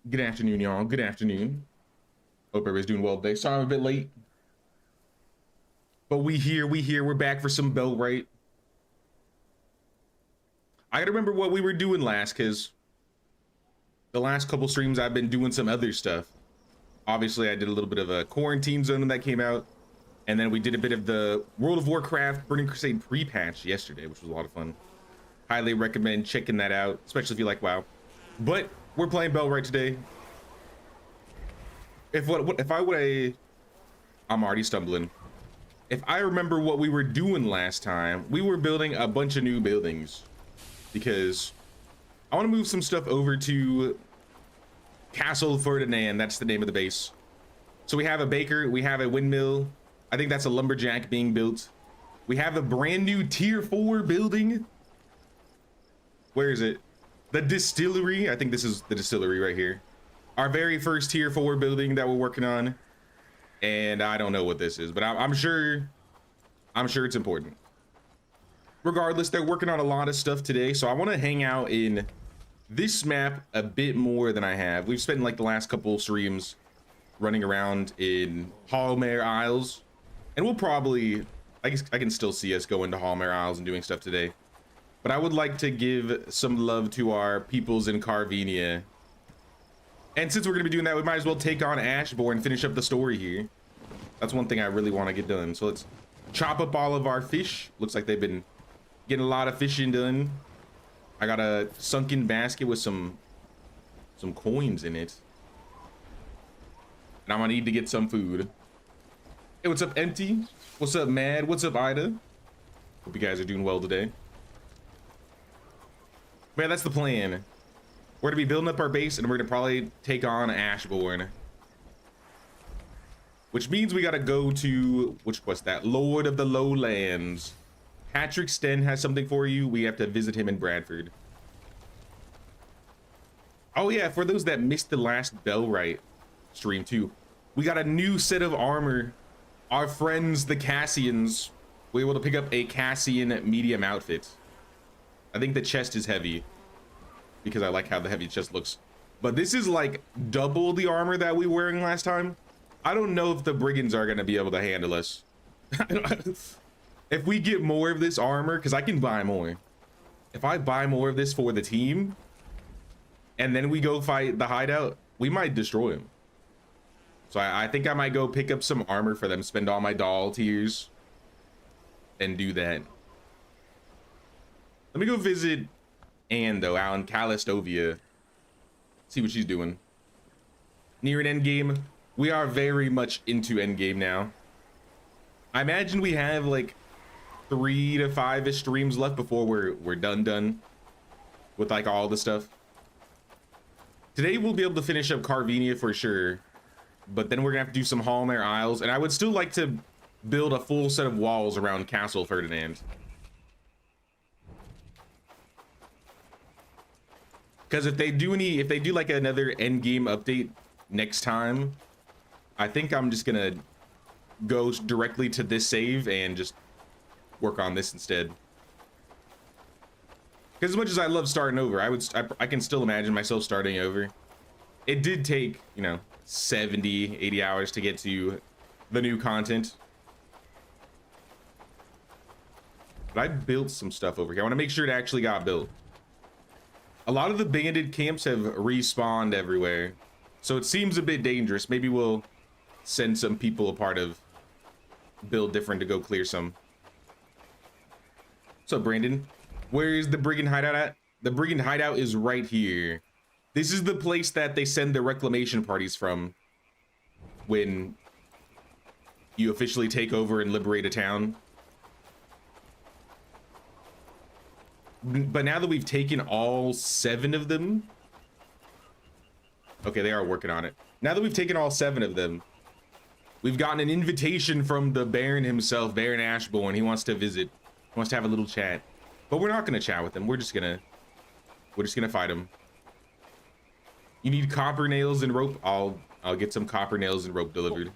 Good afternoon, y'all. Good afternoon. Hope everybody's doing well today. Sorry I'm a bit late. But we here. We're back for some Bellwright. I gotta remember what we were doing last, because the last couple streams I've been doing some other stuff. Obviously, I did a little bit of a quarantine zone when that came out. And then we did a bit of the World of Warcraft Burning Crusade pre-patch yesterday, which was a lot of fun. Highly recommend checking that out, especially if you like WoW. But we're playing Bellwright today. I'm already stumbling. If I remember what we were doing last time, we were building a bunch of new buildings because I want to move some stuff over to Castle Ferdinand. That's the name of the base. So we have a baker, we have a windmill. I think that's a lumberjack being built. We have a brand new tier 4 building. Where is it? The distillery. I think this is the distillery right here. Our very first tier 4 building that we're working on. And I don't know what this is, but I'm sure it's important. Regardless, they're working on a lot of stuff today, so I want to hang out in this map a bit more than I have. We've spent like the last couple streams running around in Hallmare Isles, and we'll probably, I guess I can still see us going to Hallmare Isles and doing stuff today. But I would like to give some love to our peoples in Carvenia. And since we're going to be doing that, we might as well take on Ashborne and finish up the story here. That's one thing I really want to get done. So let's chop up all of our fish. Looks like they've been getting a lot of fishing done. I got a sunken basket with some coins in it. And I'm going to need to get some food. Hey, what's up, Empty? What's up, Mad? What's up, Ida? Hope you guys are doing well today. Man, that's the plan. We're gonna be building up our base, and we're gonna probably take on Ashborne, which means we gotta go to what's that? Lord of the Lowlands. Patrick Sten has something for you. We have to visit him in Bradford. Oh yeah, for those that missed the last Bellwright stream too, we got a new set of armor. Our friends the Cassians were able to pick up a Cassian medium outfit. I think the chest is heavy, because I like how the heavy chest looks. But this is like double the armor that we were wearing last time. I don't know if the Brigands are gonna be able to handle us. If we get more of this armor, because I can buy more. If I buy more of this for the team, and then we go fight the hideout, we might destroy him. So I think I might go pick up some armor for them, spend all my doll tiers, and do that. Let me go visit Anne, though, out in Calastovia. See what she's doing. Near an endgame. We are very much into endgame now. I imagine we have like 3 to 5-ish streams left before we're done with like all the stuff. Today we'll be able to finish up Carvenia for sure, but then we're gonna have to do some Hallmare Isles, and I would still like to build a full set of walls around Castle Ferdinand. Because if they do like another endgame update next time, I think I'm just gonna go directly to this save and just work on this instead. Because as much as I love starting over, I can still imagine myself starting over. It did take, you know, 70, 80 hours to get to the new content. But I built some stuff over here. I want to make sure it actually got built. A lot of the bandit camps have respawned everywhere, so it seems a bit dangerous. Maybe we'll send some people a part of Build Different to go clear some. What's up, Brandon? Where is the Brigand hideout at? The Brigand hideout is right here. This is the place that they send the reclamation parties from when you officially take over and liberate a town. But now that we've taken all 7 of them, okay, they are working on it. Now that we've taken all 7 of them, we've gotten an invitation from the Baron himself, Baron Ashborne. He wants to visit, he wants to have a little chat, but we're not gonna chat with him. We're just gonna fight him. You need copper nails and rope? I'll get some copper nails and rope delivered.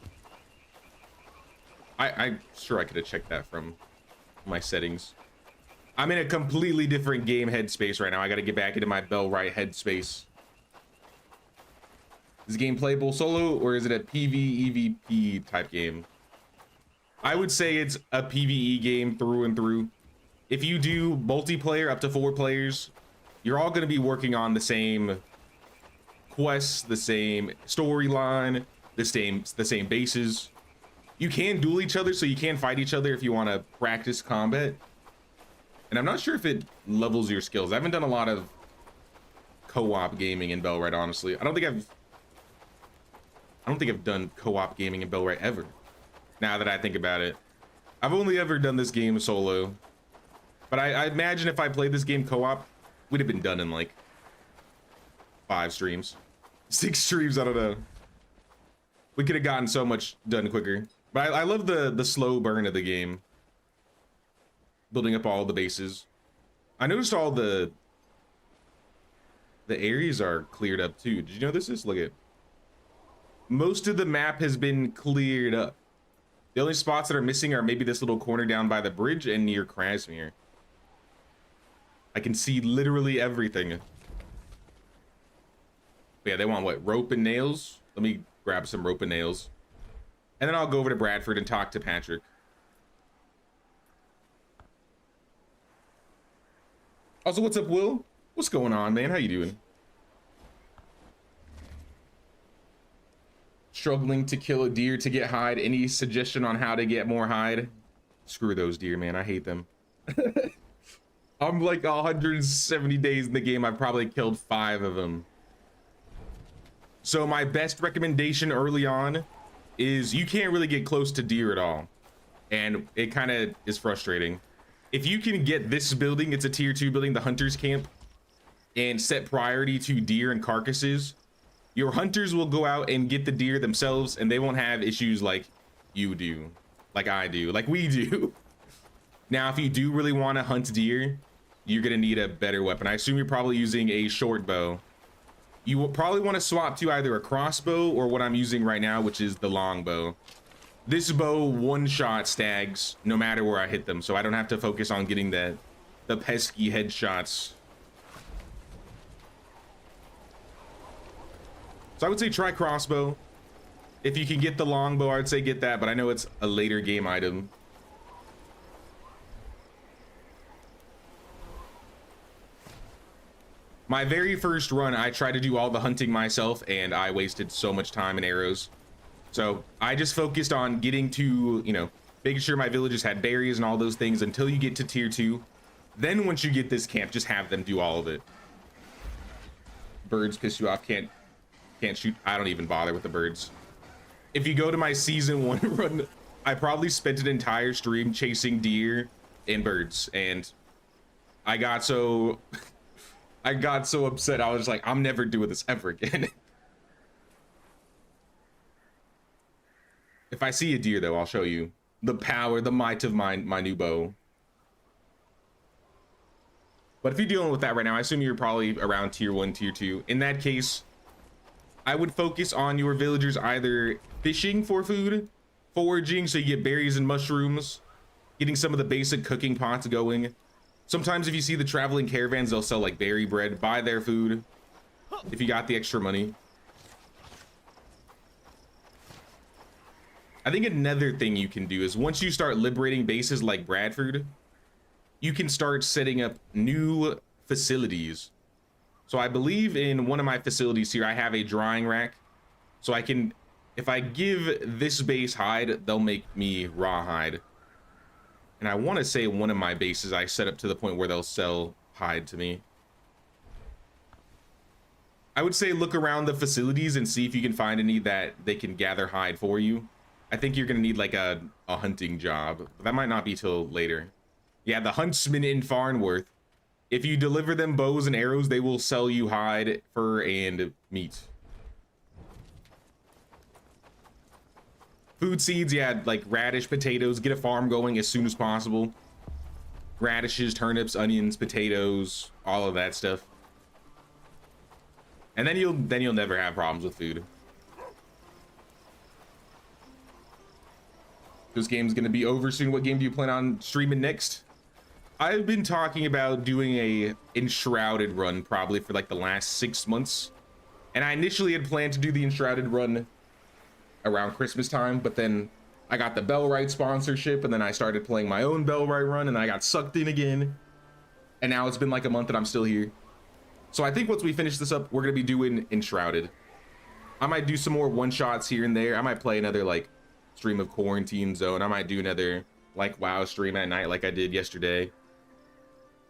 I'm sure I could have checked that from my settings. I'm in a completely different game headspace right now. I got to get back into my Bellwright headspace. Is the game playable solo, or is it a PvEvP type game? I would say it's a PvE game through and through. If you do multiplayer up to 4 players, you're all going to be working on the same quests, the same storyline, the same bases. You can duel each other, so you can fight each other if you want to practice combat. And I'm not sure if it levels your skills. I haven't done a lot of co-op gaming in Bellwright, honestly. I don't think I've done co-op gaming in Bellwright ever. Now that I think about it, I've only ever done this game solo. But I imagine if I played this game co-op, we'd have been done in like 5 streams, 6 streams. I don't know. We could have gotten so much done quicker. But I love the slow burn of the game, building up all the bases. I noticed all the areas are cleared up too. Did you know this? Look at, most of the map has been cleared up. The only spots that are missing are maybe this little corner down by the bridge and near Krasmir. I can see literally everything. But yeah, they want what? Rope and nails? Let me grab some rope and nails. And then I'll go over to Bradford and talk to Patrick. Also, what's up, Will? What's going on, man? How you doing? Struggling to kill a deer to get hide. Any suggestion on how to get more hide? Screw those deer, man. I hate them. I'm like 170 days in the game. I've probably killed 5 of them. So my best recommendation early on is you can't really get close to deer at all. And it kind of is frustrating. If you can get this building, it's a tier 2 building, the hunter's camp, and set priority to deer and carcasses, your hunters will go out and get the deer themselves, and they won't have issues like you do, like I do, like we do. Now, if you do really want to hunt deer, you're gonna need a better weapon. I assume you're probably using a short bow. You will probably want to swap to either a crossbow or what I'm using right now, which is the longbow. This bow one-shot stags no matter where I hit them, so I don't have to focus on getting the pesky headshots. So I would say try crossbow. If you can get the longbow, I would say get that, but I know it's a later game item. My very first run, I tried to do all the hunting myself, and I wasted so much time and arrows. So I just focused on getting to, you know, making sure my villages had berries and all those things until you get to tier 2. Then once you get this camp, just have them do all of it. Birds piss you off, can't shoot. I don't even bother with the birds. If you go to my season 1 run, I probably spent an entire stream chasing deer and birds, and I got so upset. I was like, I'm never doing this ever again. If I see a deer though, I'll show you the power, the might of my new bow. But if you're dealing with that right now, I assume you're probably around tier 1, tier 2. In that case, I would focus on your villagers either fishing for food, foraging so you get berries and mushrooms, getting some of the basic cooking pots going. Sometimes if you see the traveling caravans, they'll sell like berry bread, buy their food if you got the extra money. I think another thing you can do is once you start liberating bases like Bradford, you can start setting up new facilities. So I believe in one of my facilities here, I have a drying rack. So I can, if I give this base hide, they'll make me raw hide. And I want to say one of my bases I set up to the point where they'll sell hide to me. I would say look around the facilities and see if you can find any that they can gather hide for you. I think you're gonna need like a hunting job. That might not be till later. Yeah, the huntsman in Farnworth. If you deliver them bows and arrows, they will sell you hide, fur, and meat. Food seeds, yeah, like radish, potatoes. Get a farm going as soon as possible. Radishes, turnips, onions, potatoes, all of that stuff. And then you'll never have problems with food. This game's gonna be over soon. What game do you plan on streaming next? I've been talking about doing a enshrouded run probably for like the last 6 months. And I initially had planned to do the Enshrouded run around Christmas time, but then I got the Bellwright sponsorship, and then I started playing my own Bellwright run, and I got sucked in again. And now it's been like a month and I'm still here. So I think once we finish this up, we're gonna be doing Enshrouded. I might do some more one-shots here and there. I might play another like stream of Quarantine Zone. I might do another like WoW stream at night like I did yesterday.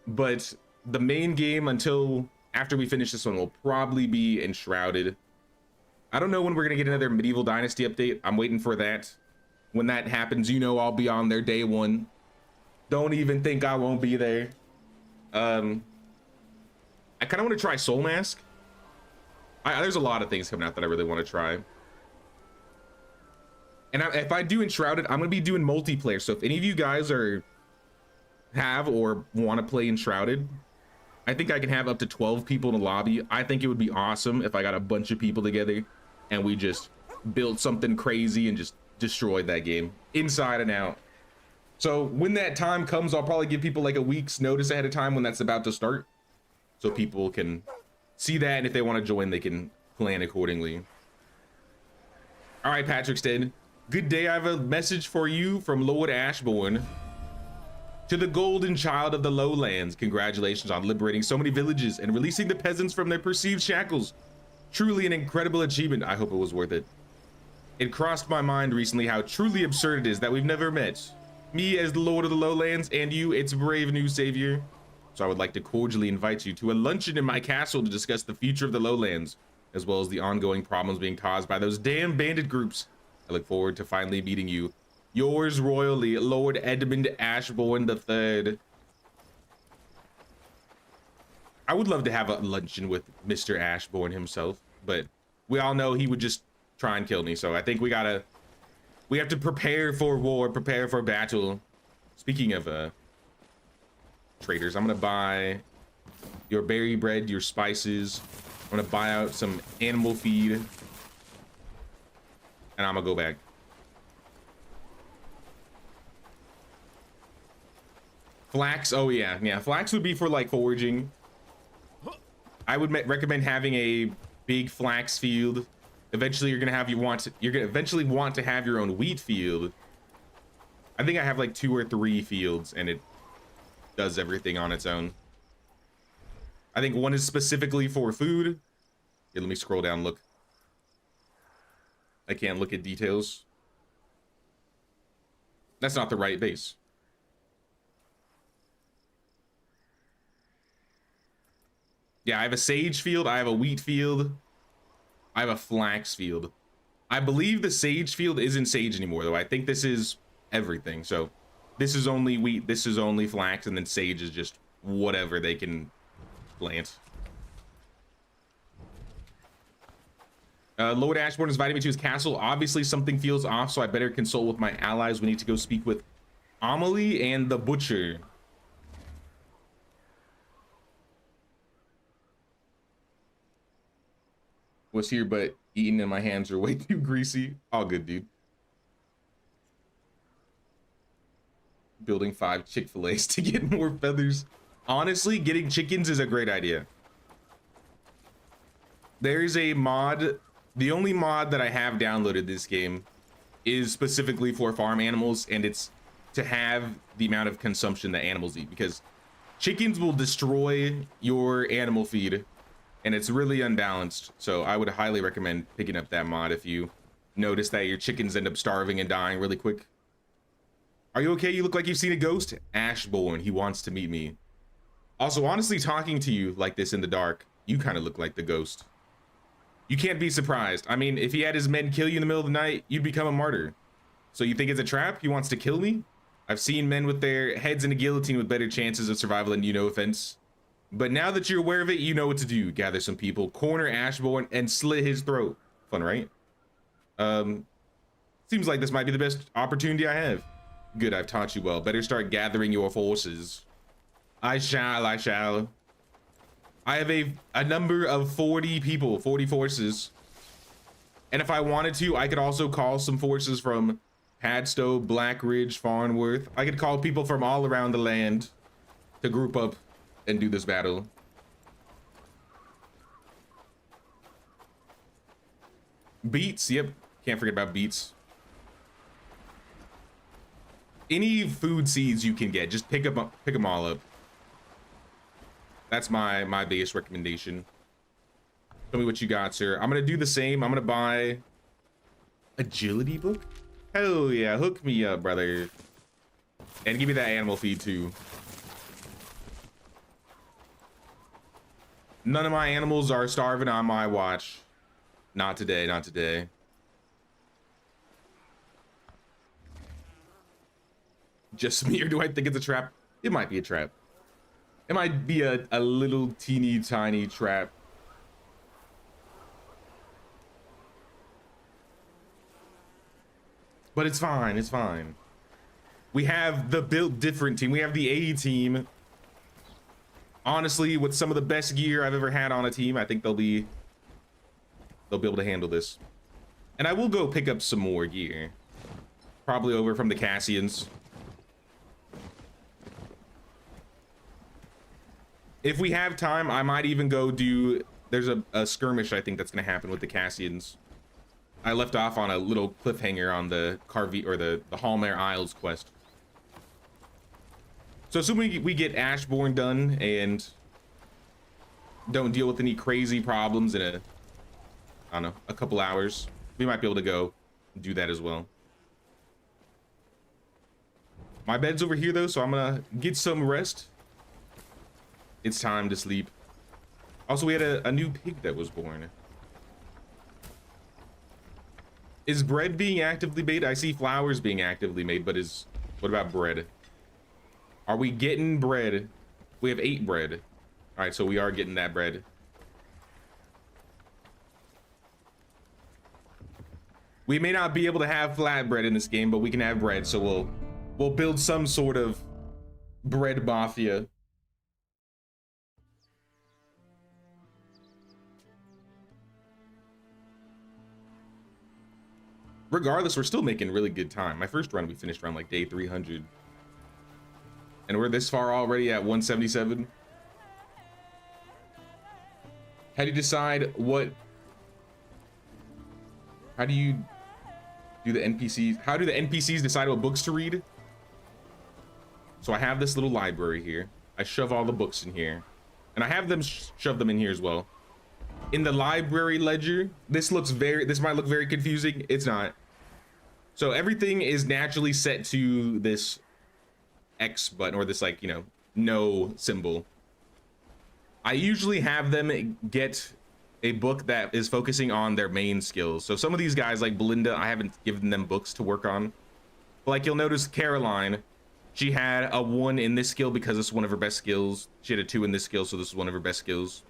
But the main game until after we finish this one will probably be Enshrouded. I don't know when we're gonna get another Medieval Dynasty update. I'm waiting for that. When that happens, you know I'll be on there day one. Don't even think I won't be there. I kind of want to try Soul Mask. There's a lot of things coming out that I really want to try. And if I do Enshrouded, I'm going to be doing multiplayer. So if any of you guys have or want to play Enshrouded, I think I can have up to 12 people in a lobby. I think it would be awesome if I got a bunch of people together and we just built something crazy and just destroyed that game inside and out. So when that time comes, I'll probably give people like a week's notice ahead of time when that's about to start, so people can see that, and if they want to join, they can plan accordingly. All right, Patrick Stead, good day. I have a message for you from Lord Ashborne. To the golden child of the lowlands, congratulations on liberating so many villages and releasing the peasants from their perceived shackles. Truly an incredible achievement. I hope it was worth it. It crossed my mind recently how truly absurd it is that we've never met. Me as the Lord of the Lowlands and you, its brave new savior. So I would like to cordially invite you to a luncheon in my castle to discuss the future of the Lowlands, as well as the ongoing problems being caused by those damn bandit groups. I look forward to finally meeting you. Yours royally, Lord Edmund Ashborne III. I would love to have a luncheon with Mr. Ashborne himself, but we all know he would just try and kill me, so I think we have to prepare for war, prepare for battle. Speaking of traders, I'm gonna buy your berry bread, your spices. I'm gonna buy out some animal feed, and I'm gonna go back. Flax, oh yeah, flax would be for like foraging. I would recommend having a big flax field. Eventually you're gonna eventually want to have your own wheat field. I think I have like 2 or 3 fields and it does everything on its own. I think one is specifically for food. Here, let me scroll down, look. I can't look at details. That's not the right base. Yeah, I have a sage field, I have a wheat field, I have a flax field. I believe the sage field isn't sage anymore, though. I think this is everything. So this is only wheat, this is only flax, and then sage is just whatever they can plant. Lord Ashborne is inviting me to his castle. Obviously something feels off, so I better consult with my allies. We need to go speak with Amelie and the butcher. Was here, but eating and my hands are way too greasy. All good, dude. Building 5 Chick-fil-A's to get more feathers. Honestly, getting chickens is a great idea. There's a mod. The only mod that I have downloaded this game is specifically for farm animals, and it's to have the amount of consumption that animals eat, because chickens will destroy your animal feed and it's really unbalanced. So I would highly recommend picking up that mod if you notice that your chickens end up starving and dying really quick. Are you okay? You look like you've seen a ghost. Ashborne, he wants to meet me. Also, honestly, talking to you like this in the dark, you kind of look like the ghost. You can't be surprised. I mean, if he had his men kill you in the middle of the night, you'd become a martyr. So you think it's a trap? He wants to kill me? I've seen men with their heads in a guillotine with better chances of survival than you, no offense. But now that you're aware of it, you know what to do. Gather some people, corner Ashborne, and slit his throat. Fun, right? Seems like this might be the best opportunity I have. Good, I've taught you well. Better start gathering your forces. I shall. I have a number of 40 people, 40 forces. And if I wanted to, I could also call some forces from Padstow, Blackridge, Farnworth. I could call people from all around the land to group up and do this battle. Beets, yep. Can't forget about beets. Any food seeds you can get, just pick them all up. That's my biggest recommendation. Tell me what you got, sir. I'm gonna do the same. I'm gonna buy agility book. Hell yeah, hook me up, brother. And give me that animal feed too. None of my animals are starving on my watch. Not today, not today. Just me, or do I think it's a trap? It might be a trap. It might be a little teeny tiny trap. But it's fine, it's fine. We have the built different team. We have the A team. Honestly, with some of the best gear I've ever had on a team, I think they'll be able to handle this. And I will go pick up some more gear. Probably over from the Cassians. If we have time, I might even go do... There's a skirmish, I think, that's going to happen with the Cassians. I left off on a little cliffhanger on the the Hallmare Isles quest. So assuming we get Ashborne done and don't deal with any crazy problems in I don't know, a couple hours, we might be able to go do that as well. My bed's over here though, so I'm gonna get some rest. It's time to sleep. Also, we had a new pig that was born. Is bread being actively made? I see flowers being actively made, but what about bread? Are we getting bread? We have 8 bread. All right, so we are getting that bread. We may not be able to have flatbread in this game, but we can have bread, so we'll build some sort of bread mafia. Regardless, we're still making really good time. My first run, we finished around like day 300. And we're this far already at 177. How do you decide how do you do the NPCs? How do the NPCs decide what books to read? So I have this little library here. I shove all the books in here. And I have them shove them in here as well. In the library ledger, this might look very confusing. It's not. So everything is naturally set to this X button, or this, like, you know, no symbol. I usually have them get a book that is focusing on their main skills. So some of these guys, like Belinda, I haven't given them books to work on. But like, you'll notice Caroline, she had a 1 in this skill because it's one of her best skills. She had a 2 in this skill, so this is one of her best skills.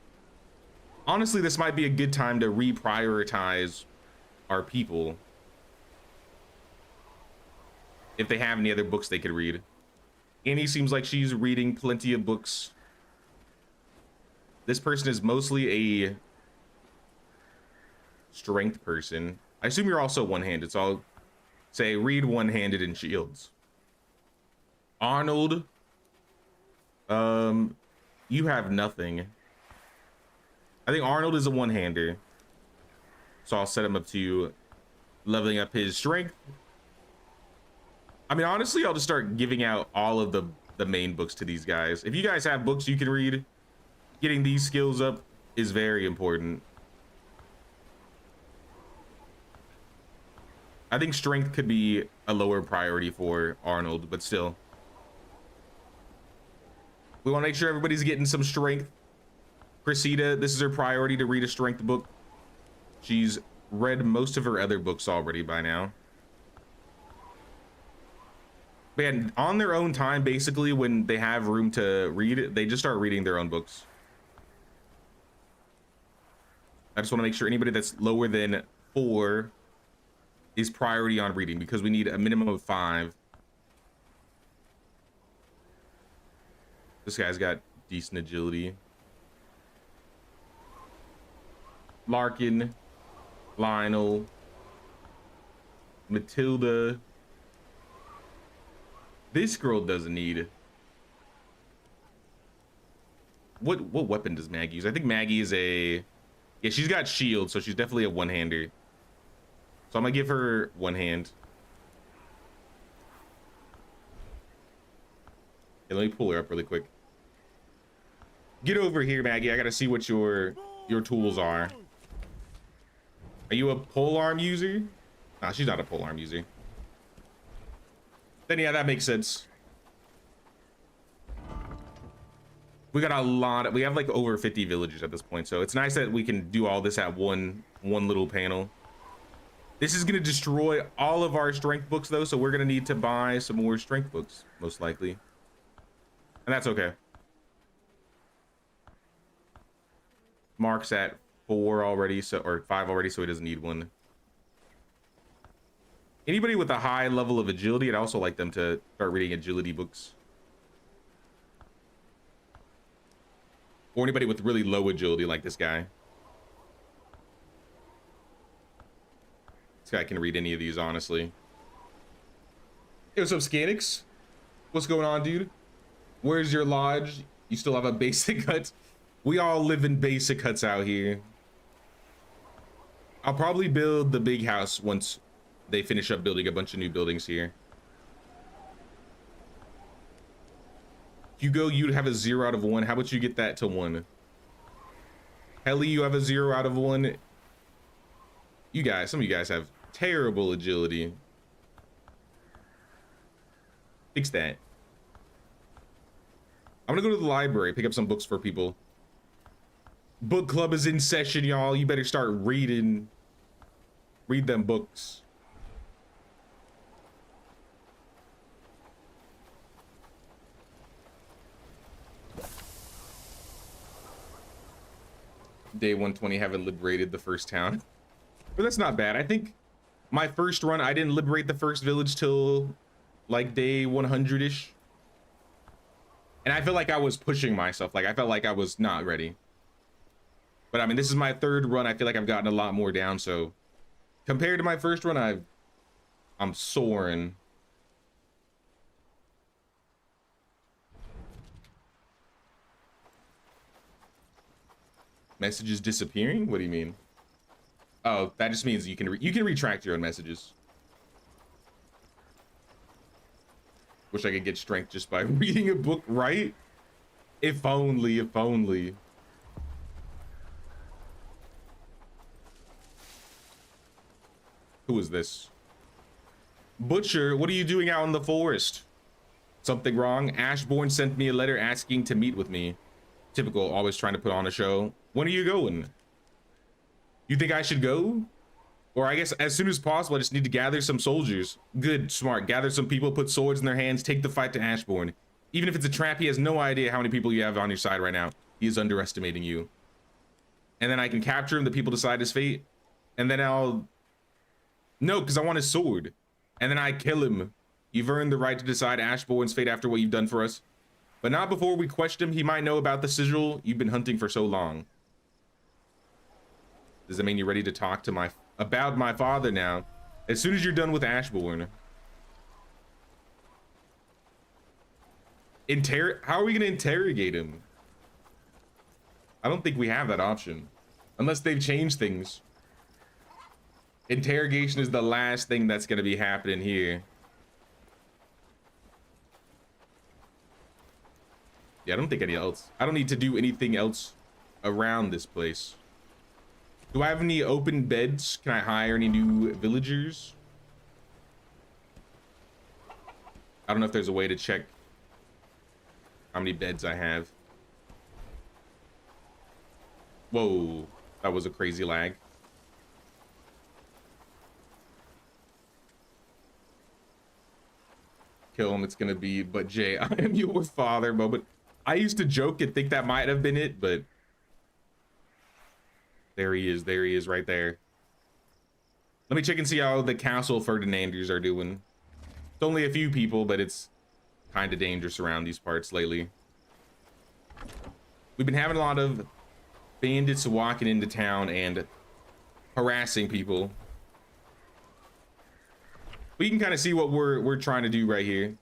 Honestly, this might be a good time to reprioritize our people. If they have any other books they could read. Annie seems like she's reading plenty of books. This person is mostly a strength person. I assume you're also one-handed, so I'll say read one-handed in shields. Arnold, you have nothing. I think Arnold is a one-hander, so I'll set him up to leveling up his strength. I mean, honestly, I'll just start giving out all of the main books to these guys. If you guys have books you can read, getting these skills up is very important. I think strength could be a lower priority for Arnold, but still. We want to make sure everybody's getting some strength. Cressida, this is her priority, to read a strength book. She's read most of her other books already by now. But yeah, on their own time, basically, when they have room to read, they just start reading their own books. I just want to make sure anybody that's lower than 4 is priority on reading, because we need a minimum of 5. This guy's got decent agility. Larkin, Lionel, Matilda. This girl doesn't need. What weapon does Maggie use? I think Maggie is a... Yeah, she's got shield, so she's definitely a one-hander. So I'm gonna give her one hand. Yeah, let me pull her up really quick. Get over here, Maggie. I gotta see what your tools are. Are you a polearm user? Nah, she's not a polearm user. Then yeah, that makes sense. We got a lot. We have like over 50 villagers at this point, so it's nice that we can do all this at one little panel. This is gonna destroy all of our strength books though, so we're gonna need to buy some more strength books, most likely. And that's okay. Mark's at 4 already, so or 5 already, so he doesn't need one. Anybody with a high level of agility, I'd also like them to start reading agility books. Or anybody with really low agility like this guy. This guy can read any of these, honestly. Hey, what's up, Scanix? What's going on, dude? Where's your lodge? You still have a basic hut? We all live in basic huts out here. I'll probably build the big house once they finish up building a bunch of new buildings here. Hugo, you'd have a 0 out of 1. How about you get that to 1? Helly, you have a 0 out of 1. You guys, some of you guys have terrible agility. Fix that. I'm gonna go to the library, pick up some books for people. Book club is in session, y'all. You better start reading. Read them books. Day 120, haven't liberated the first town. But that's not bad. I think my first run, I didn't liberate the first village till like day 100-ish. And I feel like I was pushing myself. Like I felt like I was not ready. But I mean, this is my 3rd run. I feel like I've gotten a lot more down. So compared to my first run, I'm soaring. Messages disappearing? What do you mean? Oh, that just means you can retract your own messages. Wish I could get strength just by reading a book, right? If only, if only. Who is this? Butcher, what are you doing out in the forest? Something wrong? Ashborne sent me a letter asking to meet with me. Typical, always trying to put on a show. When are you going? You think I should go? Or I guess as soon as possible, I just need to gather some soldiers. Good, smart. Gather some people, put swords in their hands, take the fight to Ashborne. Even if it's a trap, he has no idea how many people you have on your side right now. He is underestimating you. And then I can capture him, the people decide his fate. And then I'll... No, because I want his sword. And then I kill him. You've earned the right to decide Ashborne's fate after what you've done for us. But not before we question him. He might know about the sigil you've been hunting for so long. Does that mean you're ready to talk to about my father now? As soon as you're done with Ashborne. How are we gonna interrogate him? I don't think we have that option. Unless they've changed things. Interrogation is the last thing that's gonna be happening here. Yeah, I don't think I don't need to do anything else around this place. Do I have any open beds? Can I hire any new villagers? I don't know if there's a way to check how many beds I have. Whoa, that was a crazy lag. Kill him, it's gonna be, but Jay, I am your father moment. I used to joke and think that might have been it, but there he is right there. Let me check and see how the Castle Ferdinanders are doing. It's only a few people, but it's kind of dangerous around these parts lately. We've been having a lot of bandits walking into town and harassing people. We can kind of see what we're trying to do right here.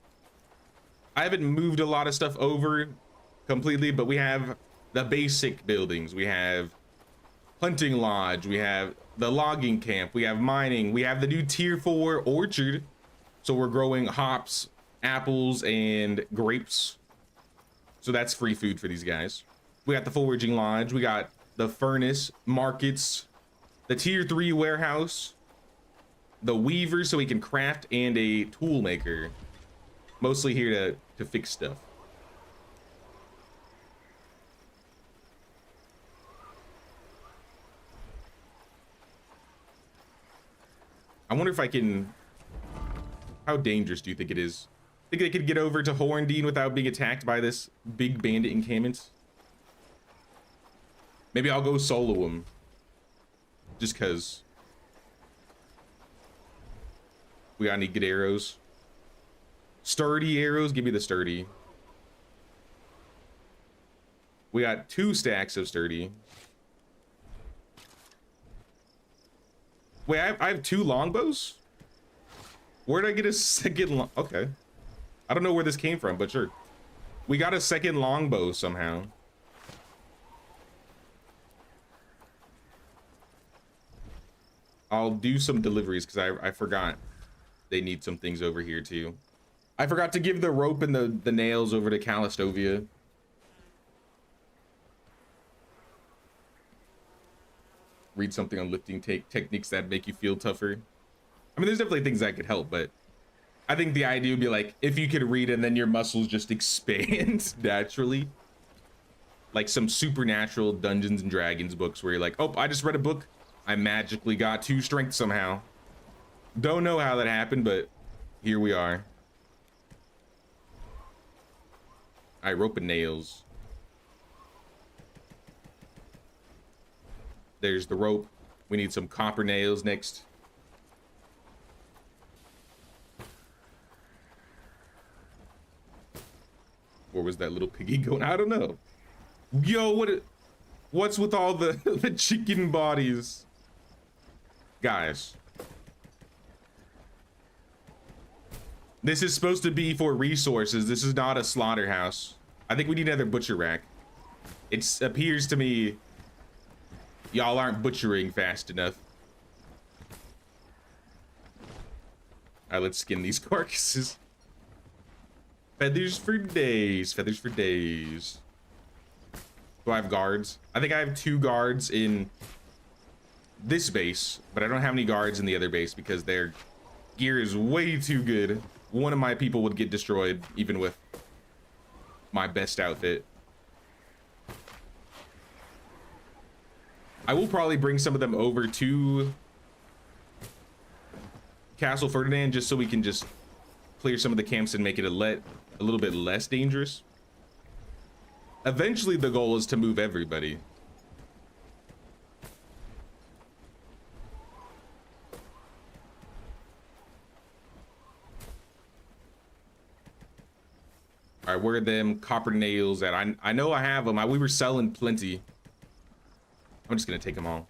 I haven't moved a lot of stuff over completely, but we have the basic buildings. We have hunting lodge, we have the logging camp, we have mining, we have the new tier 4 orchard. So we're growing hops, apples, and grapes. So that's free food for these guys. We got the foraging lodge, we got the furnace, markets, the tier 3 warehouse, the weaver so he can craft, and a tool maker. Mostly here to fix stuff. I wonder if I can... How dangerous do you think it is? Think they could get over to Horndean without being attacked by this big bandit encampment? Maybe I'll go solo him. Just cause. We got any good arrows? Sturdy arrows? Give me the sturdy. We got 2 stacks of sturdy. Wait, I have 2 longbows? Where did I get a second long? Okay. I don't know where this came from, but sure. We got a second longbow somehow. I'll do some deliveries because I forgot they need some things over here too. I forgot to give the rope and the nails over to Callistovia. Read something on lifting techniques that make you feel tougher. I mean, there's definitely things that could help, but I think the idea would be like, if you could read and then your muscles just expand naturally. Like some supernatural Dungeons and Dragons books where you're like, oh, I just read a book. I magically got 2 strength somehow. Don't know how that happened, but here we are. All right, rope and nails. There's the rope. We need some copper nails next. Where was that little piggy going? I don't know. Yo, what's with all the, the chicken bodies? Guys. This is supposed to be for resources. This is not a slaughterhouse. I think we need another butcher rack. It appears to me y'all aren't butchering fast enough. All right, let's skin these carcasses. Feathers for days, feathers for days. Do I have guards? I think I have 2 guards in this base, but I don't have any guards in the other base because their gear is way too good. One of my people would get destroyed even with my best outfit. I will probably bring some of them over to Castle Ferdinand just so we can just clear some of the camps and make it a little bit less dangerous. Eventually the goal is to move everybody. All right, where are them copper nails at? I know I have them. We were selling plenty. I'm just gonna take them all.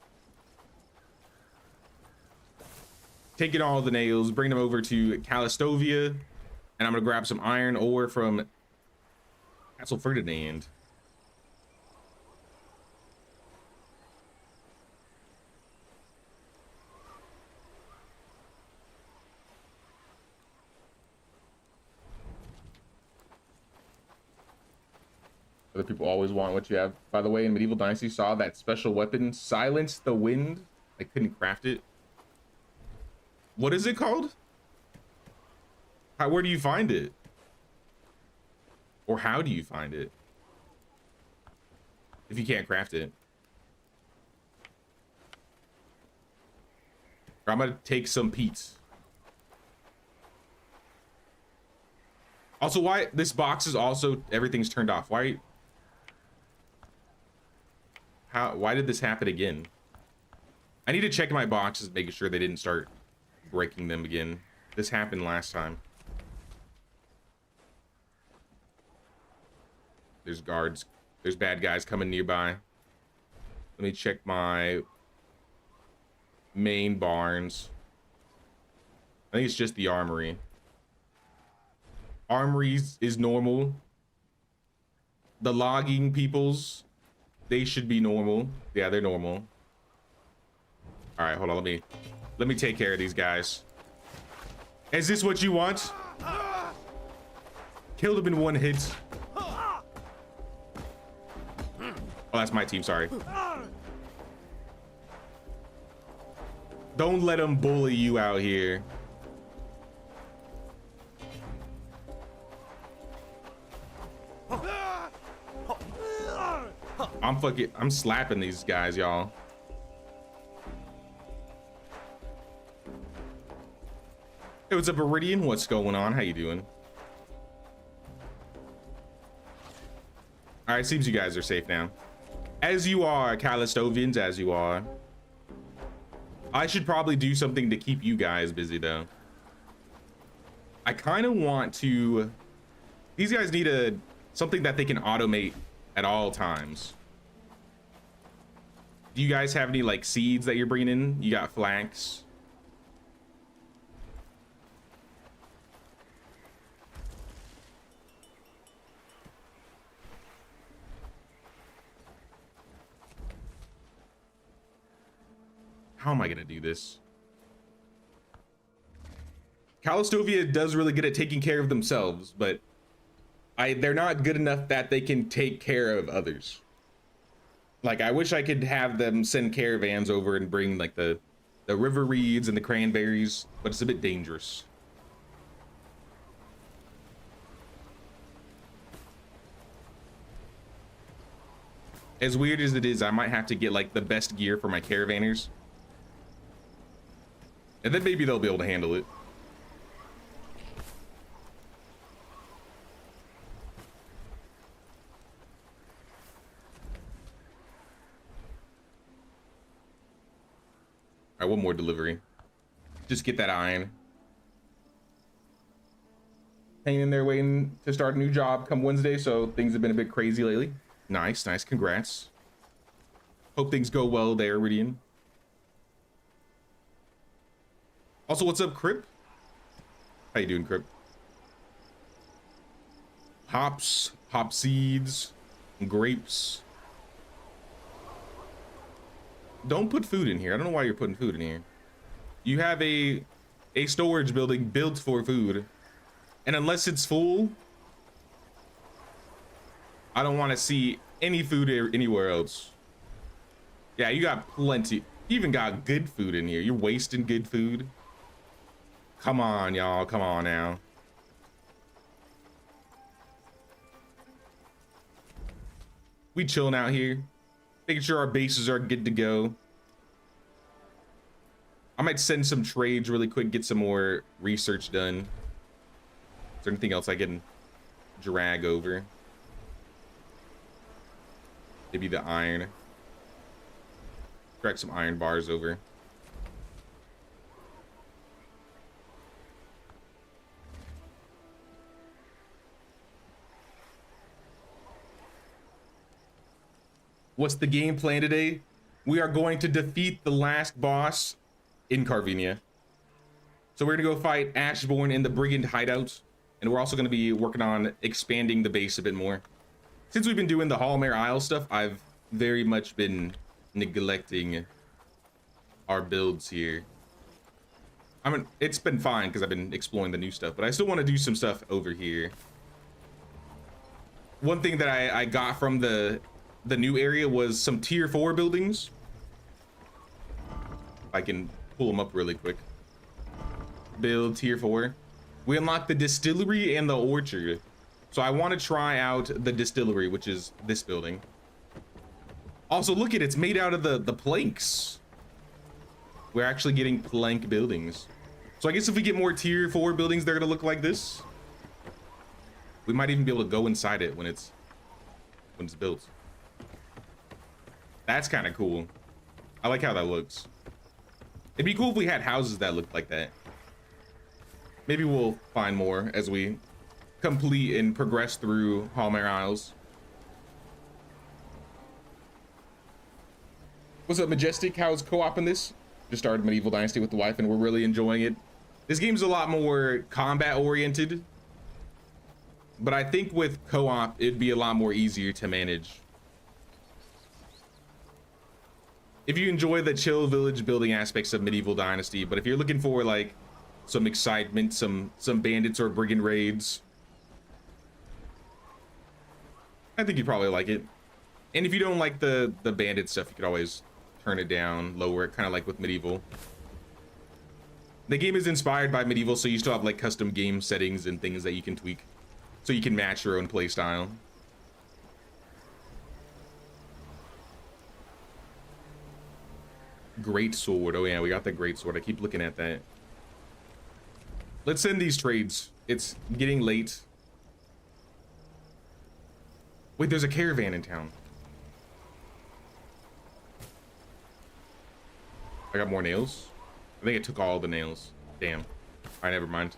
Taking all the nails, bring them over to Callistovia, and I'm gonna grab some iron ore from Castle Ferdinand. Other people always want what you have. By the way, in Medieval Dynasty, saw that special weapon, Silence the Wind. I couldn't craft it. What is it called? Where do you find it? Or how do you find it? If you can't craft it. Or I'm gonna take some peats. Also, why this box is also everything's turned off? Why did this happen again? I need to check my boxes, making sure they didn't start breaking them again. This happened last time. There's guards. There's bad guys coming nearby. Let me check my main barns. I think it's just the armory. Armories is normal. The logging peoples, they should be normal. Yeah, they're normal. All right, hold on. Let me take care of these guys. Is this what you want? Killed him in one hit. Oh, that's my team. Sorry. Don't let them bully you out here. I'm slapping these guys, y'all. Hey, what's up, Iridian? What's going on? How you doing? All right, seems you guys are safe now. As you are, Calistovians, as you are. I should probably do something to keep you guys busy, though. I kind of want to... These guys need something that they can automate at all times. Do you guys have any, like, seeds that you're bringing in? You got flax. How am I gonna do this? Calistovia does really good at taking care of themselves, but they're not good enough that they can take care of others. Like, I wish I could have them send caravans over and bring like the river reeds and the cranberries, but it's a bit dangerous. As weird as it is, I might have to get like the best gear for my caravanners. And then maybe they'll be able to handle it. All right, one more delivery. Just get that iron. Hanging in there waiting to start a new job come Wednesday, so things have been a bit crazy lately. Nice, nice, congrats. Hope things go well there, Iridian. Also, what's up, Crip? How you doing, Crip? Hops, hop seeds, grapes. Don't put food in here. I don't know why you're putting food in here. You have a storage building built for food. And unless it's full, I don't want to see any food anywhere else. Yeah, you got plenty. You even got good food in here. You're wasting good food. Come on, y'all. Come on now. We chilling out here. Making sure our bases are good to go. I might send some trades really quick, get some more research done. Is there anything else I can drag over? Maybe the iron. Drag some iron bars over. What's the game plan today? We are going to defeat the last boss in Carvinia. So we're gonna go fight Ashborne in the Brigand Hideout. And we're also gonna be working on expanding the base a bit more. Since we've been doing the Hallmare Isle stuff, I've very much been neglecting our builds here. I mean, it's been fine because I've been exploring the new stuff, but I still want to do some stuff over here. One thing that I got from the new area was some tier 4 buildings. I can pull them up really quick. Build tier 4. We unlocked the distillery and the orchard. So I want to try out the distillery, which is this building. Also, look at it, it's made out of the planks. We're actually getting plank buildings. So I guess if we get more tier 4 buildings, they're gonna look like this. We might even be able to go inside it when it's built. That's kind of cool. I like how that looks. It'd be cool if we had houses that looked like that. Maybe we'll find more as we complete and progress through Hallmare Isles. What's up, Majestic? How's co-op in this? Just started Medieval Dynasty with the wife and we're really enjoying it. This game's a lot more combat oriented, but I think with co-op, it'd be a lot more easier to manage. if you enjoy the chill village building aspects of Medieval Dynasty, but if you're looking for like some excitement, some bandits or brigand raids, I think you'd probably like it. And if you don't like the bandit stuff, you could always turn it down, lower it, kind of like with Medieval. The game is inspired by Medieval, so you still have like custom game settings and things that you can tweak, so you can match your own play style. Great sword. Oh yeah, we got the great sword. I keep looking at that. Let's send these trades. It's getting late. Wait, there's a caravan in town. I got more nails. I think it took all the nails. Damn. All right, never mind.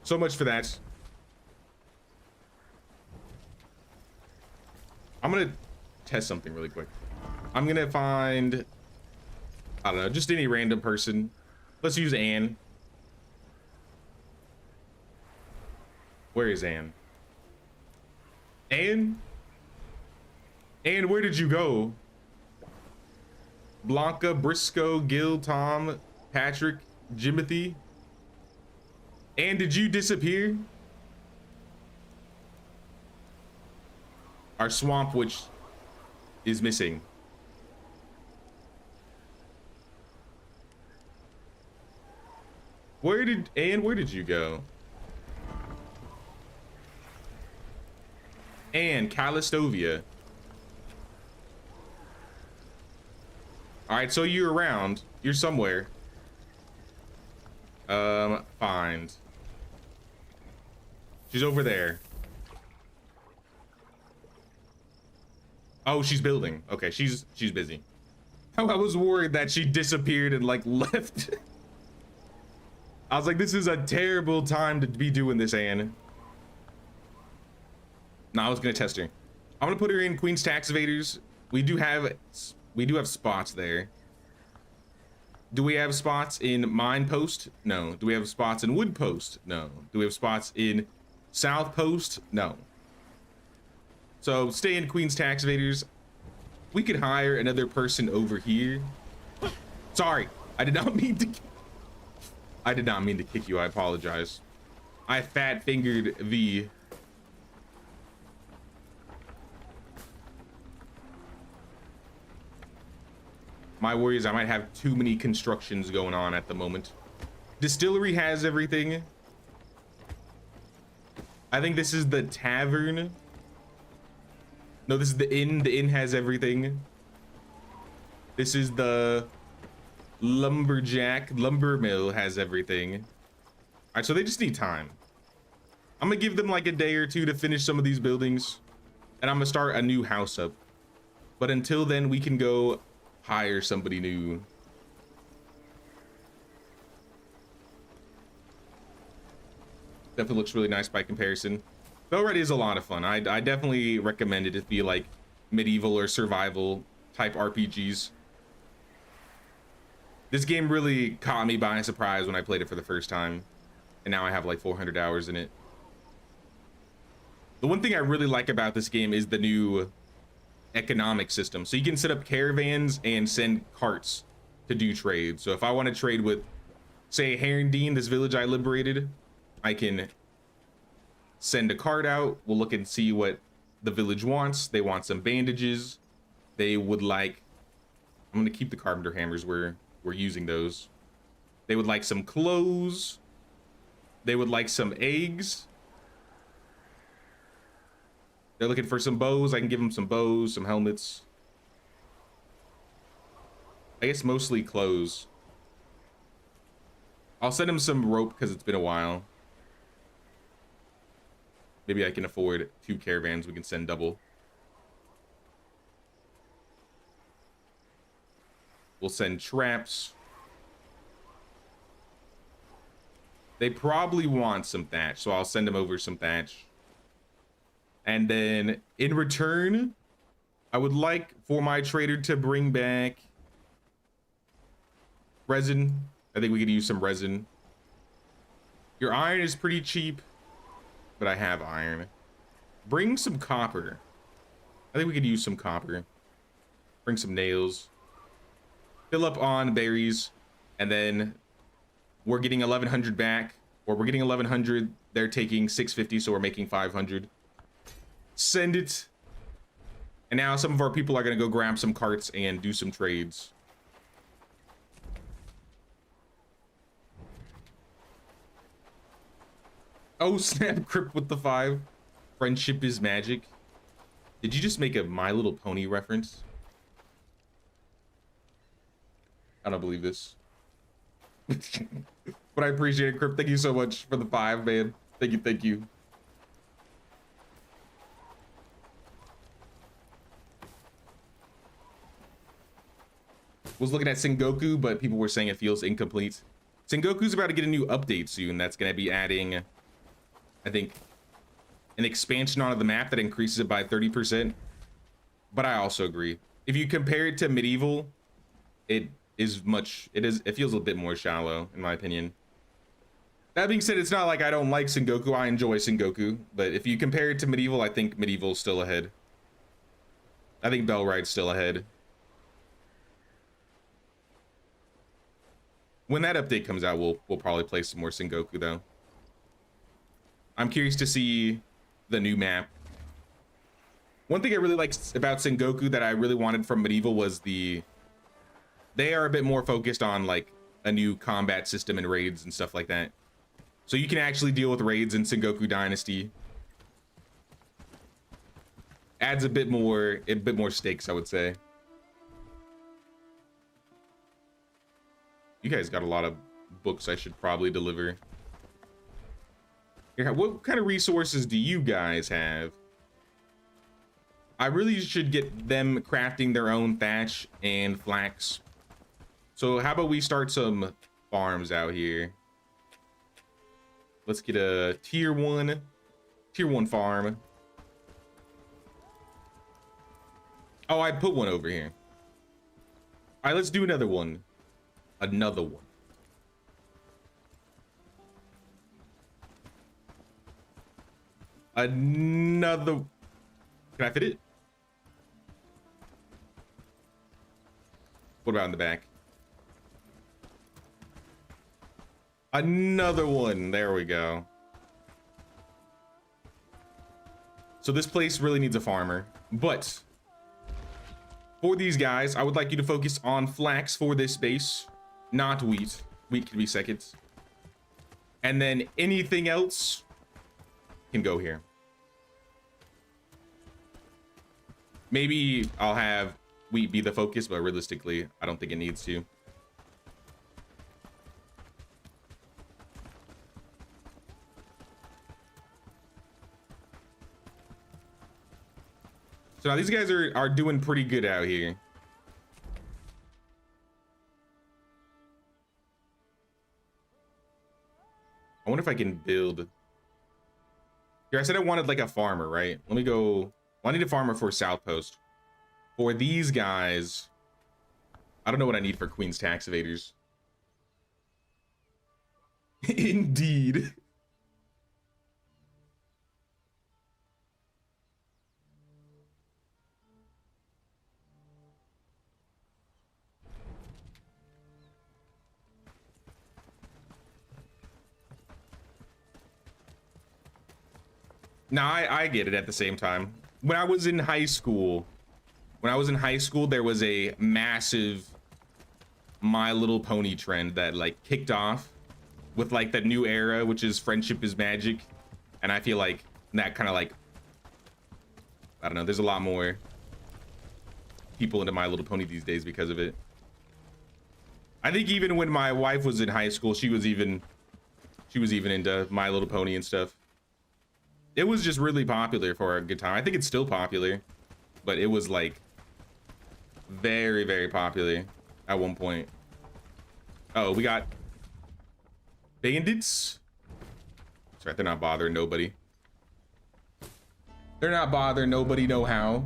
So much for that. I'm gonna test something really quick. I'm gonna find, I don't know, just any random person. Let's use Anne. Where is Anne? Anne? Anne, where did you go? Blanca, Briscoe, Gil, Tom, Patrick, Jimothy. Anne, did you disappear? Our swamp witch is missing. Where did you go? Anne, Calistovia. All right, so you're around. You're somewhere. Find. She's over there. Oh, she's building. Okay, she's busy. I was worried that she disappeared and like left. I was like, this is a terrible time to be doing this, Anne. No, I was gonna test her. I'm gonna put her in Queen's Tax Evaders. We do have spots there. Do we have spots in Mine Post? No. Do we have spots in Wood Post? No. Do we have spots in South Post? No. So stay in Queen's Tax Evaders. We could hire another person over here. Sorry, I did not mean to kick you. I apologize. I fat fingered V. My worry is I might have too many constructions going on at the moment. Distillery has everything. I think this is the tavern. No, this is the inn. The inn has everything. This is the lumberjack. Lumber mill has everything. All right, so they just need time. I'm gonna give them like a day or two to finish some of these buildings, and I'm gonna start a new house up. But until then, we can go hire somebody new. Definitely looks really nice by comparison. Bellwright is a lot of fun. I definitely recommend it if you like medieval or survival type RPGs. This game really caught me by surprise when I played it for the first time, and now I have like 400 hours in it. The one thing I really like about this game is the new economic system. So you can set up caravans and send carts to do trade. So if I want to trade with, say, Herondine, this village I liberated, I can send a cart out. We'll look and see what the village wants. They want some bandages. They would like, I'm going to keep the carpenter hammers. We're using those. They would like some clothes. They would like some eggs. They're looking for some bows. I can give them some bows, some helmets. I guess mostly clothes. I'll send them some rope because it's been a while. Maybe I can afford 2 caravans. We can send double. We'll send traps. They probably want some thatch, so I'll send them over some thatch. And then in return, I would like for my trader to bring back resin. I think we could use some resin. Your iron is pretty cheap, but I have iron. Bring some copper. I think we could use some copper. Bring some nails. fill up on berries, and then we're getting 1100 back, or we're getting 1100. They're taking 650, so we're making 500. Send it. And now some of our people are gonna go grab some carts and do some trades. Oh snap, Crip with the 5. Friendship is magic. Did you just make a My Little Pony reference? I don't believe this. But I appreciate it, Crip. Thank you so much for the 5, man. Thank you, thank you. Was looking at Sengoku, but people were saying it feels incomplete. Sengoku's about to get a new update soon. That's going to be adding, I think, an expansion onto the map that increases it by 30%. But I also agree. If you compare it to medieval, it feels a bit more shallow, in my opinion. That being said, it's not like I don't like Sengoku. I enjoy Sengoku. But if you compare it to medieval, I think medieval's still ahead. I think Bellwright's still ahead. When that update comes out, we'll probably play some more Sengoku, though. I'm curious to see the new map. One thing I really liked about Sengoku that I really wanted from medieval was they are a bit more focused on like a new combat system and raids and stuff like that. So you can actually deal with raids in Sengoku Dynasty. Adds a bit more stakes, I would say. You guys got a lot of books I should probably deliver. Here, what kind of resources do you guys have? I really should get them crafting their own thatch and flax. So how about we start some farms out here? Let's get a tier 1 farm. Oh, I put one over here. All right, let's do another one. Another one. Another. Can I fit it? What about in the back? Another one. There we go. So this place really needs a farmer, but for these guys, I would like you to focus on flax for this base, not wheat. Wheat can be second. And then anything else can go here. Maybe I'll have wheat be the focus, but realistically, I don't think it needs to. So now these guys are doing pretty good out here. I wonder if I can build. Here, I said I wanted like a farmer, right? Let me go. Well, I need a farmer for South Post. For these guys, I don't know what I need for Queen's Tax Evaders. Indeed. Now I get it at the same time. When I was in high school, there was a massive My Little Pony trend that like kicked off with like the new era, which is friendship is magic. And I feel like that kind of like, I don't know, there's a lot more people into My Little Pony these days because of it. I think even when my wife was in high school, she was even into My Little Pony and stuff. It was just really popular for a good time. I think it's still popular, but it was like very, very popular at one point. Oh, we got bandits. That's right, they're not bothering nobody. They're not bothering nobody no how.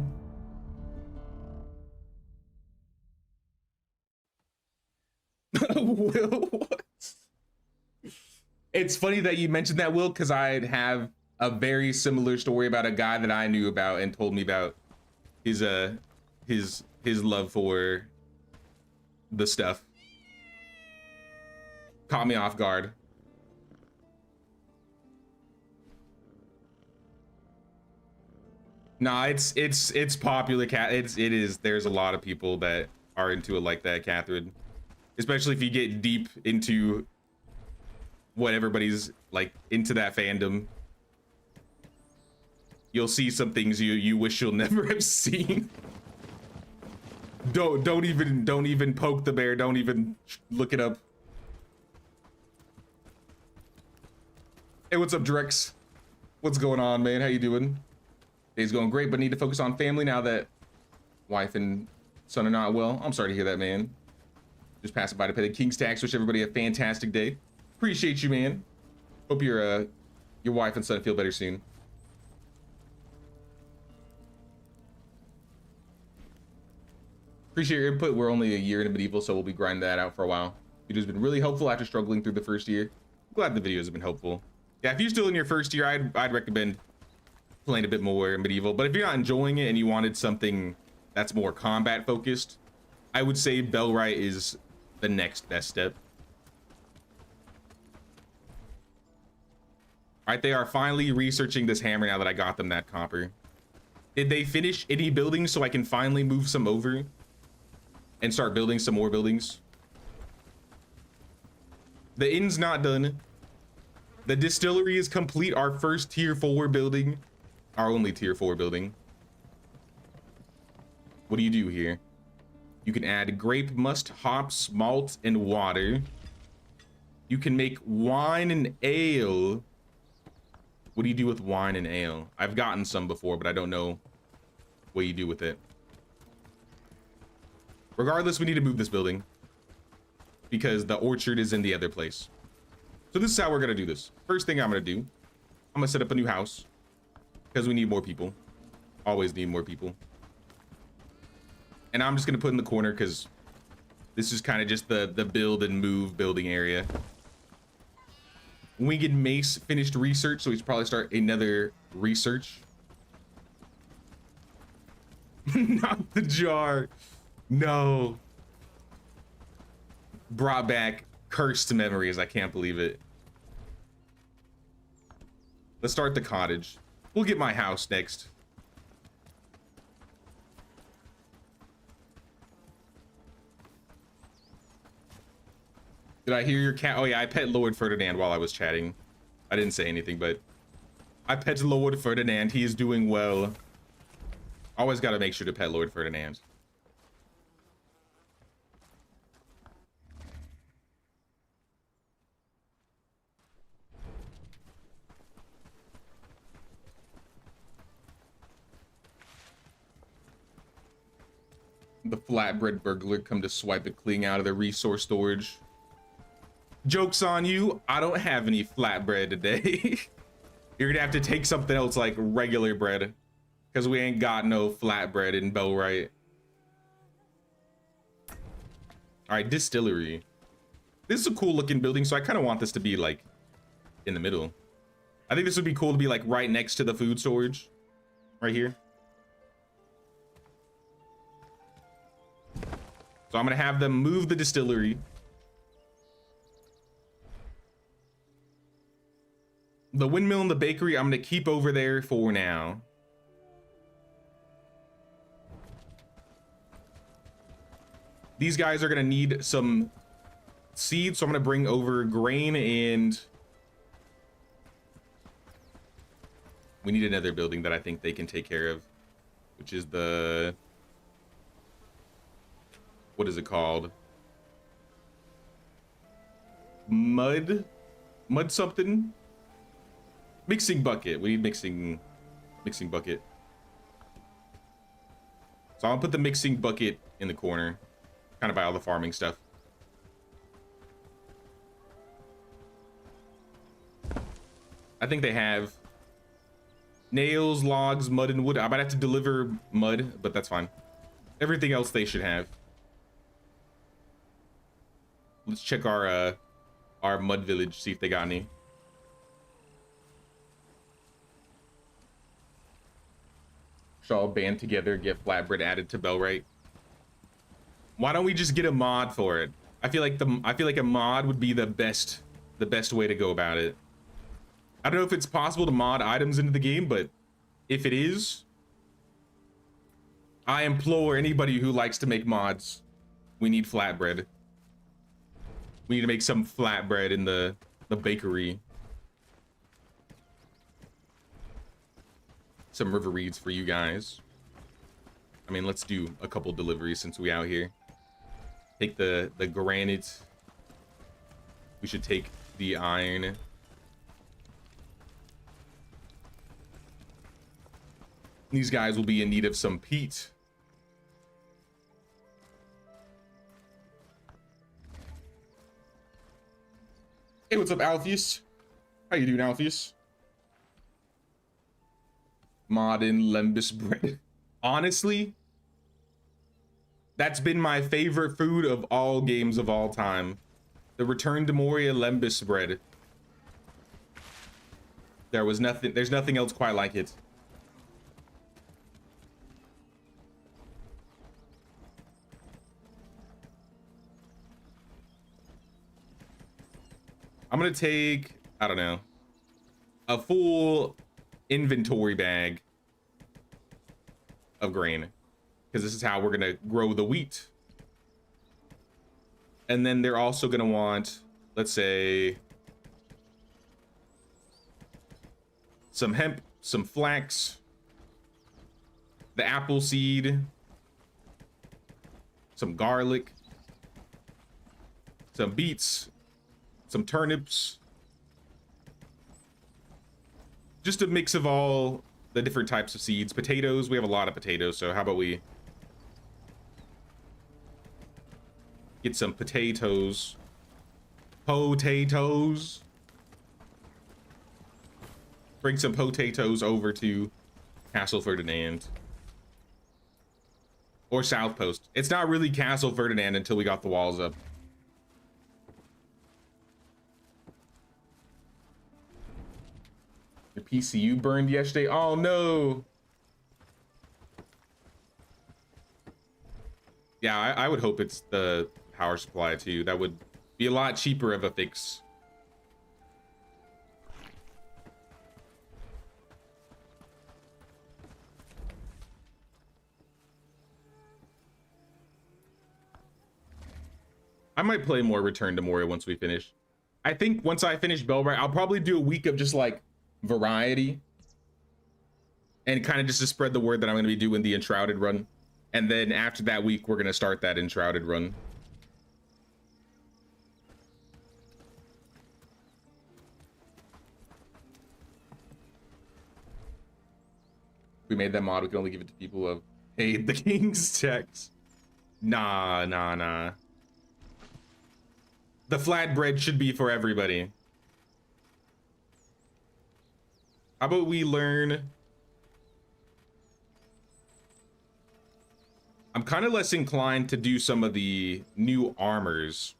Will, what? It's funny that you mentioned that, Will, because I'd have a very similar story about a guy that I knew about and told me about his love for the stuff. Caught me off guard. Nah, it's popular, cat. It is. There's a lot of people that are into it like that, Catherine. Especially if you get deep into what everybody's like into that fandom. You'll see some things you wish you'll never have seen. Don't even poke the bear. Don't even look it up. Hey, what's up, Drex? What's going on, man? How you doing? Day's going great, but need to focus on family now that wife and son are not well. I'm sorry to hear that, man. Just passing by to pay the King's tax. Wish everybody a fantastic day. Appreciate you, man. Hope your wife and son feel better soon. Appreciate your input. We're only a year into medieval, so we'll be grinding that out for a while. Video's been really helpful after struggling through the first year. Glad the videos have been helpful. Yeah, if you're still in your first year, I'd recommend playing a bit more medieval. But if you're not enjoying it and you wanted something that's more combat focused, I would say Bellwright is the next best step. All right, they are finally researching this hammer now that I got them that copper. Did they finish any buildings so I can finally move some over and start building some more buildings? The inn's not done. The distillery is complete. Our first tier 4 building. Our only tier 4 building. What do you do here? You can add grape must, hops, malt, and water. You can make wine and ale. What do you do with wine and ale? I've gotten some before, but I don't know what you do with it. Regardless, we need to move this building because the orchard is in the other place. So this is how we're gonna do this. First thing I'm gonna do, I'm gonna set up a new house because we need more people. Always need more people. And I'm just gonna put in the corner because this is kind of just the build and move building area. Winged Mace finished research, so we should probably start another research. Not the jar. No. Brought back cursed memories. I can't believe it. Let's start the cottage. We'll get my house next. Did I hear your cat? Oh yeah, I pet Lord Ferdinand while I was chatting. I didn't say anything, but I pet Lord Ferdinand. He is doing well. Always got to make sure to pet Lord Ferdinand. The flatbread burglar come to swipe a cling out of the resource storage. Joke's on you, I don't have any flatbread today. You're gonna have to take something else like regular bread because we ain't got no flatbread in Bellwright. All right, distillery. This is a cool looking building, so I kind of want this to be like in the middle. I think this would be cool to be like right next to the food storage right here. So I'm gonna have them move the distillery. The windmill and the bakery, I'm gonna keep over there for now. These guys are gonna need some seeds, so I'm gonna bring over grain and we need another building that I think they can take care of, which is the, what is it called? Mud something? Mixing bucket. We need mixing bucket. So I'll put the mixing bucket in the corner, kind of by all the farming stuff. I think they have nails, logs, mud, and wood. I might have to deliver mud, but that's fine. Everything else they should have. Let's check our mud village, see if they got any. Should all band together, get flatbread added to Bellwright. Why don't we just get a mod for it? I feel like a mod would be the best way to go about it. I don't know if it's possible to mod items into the game, but if it is, I implore anybody who likes to make mods, we need flatbread. We need to make some flatbread in the bakery. Some river reeds for you guys. I mean, let's do a couple deliveries since we out here. Take the granite. We should take the iron. These guys will be in need of some peat. Hey, what's up, Alpheus? How you doing, Alpheus? Modern lembus bread. Honestly, that's been my favorite food of all games of all time. The Return to Moria lembus bread. There's nothing else quite like it. I'm gonna take, I don't know, a full inventory bag of grain, because this is how we're gonna grow the wheat. And then they're also gonna want, let's say, some hemp, some flax, the apple seed, some garlic, some beets, some turnips, just a mix of all the different types of seeds. Potatoes, we have a lot of potatoes, so how about we get some potatoes. Potatoes. Bring some potatoes over to Castle Ferdinand. Or South Post. It's not really Castle Ferdinand until we got the walls up. The PCU burned yesterday. Oh no. Yeah, I would hope it's the power supply too. That would be a lot cheaper of a fix. I might play more Return to Moria once we finish. I think once I finish Bellwright, I'll probably do a week of just like variety and kind of just to spread the word that I'm going to be doing the Enshrouded run. And then after that week, we're going to start that Enshrouded run. If we made that mod, we can only give it to people who have paid the king's tax. Nah. The flatbread should be for everybody. How about we learn? I'm kind of less inclined to do some of the new armors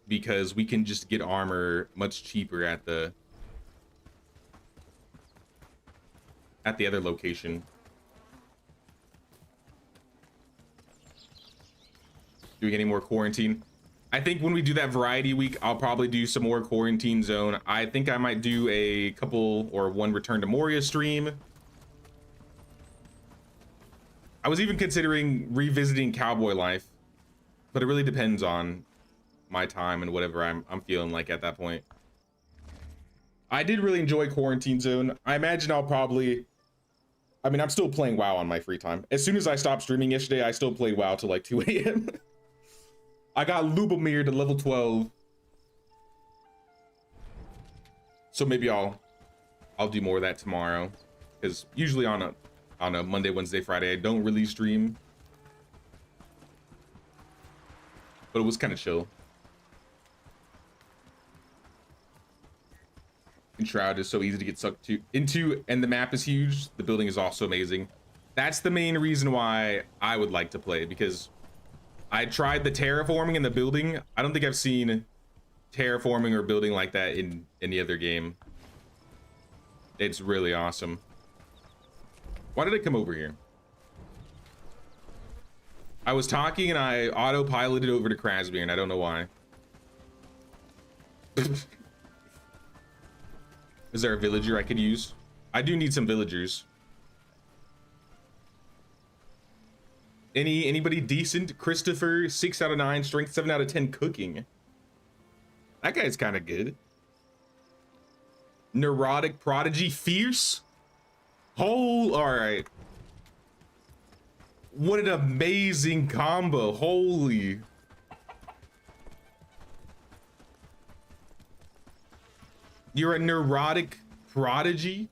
because we can just get armor much cheaper at the other location. Doing any more quarantine? I think when we do that variety week, I'll probably do some more quarantine zone. I think I might do a couple or one Return to Moria stream. I was even considering revisiting Cowboy Life, but it really depends on my time and whatever I'm feeling like at that point. I did really enjoy Quarantine Zone. I imagine I'll probably, I mean, I'm still playing WoW on my free time. As soon as I stopped streaming yesterday, I still played WoW till like 2 a.m. I got Lubomir to level 12. So maybe I'll do more of that tomorrow. Because usually on a Monday, Wednesday, Friday, I don't really stream. But it was kind of chill. Enshrouded is so easy to get sucked into, and the map is huge. The building is also amazing. That's the main reason why I would like to play, because I tried the terraforming in the building. I don't think I've seen terraforming or building like that in any other game. It's really awesome. Why did I come over here? I was talking and I autopiloted over to Krasmir, and I don't know why. Is there a villager I could use? I do need some villagers. Anybody decent? Christopher, 6 out of 9, strength 7 out of 10, cooking. That guy's kind of good. Neurotic prodigy, fierce. All right. What an amazing combo. Holy. You're a neurotic prodigy?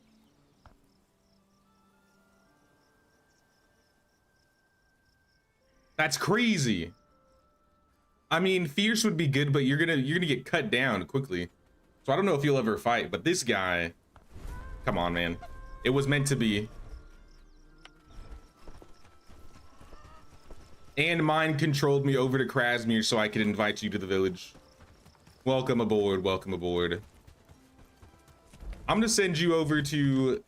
That's crazy. I mean, fierce would be good, but you're gonna get cut down quickly. So I don't know if you'll ever fight, but this guy, come on, man. It was meant to be. And mind controlled me over to Krasmir so I could invite you to the village. Welcome aboard, welcome aboard. I'm gonna send you over to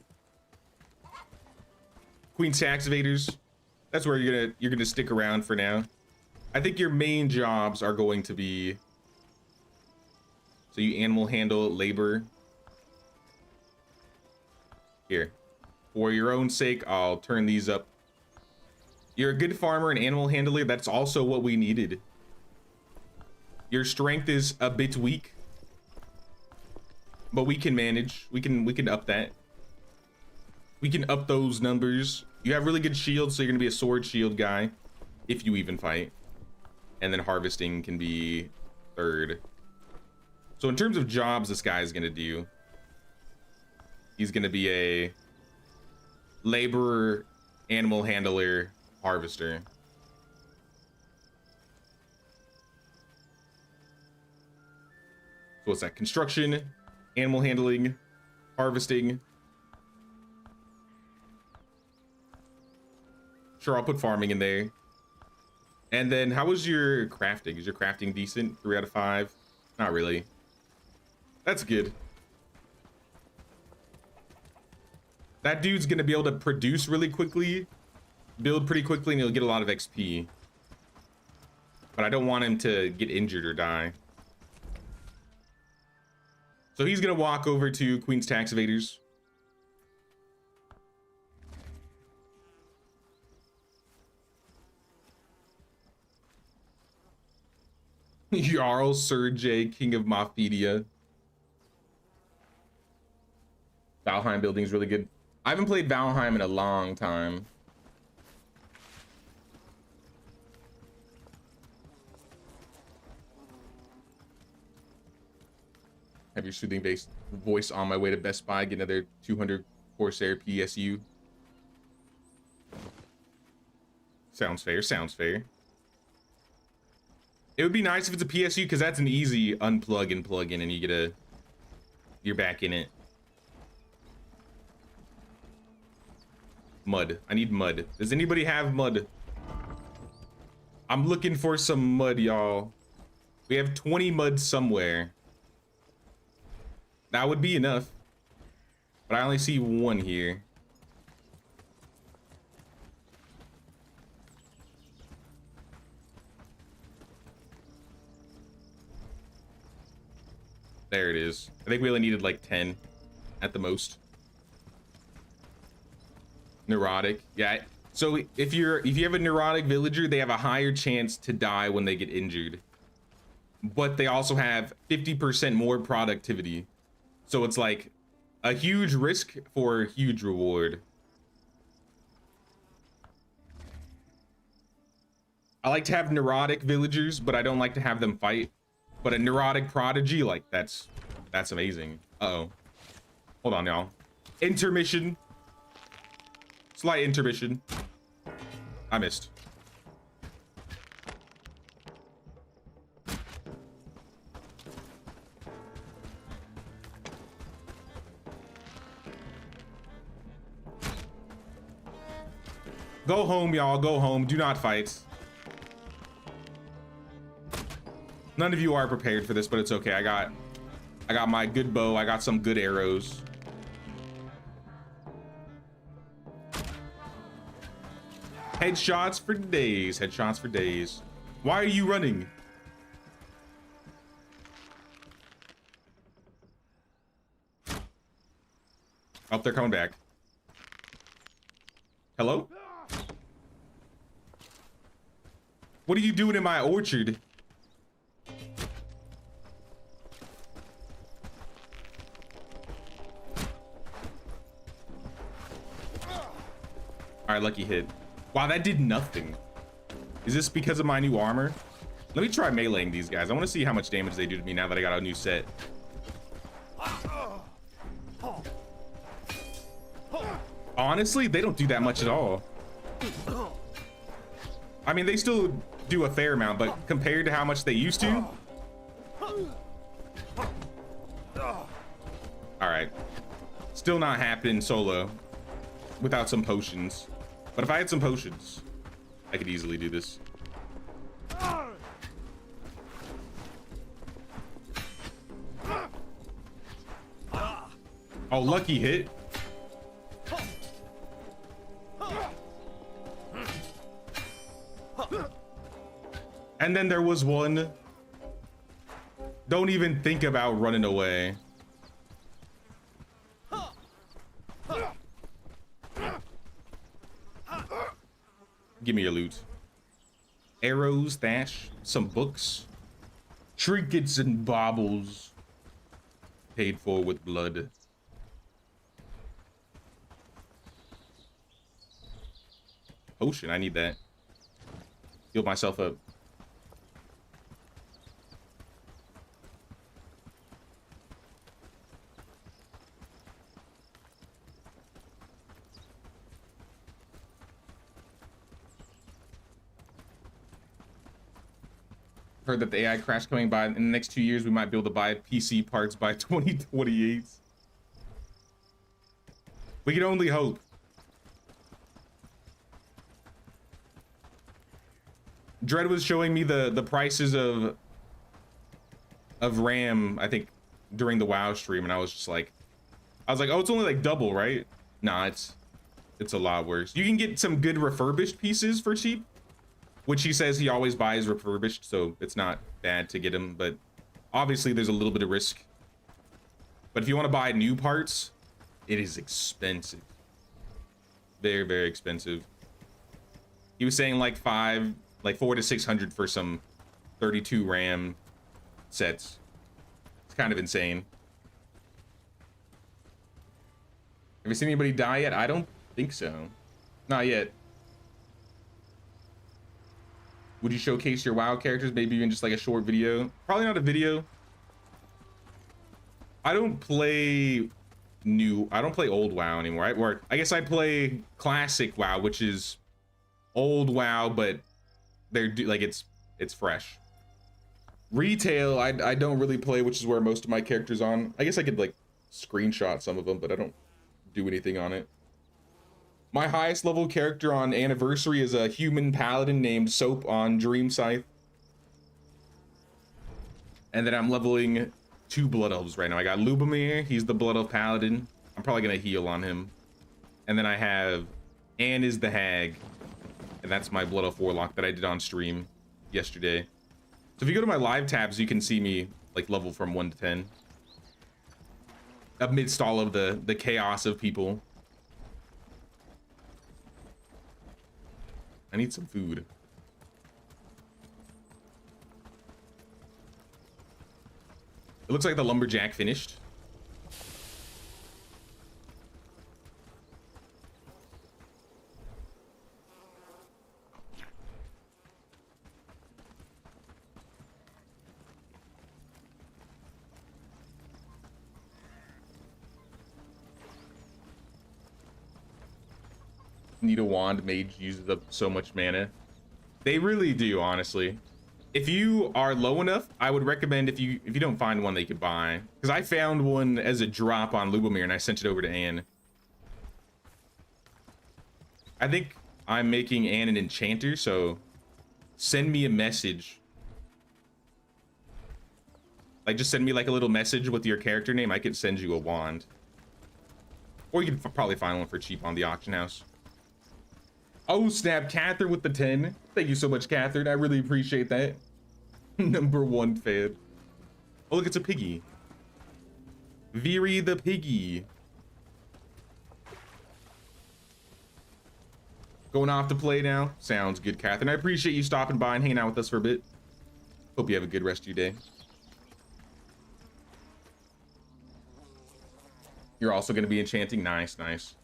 Queen's Tax Evaders. That's where you're gonna stick around for now. I think your main jobs are going to be, so you animal handle, labor. Here, for your own sake, I'll turn these up. You're a good farmer and animal handler. That's also what we needed. Your strength is a bit weak, but we can manage. We can up that. We can up those numbers. You have really good shields, so you're gonna be a sword shield guy, if you even fight. And then harvesting can be third. So in terms of jobs this guy is gonna do, he's gonna be a laborer, animal handler, harvester. So what's that? Construction, animal handling, harvesting. Sure, I'll put farming in there. And then how was your crafting? Is your crafting decent? 3 out of 5? Not really. That's good. That dude's gonna be able to produce really quickly, build pretty quickly, and he'll get a lot of XP. But I don't want him to get injured or die. So he's gonna walk over to Queen's Tax Evaders. Jarl Sergei, King of Mafedia. Valheim building is really good. I haven't played Valheim in a long time. Have your soothing based voice on my way to Best Buy, get another 200 Corsair PSU. Sounds fair, sounds fair. It would be nice if it's a PSU, because that's an easy unplug and plug in, and you get you're back in it. Mud. I need mud. Does anybody have mud? I'm looking for some mud, y'all. We have 20 mud somewhere. That would be enough. But I only see 1 here. There it is. I think we only needed like 10 at the most. Neurotic. Yeah. So if you have a neurotic villager, they have a higher chance to die when they get injured. But they also have 50% more productivity. So it's like a huge risk for a huge reward. I like to have neurotic villagers, but I don't like to have them fight. But a neurotic prodigy, like that's amazing. Uh-oh. Hold on, y'all. Intermission. Slight intermission. I missed. Go home, y'all. Go home. Do not fight. None of you are prepared for this, but it's okay. I got my good bow. I got some good arrows. Headshots for days. Headshots for days. Why are you running? Oh, they're coming back. Hello? What are you doing in my orchard? All right, lucky hit. Wow, that did nothing. Is this because of my new armor? Let me try meleeing these guys. I want to see how much damage they do to me now that I got a new set. Honestly, they don't do that much at all. I mean, they still do a fair amount, but compared to how much they used to. All right. Still not happening solo without some potions. But if I had some potions, I could easily do this. Oh, lucky hit. And then there was one. Don't even think about running away. Give me your loot. Arrows, thatch, some books, trinkets and baubles. Paid for with blood. Potion, I need that. Heal myself up. Heard that the AI crash coming by in the next 2 years, we might be able to buy PC parts by 2028. We can only hope. Dread was showing me the prices of RAM, I think, during the WoW stream, and I was like, oh, it's only like double, right? Nah, it's a lot worse. You can get some good refurbished pieces for cheap, which he says he always buys refurbished, so it's not bad to get them, but obviously there's a little bit of risk. But if you want to buy new parts, it is expensive. Very, very expensive. He was saying like 400 to 600 for some 32 RAM sets. It's kind of insane. Have you seen anybody die yet? I don't think so. Not yet. Would you showcase your WoW characters, maybe even just like a short video? Probably not a video. I don't play old WoW anymore. Or I guess I play classic WoW, which is old WoW, but it's fresh. Retail, I don't really play, which is where most of my characters on. I guess I could like screenshot some of them, but I don't do anything on it. My highest level character on Anniversary is a human paladin named Soap on Dream Scythe. And then I'm leveling 2 blood elves right now. I got Lubomir, he's the blood elf paladin. I'm probably gonna heal on him. And then I have Anne is the hag. And that's my blood elf warlock that I did on stream yesterday. So if you go to my live tabs, you can see me like level from 1 to 10. Amidst all of the chaos of people. I need some food. It looks like the lumberjack finished. Need a wand. Mage uses up so much mana. They really do, honestly. If you are low enough, I would recommend if you don't find one that you could buy, because I found one as a drop on Lubomir and I sent it over to Anne. I think I'm making Anne an enchanter, so send me a message. Like, just send me like a little message with your character name. I could send you a wand, or you could probably find one for cheap on the auction house. Oh, snap. Catherine with the 10. Thank you so much, Catherine. I really appreciate that. Number 1 fan. Oh, look, it's a piggy. Veery the piggy. Going off to play now? Sounds good, Catherine. I appreciate you stopping by and hanging out with us for a bit. Hope you have a good rest of your day. You're also going to be enchanting? Nice, nice.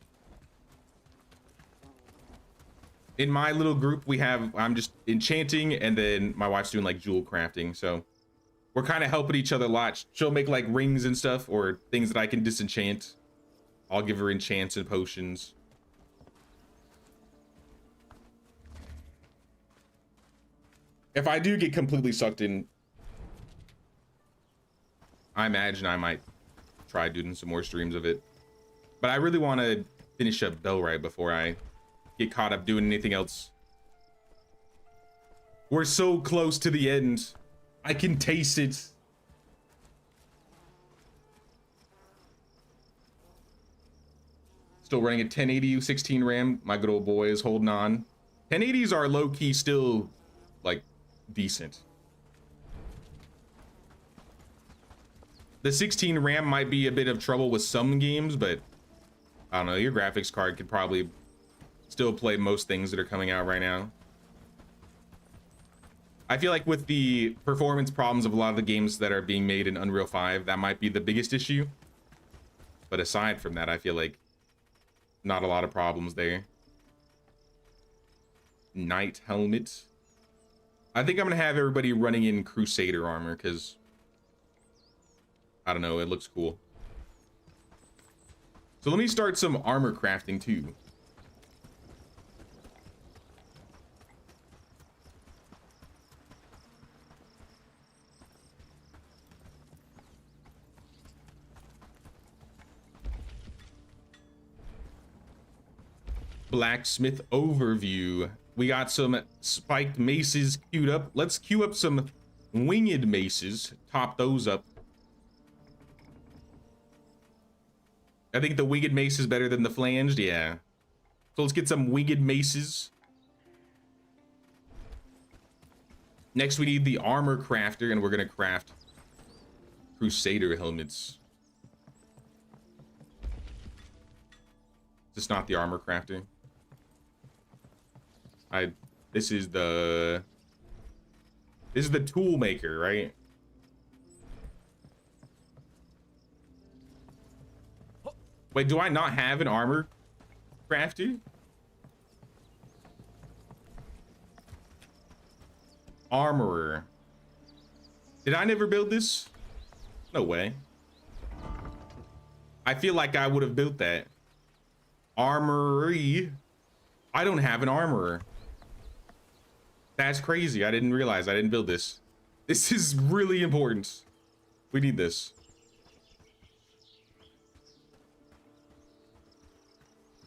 In my little group, I'm just enchanting, and then my wife's doing like jewel crafting, so we're kind of helping each other a lot. She'll make like rings and stuff, or things that I can disenchant. I'll give her enchants and potions. If I do get completely sucked in, I imagine I might try doing some more streams of it. But I really want to finish up Bellwright before I get caught up doing anything else. We're so close to the end. I can taste it. Still running a 1080 16 RAM. My good old boy is holding on. 1080s are low-key still like decent. The 16 RAM might be a bit of trouble with some games, but I don't know, your graphics card could probably still play most things that are coming out right now. I feel like with the performance problems of a lot of the games that are being made in Unreal 5, that might be the biggest issue. But aside from that, I feel like not a lot of problems there. Knight helmet. I think I'm gonna have everybody running in Crusader armor because I don't know, it looks cool. So let me start some armor crafting too. Blacksmith overview. We got some spiked maces queued up. Let's queue up some winged maces. Top those up. I think the winged mace is better than the flanged. Yeah. So let's get some winged maces. Next, we need the armor crafter, and we're gonna craft Crusader helmets. Is this not the armor crafter? This is the tool maker, right? Wait, do I not have an armor crafter? Armorer. Did I never build this? No way. I feel like I would have built that. Armory. I don't have an armorer. That's crazy. I didn't realize I didn't build this. This is really important. We need this.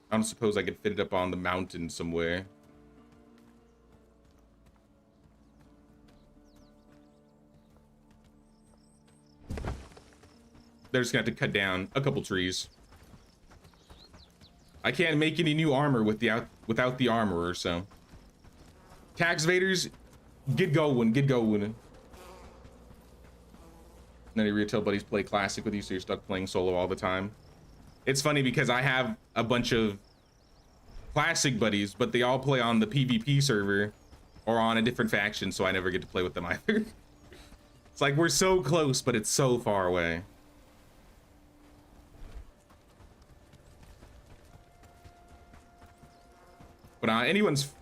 I don't suppose I could fit it up on the mountain somewhere. They're just gonna have to cut down a couple trees. I can't make any new armor without the armorer, so. Tax evaders, get going, get going. None of your retail buddies play classic with you, so you're stuck playing solo all the time. It's funny because I have a bunch of classic buddies, but they all play on the PvP server or on a different faction, so I never get to play with them either. It's like we're so close, but it's so far away. But anyone's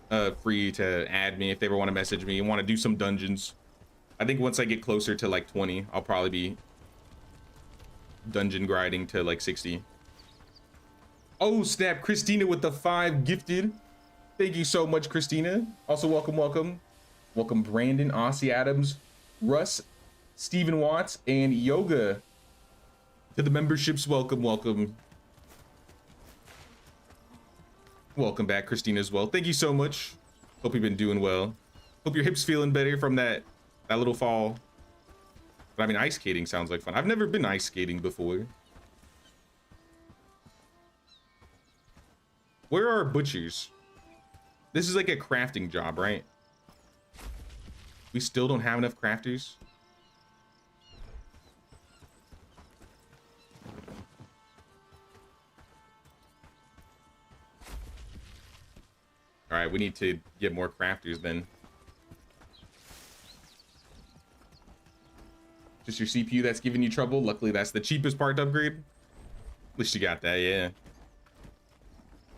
free to add me if they ever want to message me and want to do some dungeons. I think once I get closer to like 20, I'll probably be dungeon grinding to like 60. Oh snap, Christina with the 5 gifted. Thank you so much, Christina. Also welcome, welcome. Welcome Brandon, Aussie Adams, Russ, Stephen Watts, and Yoga to the memberships. Welcome, welcome. Welcome back, Christina, as well. Thank you so much. Hope you've been doing well. Hope your hips feeling better from that little fall. But I mean, ice skating sounds like fun. I've never been ice skating before. Where are butchers? This is like a crafting job, right? We still don't have enough crafters. All right, we need to get more crafters then. Just your CPU that's giving you trouble. Luckily, that's the cheapest part to upgrade. At least you got that, yeah.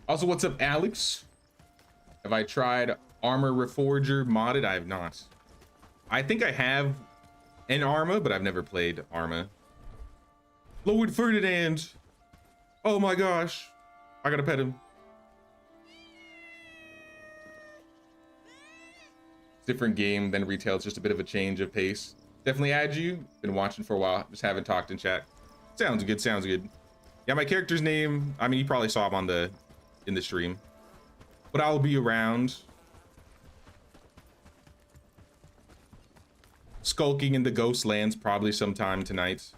Also, what's up, Alex? Have I tried Armor Reforger modded? I have not. I think I have an Arma, but I've never played Arma. Lord Ferdinand. Oh my gosh. I gotta pet him. Different game than retail. It's just a bit of a change of pace. Definitely add you. Been watching for a while. Just haven't talked in chat. Sounds good. Sounds good. Yeah, my character's name. I mean, you probably saw him on in the stream. But I'll be around. Skulking in the ghost lands probably sometime tonight.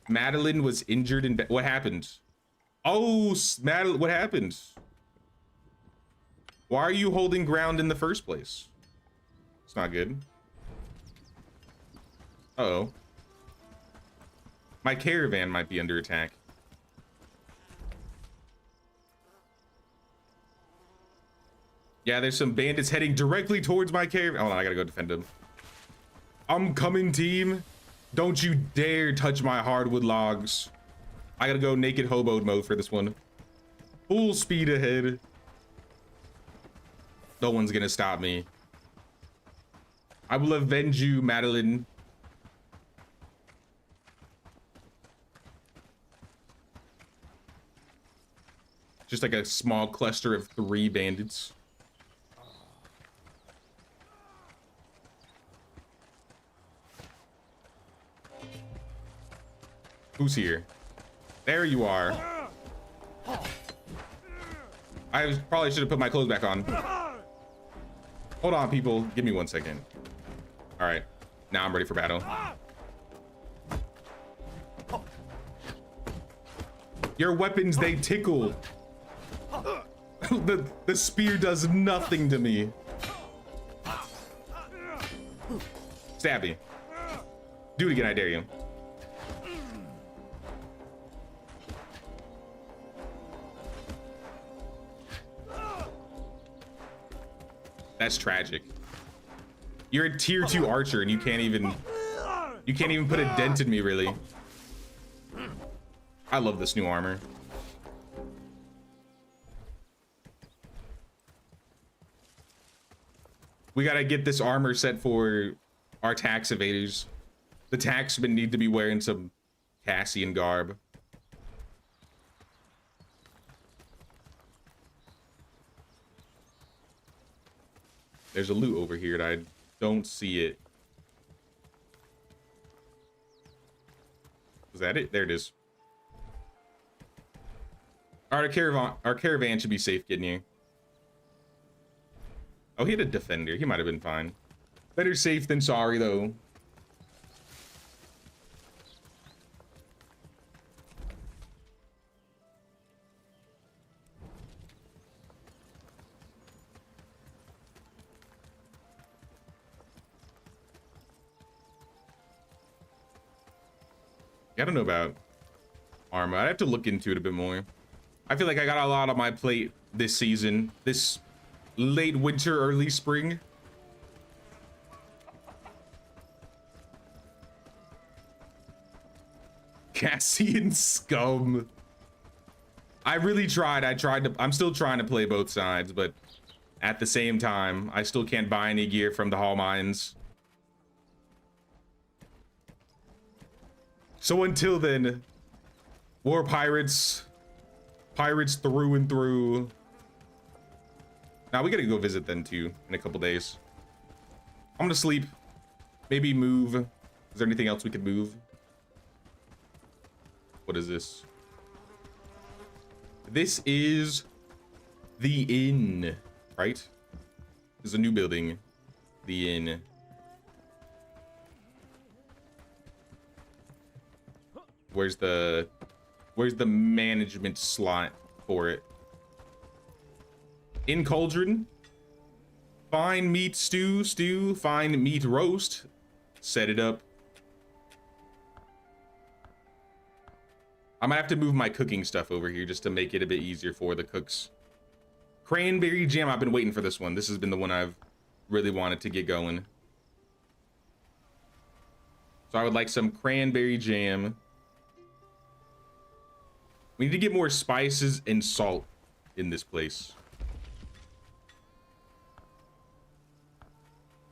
Madeline was injured in what happened? Oh, Madeline, what happened? Why are you holding ground in the first place? It's not good. Uh-oh. My caravan might be under attack. Yeah, there's some bandits heading directly towards my caravan. Hold on, I gotta go defend them. I'm coming, team. Don't you dare touch my hardwood logs. I gotta go naked hobo mode for this one. Full speed ahead. No one's gonna stop me. I will avenge you, Madeline. Just like a small cluster of 3 bandits. Who's here? There you are. I probably should have put my clothes back on. Hold on, people. Give me 1 second. All right. Now I'm ready for battle. Your weapons, they tickle. The spear does nothing to me. Stab me. Do it again, I dare you. That's tragic. You're a tier 2 archer and you can't even put a dent in me, really. I love this new armor. We gotta get this armor set for our tax evaders. The taxmen need to be wearing some Cassian garb. There's a loot over here and I don't see it. Is that it? There it is. All right, our caravan should be safe getting here. Oh, he had a defender. He might have been fine. Better safe than sorry, though. I don't know about Arma. I'd have to look into it a bit more. I feel like I got a lot on my plate this season. This late winter, early spring. Cassian scum. I really tried. I'm still trying to play both sides, but at the same time, I still can't buy any gear from the Hall Mines. So until then, war pirates through and through. Now we gotta go visit them too in a couple days. I'm gonna sleep, maybe move. Is there anything else we could move? What is this? This is the inn, right? There's a new building, the inn. Where's the management slot for it? In cauldron. Fine meat stew, fine meat roast. Set it up. I might have to move my cooking stuff over here just to make it a bit easier for the cooks. Cranberry jam, I've been waiting for this one. This has been the one I've really wanted to get going. So I would like some cranberry jam. We need to get more spices and salt in this place.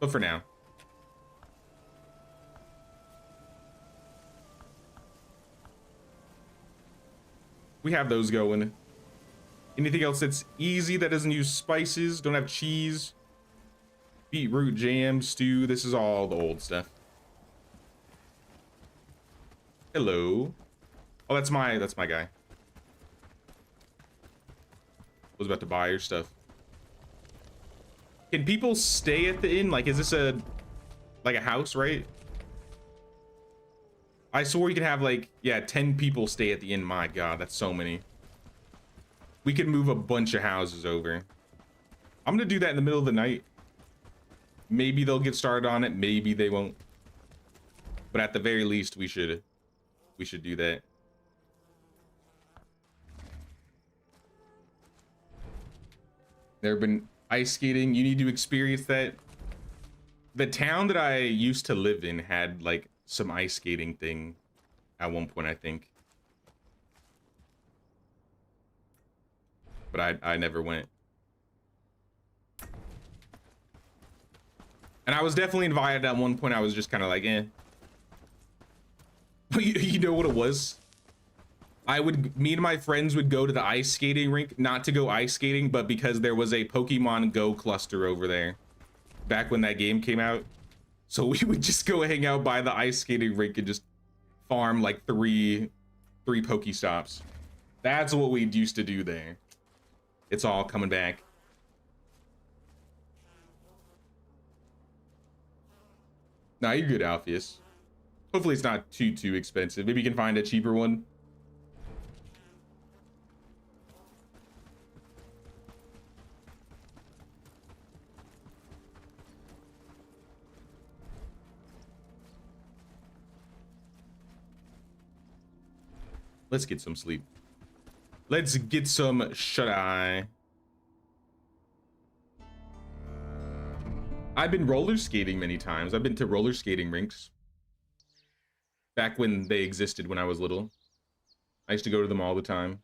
But for now. We have those going. Anything else that's easy that doesn't use spices, don't have cheese, beetroot jam, stew, this is all the old stuff. Hello. Oh, that's my guy. Was about to buy your stuff. Can people stay at the inn? Like, is this a house, right? I swore you could have like, yeah, 10 people stay at the inn. My God, that's so many. We could move a bunch of houses over. I'm gonna do that in the middle of the night. Maybe they'll get started on it. Maybe they won't. But at the very least, we should do that. There have been ice skating. You need to experience that. The town that I used to live in had like some ice skating thing at one point, I think. But I never went. And I was definitely invited at one point. I was just kind of like, eh. You know what it was? Me and my friends would go to the ice skating rink, not to go ice skating, but because there was a Pokemon Go cluster over there back when that game came out. So we would just go hang out by the ice skating rink and just farm like three Pokestops. That's what we used to do there. It's all coming back. Nah, you're good, Alpheus. Hopefully it's not too expensive. Maybe you can find a cheaper one. Let's get some sleep. Let's get some shut-eye. I've been roller skating many times. I've been to roller skating rinks. Back when they existed when I was little. I used to go to them all the time.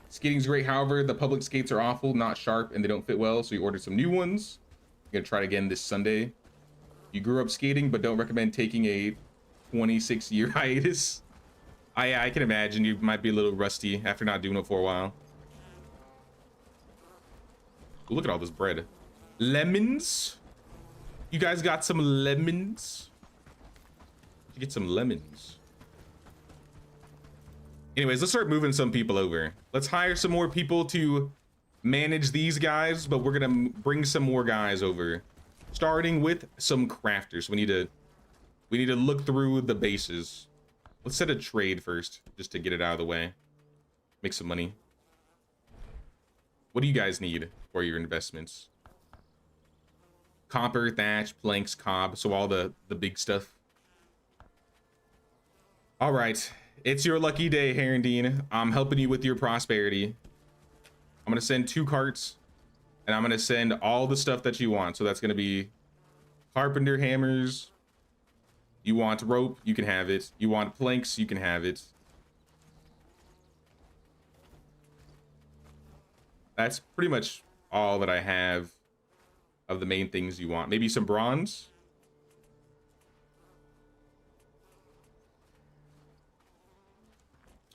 Skating's great, however, the public skates are awful, not sharp, and they don't fit well, so you ordered some new ones. You're gonna try it again this Sunday. You grew up skating, but don't recommend taking a 26-year hiatus. I can imagine you might be a little rusty after not doing it for a while. Ooh, look at all this bread. Lemons? You guys got some lemons? You get some lemons. Anyways, let's start moving some people over. Let's hire some more people to manage these guys, but we're gonna bring some more guys over. Starting with some crafters. We need to look through the bases. Let's set a trade first, just to get it out of the way. Make some money. What do you guys need for your investments? Copper, thatch, planks, cob, so all the big stuff. All right. It's your lucky day, Herondine. I'm helping you with your prosperity. I'm gonna send 2 carts, and I'm gonna send all the stuff that you want. So that's gonna be carpenter hammers. You want rope, you can have it. You want planks, you can have it. That's pretty much all that I have of the main things you want. Maybe some bronze.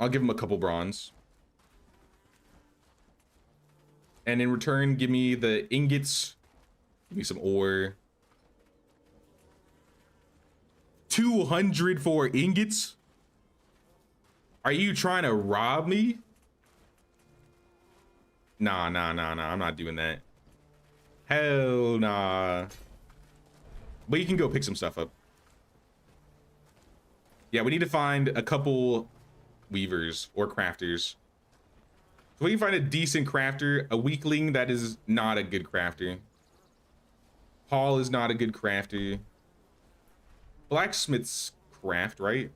I'll give him a couple bronze. And in return, give me the ingots. Give me some ore. 200 for ingots? Are you trying to rob me? Nah. I'm not doing that. Hell nah. But you can go pick some stuff up. Yeah, we need to find a couple weavers or crafters. So we can find a decent crafter, a weakling that is not a good crafter. Paul is not a good crafter. Blacksmith's craft, right?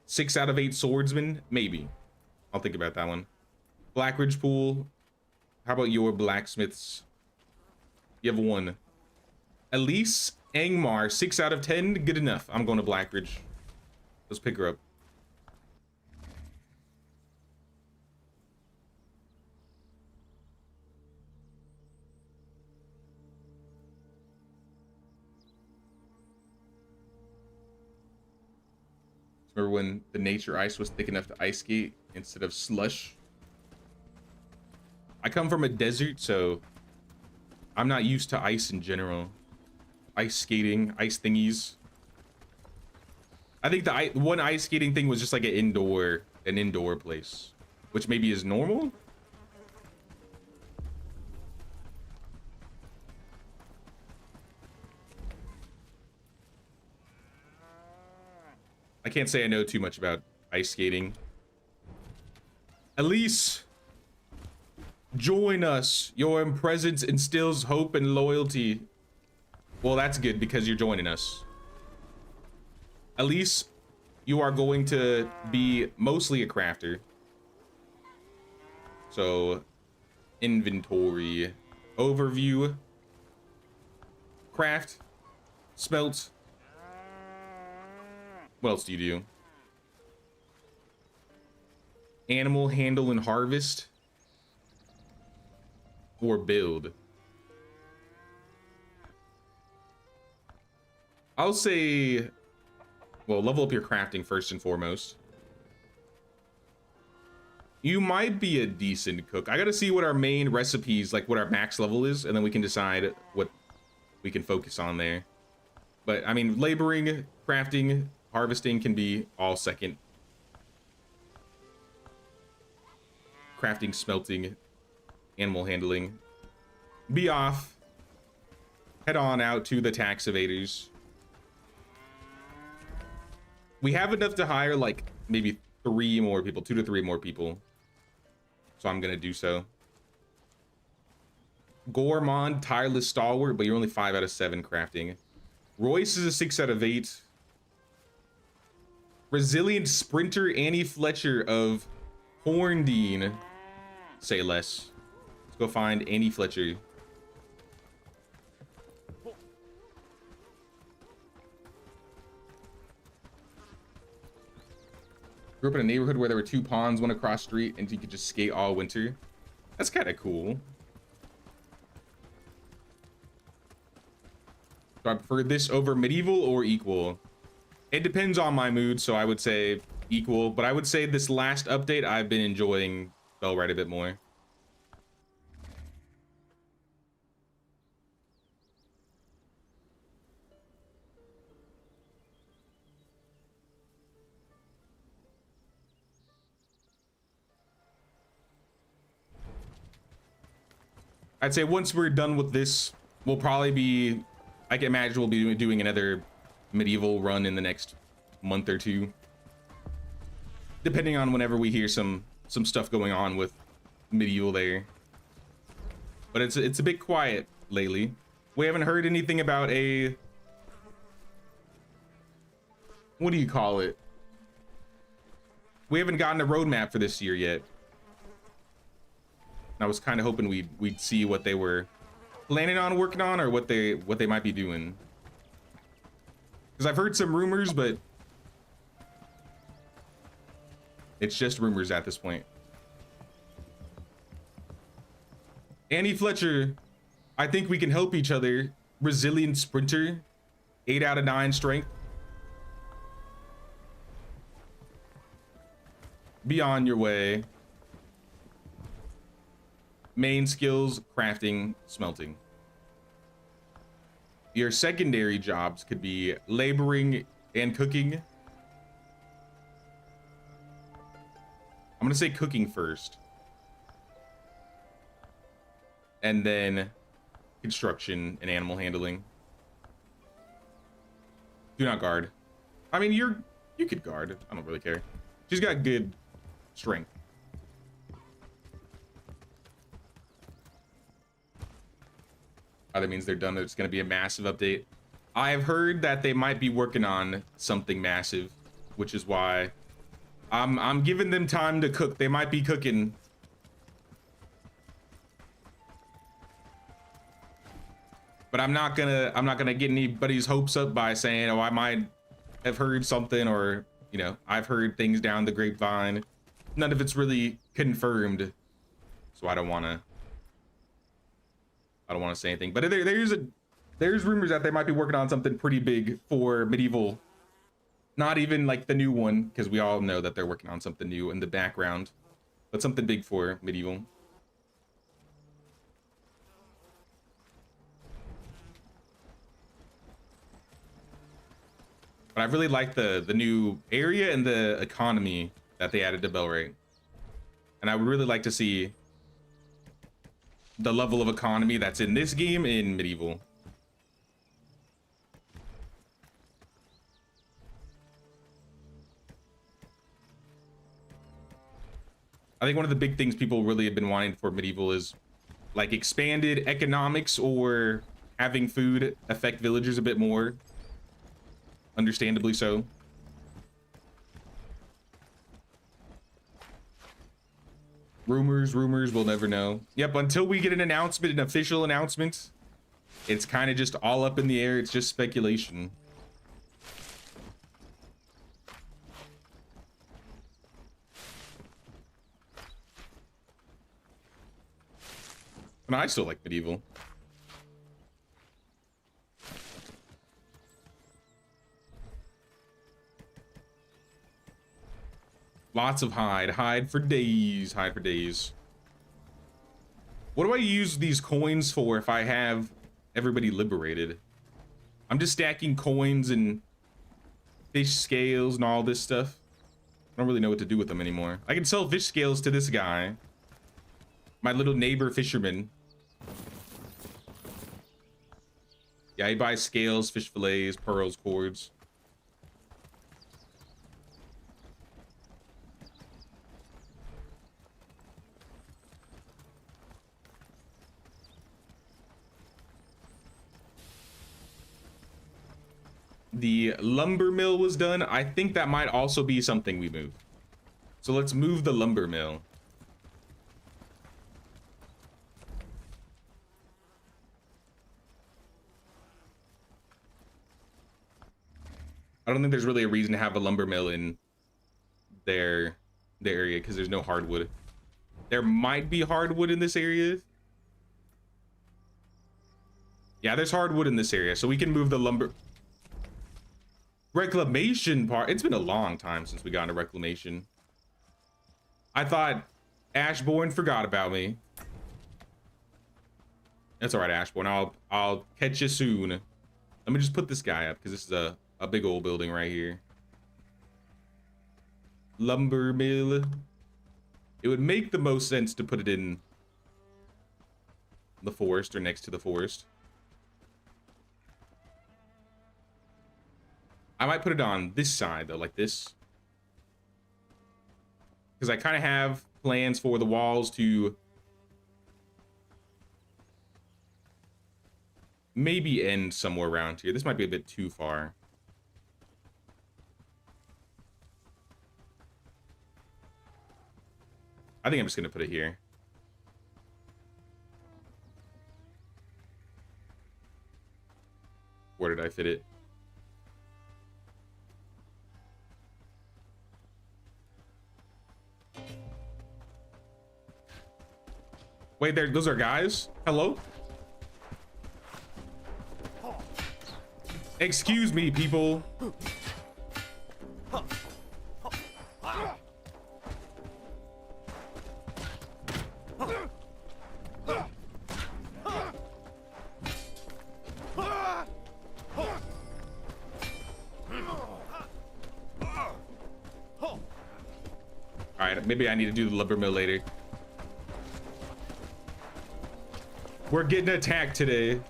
6 out of 8 swordsmen, maybe. I'll think about that one. Blackridge Pool. How about your blacksmiths? You have 1. Elise Angmar, 6 out of 10, good enough. I'm going to Blackridge. Let's pick her up. Remember when the nature ice was thick enough to ice skate instead of slush? I come from a desert, so I'm not used to ice in general. Ice skating, ice thingies. I think the one ice skating thing was just like an indoor place, which maybe is normal. I can't say I know too much about ice skating. Elise, join us. Your presence instills hope and loyalty. Well, that's good because you're joining us. Elise, you are going to be mostly a crafter. So, inventory, overview, craft, smelt. What else do you do? Animal handle and harvest, or build. I'll say, well, level up your crafting first and foremost. You might be a decent cook. I gotta see what our main recipes, like what our max level is, and then we can decide what we can focus on there. But I mean, laboring, crafting, harvesting can be all second. Crafting, smelting, animal handling. Be off. Head on out to the tax evaders. We have enough to hire like maybe 3 more people, 2 to 3 more people. So I'm gonna do so. Gourmand, tireless stalwart, but you're only 5 out of 7 crafting. Royce is a 6 out of 8. Resilient sprinter, Annie Fletcher of Horndean. Say less. Let's go find Annie Fletcher. Grew up in a neighborhood where there were 2 ponds, one across street, and you could just skate all winter. That's kind of cool. Do I prefer this over medieval or equal? It depends on my mood, so I would say equal, but I would say this last update, I've been enjoying Bellwright a bit more. I'd say once we're done with this, we'll probably be, I can imagine we'll be doing another medieval run in the next month or 2. Depending on whenever we hear some stuff going on with medieval there. But it's a bit quiet lately. We haven't heard anything about a, what do you call it? We haven't gotten a roadmap for this year yet. I was kind of hoping we'd see what they were planning on working on, or what they might be doing. Because I've heard some rumors, but it's just rumors at this point. Annie Fletcher, I think we can help each other. Resilient sprinter, 8 out of 9 strength. Be on your way. Main skills, crafting, smelting. Your secondary jobs could be laboring and cooking. I'm gonna say cooking first. And then construction and animal handling. Do not guard. I mean, you could guard. I don't really care. She's got good strength. Either means they're done. There's going to be a massive update. I've heard that they might be working on something massive, which is why I'm giving them time to cook. They might be cooking. But I'm not gonna get anybody's hopes up by saying, oh, I might have heard something, or, you know, I've heard things down the grapevine. None of it's really confirmed, so I don't want to say anything. But there's rumors that they might be working on something pretty big for medieval. Not even like the new one, because we all know that they're working on something new in the background, but something big for medieval. But I really like the new area and the economy that they added to Bellwright. And I would really like to see the level of economy that's in this game in medieval. I think one of the big things people really have been wanting for medieval is like expanded economics, or having food affect villagers a bit more. Understandably so. Rumors, we'll never know. Yep, until we get an announcement, an official announcement, it's kind of just all up in the air. It's just speculation. And I still like medieval. Lots of hide for days, hide for days. What do I use these coins for if I have everybody liberated? I'm just stacking coins and fish scales and all this stuff. I don't really know what to do with them anymore. I can sell fish scales to this guy, my little neighbor fisherman. Yeah, he buys scales, fish fillets, pearls, cords. The lumber mill was done. I think that might also be something we move. So let's move the lumber mill. I don't think there's really a reason to have a lumber mill in their area, because there's no hardwood. There might be hardwood in this area. Yeah, there's hardwood in this area, so we can move the lumber. Reclamation part. It's been a long time since we got into reclamation. I thought Ashborne forgot about me. That's all right, Ashborne. I'll catch you soon. Let me just put this guy up, because this is a big old building right here. Lumber mill. It would make the most sense to put it in the forest, or next to the forest. I might put it on this side though, like this, because I kind of have plans for the walls to maybe end somewhere around here. This might be a bit too far. I think I'm just gonna put it here. Where did I fit it? Wait, there, those are guys? Hello? Excuse me, people. Alright, maybe I need to do the lumber mill later. We're getting attacked today.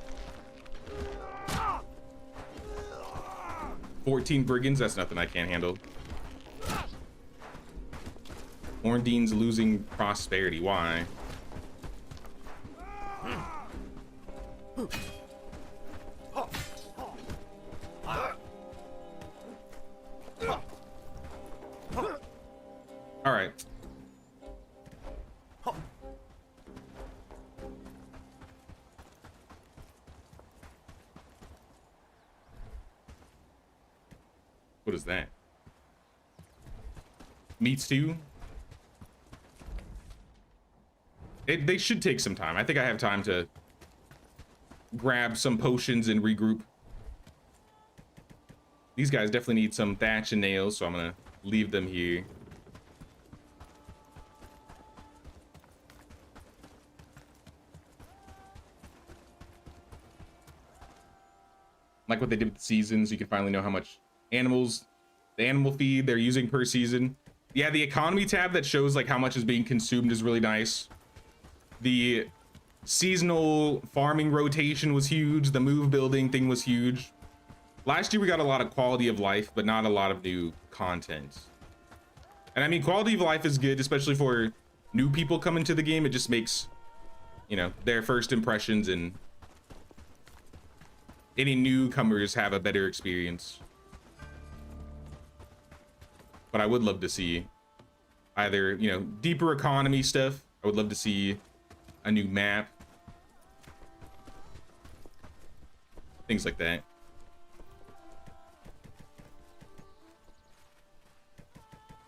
14 brigands, that's nothing I can't handle. Orndine's losing prosperity. Why? All right. What is that? Meat stew? They should take some time. I think I have time to grab some potions and regroup. These guys definitely need some thatch and nails, so I'm gonna leave them here. Like what they did with the seasons, you can finally know how much animals, the animal feed they're using per season. Yeah, the economy tab that shows like how much is being consumed is really nice. The seasonal farming rotation was huge. The move building thing was huge. Last year we got a lot of quality of life, but not a lot of new content. And I mean, quality of life is good, especially for new people coming to the game. It just makes, you know, their first impressions, and any newcomers have a better experience. But I would love to see either, you know, deeper economy stuff. I would love to see a new map. Things like that.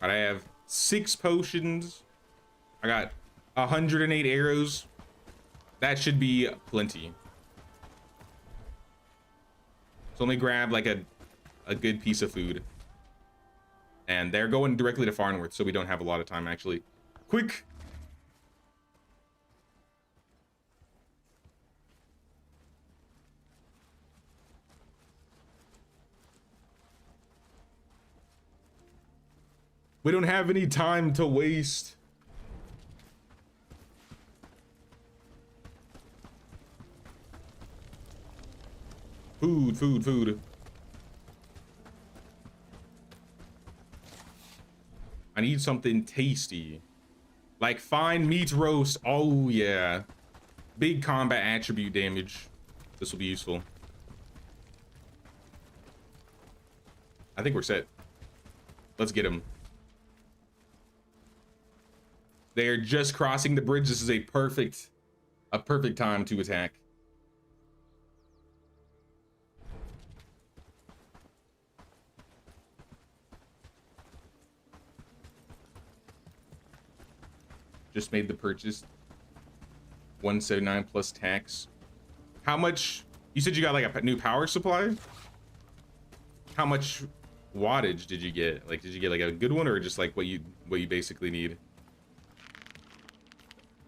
All right, I have 6 potions. I got 108 arrows. That should be plenty. So let me grab like a good piece of food. And they're going directly to Farnworth, so we don't have a lot of time actually. Quick. We don't have any time to waste. Food, food, food. I need something tasty. Like fine meat roast. Oh yeah. Big combat attribute damage. This will be useful. I think we're set. Let's get him. They are just crossing the bridge. This is a perfect time to attack. Just made the purchase. 179 plus tax. How much? You said you got like a new power supply? How much wattage did you get? Like, did you get like a good one, or just like what you basically need?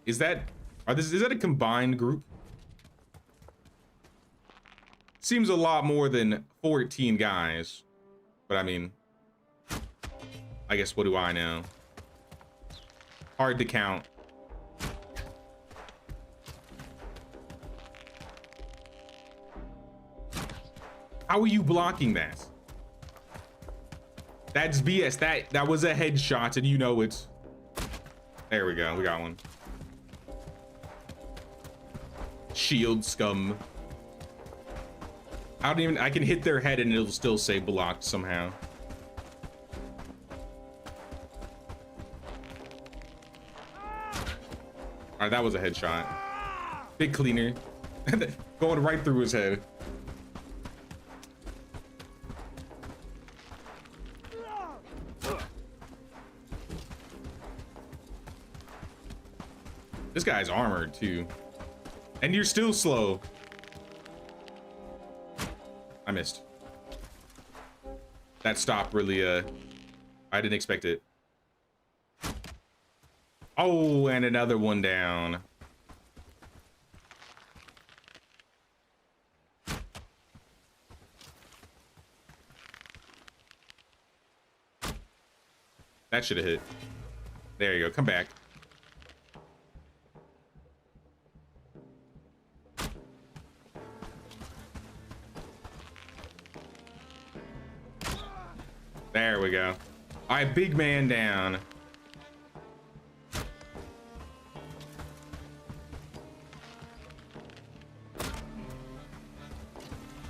Is that is that a combined group? Seems a lot more than 14 guys. But I mean, I guess what do I know? Hard to count. How are you blocking that? That's BS. That was a headshot, and you know it. There we go. We got one. Shield scum. I can hit their head and it'll still say blocked somehow. All right, that was a headshot. Big cleaner. Going right through his head. This guy's armored too. And you're still slow. I missed. That stop really, I didn't expect it. Oh, and another one down. That should have hit. There you go. Come back. There we go. All right, big man down.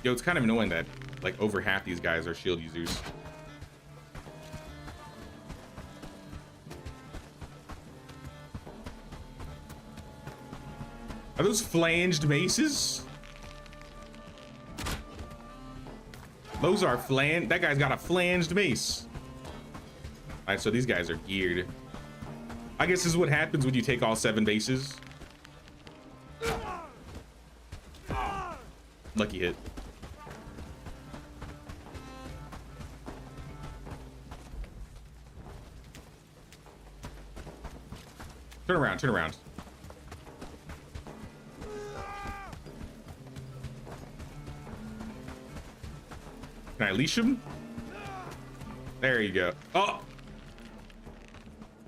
Yo, it's kind of annoying that like over half these guys are shield users. Are those flanged maces? Those are that guy's got a flanged mace. All right, so these guys are geared. I guess this is what happens when you take all 7 bases. Lucky hit. Turn around, turn around. Can I leash him? There you go. Oh!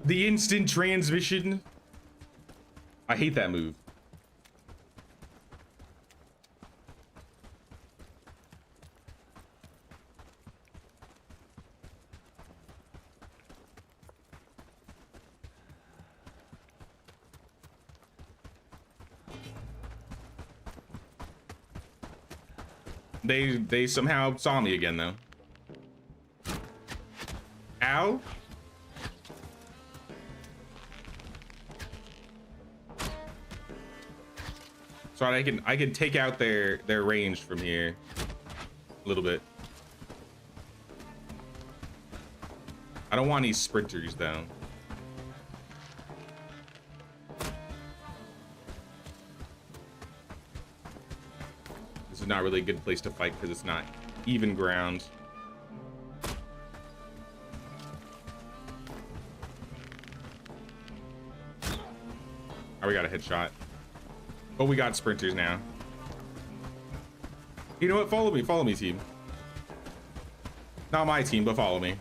The instant transmission. I hate that move. They somehow saw me again though. Ow. So I can take out their range from here a little bit. I don't want any sprinters though. This is not really a good place to fight because it's not even ground. Oh, we got a headshot. But we got sprinters now. You know what? Follow me, team. Not my team, but follow me.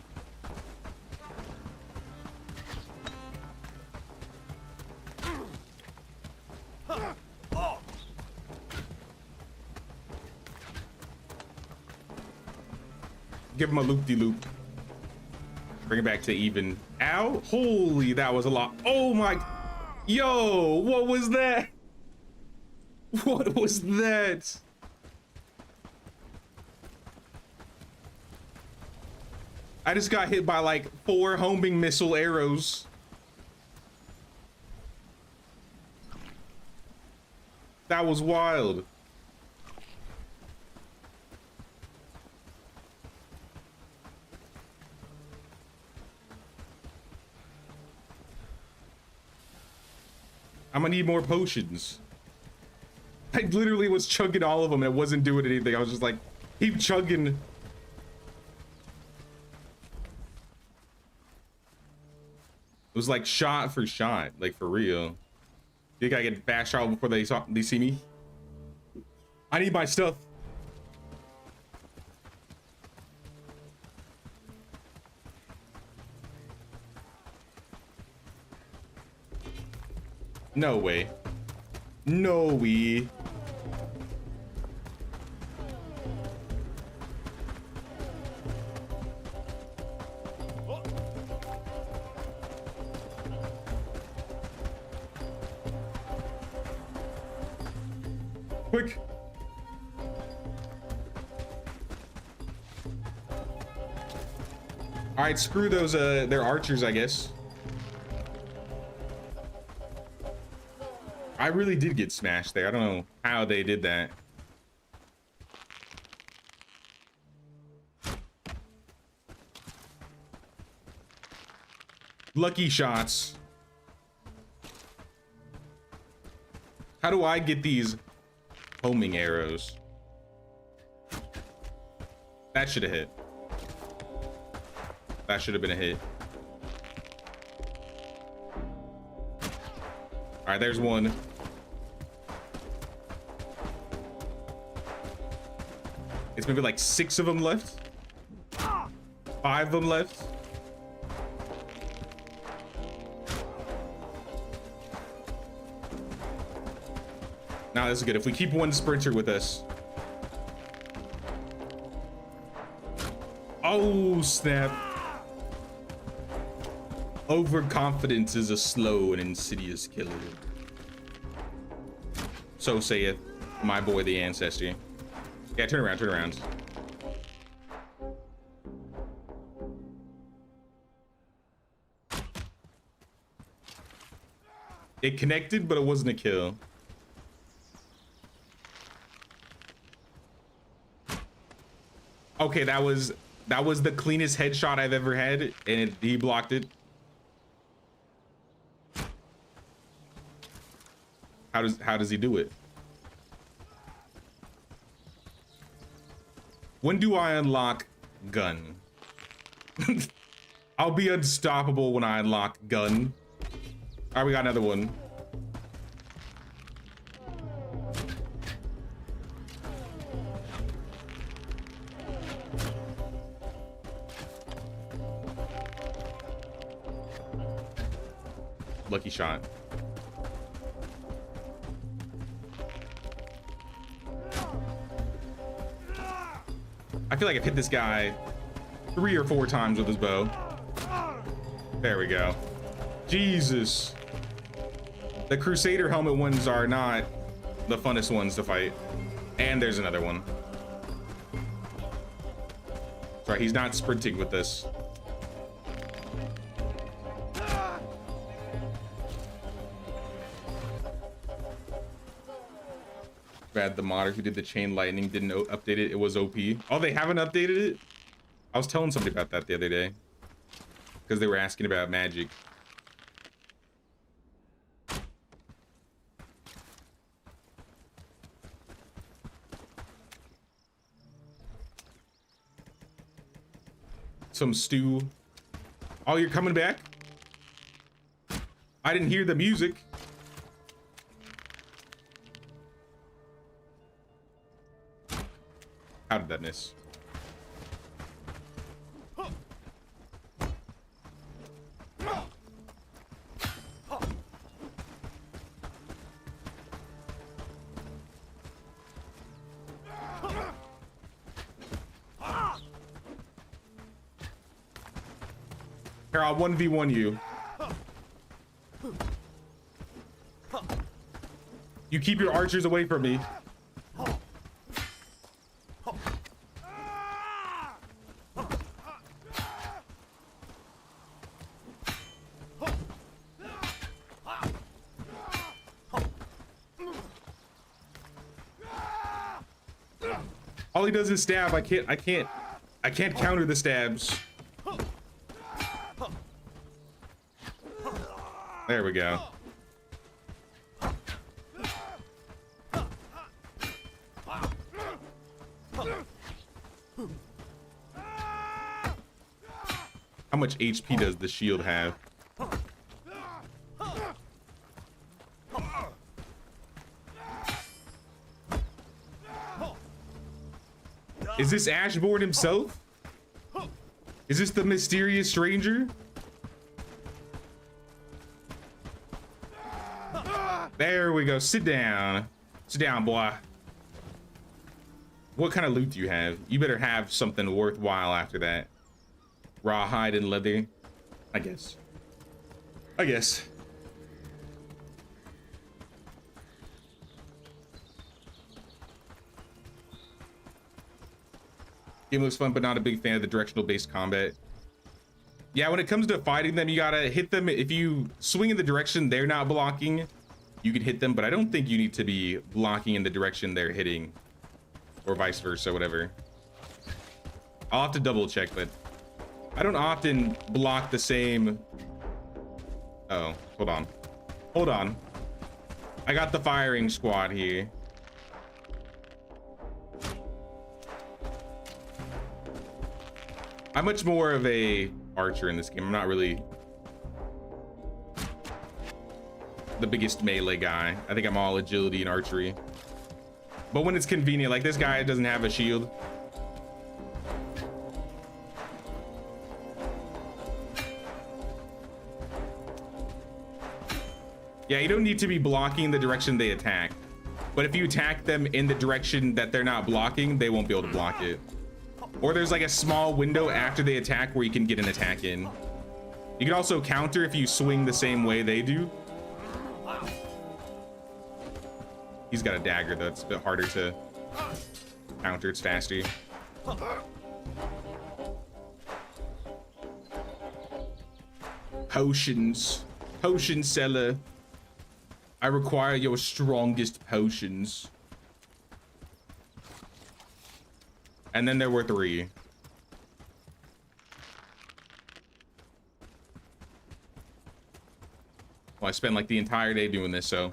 Give him a loop-de-loop. Bring it back to even. Ow! Holy, that was a lot. Oh my. Yo, what was that? What was that? I just got hit by like 4 homing missile arrows. That was wild. I'm gonna need more potions. I literally was chugging all of them and it wasn't doing anything. I was just like, keep chugging. It was like shot for shot, like for real. Think I get bashed out before they see me? I need my stuff. No way. No way. Quick. All right, screw those they're archers, I guess. I really did get smashed there. I don't know how they did that. Lucky shots. How do I get these homing arrows? That should have hit. That should have been a hit. All right, there's one. It's maybe like 6 of them left. 5 of them left. Now this is good. If we keep one sprinter with us. Oh, Oh, snap. Overconfidence is a slow and insidious killer. So saith my boy, the ancestor. Yeah, turn around, turn around. It connected, but it wasn't a kill. Okay, that was the cleanest headshot I've ever had, and he blocked it. How does he do it? When do I unlock gun? I'll be unstoppable when I unlock gun. All right, we got another one. Lucky shot. I feel like I've hit this guy 3 or 4 times with his bow. There we go. Jesus. The Crusader helmet ones are not the funnest ones to fight. And there's another one. Sorry, he's not sprinting with this. Bad, the modder who did the chain lightning didn't update it. It was OP. Oh, they haven't updated it? I was telling somebody about that the other day because they were asking about magic. Some stew. Oh, you're coming back? I didn't hear the music. How did that miss? Here, I'll 1v1 you. You keep your archers away from me. All he does is stab. I can't counter the stabs. There we go. How much HP does the shield have? Is this Ashborne himself? Is this the mysterious stranger? There we go. Sit down. Sit down, boy. What kind of loot do you have? You better have something worthwhile after that. Rawhide and leather. I guess. Game looks fun, but not a big fan of the directional based combat. Yeah, when it comes to fighting them, you gotta hit them. If you swing in the direction they're not blocking, you can hit them, but I don't think you need to be blocking in the direction they're hitting, or vice versa, whatever. I'll have to double check, but I don't often block the same. Oh, hold on. I got the firing squad here. I'm much more of a archer in this game. I'm not really the biggest melee guy. I think I'm all agility and archery. But when it's convenient, like this guy doesn't have a shield. Yeah, you don't need to be blocking the direction they attack. But if you attack them in the direction that they're not blocking, they won't be able to block it. Or there's like a small window after they attack where you can get an attack in. You can also counter if you swing the same way they do. He's got a dagger though, it's a bit harder to counter, it's faster. Potions. Potion seller. I require your strongest potions. And then there were 3. Well, I spent like the entire day doing this, so.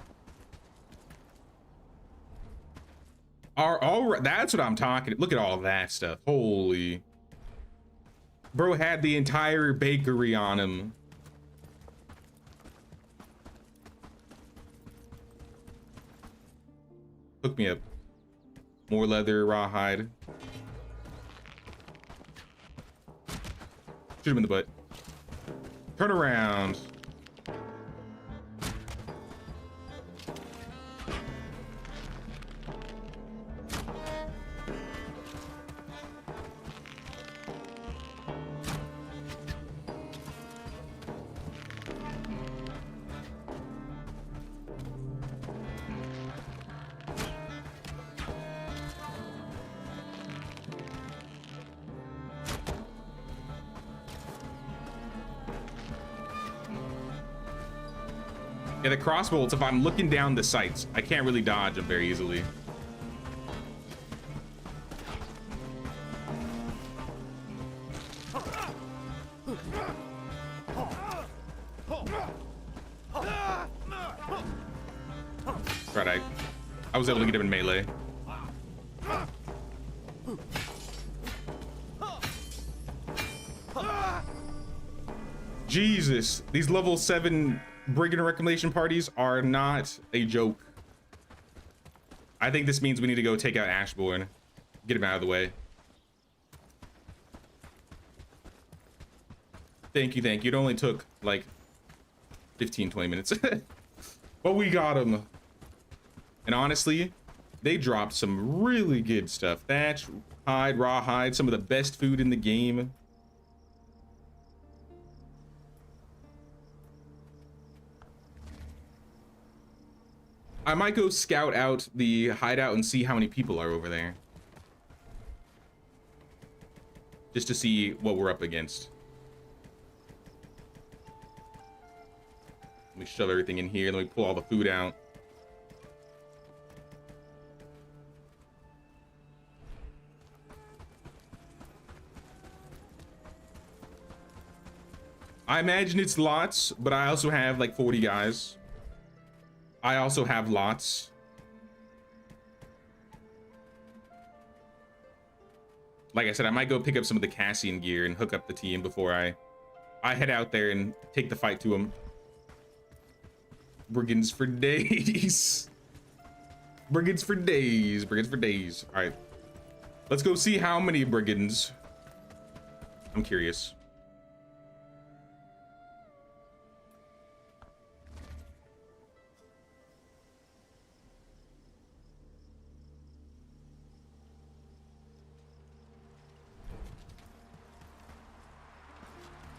All right, that's what I'm talking. Look at all that stuff. Holy. Bro had the entire bakery on him. Hook me up. More leather, rawhide. Shoot him in the butt. Turn around. Yeah, the crossbolts, if I'm looking down the sights, I can't really dodge them very easily. Right, I was able to get him in melee. Jesus, these level 7 Brigand reclamation parties are not a joke. I think this means we need to go take out Ashborne. Get him out of the way. Thank you, thank you. It only took like 15-20 minutes. But we got him. And honestly, they dropped some really good stuff. Thatch, hide, rawhide, some of the best food in the game. I might go scout out the hideout and see how many people are over there. Just to see what we're up against. Let me shove everything in here. Let me pull all the food out. I imagine it's lots, but I also have like 40 guys. I also have lots. Like I said, I might go pick up some of the Cassian gear and hook up the team before I head out there and take the fight to them. Brigands for days. Brigands for days. Brigands for days. All right. Let's go see how many brigands. I'm curious.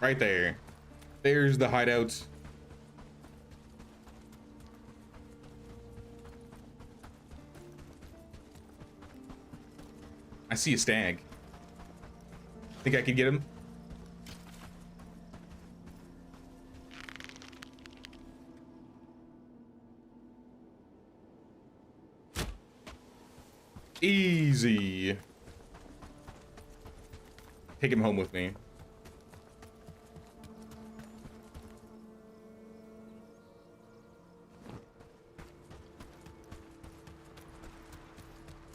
Right there. There's the hideout. I see a stag. Think I could get him? Easy. Take him home with me.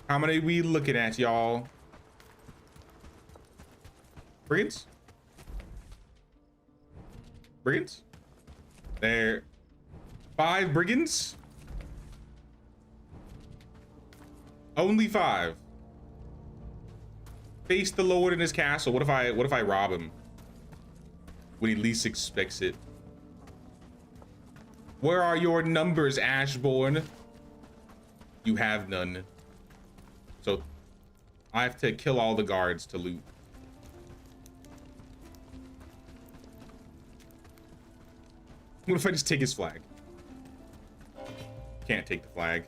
How many we looking at, y'all? Brigands? Brigands? There. 5 brigands? Only 5. Face the Lord in his castle. What if I rob him when he least expects it? Where are your numbers, Ashborne? You have none. So I have to kill all the guards to loot. What if I just take his flag? Can't take the flag.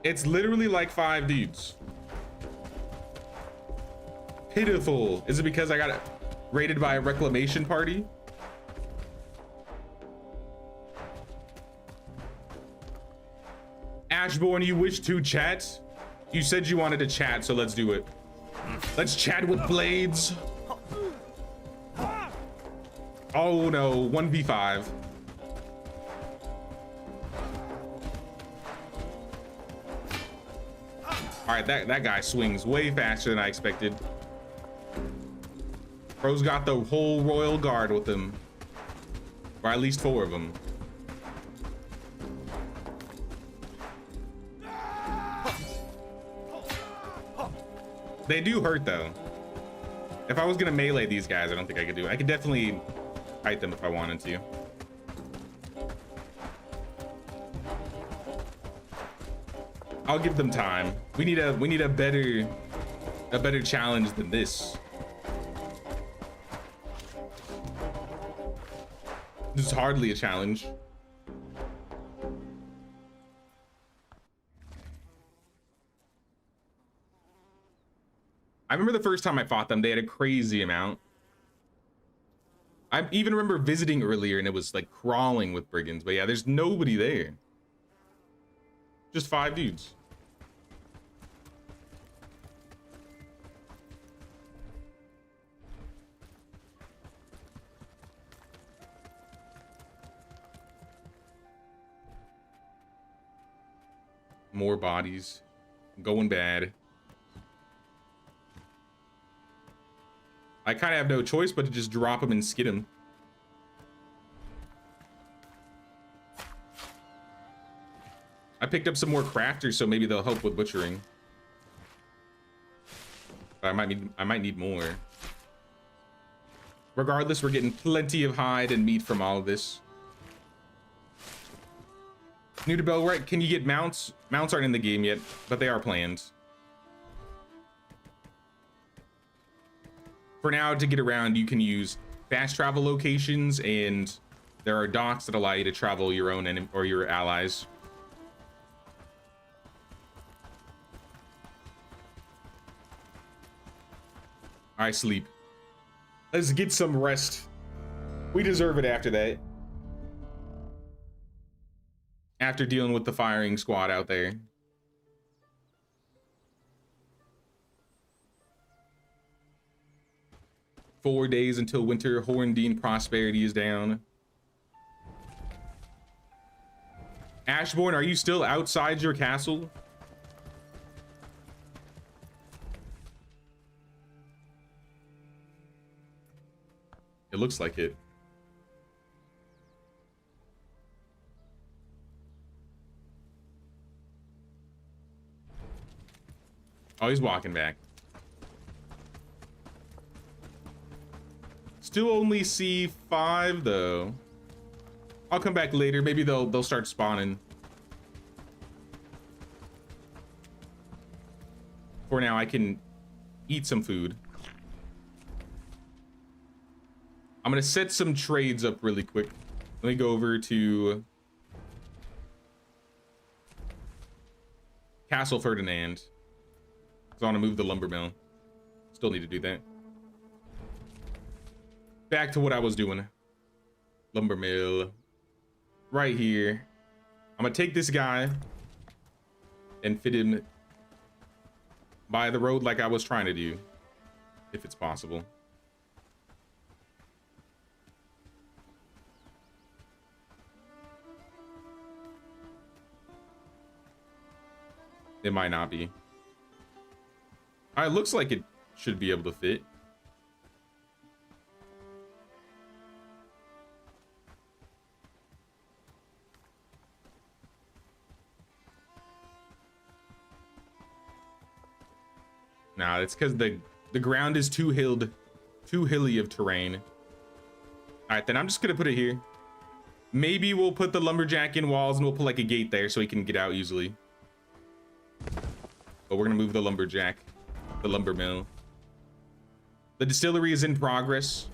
It's literally like 5 dudes. Pitiful. Is it because I got raided by a reclamation party? Ashborne, you wish to chat? You said you wanted to chat, so let's do it. Let's chat with blades. Oh no, 1v5. All right, that guy swings way faster than I expected. Bro's got the whole royal guard with him, or at least 4 of them. They do hurt though. If I was gonna melee these guys, I don't think I could do it. I could definitely fight them if I wanted to. I'll give them time. We need a better challenge than this. This is hardly a challenge. I remember the first time I fought them, they had a crazy amount. I even remember visiting earlier and it was like crawling with brigands, but yeah, there's nobody there. Just 5 dudes. More bodies. Going bad. I kind of have no choice but to just drop them and skid them. I picked up some more crafters, so maybe they'll help with butchering. But I might need more. Regardless, we're getting plenty of hide and meat from all of this. New to Bellwright, can you get mounts? Mounts aren't in the game yet, but they are planned. For now, to get around, you can use fast travel locations, and there are docks that allow you to travel your own or your allies. All right, sleep. Let's get some rest. We deserve it after that. After dealing with the firing squad out there. Four days until winter. Horndine prosperity is down. Ashborne, are you still outside your castle? It looks like it. Oh, he's walking back. Still only see 5 though. I'll come back later. Maybe they'll start spawning. For now, I can eat some food. I'm gonna set some trades up really quick. Let me go over to Castle Ferdinand. So I want to move the lumber mill. Still need to do that. Back to what I was doing. Lumber mill. Right here. I'm gonna take this guy and fit him by the road like I was trying to do. If it's possible. It might not be. It looks like it should be able to fit. Nah, it's because the ground is too hilly of terrain. All right, then I'm just gonna put it here. Maybe we'll put the lumberjack in walls and we'll put like a gate there so he can get out easily. but we're gonna move the lumberjack, the lumber mill. The distillery is in progress.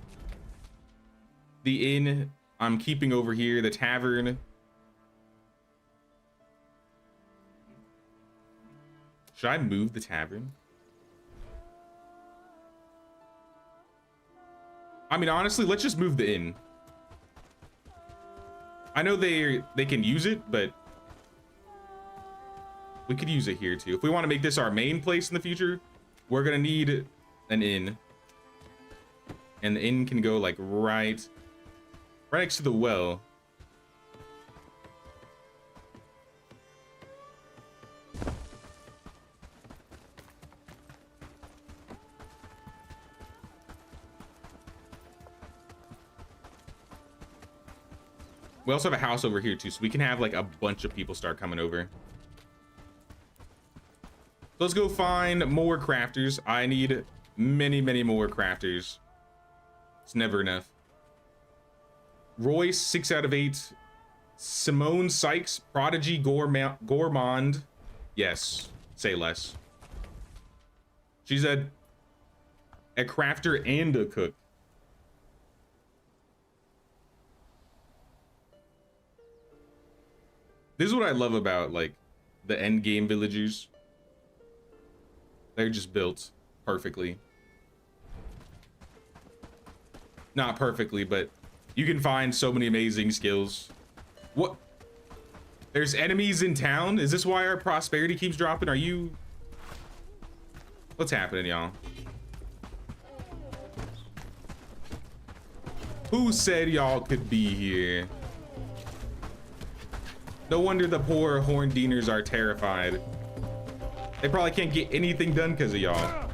The inn I'm keeping over here. The tavern. Should I move the tavern? I mean, honestly, let's just move the inn. I know they can use it, but we could use it here too. If we want to make this our main place in the future, we're gonna need an inn. And the inn can go like right next to the well. We also have a house over here too, so we can have like a bunch of people start coming over. Let's go find more crafters. I need many, many more crafters. It's never enough. Royce, 6 out of 8. Simone Sykes, Prodigy Gourmand. Yes, say less. She's a crafter and a cook. This is what I love about like the Endgame villagers. They're just built perfectly. Not perfectly, but you can find so many amazing skills. What? There's enemies in town? Is this why our prosperity keeps dropping? Are you... What's happening, y'all? Who said y'all could be here? No wonder the poor Horndeaners are terrified. They probably can't get anything done because of y'all.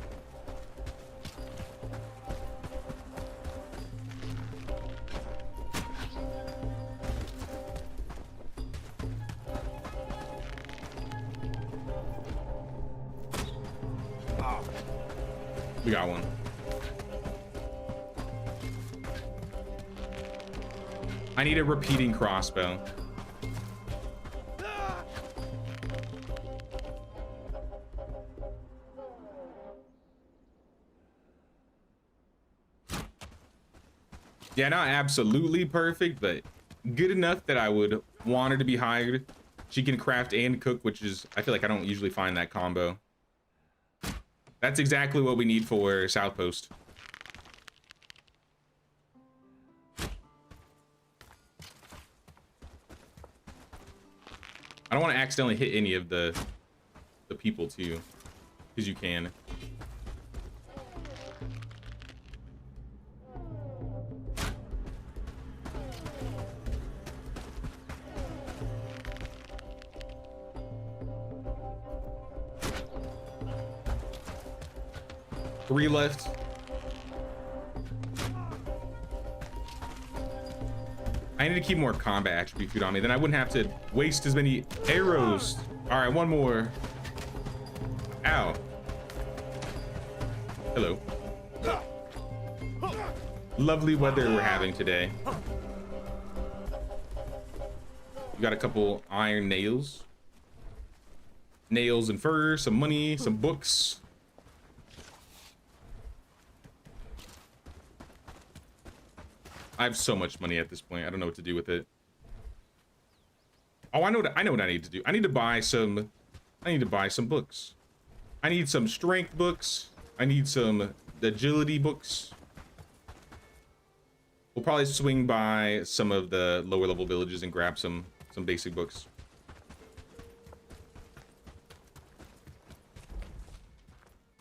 We got one. I need a repeating crossbow. Yeah, not absolutely perfect, but good enough that I would want her to be hired. She can craft and cook, which is, I feel like I don't usually find that combo. That's exactly what we need for South Post. I don't want to accidentally hit any of the people too, because you can. Three left. I need to keep more combat attribute food on me, then I wouldn't have to waste as many arrows. All right, one more. Ow. Hello. Lovely weather we're having today. We got a couple iron nails. Nails and fur, some money, some books. I have so much money at this point. I don't know what to do with it. Oh, I know what I need to do. I need to buy some books. I need some strength books. I need some agility books. We'll probably swing by some of the lower level villages and grab some basic books.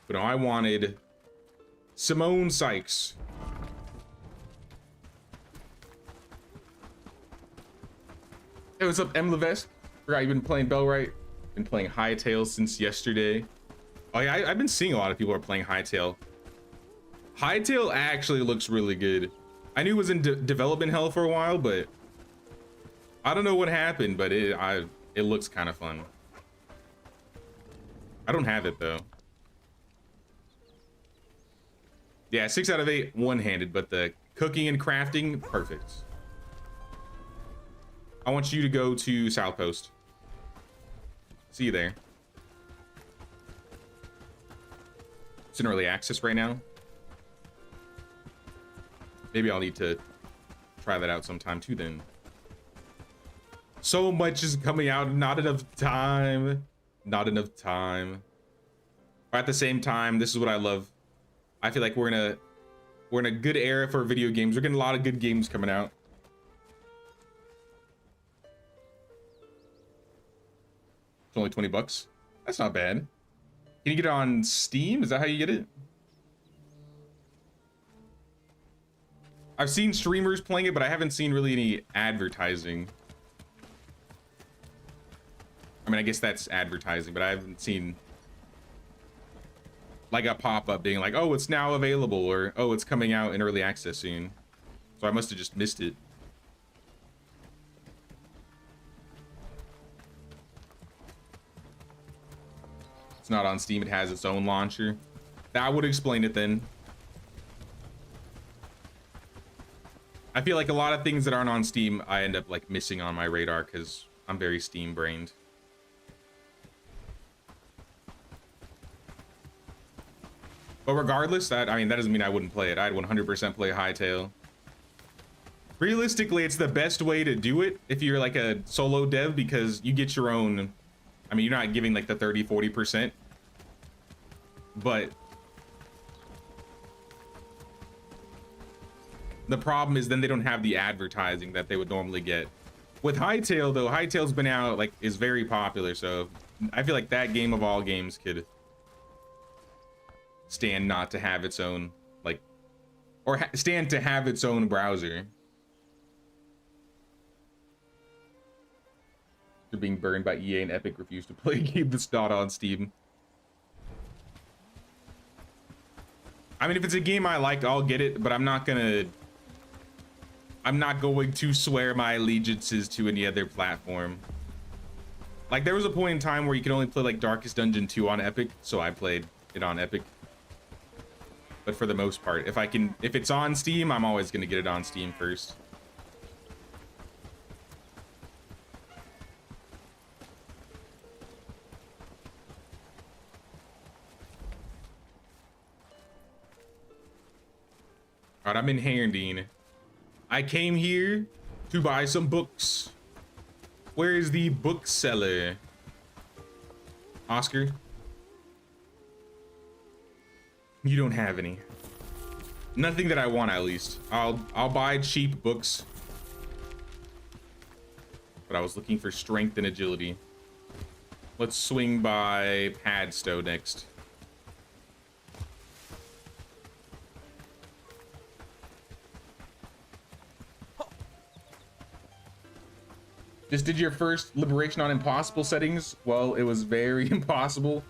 But no, I wanted Simone Sykes. Hey, what's up, M. Levesque? Forgot you've been playing Bellwright. Been playing Hightail since yesterday. Oh yeah, I've been seeing a lot of people are playing Hightail. Hightail actually looks really good. I knew it was in development hell for a while, but I don't know what happened, but it looks kind of fun. I don't have it though. Yeah, 6 out of 8 one-handed, but the cooking and crafting, perfect. I want you to go to South Post. See you there. It's in early access right now. Maybe I'll need to try that out sometime too then. So much is coming out, not enough time. Not enough time. But at the same time, this is what I love. I feel like we're in a good era for video games. We're getting a lot of good games coming out. It's only 20 bucks. That's not bad. Can you get it on Steam? Is that how you get it? I've seen streamers playing it, but I haven't seen really any advertising. I mean, I guess that's advertising, but I haven't seen like a pop-up being like, oh, it's now available, or oh, it's coming out in early access soon. So I must have just missed it. It's not on Steam, it has its own launcher. That would explain it then. I feel like a lot of things that aren't on Steam, I end up like missing on my radar because I'm very Steam brained. But regardless, that doesn't mean I wouldn't play it. I'd 100% play Hightail. Realistically, it's the best way to do it if you're like a solo dev, because you get your own, I mean, you're not giving like the 30-40%, but the problem is then they don't have the advertising that they would normally get. With Hightail though, Hightail's been out, like, is very popular, so I feel like that game of all games could stand not to have its own, like, or stand to have its own browser. You're being burned by EA and Epic refuse to play a game that's not on Steam. I mean, if it's a game I like, I'll get it, but I'm not going to swear my allegiances to any other platform. Like, there was a point in time where you could only play like Darkest Dungeon 2 on Epic, so I played it on Epic. But for the most part, if it's on Steam, I'm always gonna get it on Steam first. All right, I'm in Herndeen. I came here to buy some books. Where is the bookseller? Oscar? You don't have any. Nothing that I want, at least. I'll buy cheap books. But I was looking for strength and agility. Let's swing by Padstow next. Just did your first Liberation on impossible settings? Well, it was very impossible.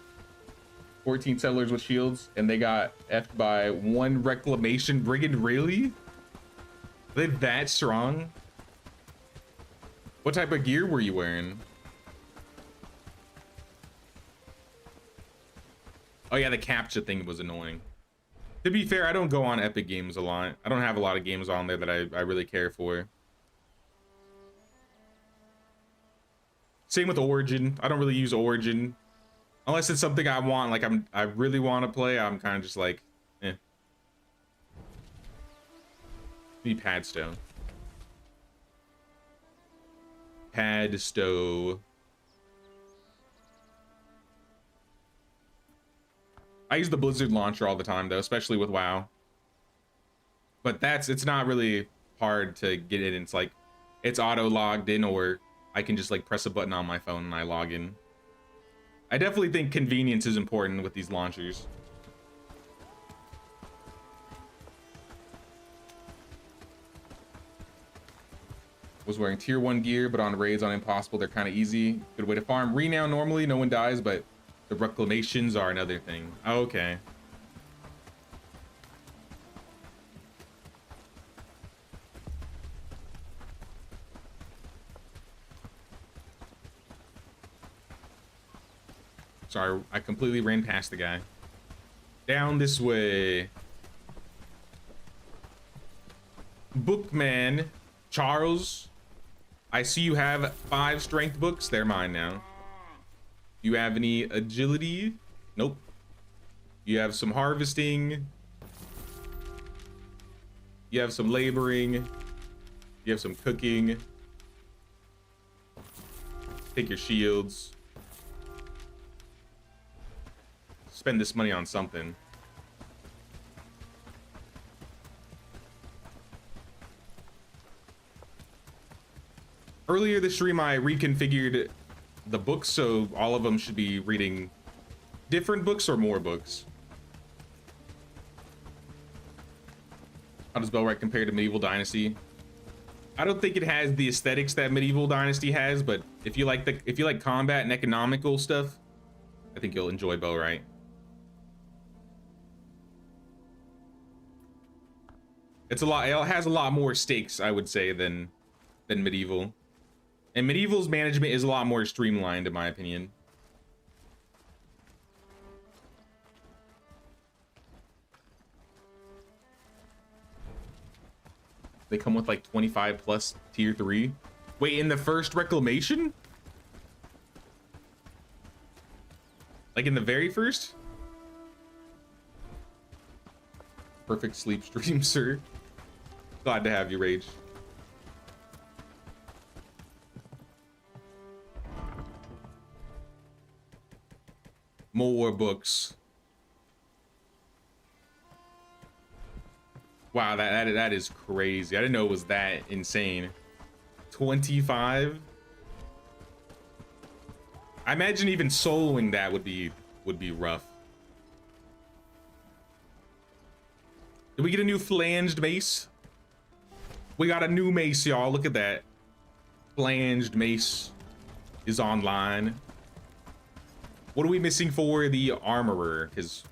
14 settlers with shields, and they got effed by 1 reclamation brigand. Really? Are they that strong? What type of gear were you wearing? Oh yeah, the captcha thing was annoying. To be fair, I don't go on Epic Games a lot. I don't have a lot of games on there that I really care for. Same with Origin. I don't really use Origin. Unless it's something I want, like I really want to play, I'm kind of just like, eh. Need Padstow. Padstow. I use the Blizzard launcher all the time though, especially with WoW. But it's not really hard to get in. It's like, it's auto logged in, or I can just like press a button on my phone and I log in. I definitely think convenience is important with these launchers. Was wearing tier 1 gear, but on raids on impossible, they're kind of easy. Good way to farm. Renown normally, no one dies, but the reclamations are another thing. Oh, okay. Sorry, I completely ran past the guy. Down this way. Bookman, Charles, I see you have 5 strength books. They're mine now. You have any agility? Nope. You have some harvesting. You have some laboring. You have some cooking. Take your shields. Spend this money on something. Earlier this stream, I reconfigured the books, so all of them should be reading different books or more books. How does Bellwright compare to Medieval Dynasty? I don't think it has the aesthetics that Medieval Dynasty has, but if you like combat and economical stuff, I think you'll enjoy Bellwright. It has a lot more stakes, I would say, than Medieval. And Medieval's management is a lot more streamlined, in my opinion. They come with like 25 plus tier 3. Wait, in the first reclamation? Like in the very first? Perfect sleep stream, sir. Glad to have you, Rage. More books. Wow, that is crazy. I didn't know it was that insane. 25. I imagine even soloing that would be rough. Did we get a new flanged mace? We got a new mace, y'all. Look at that. Flanged mace is online. What are we missing for the armorer? Because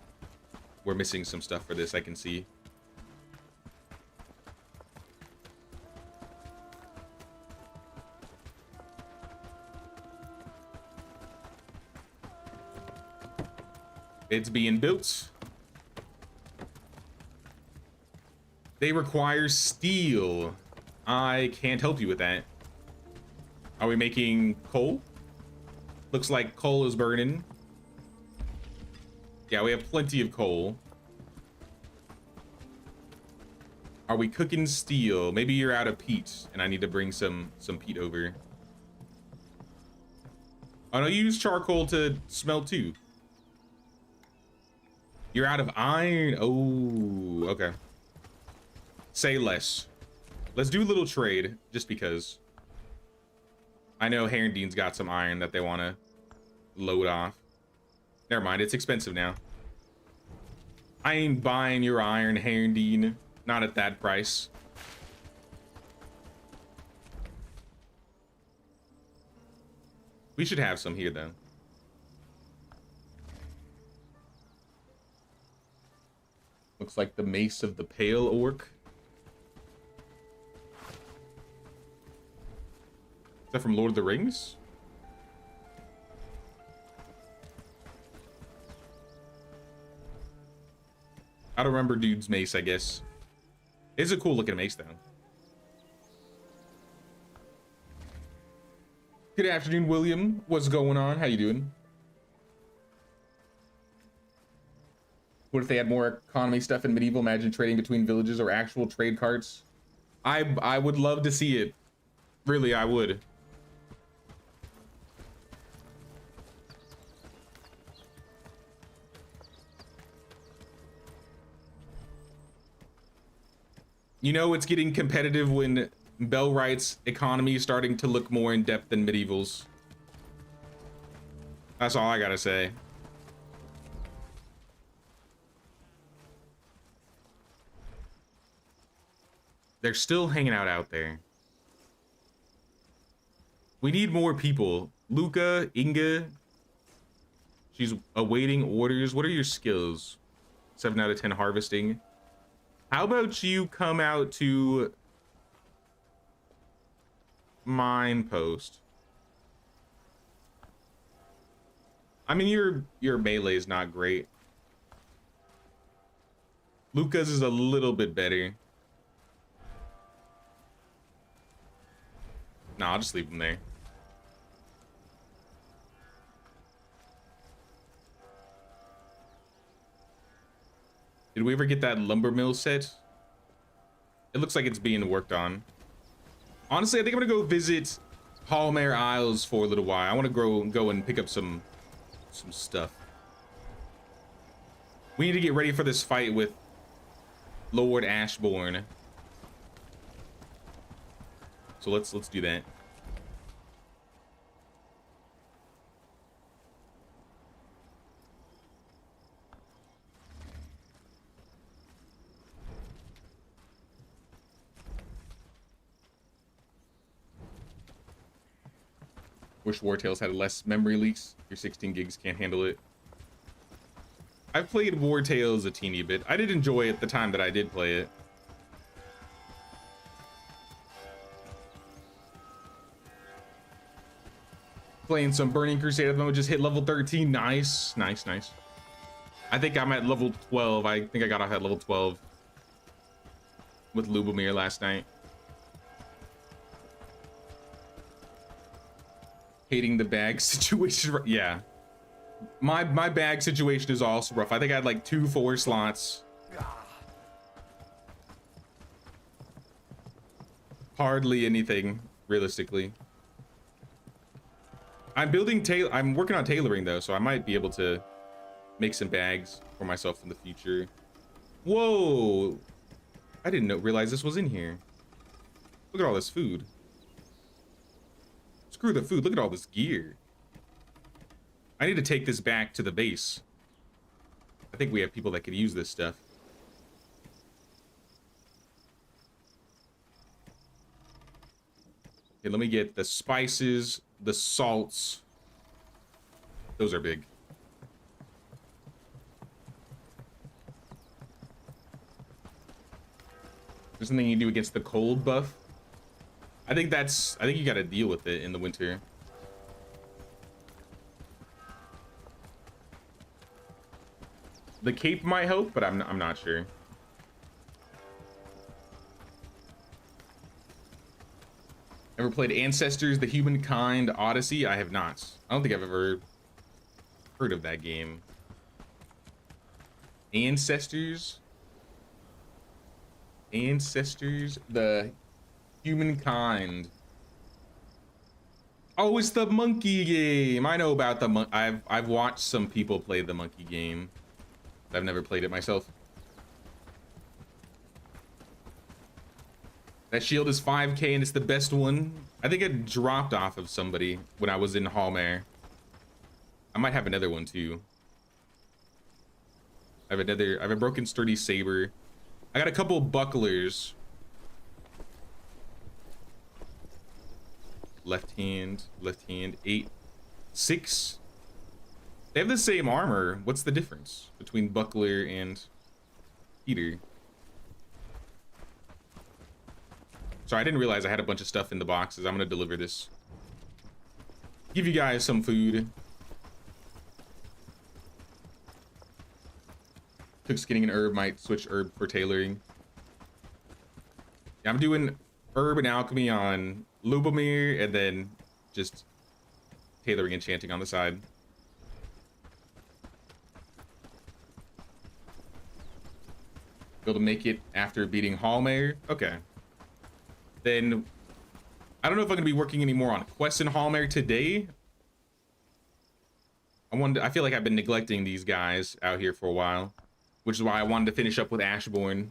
we're missing some stuff for this, I can see. It's being built. They require steel. I can't help you with that. Are we making coal? Looks like coal is burning. Yeah, we have plenty of coal. Are we cooking steel? Maybe you're out of peat and I need to bring some peat over. Oh no, you use charcoal to smelt too. You're out of iron. Oh, okay. Say less. Let's do a little trade just because. I know Herrendine's got some iron that they want to load off. Never mind, it's expensive now. I ain't buying your iron, Herrendine. Not at that price. We should have some here, though. Looks like the Mace of the Pale Orc. Is that from Lord of the Rings? I don't remember dude's mace, I guess. It's a cool looking mace, though. Good afternoon, William. What's going on? How you doing? What if they had more economy stuff in medieval? Imagine trading between villages or actual trade carts. I would love to see it. Really, I would. You know, it's getting competitive when Bellwright's economy is starting to look more in depth than medieval's. That's all I gotta say. They're still hanging out there. We need more people. Luca, Inga. She's awaiting orders. What are your skills? 7 out of 10 harvesting. How about you come out to mine post? I mean, your melee is not great. Luca's is a little bit better. Nah, I'll just leave him there. Did we ever get that lumber mill set? It looks like it's being worked on. Honestly, I think I'm gonna go visit Hallmare Isles for a little while. I want to go and pick up some stuff. We need to get ready for this fight with Lord Ashborne. So let's do that. Wish War Tales had less memory leaks. Your 16 gigs can't handle it. I've played War Tales a teeny bit. I did enjoy it the time that I did play it. Playing some Burning Crusade at the moment. Just hit level 13. Nice, nice, nice. I think I'm at level 12. I think I got off at level 12 with Lubomir last night. Hating the bag situation. Yeah. My bag situation is also rough. I think I had like 2 4 slots. Hardly anything, realistically. I'm working on tailoring though, so I might be able to make some bags for myself in the future. Whoa! I didn't realize this was in here. Look at all this food. Screw the food, look at all this gear. I need to take this back to the base. I think we have people that could use this stuff. Okay, let me get the spices, the salts. Those are big. There's something you do against the cold buff. I think you gotta deal with it in the winter. The cape might help, but I'm not sure. Ever played Ancestors: The Humankind Odyssey? I have not. I don't think I've ever heard of that game. Ancestors? Ancestors: The Humankind. Oh, it's the monkey game. I know about the I've watched some people play the monkey game. I've never played it myself. That shield is 5k and it's the best one. I think it dropped off of somebody when I was in Hallmare. I might have another one too. I have a broken sturdy saber. I got a couple bucklers. Left hand, 8, 6. They have the same armor. What's the difference between buckler and heater? Sorry, I didn't realize I had a bunch of stuff in the boxes. I'm gonna deliver this. Give you guys some food. Cook's getting an herb, might switch herb for tailoring. Yeah, I'm doing herb and alchemy on Lubomir and then just tailoring and enchanting on the side. Be able to make it after beating Hallmare. Okay. Then I don't know if I'm gonna be working anymore on quests in Hallmare today. I feel like I've been neglecting these guys out here for a while, which is why I wanted to finish up with Ashborne.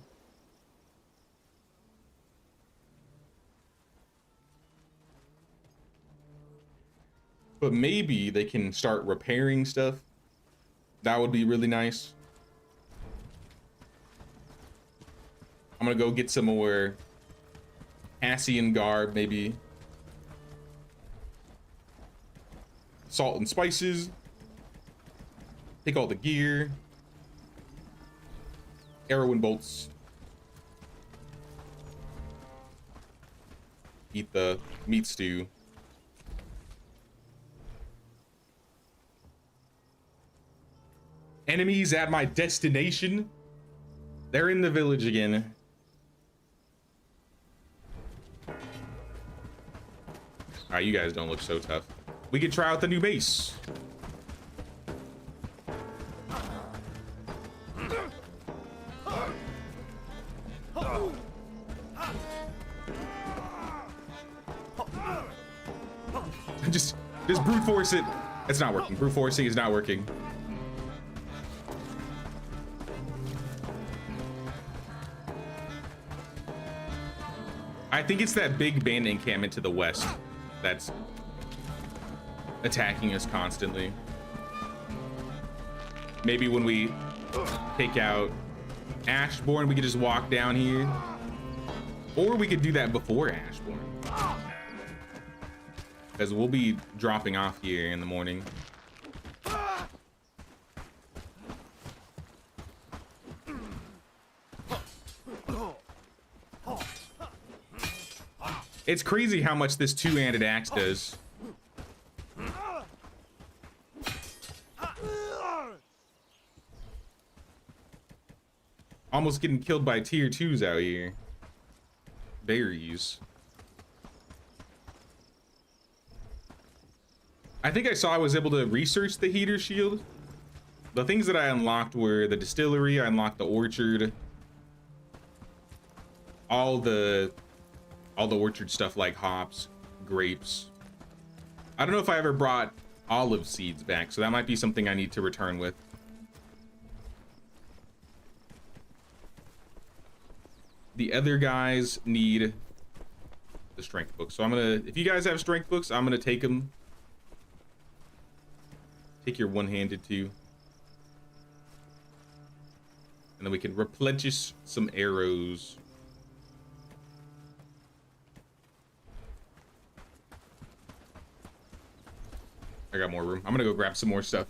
But maybe they can start repairing stuff. That would be really nice. I'm gonna go get some more Cassian garb, maybe. Salt and spices. Take all the gear. Arrow and bolts. Eat the meat stew. Enemies at my destination. They're in the village again. All right, you guys don't look so tough. We could try out the new base. just brute force it. It's not working. Brute forcing is not working. I think it's that big bandit encampment to the west that's attacking us constantly. Maybe when we take out Ashborne, we could just walk down here. Or we could do that before Ashborne. Because we'll be dropping off here in the morning. It's crazy how much this two-handed axe does. Almost getting killed by tier 2s out here. Berries. I think I saw I was able to research the heater shield. The things that I unlocked were the distillery, I unlocked the orchard. All the orchard stuff like hops, grapes. I don't know if I ever brought olive seeds back, so that might be something I need to return with. The other guys need the strength book. So I'm gonna, if you guys have strength books, I'm gonna take them. Take your one-handed too. And then we can replenish some arrows. I got more room. I'm gonna go grab some more stuff.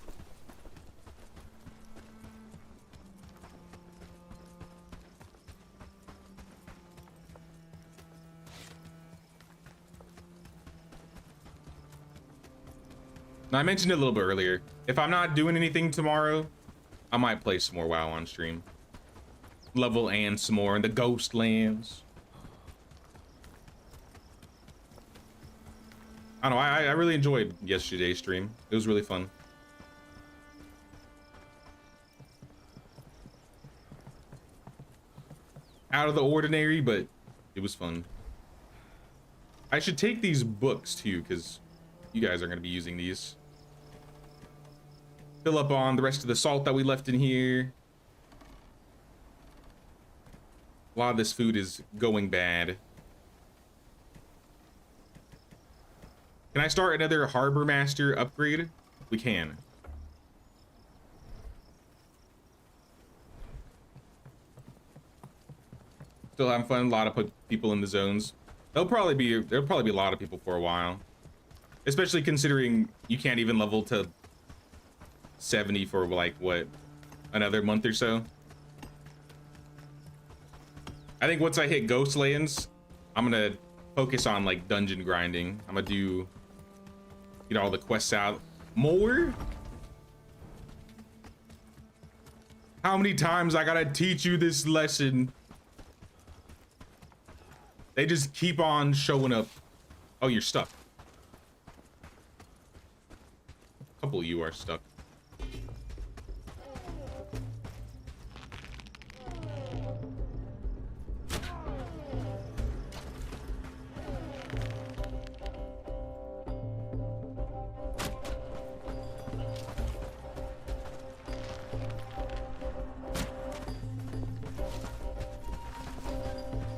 Now, I mentioned it a little bit earlier. If I'm not doing anything tomorrow, I might play some more WoW on stream. Level and some more in the Ghostlands. I don't know, I really enjoyed yesterday's stream. It was really fun. Out of the ordinary, but it was fun. I should take these books too, because you guys are going to be using these. Fill up on the rest of the salt that we left in here. A lot of this food is going bad. Can I start another Harbor Master upgrade? We can. Still having fun. A lot of people in the zones. There'll probably be a lot of people for a while. Especially considering you can't even level to 70 for like what, another month or so. I think once I hit Ghostlands, I'm gonna focus on like dungeon grinding. I'm gonna get all the quests out more. How many times I gotta teach you this lesson? They just keep on showing up. Oh, you're stuck. A couple of you are stuck.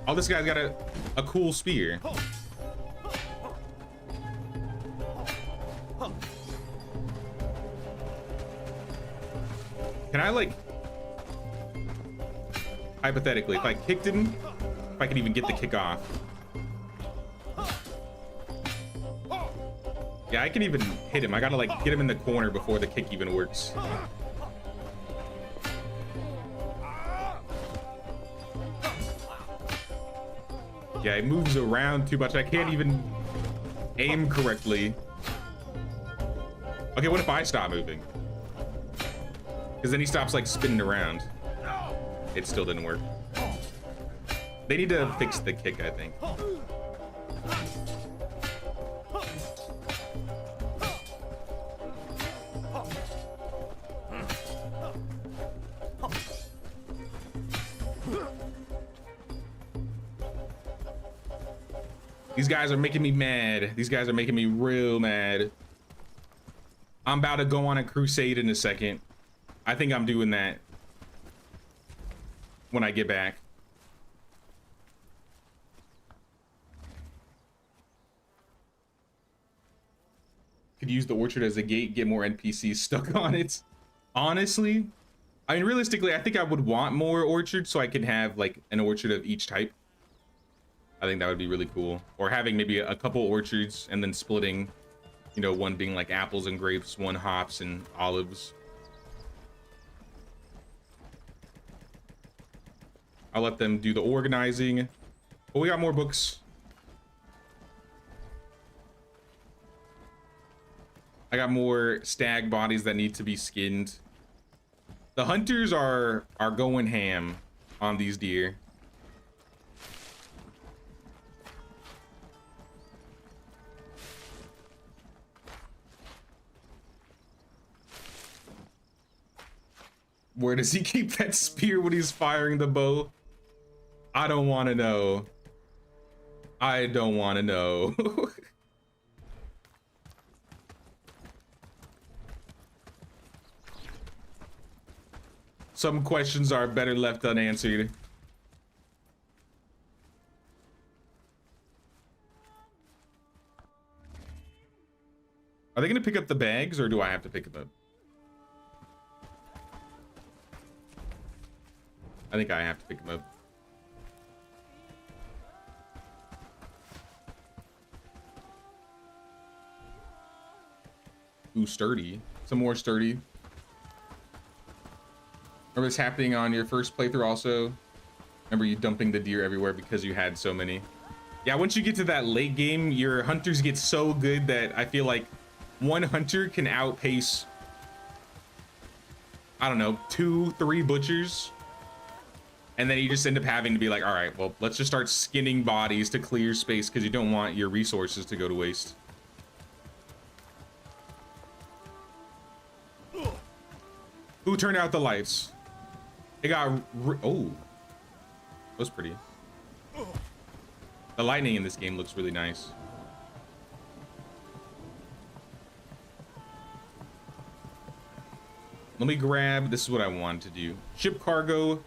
Oh, this guy's got a cool spear. Can I, like, hypothetically, if I kicked him, if I could even get the kick off. Yeah, I can even hit him. I gotta, like, get him in the corner before the kick even works. Yeah, he moves around too much. I can't even aim correctly. Okay, what if I stop moving? Because then he stops like spinning around. It still didn't work. They need to fix the kick, I think. These guys are making me mad. These guys are making me real mad. I'm about to go on a crusade in a second. I think I'm doing that when I get back. Could use the orchard as a gate, get more NPCs stuck on it. Honestly, I mean, realistically, I think I would want more orchards so I can have like an orchard of each type. I think that would be really cool. Or having maybe a couple orchards and then splitting, you know, one being like apples and grapes, one hops and olives. I'll let them do the organizing. But we got more books. I got more stag bodies that need to be skinned. The hunters are going ham on these deer. Where does he keep that spear when he's firing the bow? I don't want to know. I don't want to know. Some questions are better left unanswered. Are they going to pick up the bags or do I have to pick them up? I think I have to pick them up. Ooh, sturdy. Some more sturdy. Remember this happening on your first playthrough also? Remember you dumping the deer everywhere because you had so many? Yeah, once you get to that late game, your hunters get so good that I feel like one hunter can outpace, I don't know, 2-3 butchers. And then you just end up having to be like, all right, well, let's just start skinning bodies to clear space because you don't want your resources to go to waste. Who turned out the lights? It got, oh, that was pretty. The lightning in this game looks really nice. Let me grab, this is what I wanted to do. Ship cargo,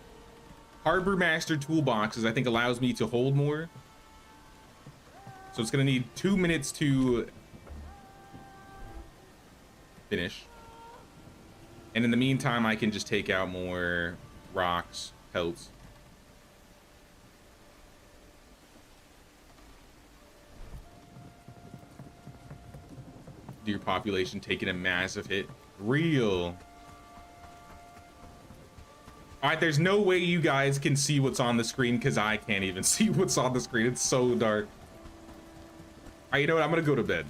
harbor master toolboxes, I think allows me to hold more. So it's gonna need 2 minutes to finish. And in the meantime, I can just take out more rocks, pelts. Deer population taking a massive hit. Real. All right, there's no way you guys can see what's on the screen because I can't even see what's on the screen. It's so dark. All right, you know what? I'm gonna go to bed.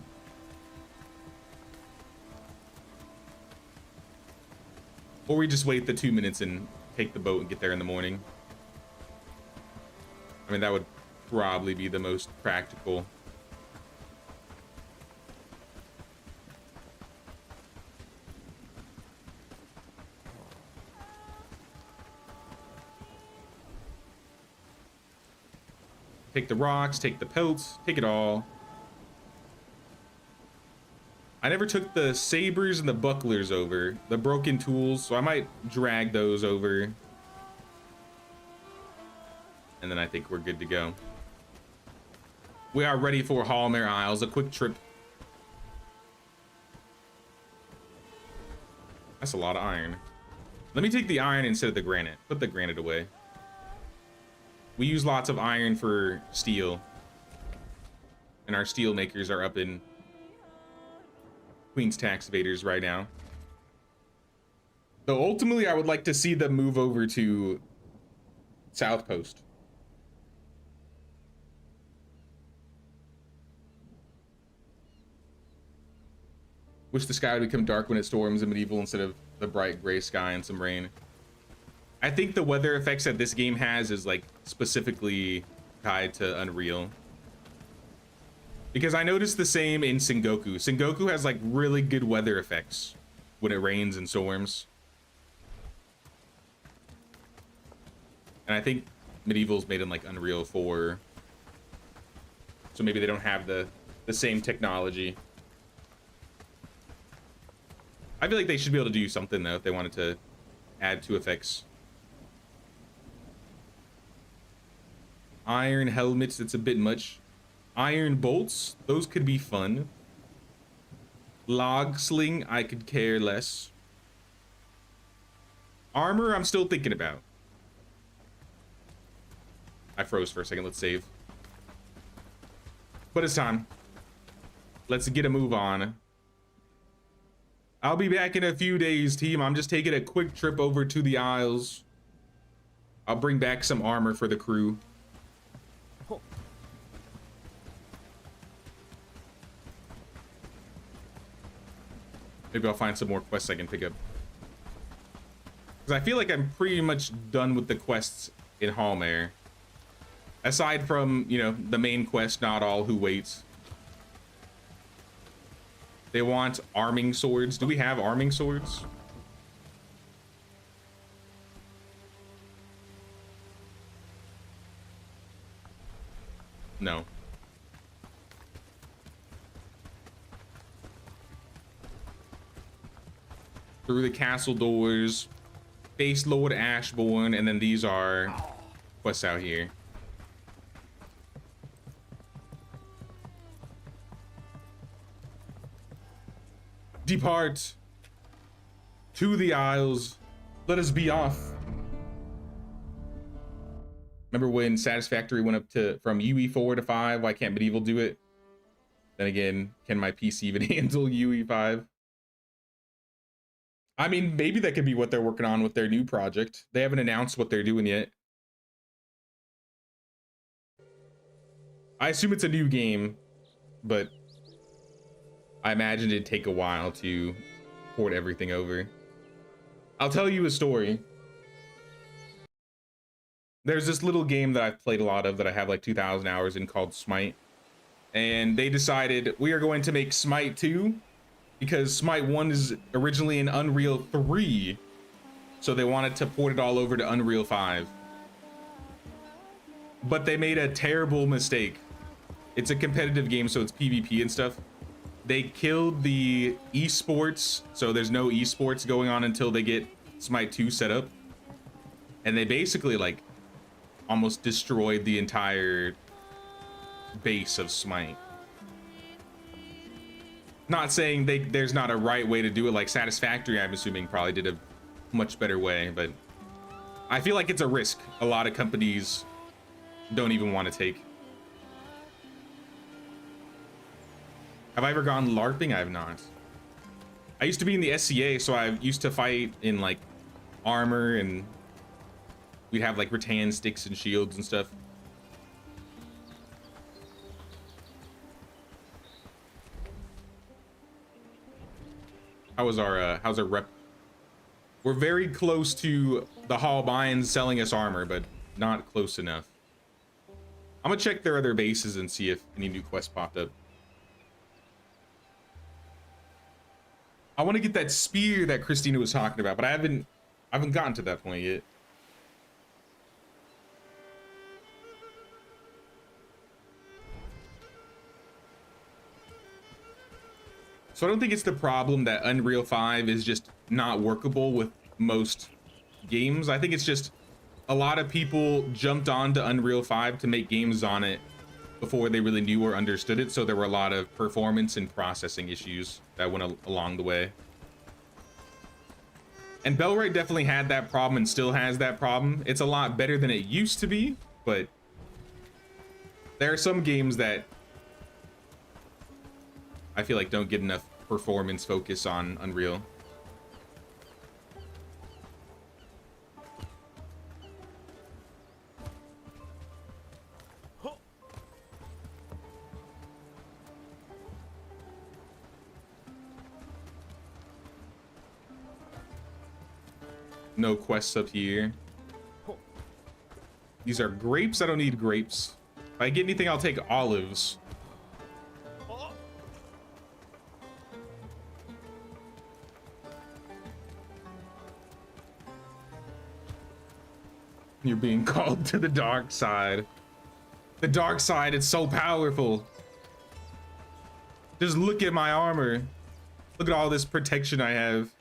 Or we just wait the 2 minutes and take the boat and get there in the morning. I mean, that would probably be the most practical. Take the rocks, take the pelts, take it all. I never took the sabers and the bucklers over, the broken tools, so I might drag those over. And then I think we're good to go. We are ready for Hallmare Isles, a quick trip. That's a lot of iron. Let me take the iron instead of the granite. Put the granite away. We use lots of iron for steel. And our steel makers are up in Queen's Tax Evaders right now. Though ultimately, I would like to see them move over to South Post. Wish the sky would become dark when it storms in medieval instead of the bright gray sky and some rain. I think the weather effects that this game has is like specifically tied to Unreal. Because I noticed the same in Sengoku. Sengoku has like really good weather effects when it rains and storms. And I think Medieval's made in like Unreal 4. so maybe they don't have the same technology. I feel like they should be able to do something though if they wanted to add 2 effects. Iron helmets, it's a bit much. Iron bolts, those could be fun. Log sling, I could care less. Armor, I'm still thinking about. I froze for a second, let's save. But it's time. Let's get a move on. I'll be back in a few days, team. I'm just taking a quick trip over to the Isles. I'll bring back some armor for the crew. Maybe I'll find some more quests I can pick up. Because I feel like I'm pretty much done with the quests in Hallmare. Aside from, you know, the main quest, Not All Who Waits. They want arming swords. Do we have arming swords? No. Through the castle doors. Face Lord Ashborne. And then these are quests out here. Depart to the Isles. Let us be off. Remember when Satisfactory went up to from UE4 to 5? Why can't Medieval do it? Then again, can my PC even handle UE5? I mean, maybe that could be what they're working on with their new project. They haven't announced what they're doing yet. I assume it's a new game, but I imagine it'd take a while to port everything over. I'll tell you a story. There's this little game that I've played a lot of that I have like 2,000 hours in called Smite. And they decided we are going to make Smite 2 because Smite 1 is originally in Unreal 3. So they wanted to port it all over to Unreal 5. But they made a terrible mistake. It's a competitive game, so it's PvP and stuff. They killed the esports, so there's no esports going on until they get Smite 2 set up. And they basically like almost destroyed the entire base of Smite. Not saying there's not a right way to do it, like Satisfactory, I'm assuming, probably did a much better way, but I feel like it's a risk a lot of companies don't even want to take. Have I ever gone LARPing? I have not. I used to be in the SCA, so I used to fight in like armor, and we'd have like rattan sticks and shields and stuff. How's our rep? We're very close to the Hallmare selling us armor, but not close enough. I'm gonna check their other bases and see if any new quests popped up. I want to get that spear that Christina was talking about, but I haven't gotten to that point yet. So I don't think it's the problem that Unreal 5 is just not workable with most games. I think it's just a lot of people jumped onto Unreal 5 to make games on it before they really knew or understood it. So there were a lot of performance and processing issues that went along the way. And Bellwright definitely had that problem and still has that problem. It's a lot better than it used to be, but there are some games that I feel like don't get enough performance focus on Unreal. No quests up here. These are grapes. I don't need grapes. If I get anything, I'll take olives. You're being called to the dark side. The dark side, it's so powerful. Just look at my armor. Look at all this protection I have.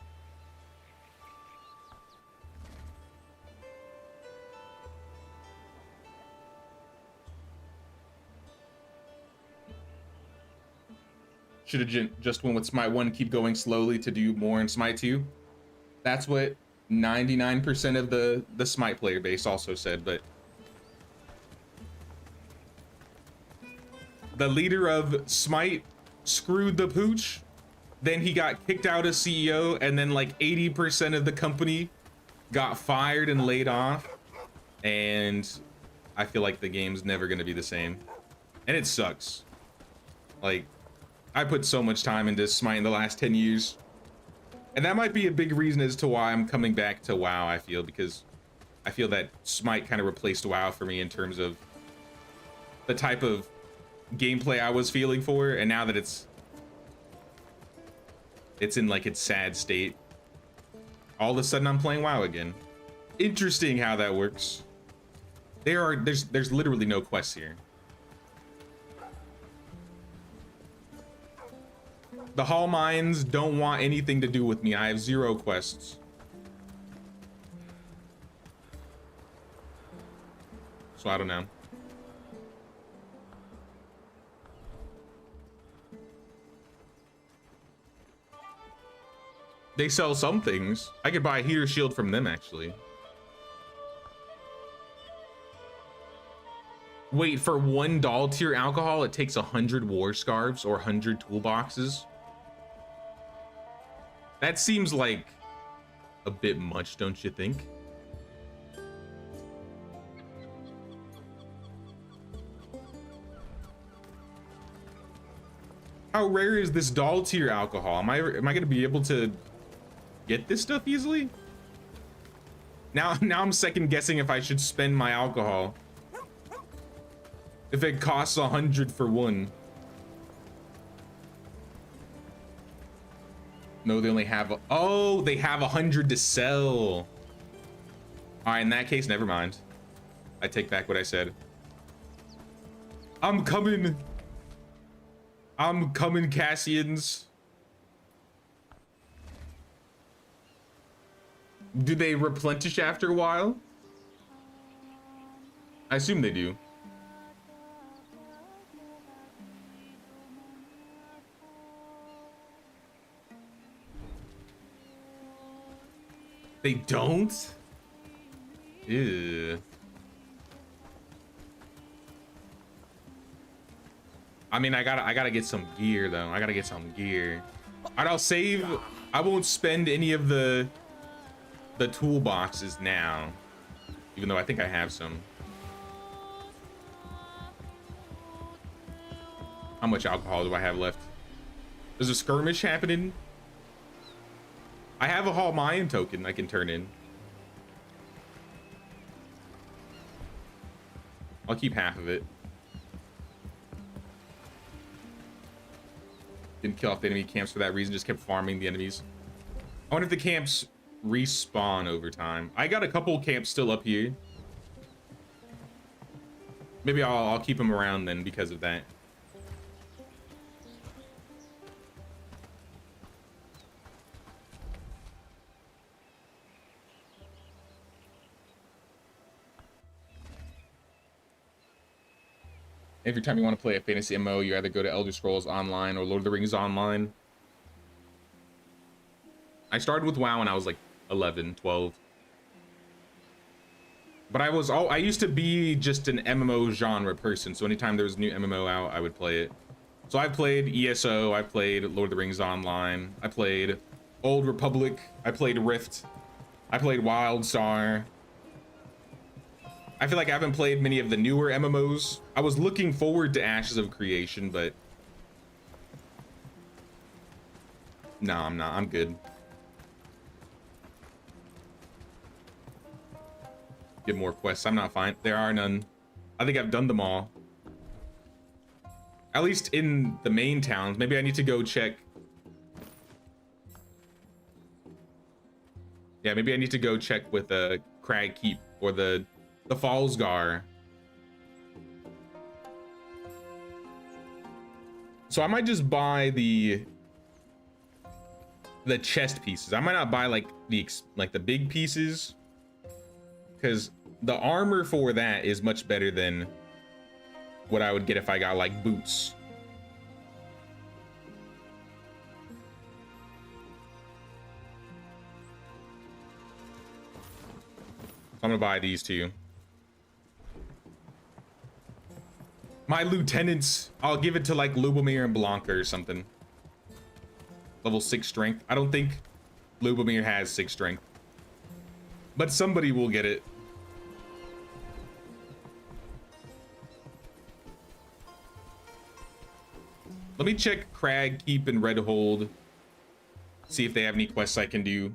Should have just went with Smite 1, keep going slowly to do more in Smite 2. That's what 99% of the Smite player base also said, but the leader of Smite screwed the pooch, then he got kicked out as CEO, and then like 80% of the company got fired and laid off, and I feel like the game's never gonna be the same, and it sucks. Like, I put so much time into Smite in the last 10 years. And that might be a big reason as to why I'm coming back to WoW, I feel, because I feel that Smite kind of replaced WoW for me in terms of the type of gameplay I was feeling for, and now that it's in like its sad state, all of a sudden I'm playing WoW again. Interesting how that works. There's literally no quests here. The Hallmines don't want anything to do with me. I have 0 quests. So I don't know. They sell some things. I could buy a heater shield from them, actually. Wait, for 1 doll tier alcohol, it takes 100 war scarves or 100 toolboxes? That seems like a bit much, don't you think? How rare is this doll tier alcohol? Am I gonna be able to get this stuff easily? Now I'm second guessing if I should spend my alcohol. If it costs 100 for 1. No, they only have, oh, they have 100 to sell. All right, in that case, never mind. I take back what I said. I'm coming. I'm coming, Cassians. Do they replenish after a while? I assume they do. They don't? Ew. I mean, I gotta get some gear though. I gotta get some gear. Alright, I'll save. I won't spend any of the toolboxes now, even though I think I have some. How much alcohol do I have left? There's a skirmish happening. I have a Hallmare token I can turn in. I'll keep half of it. Didn't kill off the enemy camps for that reason, just kept farming the enemies. I wonder if the camps respawn over time. I got a couple camps still up here. Maybe I'll keep them around then because of that. Every time you want to play a fantasy MMO, you either go to Elder Scrolls Online or Lord of the Rings Online. I started with WoW when I was like 11, 12. But I used to be just an MMO genre person, so anytime there was a new MMO out, I would play it. So I played ESO, I played Lord of the Rings Online, I played Old Republic, I played Rift, I played WildStar. I feel like I haven't played many of the newer MMOs. I was looking forward to Ashes of Creation, but no, I'm not. I'm good. Get more quests. I'm not fine. There are none. I think I've done them all. At least in the main towns. Maybe I need to go check. Yeah, maybe I need to go check with the Crag Keep or the Fallsgar. So I might just buy the chest pieces. I might not buy like the big pieces, because the armor for that is much better than what I would get if I got like boots. So I'm gonna buy these two. My lieutenants, I'll give it to like Lubomir and Blanca or something. Level 6 strength. I don't think Lubomir has 6 strength, but somebody will get it. Let me check Crag, Keep, and Red Hold. See if they have any quests I can do.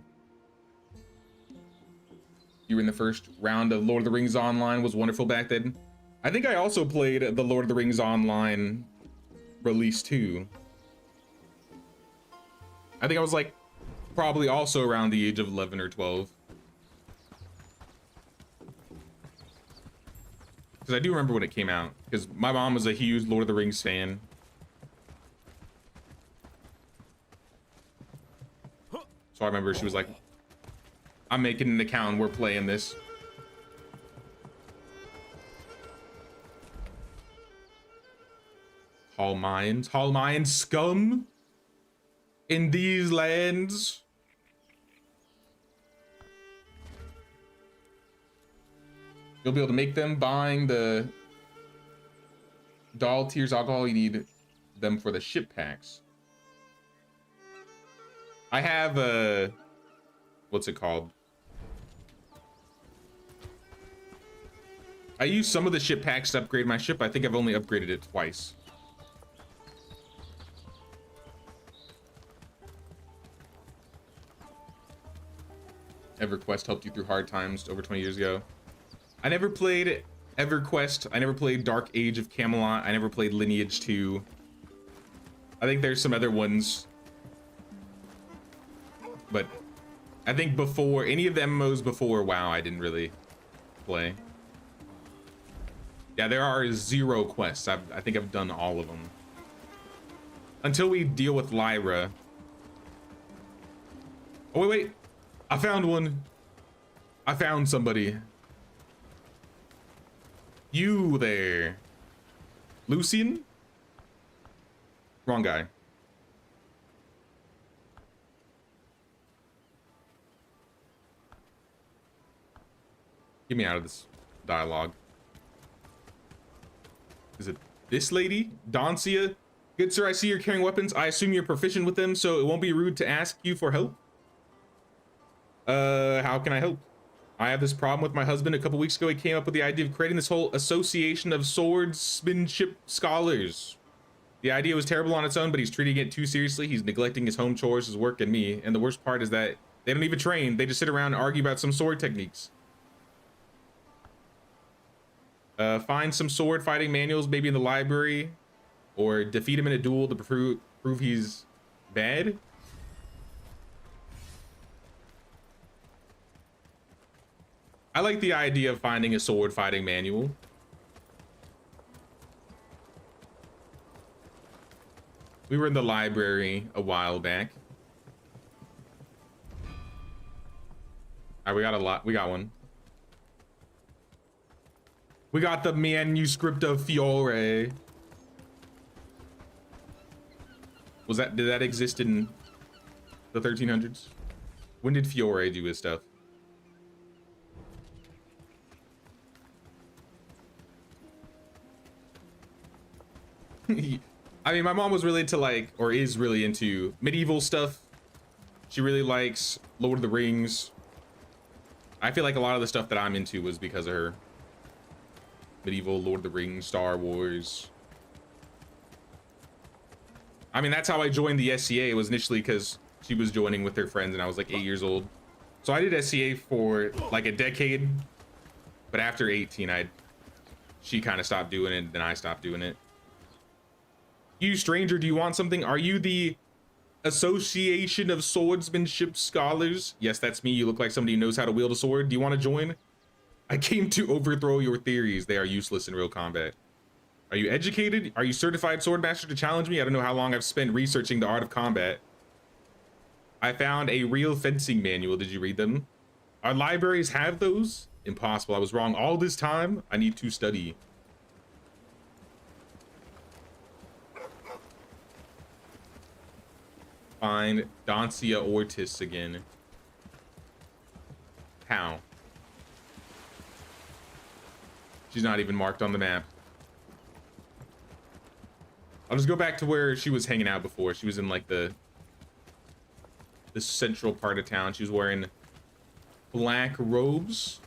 You were in the first round of Lord of the Rings Online. Was wonderful back then. I think I also played the Lord of the Rings Online release too. I think I was like probably also around the age of 11 or 12. Because I do remember when it came out, because my mom was a huge Lord of the Rings fan. So I remember she was like, I'm making an account and we're playing this. Hallmare scum in these lands. You'll be able to make them buying the doll tears alcohol. You need them for the ship packs. I have a, what's it called? I use some of the ship packs to upgrade my ship. I think I've only upgraded it twice. EverQuest helped you through hard times over 20 years ago. I never played EverQuest. I never played Dark Age of Camelot. I never played Lineage 2. I think there's some other ones. But I think before, any of the MMOs before WoW, I didn't really play. Yeah, there are 0 quests. I think I've done all of them. Until we deal with Lyra. Oh, wait. I found one. I found somebody. You there. Lucian? Wrong guy. Get me out of this dialogue. Is it this lady? Dancia? Good sir, I see you're carrying weapons. I assume you're proficient with them, so it won't be rude to ask you for help. How can I help? I have this problem with my husband. A couple weeks ago, he came up with the idea of creating this whole association of swordsmanship scholars. The idea was terrible on its own, but he's treating it too seriously. He's neglecting his home chores, his work, and me. And the worst part is that they don't even train. They just sit around and argue about some sword techniques. Find some sword fighting manuals, maybe in the library, or defeat him in a duel to prove he's bad. I like the idea of finding a sword fighting manual. We were in the library a while back. All right, we got a lot. We got one. We got the manuscript of Fiore. Did that exist in the 1300s? When did Fiore do his stuff? I mean, my mom was really into like, or is really into medieval stuff. She really likes Lord of the Rings. I feel like a lot of the stuff that I'm into was because of her. Medieval, Lord of the Rings, Star Wars. I mean, that's how I joined the SCA. It was initially because she was joining with her friends and I was like 8 years old. So I did SCA for like a decade, but after 18, she kind of stopped doing it, then I stopped doing it. You stranger, do you want something? Are you the Association of Swordsmanship Scholars? Yes, that's me. You look like somebody who knows how to wield a sword. Do you want to join? I came to overthrow your theories. They are useless in real combat. Are you educated? Are you certified swordmaster to challenge me? I don't know how long I've spent researching the art of combat. I found a real fencing manual. Did you read them? Our libraries have those? Impossible. I was wrong all this time. I need to study. Find Dancia Ortis again. How? She's not even marked on the map. I'll just go back to where she was hanging out before. She was in like the central part of town. She was wearing black robes.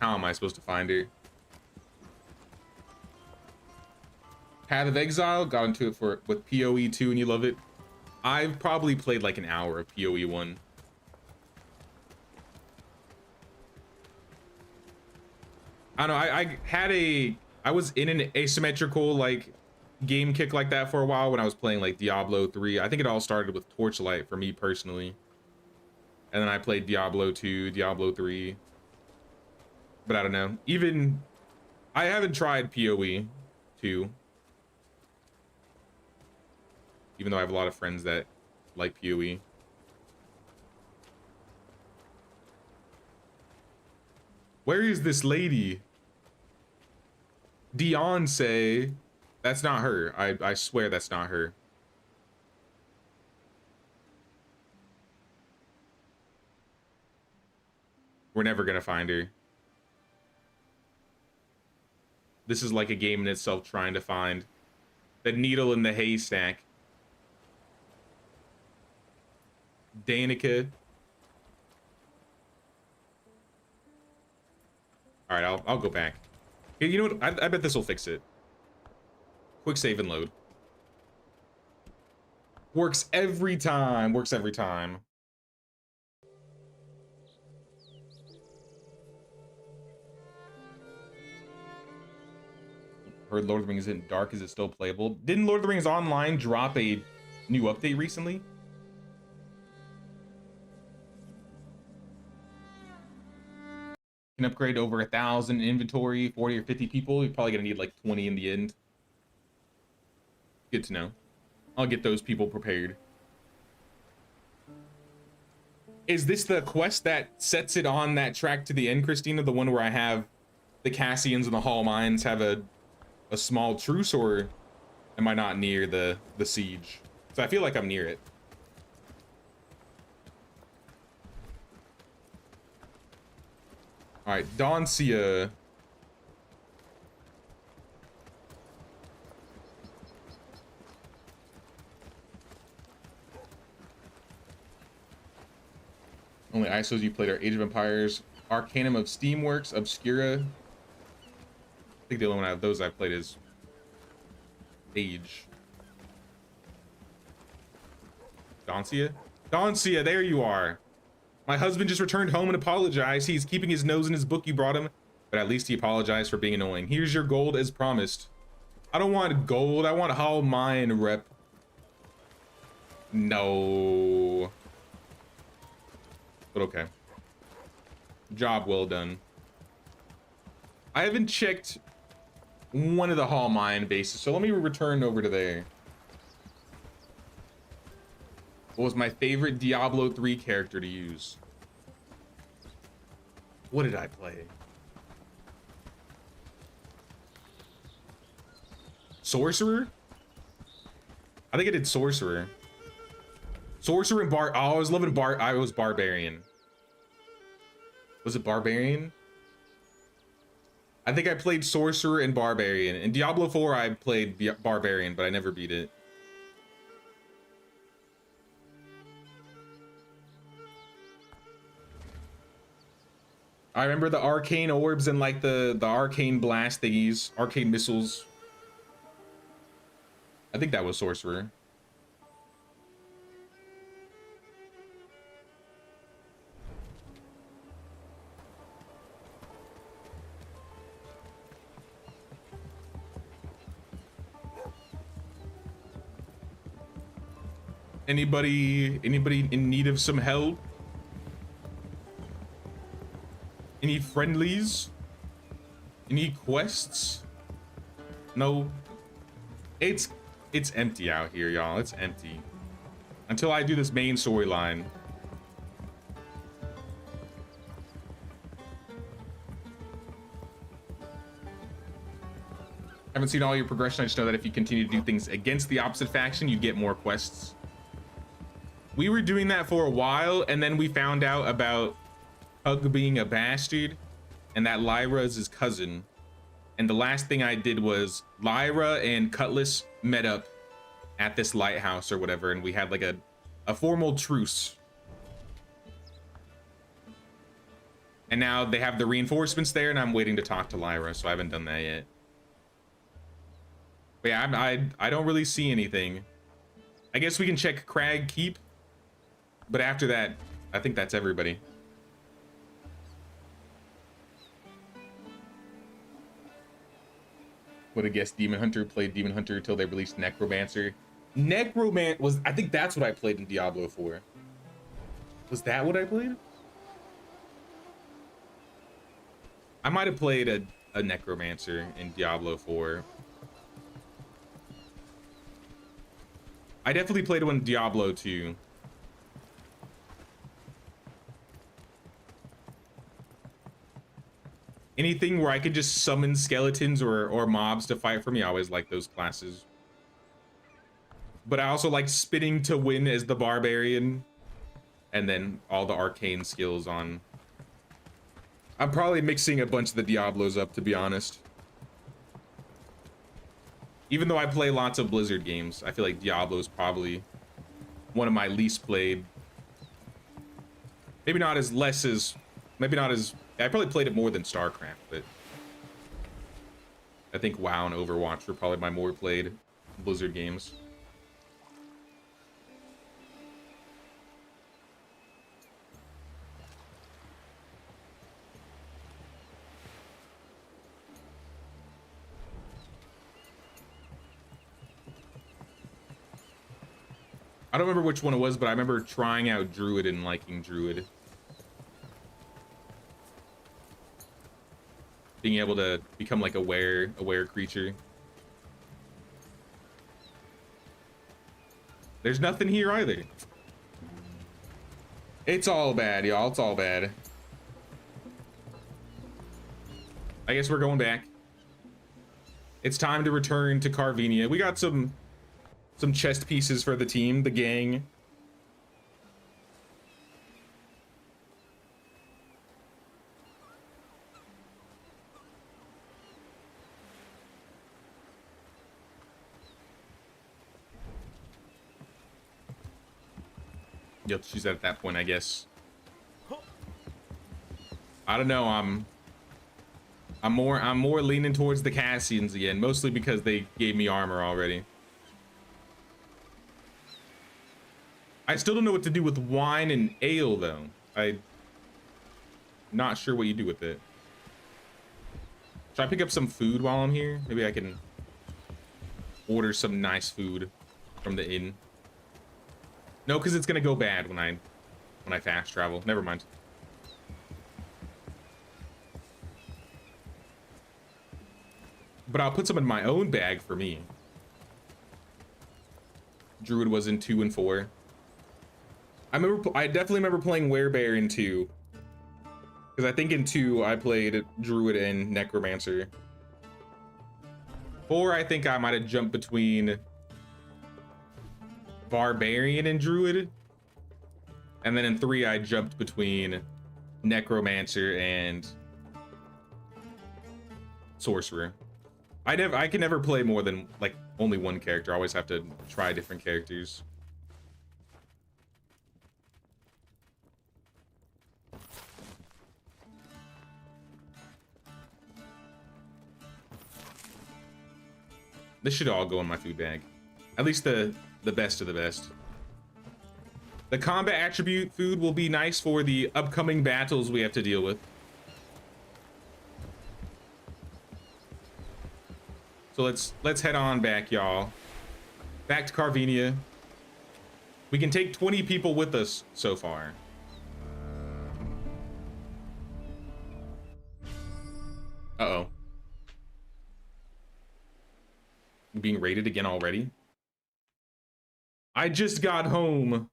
How am I supposed to find her? Path of Exile, got into it with PoE 2 and you love it. I've probably played like an hour of PoE 1. I don't know, I was in an asymmetrical like game kick like that for a while when I was playing like Diablo 3. I think it all started with Torchlight for me personally. And then I played Diablo 2, Diablo 3. But I don't know. Even I haven't tried PoE 2. Even though I have a lot of friends that like PoE. Where is this lady? Beyonce. That's not her. I swear that's not her. We're never gonna find her. This is like a game in itself trying to find the needle in the haystack. Danica. All right, I'll go back. You know what? I bet this will fix it. Quick save and load. Works every time. Works every time. Heard Lord of the Rings isn't dark. Is it still playable? Didn't Lord of the Rings Online drop a new update recently? Can upgrade over 1,000 inventory, 40 or 50 people. You're probably gonna need like 20 in the end. Good to know. I'll get those people prepared. Is this the quest that sets it on that track to the end, Christina? The one where I have the Cassians and the Hallmines have a small truce, or am I not near the siege? So I feel like I'm near it. All right, Dancia. Only ISOs you played are Age of Empires, Arcanum of Steamworks, Obscura. I think the only one out of those I've played is Age. Dancia? Dancia, there you are. My husband just returned home and apologized. He's keeping his nose in his book you brought him, but at least he apologized for being annoying. Here's your gold as promised. I don't want gold. I want Hallmare rep. No. But okay. Job well done. I haven't checked one of the Hallmare bases, so let me return over to there. What was my favorite Diablo 3 character to use? What did I play? Sorcerer? I think I did Sorcerer. Sorcerer and Oh, I was loving I was Barbarian. Was it Barbarian? I think I played Sorcerer and Barbarian. In Diablo 4, I played Barbarian, but I never beat it. I remember the arcane orbs and like the arcane blast thingies, arcane missiles. I think that was Sorcerer. Anybody in need of some help? Any friendlies? Any quests? No. It's empty out here, y'all. It's empty. Until I do this main storyline. Haven't seen all your progression. I just know that if you continue to do things against the opposite faction, you get more quests. We were doing that for a while, and then we found out about Hug being a bastard, and that Lyra is his cousin. And the last thing I did was Lyra and Cutlass met up at this lighthouse or whatever, and we had like a formal truce. And now they have the reinforcements there, and I'm waiting to talk to Lyra, so I haven't done that yet. But yeah, I don't really see anything. I guess we can check Crag Keep, but after that, I think that's everybody. Would have guessed Demon Hunter, played Demon Hunter until they released Necromancer. Necromancer was, I think that's what I played in Diablo 4. Was that what I played? I might have played a Necromancer in Diablo 4. I definitely played one in Diablo 2. Anything where I could just summon skeletons or mobs to fight for me, I always like those classes. But I also like spinning to win as the barbarian. And then all the arcane skills on. I'm probably mixing a bunch of the Diablos up, to be honest. Even though I play lots of Blizzard games, I feel like Diablo is probably one of my least played. Maybe not as I probably played it more than StarCraft, but I think WoW and Overwatch were probably my more played Blizzard games. I don't remember which one it was, but I remember trying out Druid and liking Druid. Being able to become like a were creature. There's nothing here either. It's all bad, y'all. It's all bad. I guess we're going back. It's time to return to Carvenia. We got some chest pieces for the team, the gang. Yep, she's at that point, I guess. I don't know. I'm more leaning towards the Cassians again, mostly because they gave me armor already. I still don't know what to do with wine and ale, though. I'm not sure what you do with it. Should I pick up some food while I'm here? Maybe I can order some nice food from the inn. No, because it's gonna go bad when I fast travel. Never mind. But I'll put some in my own bag for me. Druid was in 2 and 4. I definitely remember playing Werebear in 2. Because I think in 2 I played Druid and Necromancer. 4, I think I might have jumped between Barbarian and Druid. And then in 3 I jumped between Necromancer and Sorcerer. I can never play more than like only one character. I always have to try different characters. This should all go in my food bag. At least the best of the best. The combat attribute food will be nice for the upcoming battles we have to deal with. So let's head on back, y'all. Back to Carvenia. We can take 20 people with us so far. Uh-oh. Being raided again already? I just got home.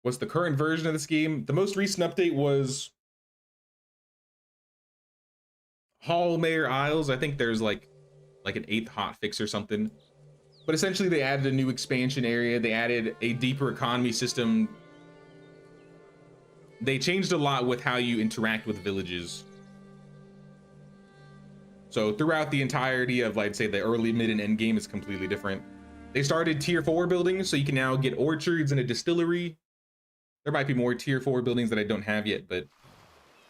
What's the current version of this game? The most recent update was Hallmare Isles. I think there's like an 8th hotfix or something. But essentially they added a new expansion area. They added a deeper economy system. They changed a lot with how you interact with villages. So throughout the entirety of, I'd say, the early, mid, and end game is completely different. They started tier 4 buildings, so you can now get orchards and a distillery. There might be more tier 4 buildings that I don't have yet, but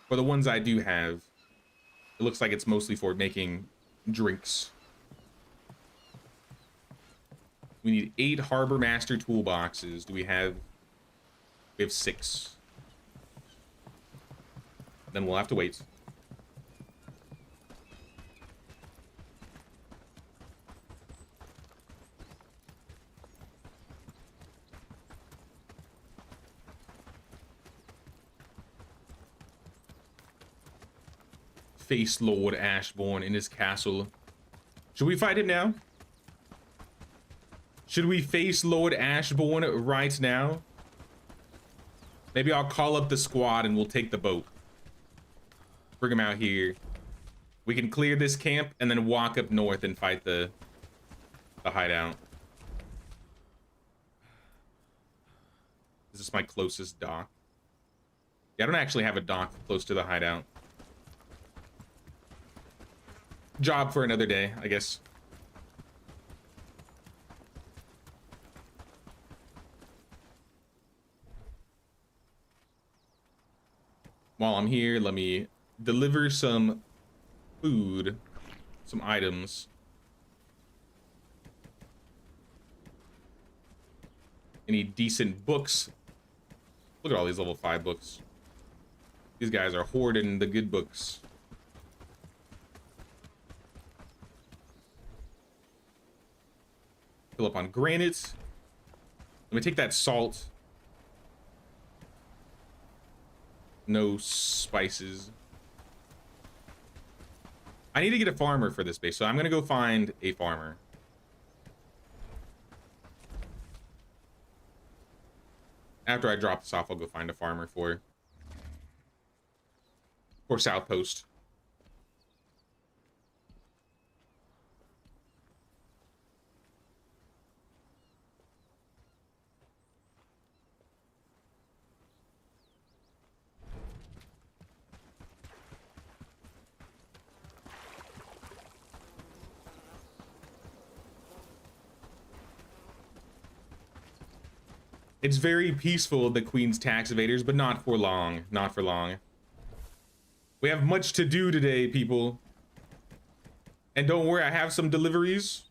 for the ones I do have, it looks like it's mostly for making drinks. We need 8 harbor master toolboxes. Do we have? We have 6. Then we'll have to wait. Face Lord Ashborne in his castle. Should we fight him now? Should we face Lord Ashborne right now? Maybe I'll call up the squad and we'll take the boat. Bring him out here. We can clear this camp and then walk up north and fight the hideout. Is this my closest dock? Yeah, I don't actually have a dock close to the hideout. Job for another day, I guess. While I'm here, let me deliver some food, some items. Any decent books? Look at all these level 5 books. These guys are hoarding the good books. Fill up on granite. Let me take that salt. No spices. I need to get a farmer for this base, so I'm gonna go find a farmer. After I drop this off, I'll go find a farmer for South Post. It's very peaceful, the Queen's tax evaders, but not for long. Not for long. We have much to do today, people. And don't worry, I have some deliveries.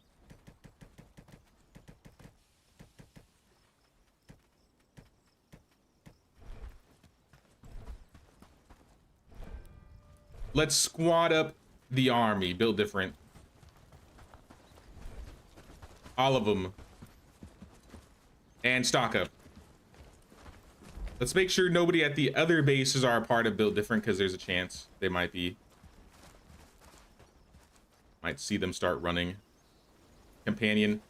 Let's squad up the army. Build different. All of them. And stock up. Let's make sure nobody at the other bases are a part of Build Different, because there's a chance they might be. Might see them start running. Companion.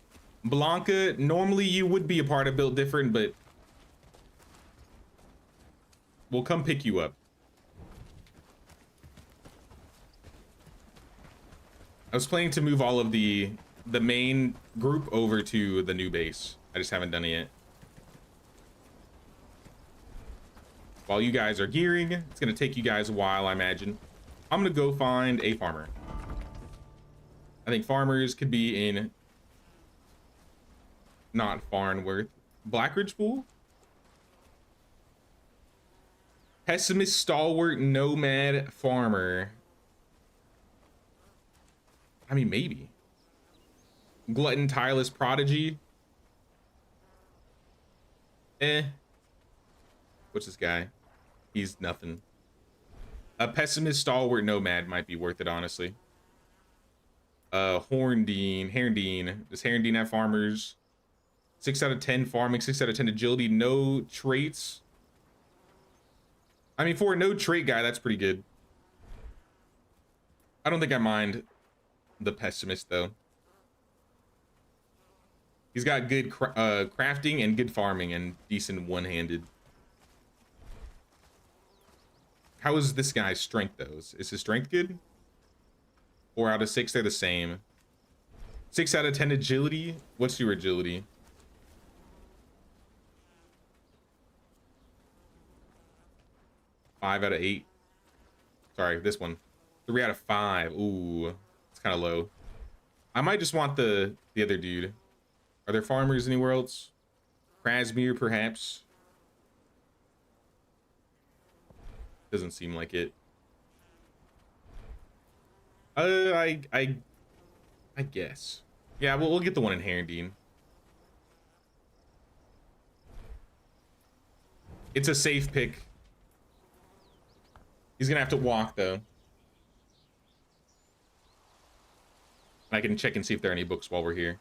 Blanca, normally you would be a part of Build Different, but we'll come pick you up. I was planning to move all of the main group over to the new base. I just haven't done it yet. While you guys are gearing, it's gonna take you guys a while, I imagine. I'm gonna go find a farmer. I think farmers could be in not Farnworth. Blackridge Pool? Pessimist, stalwart, nomad, farmer. I mean, maybe. Glutton, tireless, prodigy. What's this guy? He's nothing. A pessimist, stalwart, nomad might be worth it, honestly. Herndine. Does Herndine have farmers? 6 out of 10 farming, 6 out of 10 agility, no traits. I mean, for a no trait guy, that's pretty good. I don't think I mind the pessimist though. He's got good crafting and good farming and decent one-handed. How is this guy's strength though? Is his strength good? 4 out of 6, they're the same. 6 out of 10 agility. What's your agility? Five out of 8. Sorry, this one. 3 out of 5. Ooh, it's kind of low. I might just want the other dude. Are there farmers anywhere else? Krasmir, perhaps? Doesn't seem like it. I guess. Yeah, we'll get the one in Herndine. It's a safe pick. He's gonna have to walk though. I can check and see if there are any books while we're here.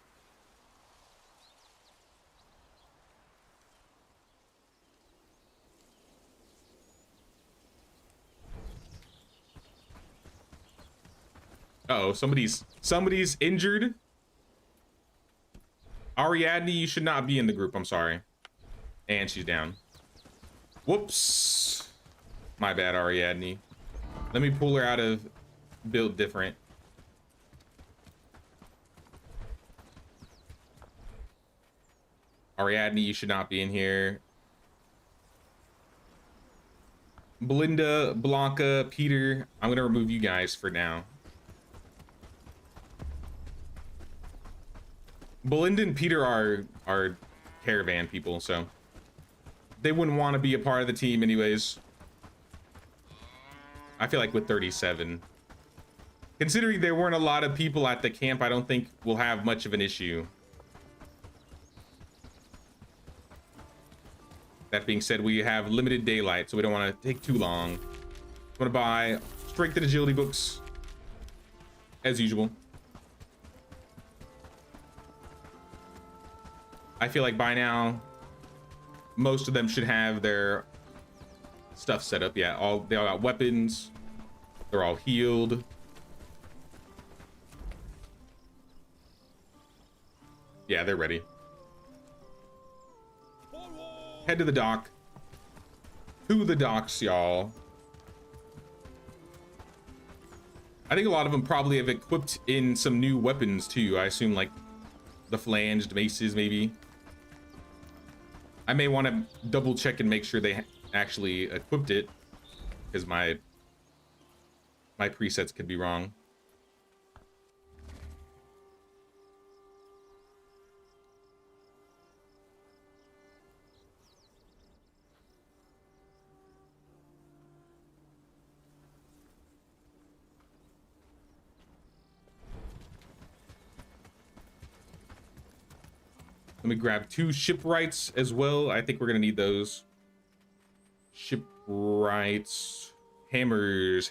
Uh-oh, somebody's injured. Ariadne, you should not be in the group, I'm sorry. And she's down. Whoops. My bad, Ariadne. Let me pull her out of build different. Ariadne, you should not be in here. Belinda, Blanca, Peter, I'm gonna remove you guys for now. Belinda and Peter are caravan people, so they wouldn't want to be a part of the team anyways. I feel like with 37, considering there weren't a lot of people at the camp, I don't think we'll have much of an issue. That being said, we have limited daylight, so we don't want to take too long. I'm gonna buy strength and agility books as usual. I feel like by now most of them should have their stuff set up. Yeah, they all got weapons. They're all healed. Yeah, they're ready. Head to the dock. To the docks, y'all. I think a lot of them probably have equipped in some new weapons too. I assume like the flanged maces maybe. I may want to double check and make sure they actually equipped it, because my presets could be wrong. Let me grab 2 shipwrights as well. I think we're gonna need those. Shipwrights. Hammers.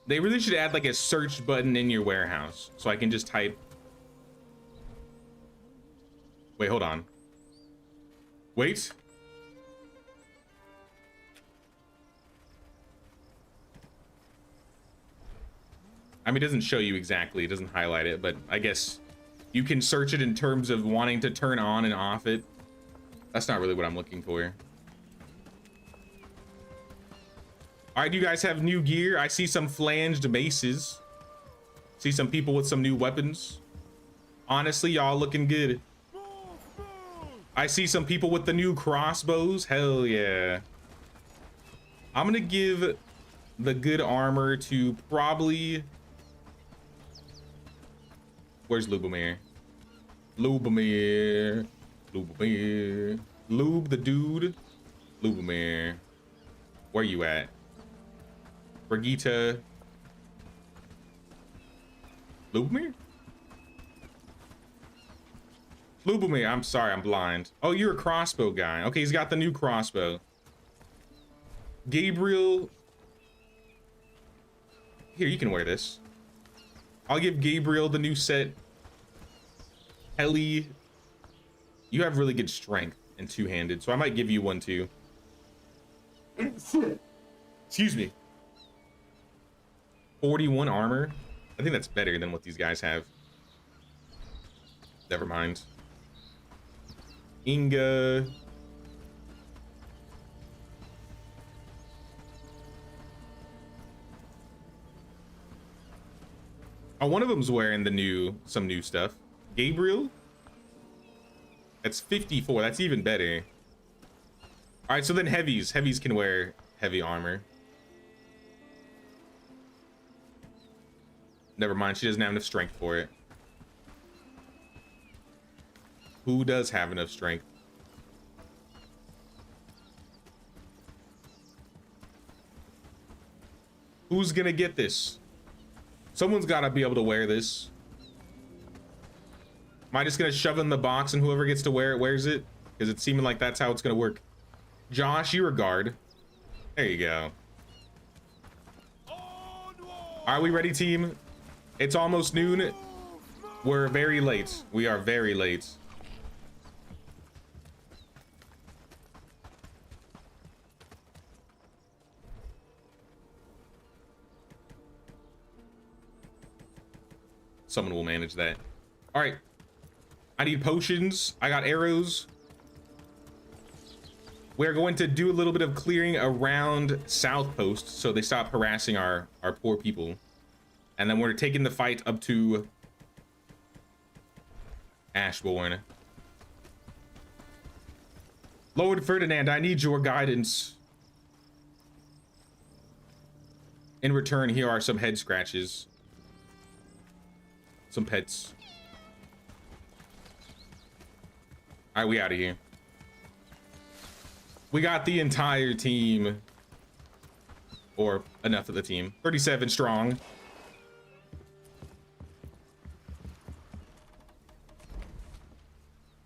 They really should add like a search button in your warehouse, so I can just type. Wait, hold on. Wait. I mean, it doesn't show you exactly, it doesn't highlight it, but I guess you can search it in terms of wanting to turn on and off it. That's not really what I'm looking for. All right, you guys have new gear. I see some flanged maces. See some people with some new weapons. Honestly, y'all looking good. I see some people with the new crossbows. Hell yeah. I'm gonna give the good armor to probably... Where's Lubomir? Lubomir. Lube the dude. Lubomir. Where you at? Brigitte. Lubomir? Lubomir, I'm sorry, I'm blind. Oh, you're a crossbow guy. Okay, he's got the new crossbow. Gabriel. Here, you can wear this. I'll give Gabriel the new set. Ellie, you have really good strength and two-handed, so I might give you one too. Excuse me. 41 armor. I think that's better than what these guys have. Never mind. Inga. Oh, one of them's wearing some new stuff. Gabriel. That's 54. That's even better. All right, so then heavies. Heavies can wear heavy armor. Never mind. She doesn't have enough strength for it. Who does have enough strength? Who's gonna get this? Someone's gotta be able to wear this. Am I just gonna shove it in the box and whoever gets to wear it wears it? Because it's seeming like that's how it's gonna work. Josh, you're a guard. There you go. Are we ready, team? It's almost noon. We're very late. We are very late. Someone will manage that. All right. I need potions. I got arrows. We're going to do a little bit of clearing around South Post so they stop harassing our poor people. And then we're taking the fight up to Ashborne. Lord Ferdinand, I need your guidance. In return, here are some head scratches. Some pets. All right, we out of here. We got the entire team, or enough of the team. 37 strong.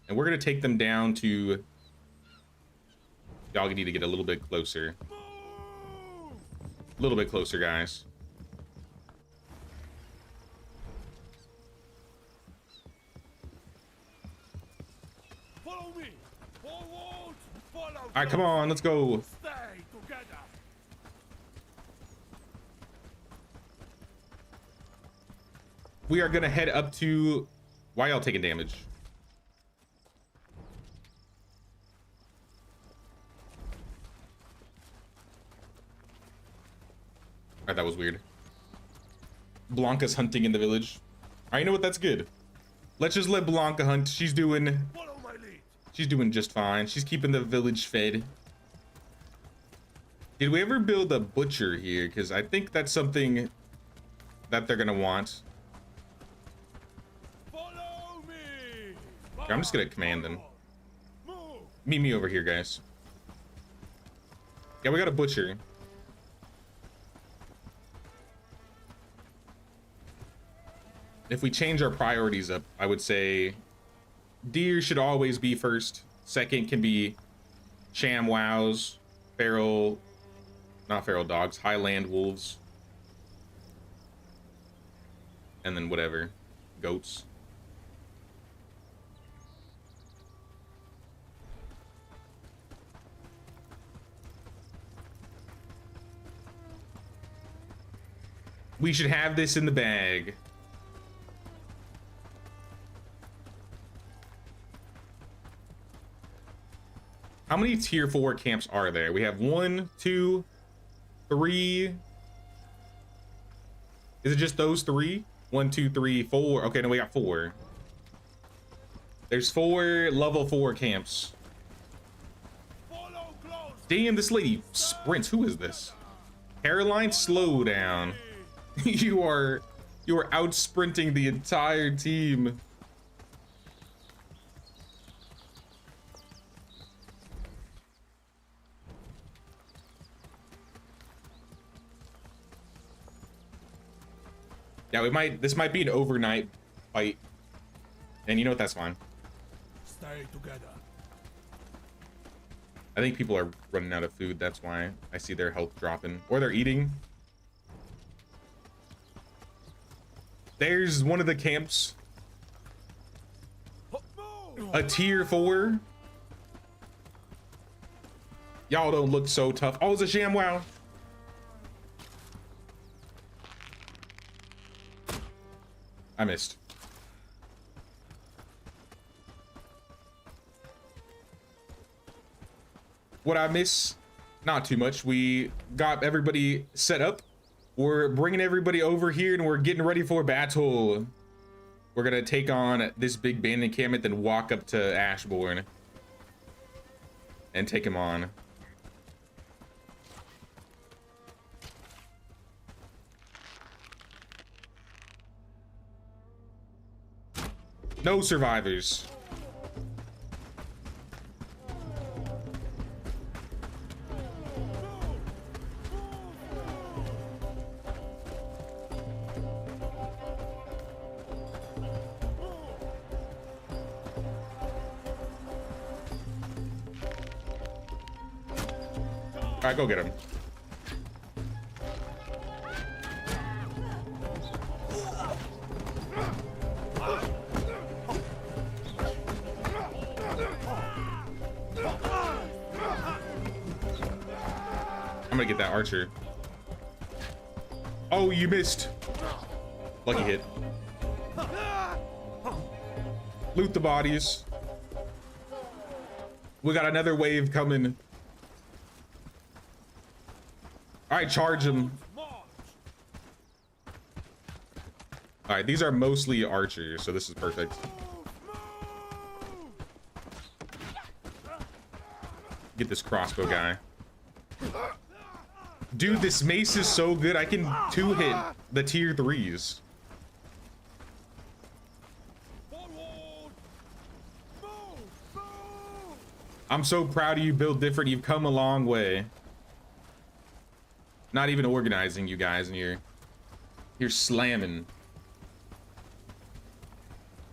And we're gonna take them down to. Y'all need to get a little bit closer. A little bit closer, guys. All right, come on, let's go. Stay together. We are gonna head up to. Why y'all taking damage? All right, that was weird. Blanca's hunting in the village. All right, you know what? That's good. Let's just let Blanca hunt. She's doing just fine. She's keeping the village fed. Did we ever build a butcher here? Because I think that's something that they're gonna want. Follow me. I'm just gonna command them. Meet me over here, guys. Yeah, we got a butcher. If we change our priorities up, I would say deer should always be first. Second can be ShamWows, not feral dogs, highland wolves. And then whatever, goats. We should have this in the bag. How many tier 4 camps are there? We have 1, 2, 3. Is it just those 3? 1, 2, 3, 4. Okay, no, we got 4. There's 4 level 4 camps. Damn, this lady sprints. Who is this? Caroline, slow down. you are out sprinting the entire team. Yeah, this might be an overnight fight. And you know what, that's fine. Stay together. I think people are running out of food. That's why I see their health dropping. Or they're eating. There's one of the camps. A tier 4. Y'all don't look so tough. Oh, it's a sham wow. I missed. What I miss? Not too much. We got everybody set up. We're bringing everybody over here and we're getting ready for battle. We're gonna take on this big bandit encampment, then walk up to Ashborne and take him on. No survivors. All right, go get him. I'm gonna get that archer. Oh, you missed. Lucky hit. Loot the bodies. We got another wave coming. All right, charge them. All right, these are mostly archers, so this is perfect. Get this crossbow guy. Dude, this mace is so good. I can 2-hit the tier 3s. I'm so proud of you, Build Different. You've come a long way. Not even organizing, you guys, and you're slamming.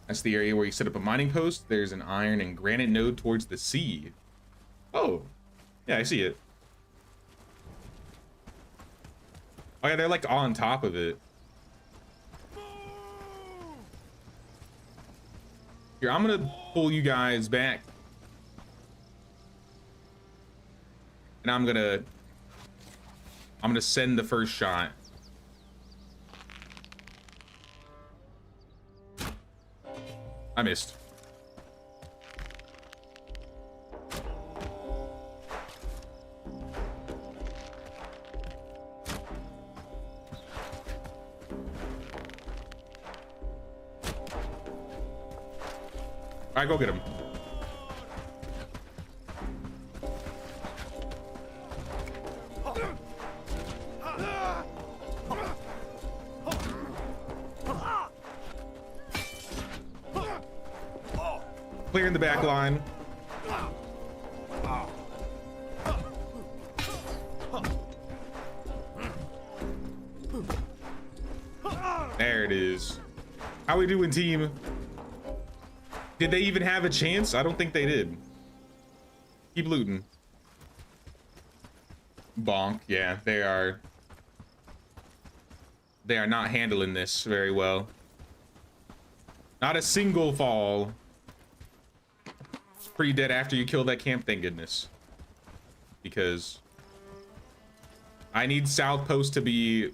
That's the area where you set up a mining post. There's an iron and granite node towards the sea. Oh, yeah, I see it. Oh yeah, they're like on top of it. Here, I'm gonna pull you guys back. And I'm gonna send the first shot. I missed. All right, go get him. Clearing the back line. There it is. How we doing, team? Did they even have a chance? I don't think they did. Keep looting. Bonk. Yeah, they are not handling this very well. Not a single fall. Pretty dead after you kill that camp, thank goodness. Because I need South Post to be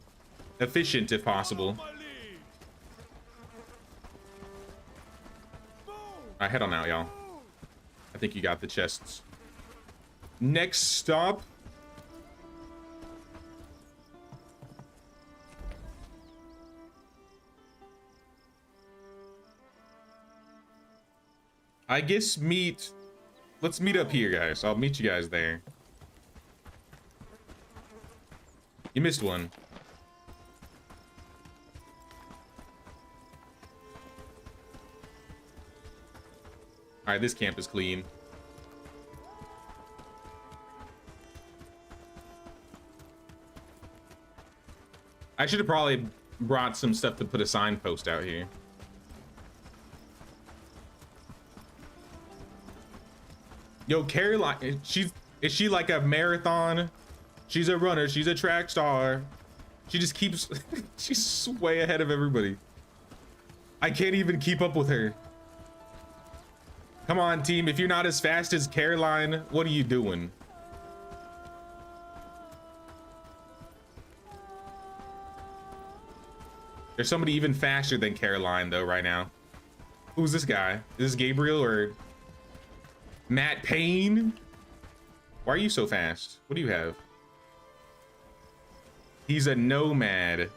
efficient if possible. Alright, head on out, y'all. I think you got the chests. Next stop. I guess let's meet up here, guys. I'll meet you guys there. You missed one. All right, this camp is clean. I should have probably brought some stuff to put a signpost out here. Yo, Caroline, is she like a marathon? She's a runner, she's a track star. She just keeps, she's way ahead of everybody. I can't even keep up with her. Come on, team, if you're not as fast as Caroline, what are you doing? There's somebody even faster than Caroline though right now. Who's this guy? Is this Gabriel or Matt Payne? Why are you so fast? What do you have? He's a nomad.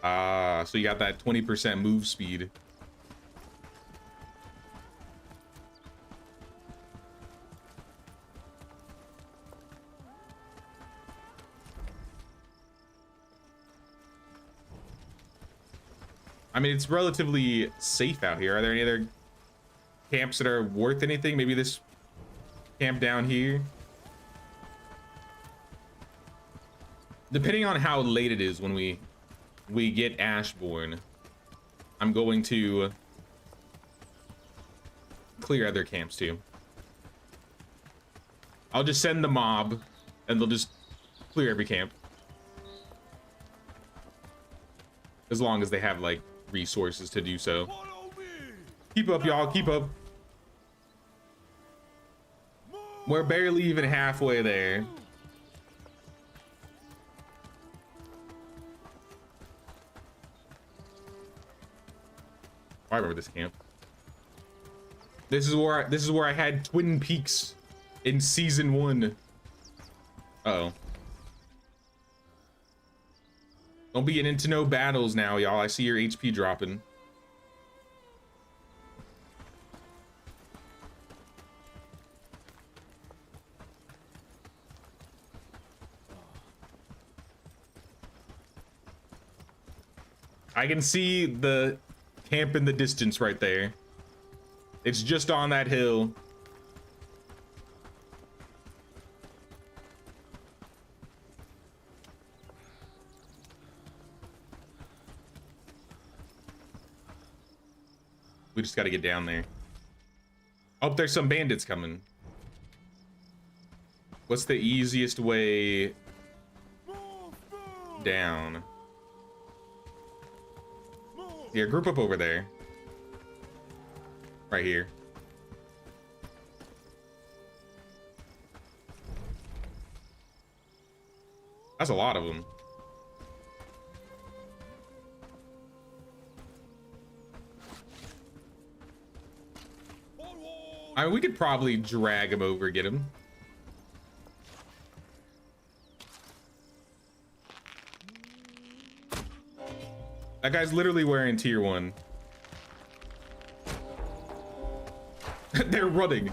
Ah, so you got that 20% move speed. I mean, it's relatively safe out here. Are there any other camps that are worth anything? Maybe this camp down here. Depending on how late it is when we get Ashborne, I'm going to clear other camps too. I'll just send the mob and they'll just clear every camp. As long as they have like resources to do so. Keep up, y'all, keep up. We're barely even halfway there. I remember this camp. This is where I had Twin Peaks in season 1. Uh-oh. Don't be getting into no battles now, y'all. I see your HP dropping. I can see the camp in the distance right there. It's just on that hill. We just got to get down there. Oh, there's some bandits coming. What's the easiest way down? Here, group up over there. Right here. That's a lot of them. I mean, we could probably drag him over, get him. That guy's literally wearing tier 1. They're running.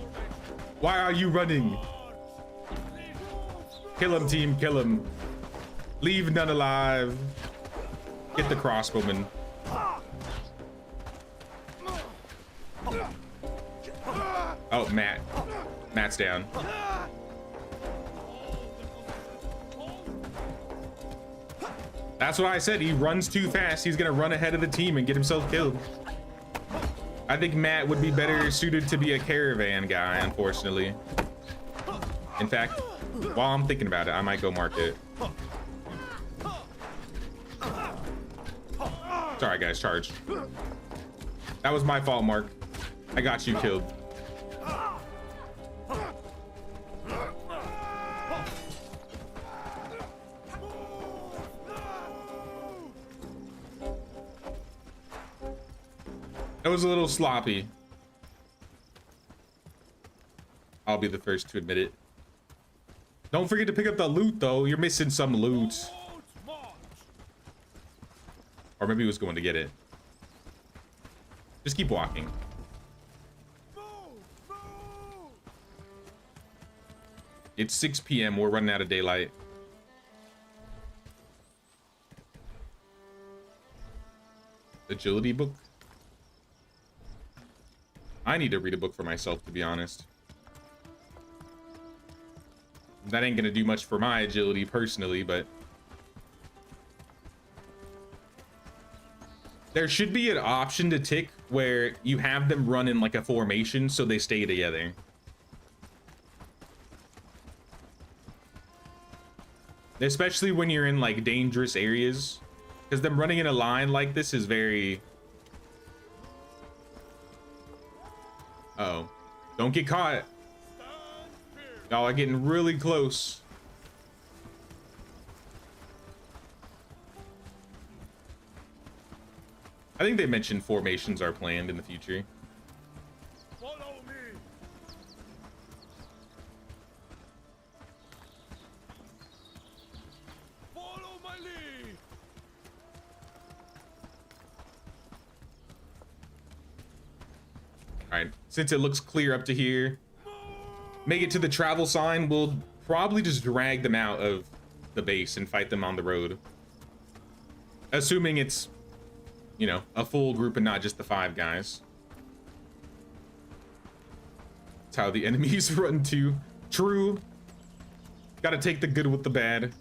Why are you running? Kill him, team, kill him. Leave none alive. Get the crossbowman. Oh, Matt. Matt's down. That's what I said. He runs too fast. He's gonna run ahead of the team and get himself killed. I think Matt would be better suited to be a caravan guy, unfortunately. In fact, while I'm thinking about it, I might go mark it. Sorry, guys, charge. That was my fault, Mark. I got you killed. It was a little sloppy. I'll be the first to admit it. Don't forget to pick up the loot, though. You're missing some loot. Or maybe he was going to get it. Just keep walking. It's 6 p.m. We're running out of daylight. Agility book? I need to read a book for myself, to be honest. That ain't gonna do much for my agility personally, but there should be an option to tick where you have them run in like a formation so they stay together. especially when you're in like dangerous areas, because them running in a line like this is very... Uh-oh. Don't get caught. Y'all are getting really close. I think they mentioned formations are planned in the future. Follow me. Follow my lead. All right, since it looks clear up to here, make it to the travel sign. We'll probably just drag them out of the base and fight them on the road. Assuming it's, you know, a full group and not just the 5 guys. That's how the enemies run too. True. Gotta take the good with the bad.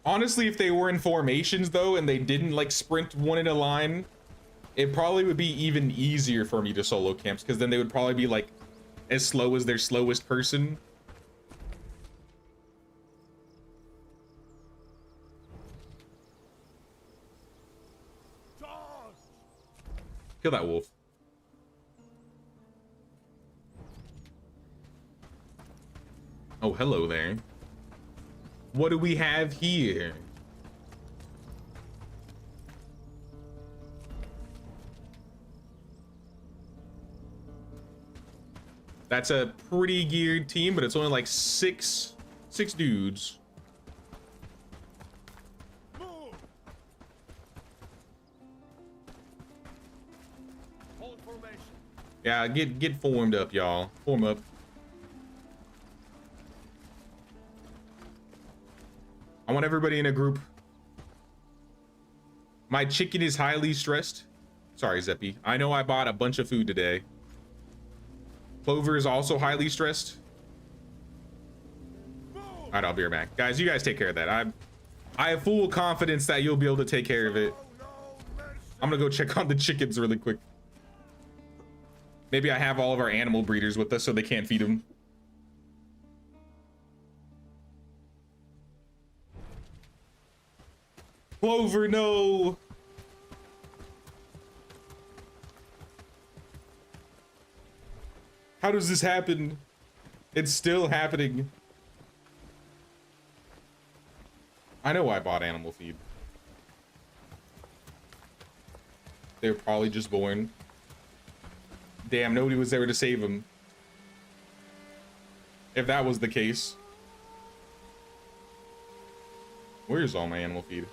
Honestly, if they were in formations though, and they didn't like sprint one in a line, it probably would be even easier for me to solo camps, because then they would probably be like as slow as their slowest person. Kill that wolf. Oh, hello there. What do we have here? That's a pretty geared team, but it's only like six dudes. Move. Hold formation. Yeah, get formed up, y'all. Form up. I want everybody in a group. My chicken is highly stressed. Sorry, Zeppy. I know I bought a bunch of food today. Clover is also highly stressed. All right, I'll be right back. Guys, you guys take care of that. I have full confidence that you'll be able to take care of it. I'm gonna go check on the chickens really quick. Maybe I have all of our animal breeders with us so they can't feed them. Clover, no! How does this happen? It's still happening. I know I bought animal feed. They were probably just born. Damn, nobody was there to save them. If that was the case. Where's all my animal feed?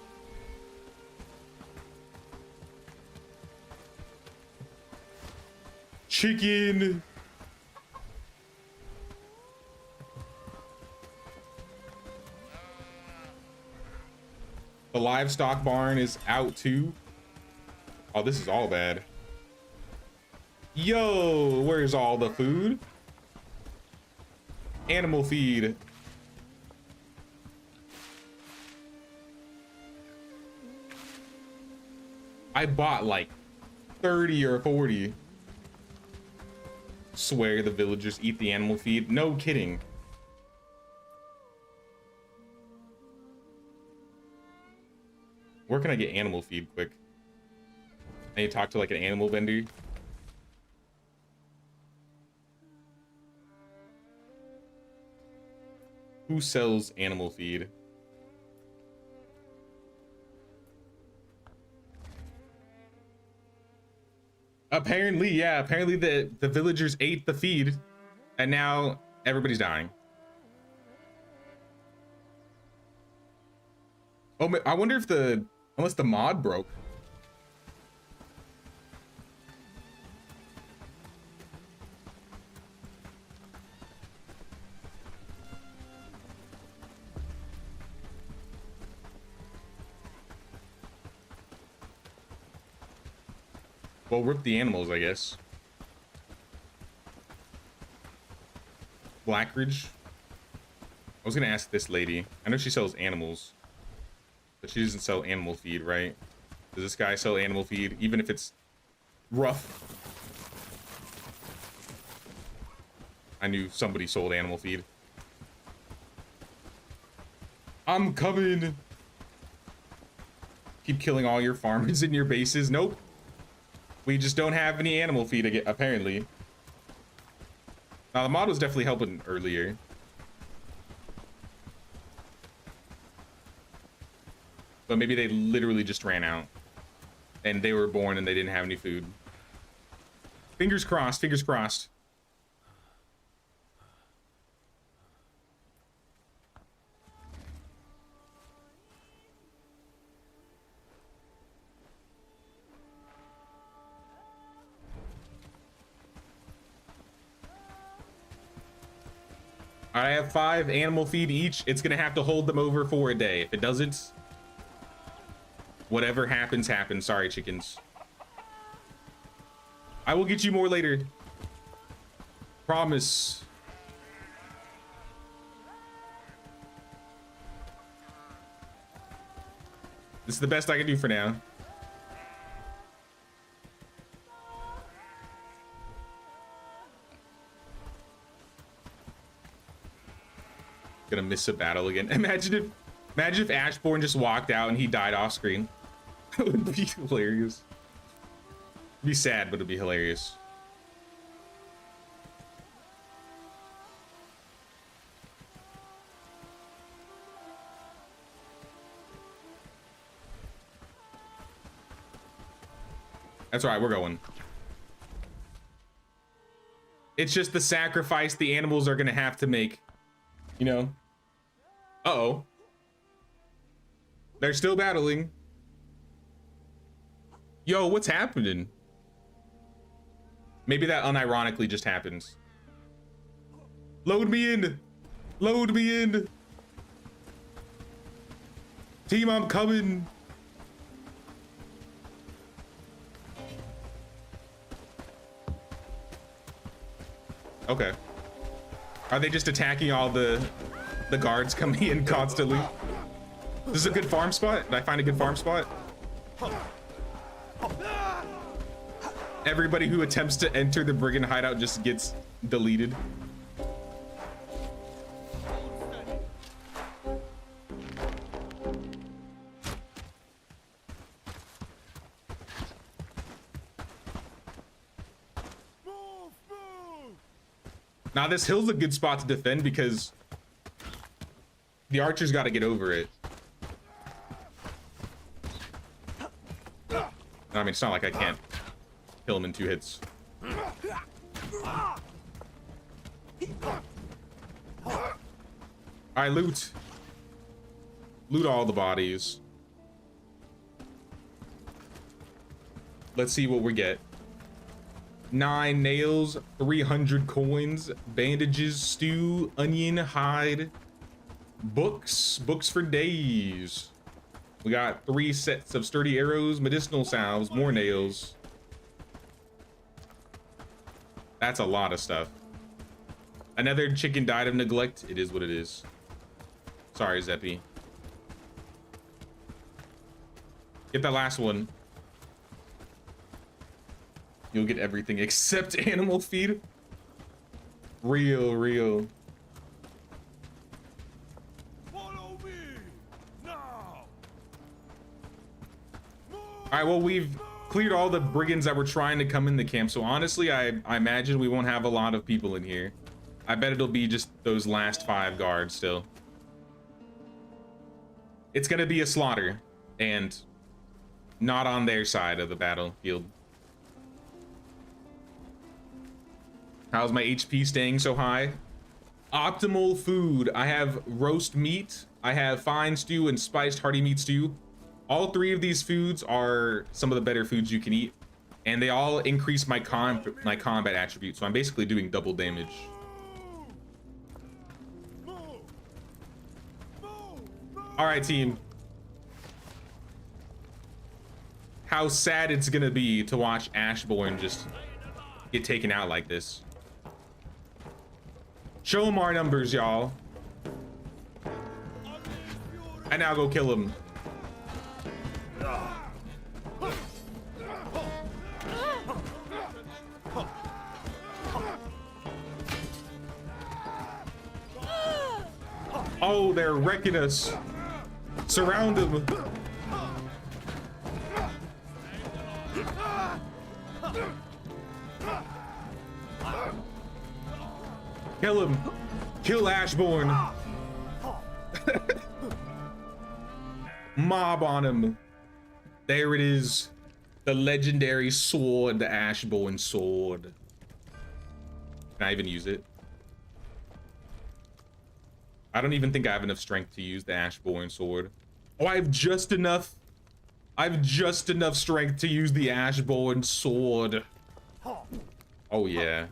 Chicken! The livestock barn is out too. Oh, this is all bad. Yo, where's all the food? Animal feed. I bought like 30 or 40. Swear the villagers eat the animal feed. No kidding. Where can I get animal feed quick? I need to talk to like an animal vendor. Who sells animal feed? Apparently, yeah. Apparently the villagers ate the feed, and now everybody's dying. Oh, I wonder if unless the mod broke. Well, rip the animals, I guess. Blackridge. I was gonna ask this lady. I know she sells animals, but she doesn't sell animal feed, right? Does this guy sell animal feed, even if it's rough? I knew somebody sold animal feed. I'm coming. Keep killing all your farmers in your bases. Nope. We just don't have any animal feed again, apparently. Now, the mod was definitely helping earlier. But maybe they literally just ran out. And they were born and they didn't have any food. Fingers crossed, fingers crossed. I have 5 animal feed each. It's gonna have to hold them over for a day. If it doesn't, whatever happens, happens. Sorry, chickens. I will get you more later. Promise. This is the best I can do for now. Gonna miss a battle again. Imagine if Ashborne just walked out and he died off screen. That would be hilarious. It'd be sad, but it'd be hilarious. That's right, we're going. It's just the sacrifice the animals are gonna have to make. You know? Uh-oh. They're still battling. Yo, what's happening? Maybe that unironically just happens. Load me in. Load me in. Team, I'm coming. Okay. Are they just attacking all the guards coming in constantly? This is a good farm spot. Did I find a good farm spot? Everybody who attempts to enter the Brigand hideout just gets deleted. Now this hill's a good spot to defend because the archers got to get over it. I mean, it's not like I can't kill him in 2 hits. All right, loot. Loot all the bodies. Let's see what we get. 9 nails, 300 coins, bandages, stew, onion, hide, books for days. We got 3 sets of sturdy arrows, medicinal salves, more nails. That's a lot of stuff. Another chicken died of neglect. It is what it is. Sorry, Zeppy. Get that last one. You'll get everything except animal feed. Real. Follow me now. All right, well, we've cleared all the brigands that were trying to come in the camp. So honestly, I imagine we won't have a lot of people in here. I bet it'll be just those last 5 guards still. It's gonna be a slaughter and not on their side of the battlefield. How's my HP staying so high? Optimal food. I have roast meat, I have fine stew, and spiced hearty meat stew. All 3 of these foods are some of the better foods you can eat, and they all increase my combat attribute, so I'm basically doing double damage. All right, team. How sad it's gonna be to watch Ashborne just get taken out like this. Show them our numbers, y'all. And now go kill him. Oh, they're wrecking us. Surround them. Kill him. Kill Ashborne. Mob on him. There it is. The legendary sword, the Ashborne sword. Can I even use it? I don't even think I have enough strength to use the Ashborne sword. Oh, I have just enough. I have just enough strength to use the Ashborne sword. Oh yeah.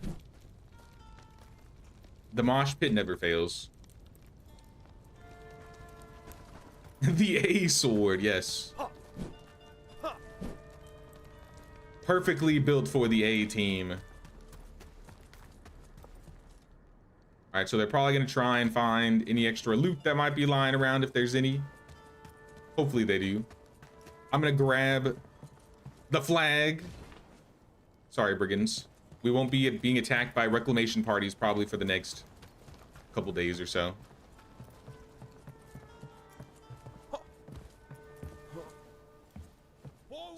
The mosh pit never fails. The A sword, yes. Perfectly built for the A team. All right, so they're probably gonna try and find any extra loot that might be lying around if there's any. Hopefully they do. I'm gonna grab the flag. Sorry, brigands. We won't be being attacked by reclamation parties probably for the next couple days or so.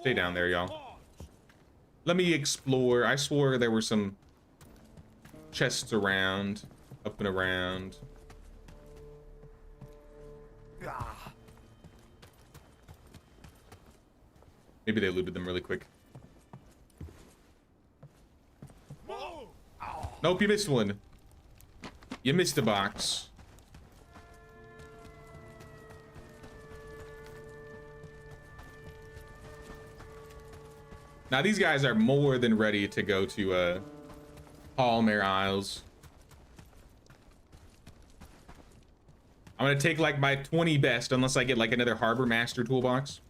Stay down there, y'all. Let me explore. I swore there were some chests around, up and around. Maybe they looted them really quick. Nope, you missed one. You missed a box. Now these guys are more than ready to go to Hallmare Isles. I'm gonna take like my 20 best, unless I get like another Harbor Master toolbox.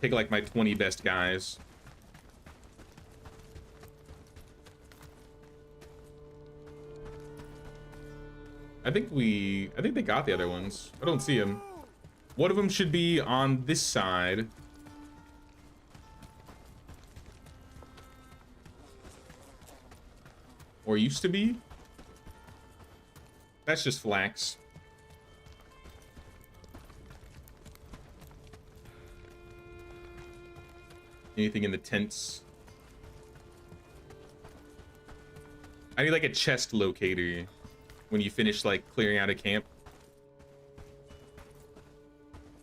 Take like my 20 best guys. I think they got the other ones. I don't see them. One of them should be on this side. Or used to be. That's just flax. Anything in the tents? I need like a chest locator when you finish like clearing out a camp.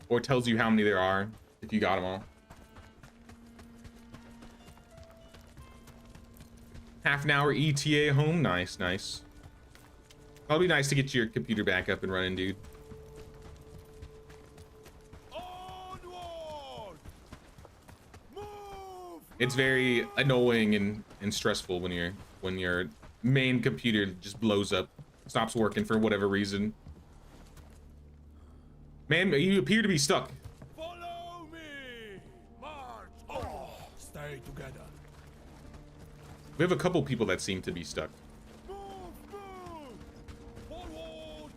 Or it tells you how many there are if you got them all. Half an hour ETA home. Nice, nice. That'll be nice to get your computer back up and running, dude. Onward! Move! It's very annoying and stressful when your main computer just blows up, stops working for whatever reason. Man, you appear to be stuck. Follow me! March! Oh, stay together. We have a couple people that seem to be stuck. Move! Move! Forward!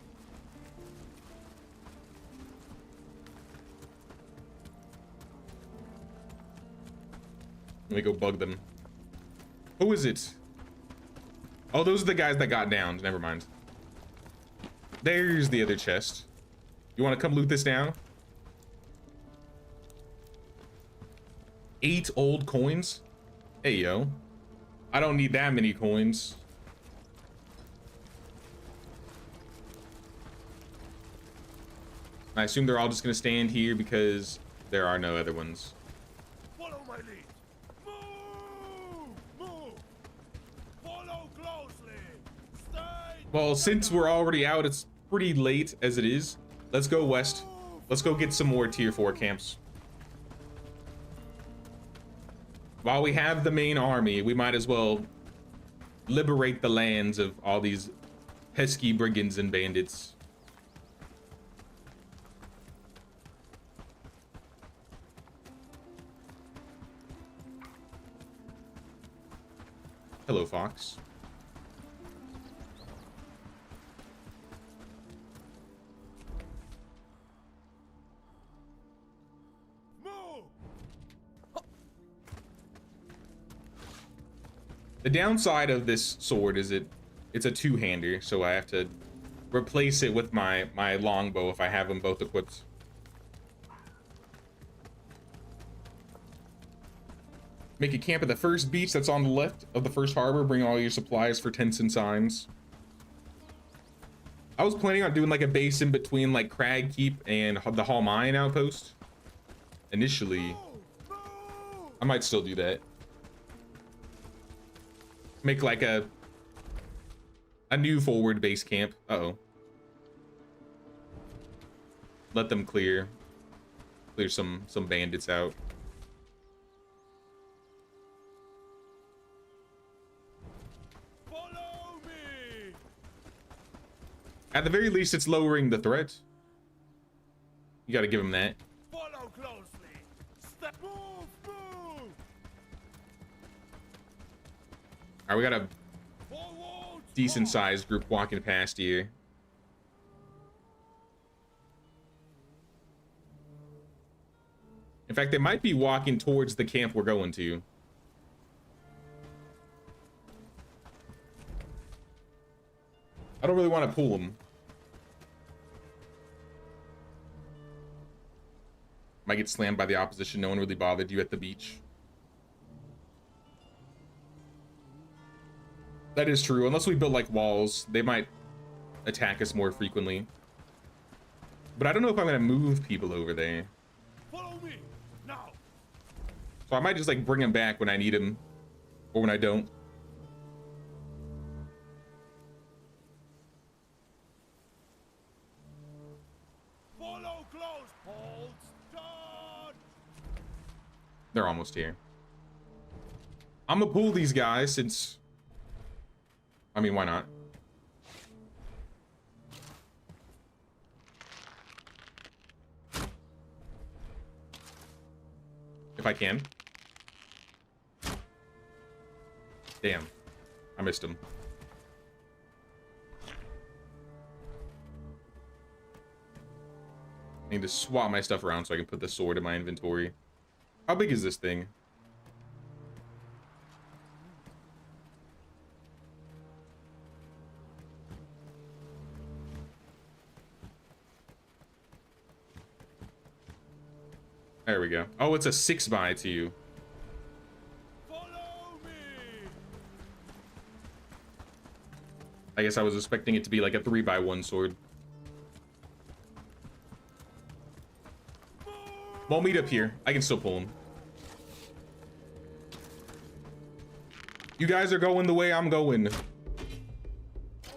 Let me go bug them. Who is it? Oh, those are the guys that got downed. Never mind. There's the other chest. You want to come loot this down? 8 old coins? Hey, yo. I don't need that many coins. I assume they're all just going to stand here because there are no other ones. Follow my lead! Move! Move! Follow closely! Stay! Well, since we're already out, it's pretty late as it is. Let's go west. Let's go get some more tier 4 camps. While we have the main army, we might as well liberate the lands of all these pesky brigands and bandits. Hello, Fox. The downside of this sword is it's a two-hander, so I have to replace it with my longbow if I have them both equipped. Make a camp at the first beach that's on the left of the first harbor. Bring all your supplies for tents and signs. I was planning on doing like a base in between like Crag Keep and the Hallmare outpost. Initially, I might still do that. Make like a new forward base camp. Uh-oh. Let them clear some bandits out. Follow me. At the very least, it's lowering the threat. You got to give him that. Follow closely. Step. Move. Move. All right, we got a Forward. decent sized group walking past here. In fact, they might be walking towards the camp we're going to. I don't really want to pull them. Might get slammed by the opposition. No one really bothered you at the beach. That is true. Unless we build like walls, they might attack us more frequently. But I don't know if I'm going to move people over there. Follow me now. So I might just like bring him back when I need him, or when I don't. Follow close. Hold. Charge. They're almost here. I'm gonna pull these guys since, I mean, why not? If I can. Damn. I missed him. I need to swap my stuff around so I can put the sword in my inventory. How big is this thing? There we go. Oh, it's a 6x2. Follow me. I guess I was expecting it to be like a 3x1 sword. We'll meet up here. I can still pull him. You guys are going the way I'm going.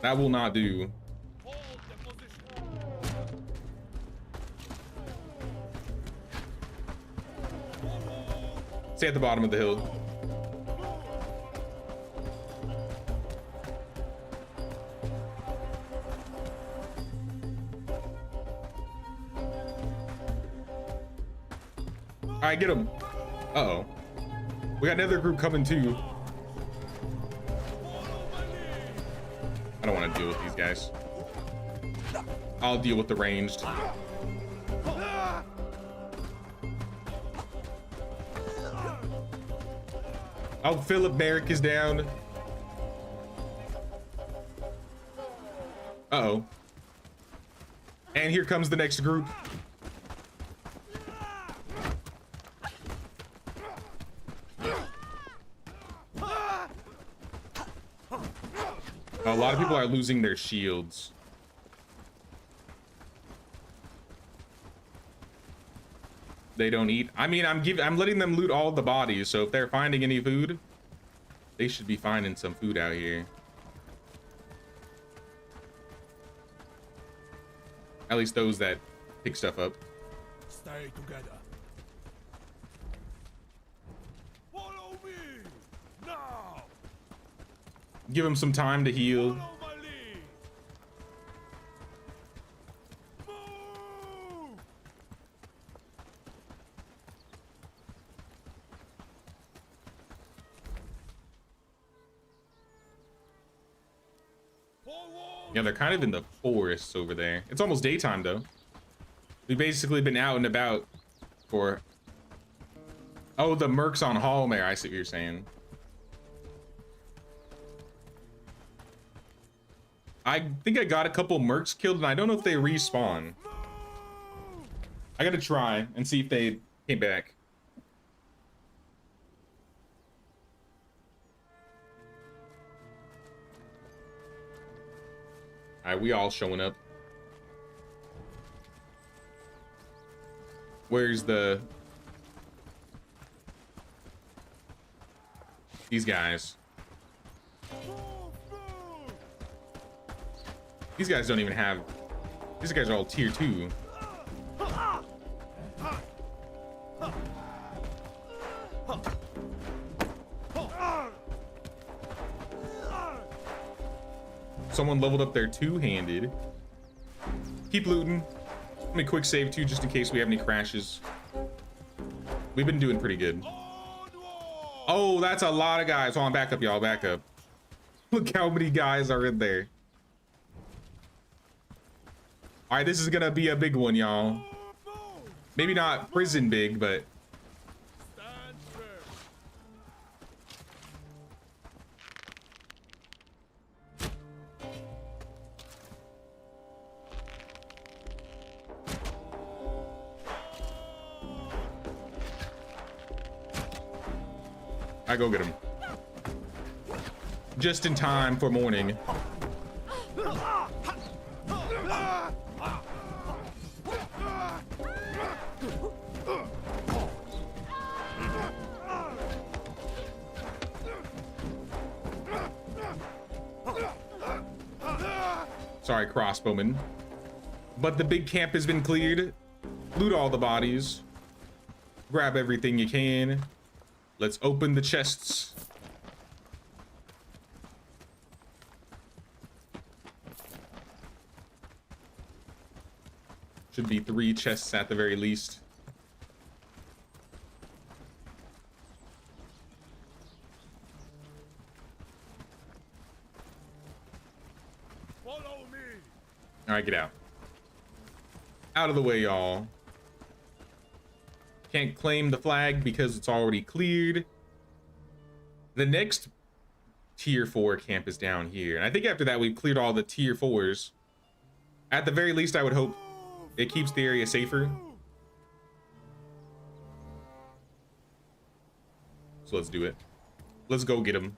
That will not do. Hold the position. Stay at the bottom of the hill. All right, get him. Uh-oh. We got another group coming too. I don't want to deal with these guys. I'll deal with the ranged. Oh, Philip Barrick is down. Uh-oh. And here comes the next group. A lot of people are losing their shields. They don't eat. I mean, I'm letting them loot all the bodies, so if they're finding any food, they should be finding some food out here. At least those that pick stuff up. Stay together. Follow me now. Give them some time to heal. Follow my lead. Move. Forward. Yeah, they're kind of in the forests over there. It's almost daytime though. We've basically been out and about for... Oh, the mercs on Hallmare. I see what you're saying. I think I got a couple mercs killed, and I don't know if they respawn. I gotta try and see if they came back. All right, we all showing up. Where's these guys? These guys don't even have, these guys are all tier 2. Someone leveled up their two-handed. Keep looting. Let me quick save too, just in case we have any crashes. We've been doing pretty good. Oh, that's a lot of guys. Hold on, back up, y'all, back up. Look how many guys are in there. All right, this is gonna be a big one, y'all. Maybe not prison big, but I go get him. Just in time for morning. Sorry, crossbowman. But the big camp has been cleared. Loot all the bodies. Grab everything you can. Let's open the chests. Should be 3 chests at the very least. Follow me. All right, get out. Out of the way, y'all. Can't claim the flag because it's already cleared. The next tier 4 camp is down here. And I think after that, we've cleared all the tier 4s. At the very least, I would hope it keeps the area safer. So let's do it. Let's go get them.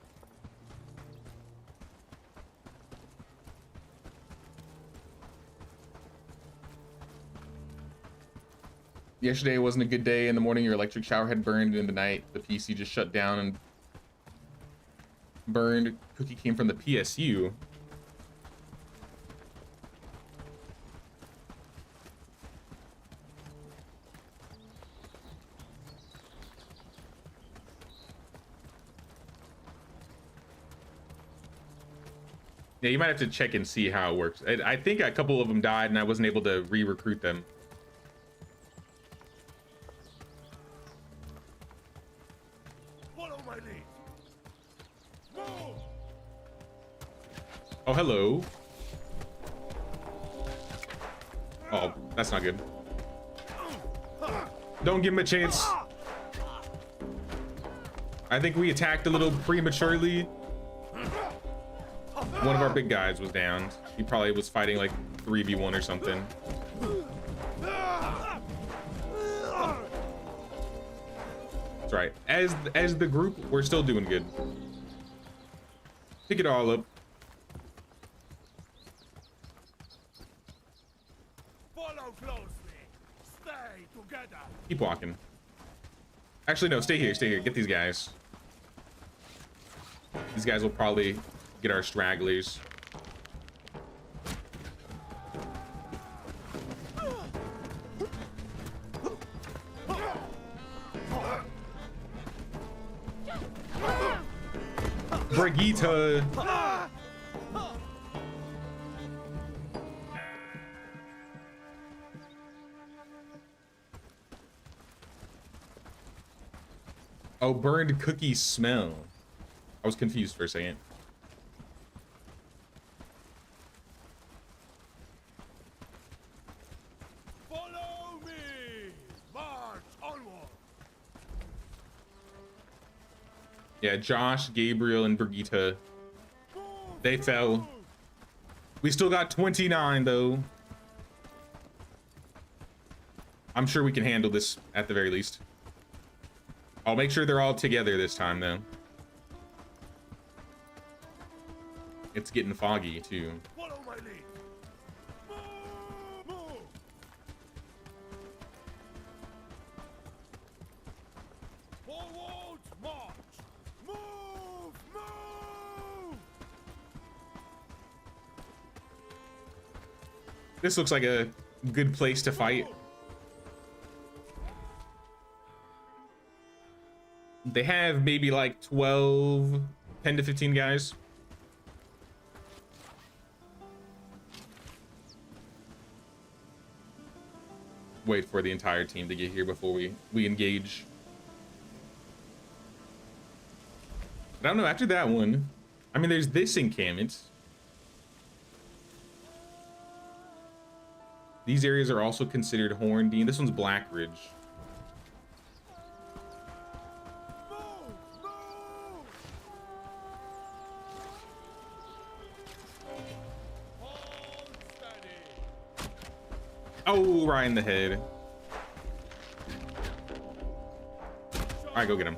Yesterday wasn't a good day. In the morning, your electric shower had burned. In the night, the PC just shut down and burned. Cookie came from the PSU. Yeah, you might have to check and see how it works. I think a couple of them died and I wasn't able to re-recruit them. Follow my lead. Move. Oh, hello. Oh, that's not good. Don't give him a chance. I think we attacked a little prematurely. One of our big guys was down. He probably was fighting like 3v1 or something. That's right. As the group, we're still doing good. Pick it all up. Follow closely. Stay together. Keep walking. Actually, no, stay here, stay here. Get these guys. These guys will probably get our stragglers. Brigita. Oh, burned cookie smell. I was confused for a second. Follow me. March onward. Yeah, Josh, Gabriel, and Brigita, they fell. We still got 29 though. I'm sure we can handle this at the very least. I'll make sure they're all together this time though. It's getting foggy too. Follow my lead. Move! Move! Forward march! Move! Move! This looks like a good place to fight. They have maybe like 12, 10 to 15 guys. Wait for the entire team to get here before we engage. But I don't know, after that one, I mean, there's this encampment. These areas are also considered Horndean. This one's Black Ridge. Oh, right in the head. All right, go get him.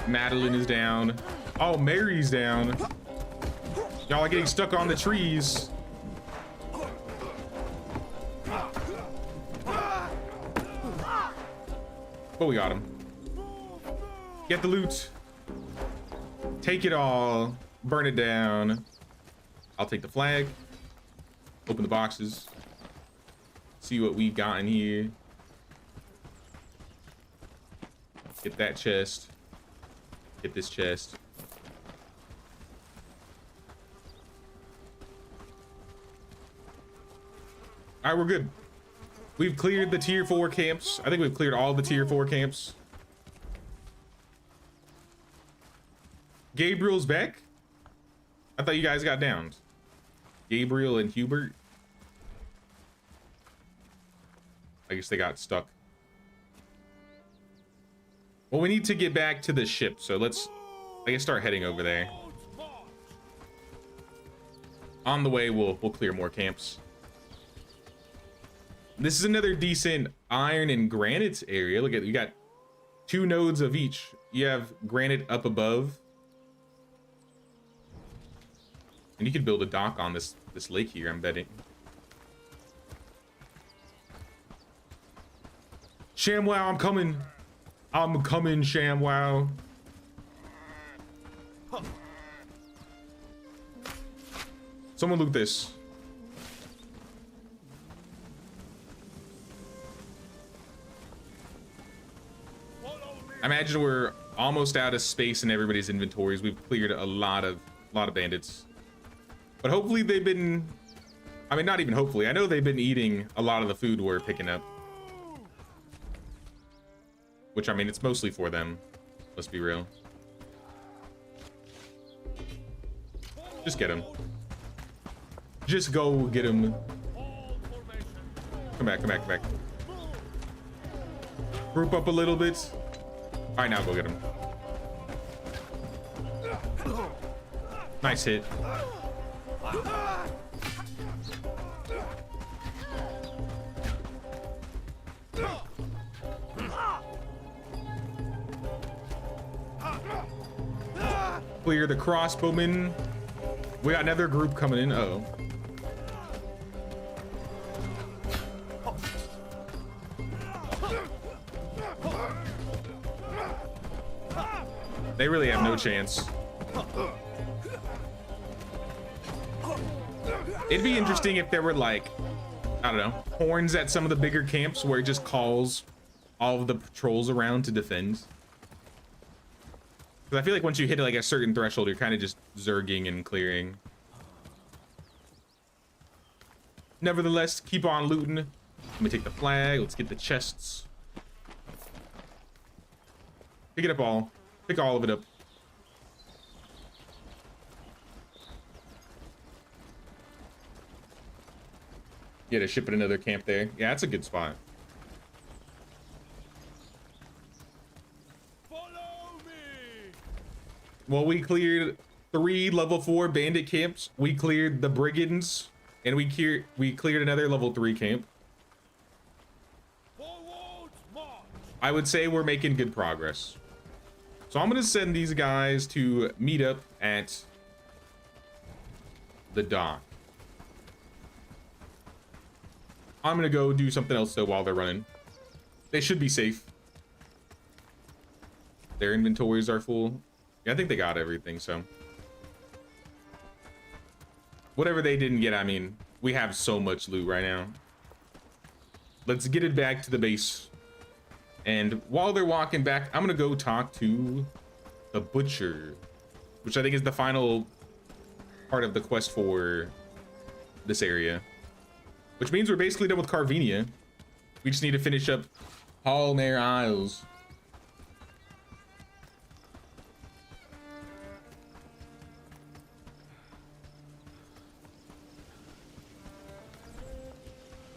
Madeline is down. Oh, Mary's down. Y'all are getting stuck on the trees. But we got him. Get the loot. Take it all. Burn it down. I'll take the flag. Open the boxes. See what we got in here. Get that chest. Get this chest. All right, we're good. We've cleared the tier 4 camps. I think we've cleared all the tier 4 camps. Gabriel's back? I thought you guys got downed. Gabriel and Hubert. I guess they got stuck. Well, we need to get back to the ship, so let's, I guess, start heading over there. On the way, we'll clear more camps. This is another decent iron and granite area. Look at, you got 2 nodes of each. You have granite up above. And you could build a dock on this lake here, I'm betting. ShamWow, I'm coming. I'm coming, ShamWow. Someone loot this. I imagine we're almost out of space in everybody's inventories. We've cleared a lot of bandits. But hopefully they've been, I mean, not even hopefully. I know they've been eating a lot of the food we're picking up. Which, I mean, it's mostly for them. Let's be real. Just get him. Just go get him. Come back, come back, come back. Group up a little bit. All right, now go get him. Nice hit. Clear the crossbowmen. We got another group coming in. Uh-oh. They really have no chance. It'd be interesting if there were, like, I don't know, horns at some of the bigger camps where it just calls all of the patrols around to defend. Because I feel like once you hit like a certain threshold, you're kind of just zerging and clearing. Nevertheless, keep on looting. Let me take the flag. Let's get the chests. Pick it up all. Pick all of it up. Yeah, to ship at another camp there. Yeah, that's a good spot. Follow me. Well, we cleared 3 level 4 bandit camps. We cleared the brigands, and we cleared another level 3 camp. Forward march. I would say we're making good progress. So I'm gonna send these guys to meet up at the dock. I'm gonna go do something else though while they're running. They should be safe. Their inventories are full. Yeah, I think they got everything, so. Whatever they didn't get, I mean, we have so much loot right now. Let's get it back to the base. And while they're walking back, I'm gonna go talk to the butcher, which I think is the final part of the quest for this area. Which means we're basically done with Carvenia. We just need to finish up Hallmare Isles.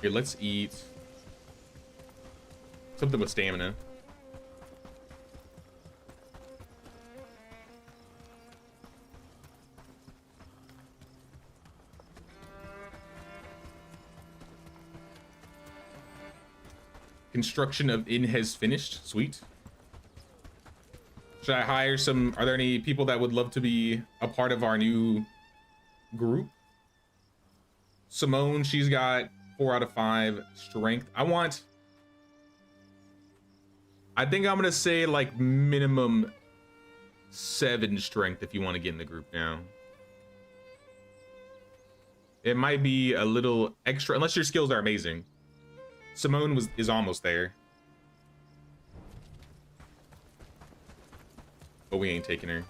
Here, let's eat something with stamina. Construction of inn has finished. Sweet. Should I hire some? Are there any people that would love to be a part of our new group? Simone, she's got 4 out of 5 strength. I think I'm gonna say like minimum 7 strength if you want to get in the group now. It might be a little extra unless your skills are amazing. Simone is almost there. But we ain't taking her.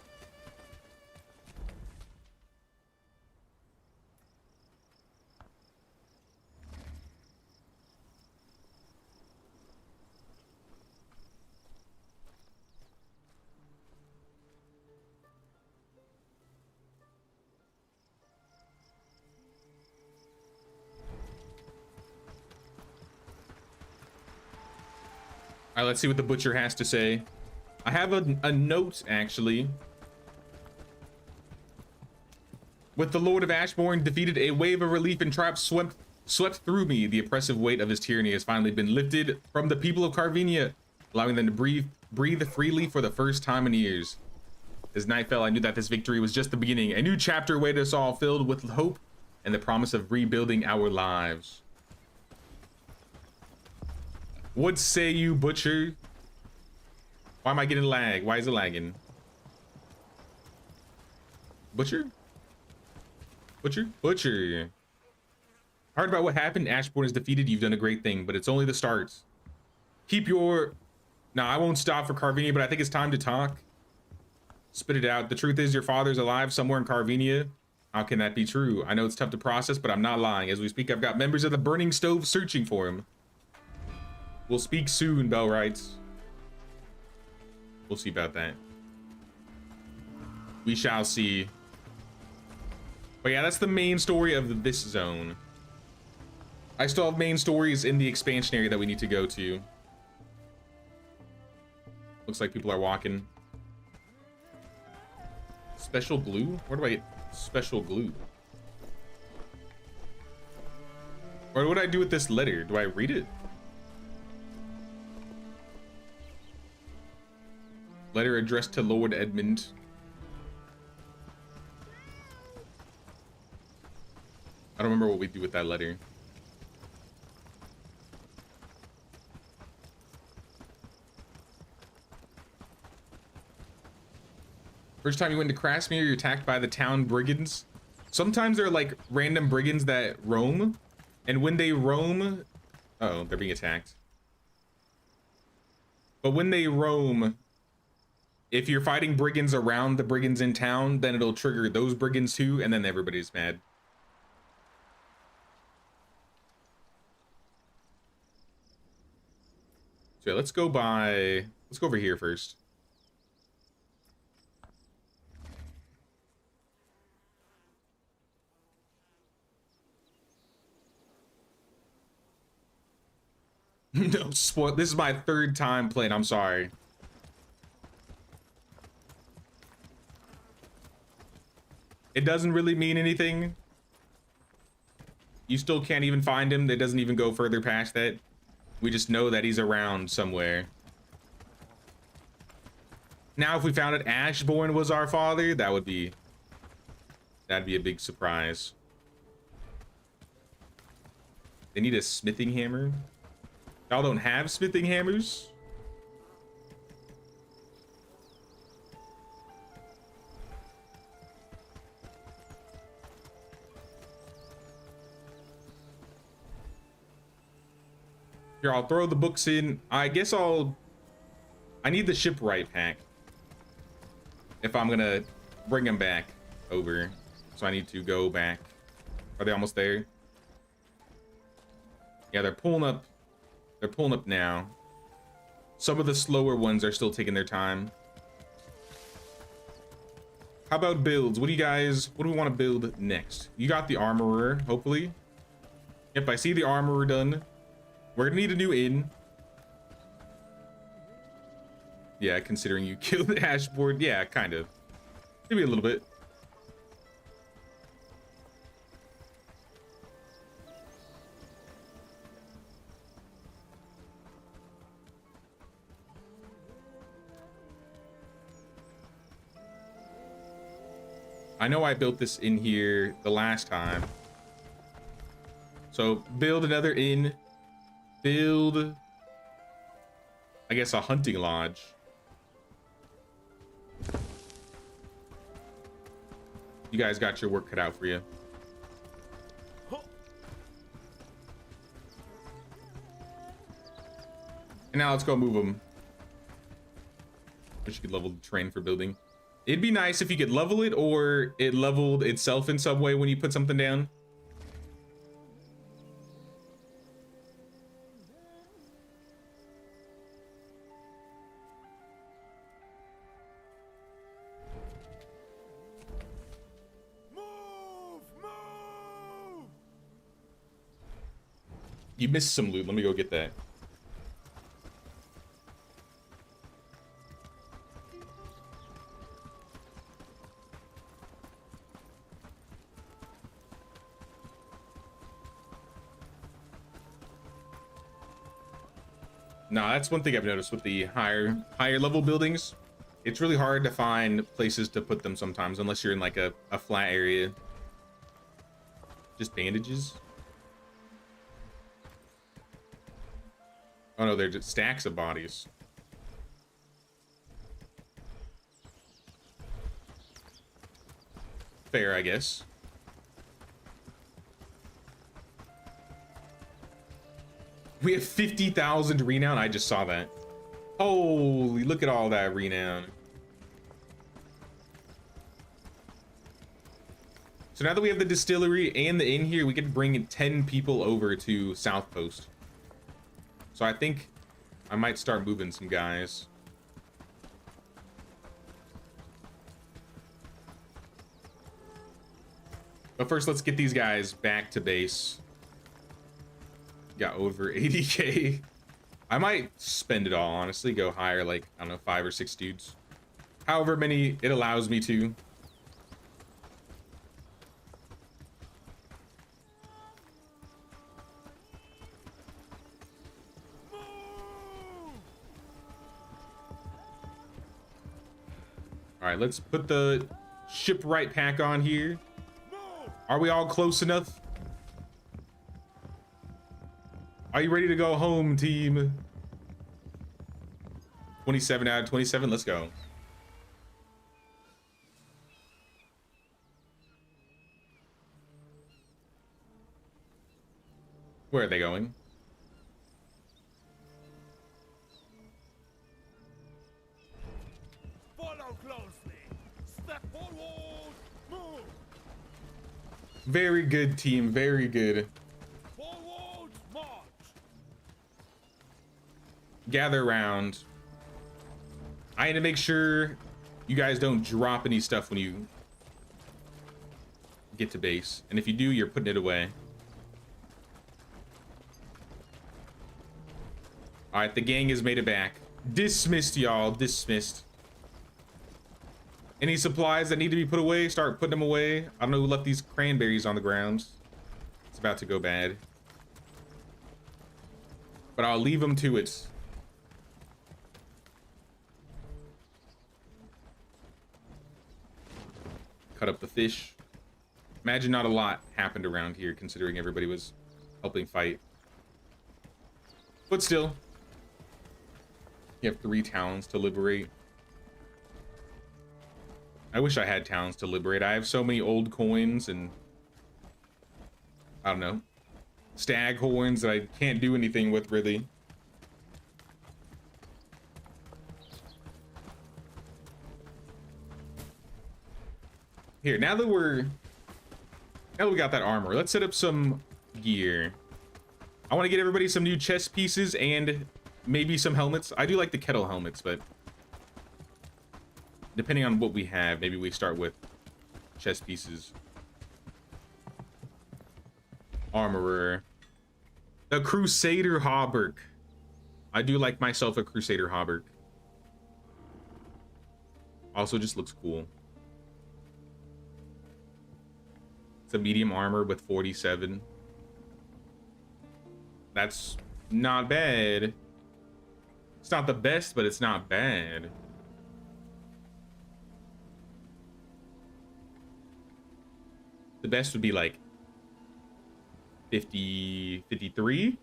All right, let's see what the butcher has to say. I have a note, actually. With the Lord of Ashborne defeated, a wave of relief and triumph swept through me. The oppressive weight of his tyranny has finally been lifted from the people of Carvenia, allowing them to breathe freely for the first time in years. As night fell, I knew that this victory was just the beginning. A new chapter awaited us all, filled with hope and the promise of rebuilding our lives. What say you, butcher? Why am I getting lag? Why is it lagging? Butcher? Butcher? Butcher. Heard about what happened? Ashborne is defeated. You've done a great thing, but it's only the start. Keep your... Nah, I won't stop for Carvenia, but I think it's time to talk. Spit it out. The truth is your father's alive somewhere in Carvenia. How can that be true? I know it's tough to process, but I'm not lying. As we speak, I've got members of the Burning Stove searching for him. We'll speak soon, Bellwright. We'll see about that. We shall see. But yeah, that's the main story of this zone. I still have main stories in the expansion area that we need to go to. Looks like people are walking. Special glue? Where do I get special glue? Or what do I do with this letter? Do I read it? Letter addressed to Lord Edmund. I don't remember what we do with that letter. First time you went to Crasmere, you're attacked by the town brigands. Sometimes they're like random brigands that roam. And when they roam... Uh-oh, they're being attacked. But when they roam... If you're fighting brigands around the brigands in town, then it'll trigger those brigands too, and then everybody's mad. So yeah, let's go over here first. No, spoil. This is my third time playing. I'm sorry. It doesn't really mean anything. You still can't even find him. It doesn't even go further past that. We just know that he's around somewhere. Now, if we found out Ashborne was our father, that'd be a big surprise. They need a smithing hammer. Y'all don't have smithing hammers? Here, I'll throw the books in. I guess I need the shipwright pack if I'm gonna bring them back over. So I need to go back. Are they almost there? Yeah, they're pulling up. They're pulling up now. Some of the slower ones are still taking their time. How about builds? What do we want to build next? You got the armorer, hopefully. Yep, I see the armorer done. We're gonna need a new inn. Yeah, considering you killed the Ashborne. Yeah, kind of. Maybe a little bit. I know I built this in here the last time. So build another inn. Build, I guess, a hunting lodge. You guys got your work cut out for you. And now let's go move them. Wish you could level the terrain for building. It'd be nice if you could level it, or it leveled itself in some way when you put something down. You missed some loot. Let me go get that. Nah, that's one thing I've noticed with the higher level buildings. It's really hard to find places to put them sometimes, unless you're in like a flat area. Just bandages. Oh no, they're just stacks of bodies. Fair, I guess. We have 50,000 renown. I just saw that. Holy, look at all that renown. So now that we have the distillery and the inn here, we can bring 10 people over to South Post. So I think I might start moving some guys. But first, let's get these guys back to base. Got over 80k. I might spend it all, honestly. Go hire, like, I don't know, 5 or 6 dudes. However many it allows me to. All right, let's put the shipwright pack on here. Are we all close enough? Are you ready to go home, team? 27 out of 27, let's go. Where are they going? Follow closely. Step forward. Move. Very good, team. Very good. Forward. March. Gather around. I need to make sure you guys don't drop any stuff when you get to base. And if you do, you're putting it away. All right, the gang has made it back. Dismissed, y'all. Dismissed. Any supplies that need to be put away, start putting them away. I don't know who left these cranberries on the ground. It's about to go bad. But I'll leave them to it. Cut up the fish. Imagine not a lot happened around here considering everybody was helping fight. But still, you have 3 towns to liberate. I wish I had towns to liberate. I have so many old coins and I don't know, stag horns that I can't do anything with really. Here, now that we got that armor, let's set up some gear. I want to get everybody some new chest pieces and maybe some helmets. I do like the kettle helmets, but depending on what we have, maybe we start with chest pieces. Armorer. The Crusader Hauberk. I do like myself a Crusader Hauberk. Also just looks cool. It's a medium armor with 47. That's not bad. It's not the best, but it's not bad. The best would be like 50, 53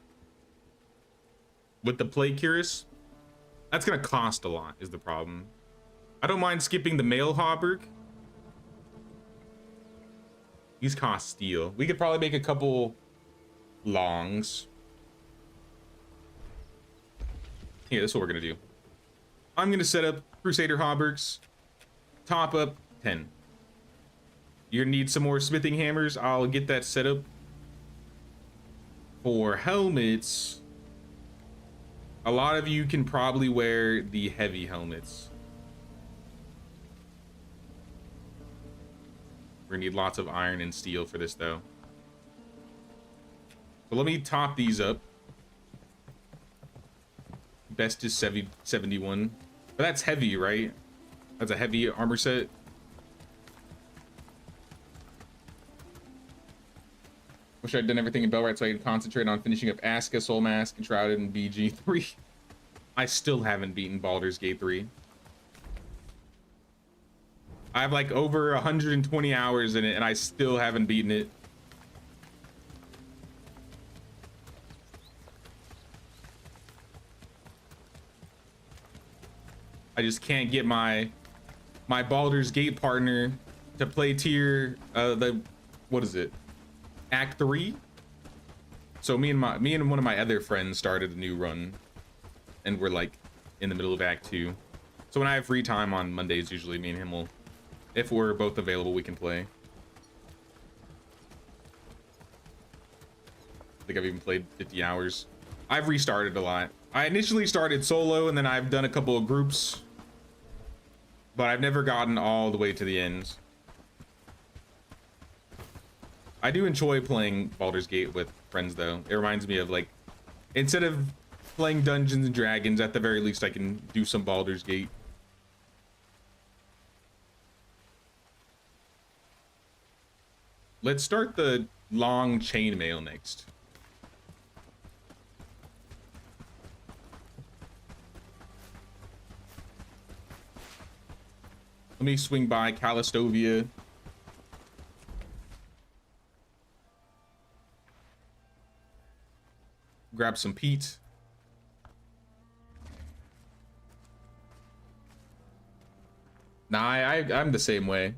with the plate cuirass. That's gonna cost a lot is the problem. I don't mind skipping the male hauberk. These cost steel. We could probably make a couple longs. Here, this is what we're gonna do. I'm gonna set up Crusader hauberks. Top up 10. You're gonna need some more smithing hammers. I'll get that set up. For helmets, a lot of you can probably wear the heavy helmets. We're gonna need lots of iron and steel for this though. So let me top these up. Best is 71. But that's heavy, right? That's a heavy armor set. Wish I'd done everything in Bellwright so I could concentrate on finishing up Aska, Soul Mask, Enshrouded, and BG3. I still haven't beaten Baldur's Gate 3. I have like over 120 hours in it and I still haven't beaten it. I just can't get my Baldur's Gate partner to play tier what is it? Act 3. So me and one of my other friends started a new run and we're like in the middle of Act 2. So when I have free time on Mondays, usually me and him will, if we're both available, we can play. I think I've even played 50 hours. I've restarted a lot. I initially started solo and then I've done a couple of groups, but I've never gotten all the way to the end. I do enjoy playing Baldur's Gate with friends though. It reminds me of like, instead of playing Dungeons and Dragons, at the very least I can do some Baldur's Gate. Let's start the long chainmail next. Let me swing by Callistovia. Grab some peat. Nah, I'm the same way.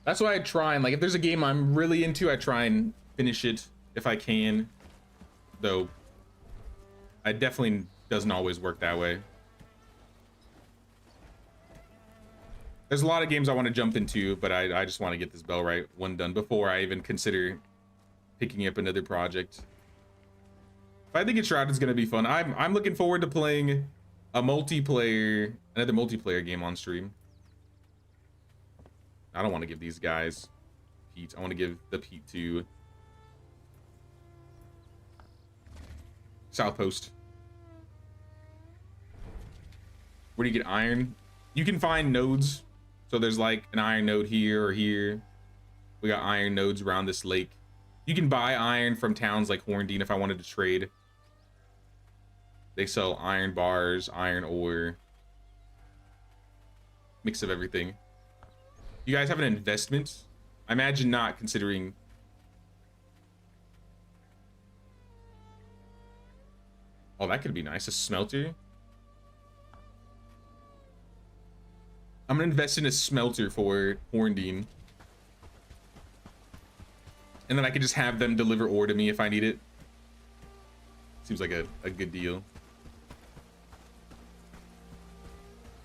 That's why I try and like, if there's a game I'm really into, I try and finish it if I can. Though, it definitely doesn't always work that way. There's a lot of games I want to jump into, but I just want to get this Bellwright one done before I even consider picking up another project. I think Enshrouded is going to be fun. I'm looking forward to playing another multiplayer game on stream. I don't want to give these guys peat. I want to give the peat to South Post. Where do you get iron? You can find nodes. So there's like an iron node here or here. We got iron nodes around this lake. You can buy iron from towns like Horndine if I wanted to trade. They sell iron bars, iron ore. Mix of everything. You guys have an investment? I imagine not, considering... Oh, that could be nice. A smelter. I'm gonna invest in a smelter for Horndine. And then I could just have them deliver ore to me if I need it. Seems like a good deal.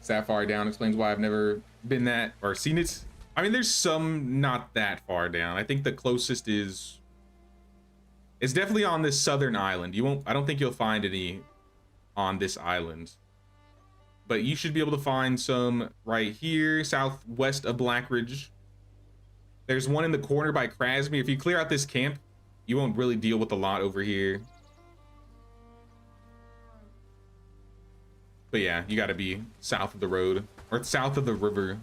Sapphire Down explains why I've never been that or seen it. I mean, there's some not that far down. I think the closest is... It's definitely on this southern island. You won't... I don't think you'll find any on this island. But you should be able to find some right here, southwest of Blackridge. There's one in the corner by Krasmere. If you clear out this camp, you won't really deal with a lot over here. But yeah, you gotta be south of the road, or south of the river.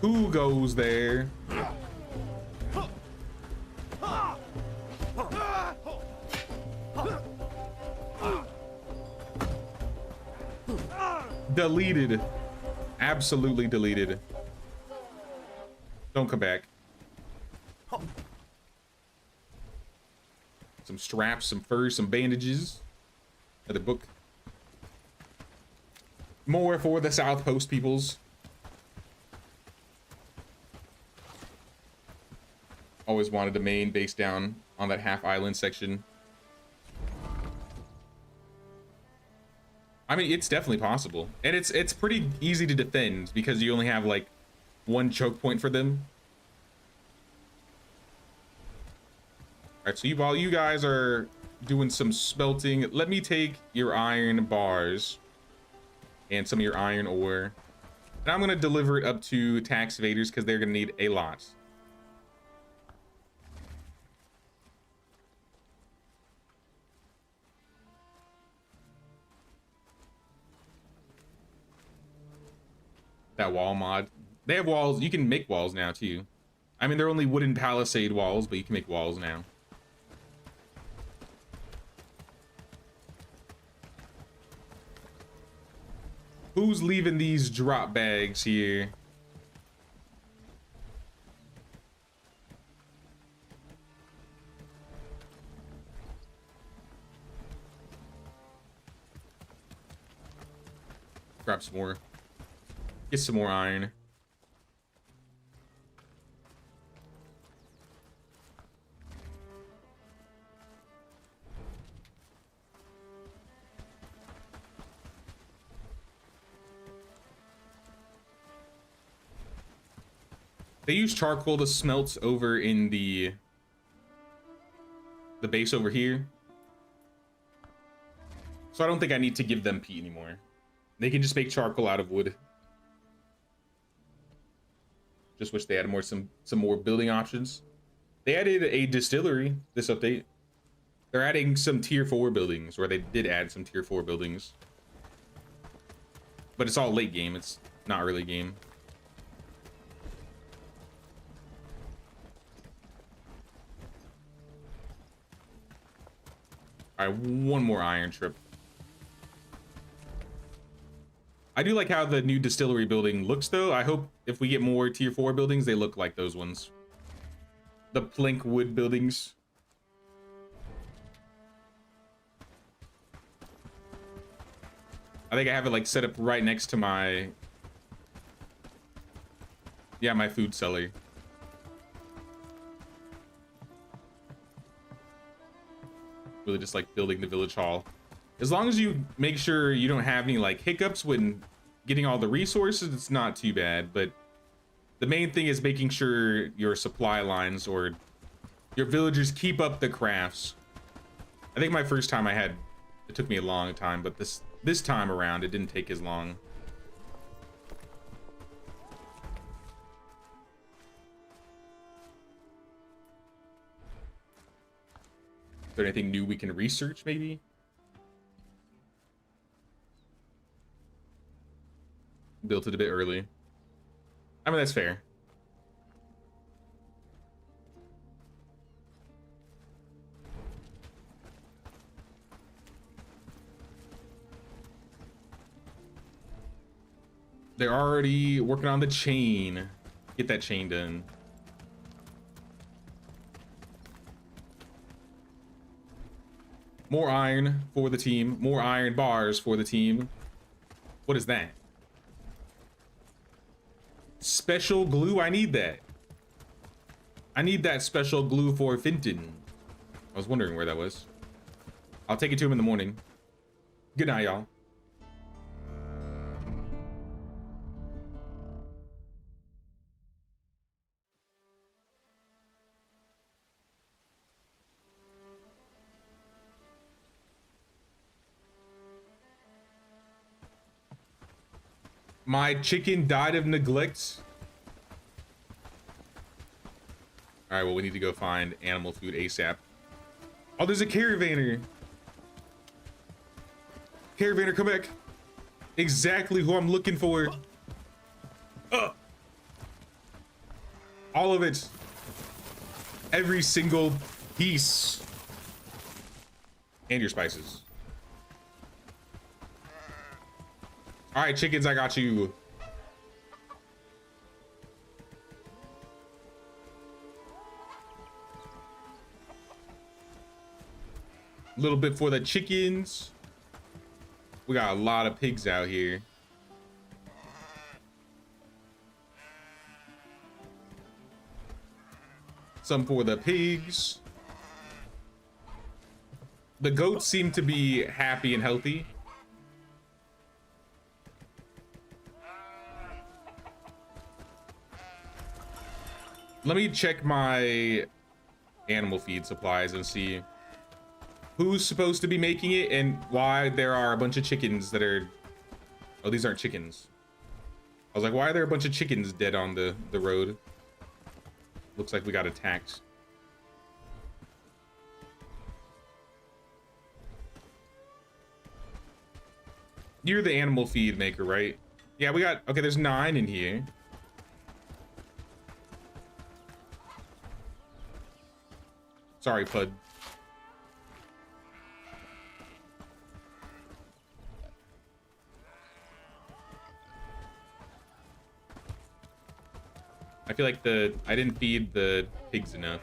Who goes there? Deleted. Absolutely deleted. Don't come back. Some straps, some furs, some bandages. Another book. More for the South Post peoples. Always wanted a main base down on that half island section. I mean, it's definitely possible. And it's pretty easy to defend because you only have like one choke point for them. All right, so while you guys are doing some smelting, let me take your iron bars and some of your iron ore. And I'm gonna deliver it up to tax evaders because they're gonna need a lot. That wall mod. They have walls. You can make walls now too. I mean, they're only wooden palisade walls, but you can make walls now. Who's leaving these drop bags here? Grab some more. Get some more iron. They use charcoal to smelt over in the base over here. So I don't think I need to give them peat anymore. They can just make charcoal out of wood. Just wish they had some more building options. They added a distillery this update. They're adding some tier 4 buildings, or they did add some tier 4 buildings. But it's all late game, it's not early game. All right, one more iron trip. I do like how the new distillery building looks, though. I hope if we get more tier 4 buildings, they look like those ones. The plank wood buildings. I think I have it like set up right next to my... Yeah, my food cellar. Really just like building the village hall. As long as you make sure you don't have any like hiccups when getting all the resources, it's not too bad. But the main thing is making sure your supply lines or your villagers keep up the crafts. I think my first time it took me a long time, but this time around it didn't take as long. Is there anything new we can research, maybe? Built it a bit early. I mean, that's fair. They're already working on the chain. Get that chain done. More iron for the team. More iron bars for the team. What is that? Special glue? I need that. I need that special glue for Finton. I was wondering where that was. I'll take it to him in the morning. Good night, y'all. My chicken died of neglect. All right, well, we need to go find animal food ASAP. Oh, there's a caravaner. Caravaner, come back. Exactly who I'm looking for. All of it. Every single piece. And your spices. All right, chickens, I got you. A little bit for the chickens. We got a lot of pigs out here. Some for the pigs. The goats seem to be happy and healthy. Let me check my animal feed supplies and see who's supposed to be making it and why there are a bunch of chickens that are... Oh, these aren't chickens. I was like, why are there a bunch of chickens dead on the road? Looks like we got attacked. You're the animal feed maker, right? Yeah, we got... Okay, there's 9 in here. Sorry, Pud. I feel like I didn't feed the pigs enough.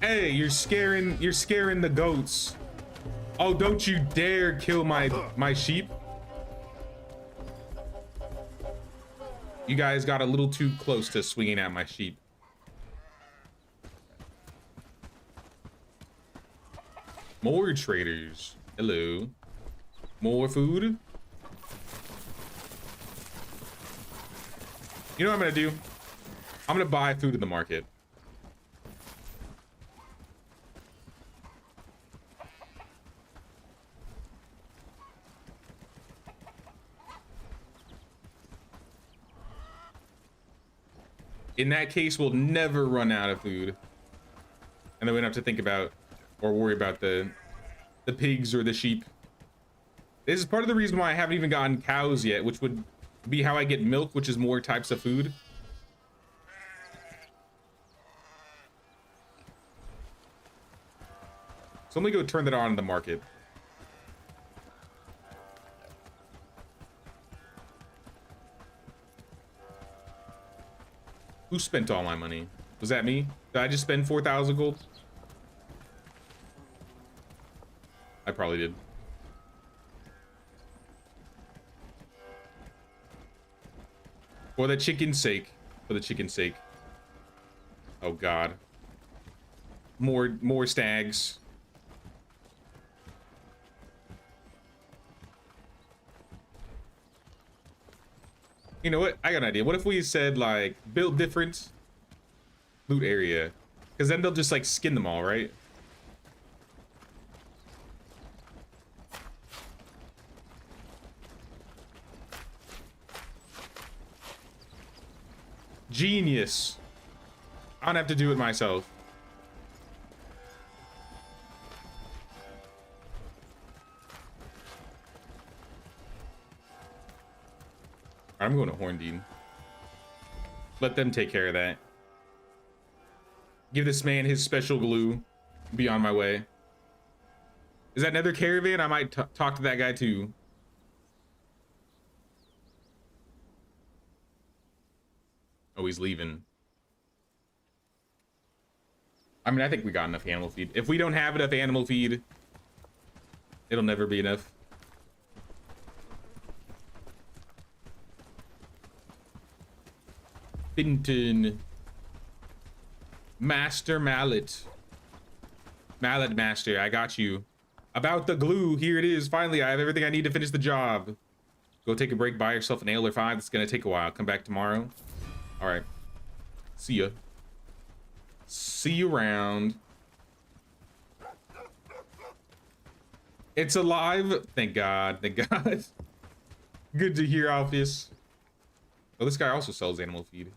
Hey, you're scaring the goats. Oh, don't you dare kill my sheep. You guys got a little too close to swinging at my sheep. More traders. Hello. More food. You know what I'm gonna do? I'm gonna buy food in the market. In that case, we'll never run out of food. And then we don't have to think about or worry about the pigs or the sheep. This is part of the reason why I haven't even gotten cows yet, which would be how I get milk, which is more types of food. So let me go turn that on in the market. Who spent all my money? Was that me? Did I just spend 4,000 gold? I probably did. For the chicken's sake. For the chicken's sake. Oh God. More stags. You know what? I got an idea. What if we said, like, build different loot area? Because then they'll just, like, skin them all, right? Genius. I don't have to do it myself. I'm going to Horndean. Let them take care of that. Give this man his special glue. Be on my way. Is that another caravan? I might talk to that guy too. Oh, he's leaving. I mean, I think we got enough animal feed. If we don't have enough animal feed, it'll never be enough. Binton. Master Mallet. Mallet Master, I got you. About the glue, here it is. Finally, I have everything I need to finish the job. Go take a break, buy yourself an ale or 5. It's gonna take a while. Come back tomorrow. All right. See ya. See you around. It's alive. Thank God. Thank God. Good to hear, Alpheus. Oh, this guy also sells animal feed.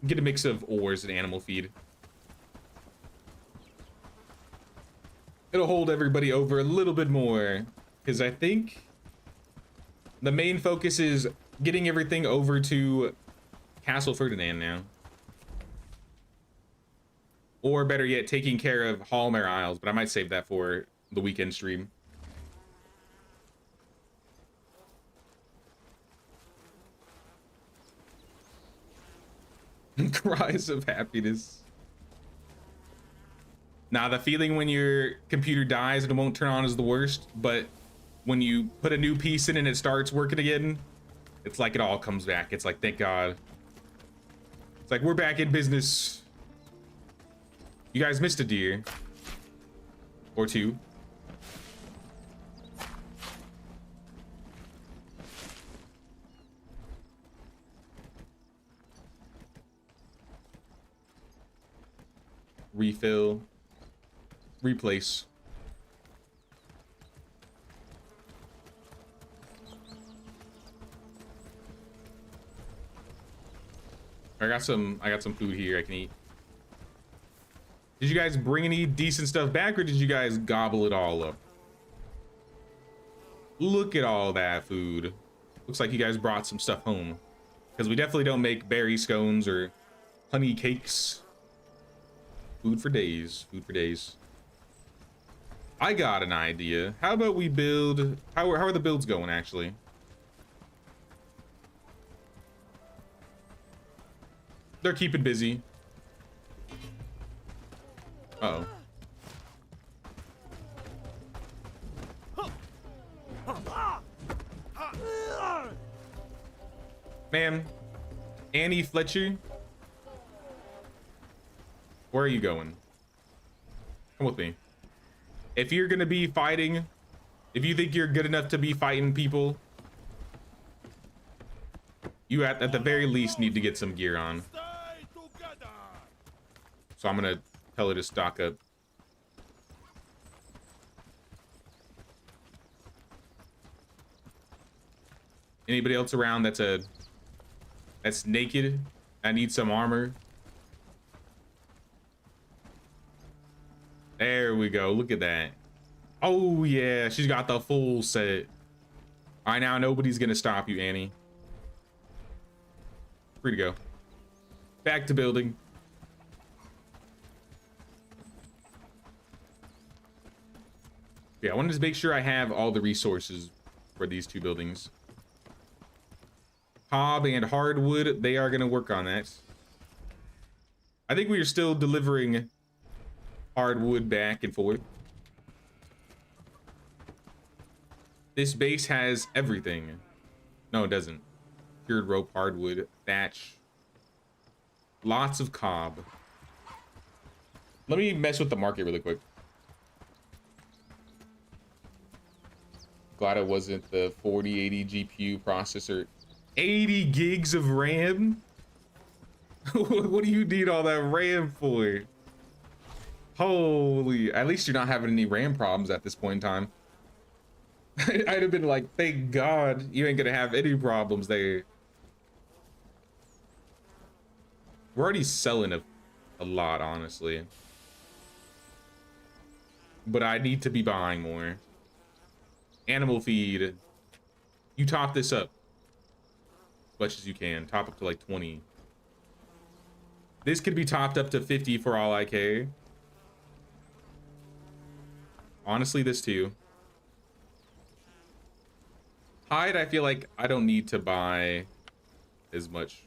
Get a mix of ores and animal feed. It'll hold everybody over a little bit more, because I think the main focus is getting everything over to Castle Ferdinand now. Or better yet, taking care of Hallmare Isles, but I might save that for the weekend stream. Cries of happiness. Nah, the feeling when your computer dies and it won't turn on is the worst, but when you put a new piece in and it starts working again, it's like it all comes back. It's like, thank God. It's like, we're back in business. You guys missed a deer. Or 2. Refill. Replace. I got some food here I can eat. Did you guys bring any decent stuff back, or did you guys gobble it all up? Look at all that food. Looks like you guys brought some stuff home, because we definitely don't make berry scones or honey cakes. Food for days. Food for days. I got an idea. How about we build... How are the builds going, actually? They're keeping busy. Uh-oh. Ma'am. Annie Fletcher. Where are you going? Come with me. If you're gonna be fighting, if you think you're good enough to be fighting people, you at the very least need to get some gear on. So I'm gonna tell her to stock up. Anybody else around that's naked? I need some armor. There we go. Look at that. Oh yeah, she's got the full set. All right, now nobody's gonna stop you, Annie. Free to go. Back to building. Yeah, I wanted to make sure I have all the resources for these 2 buildings. Hob and hardwood, they are gonna work on that. I think we are still delivering hardwood back and forth. This base has everything. No, it doesn't. Cured rope, hardwood, thatch. Lots of cob. Let me mess with the market really quick. Glad it wasn't the 4080 GPU processor. 80 gigs of RAM? What do you need all that RAM for? Holy, at least you're not having any RAM problems at this point in time. I'd have been like, thank God you ain't gonna have any problems there. We're already selling a lot, honestly. But I need to be buying more. Animal feed. You top this up as much as you can. Top up to like 20. This could be topped up to 50 for all I care. Honestly, this too. Hide, I feel like I don't need to buy as much.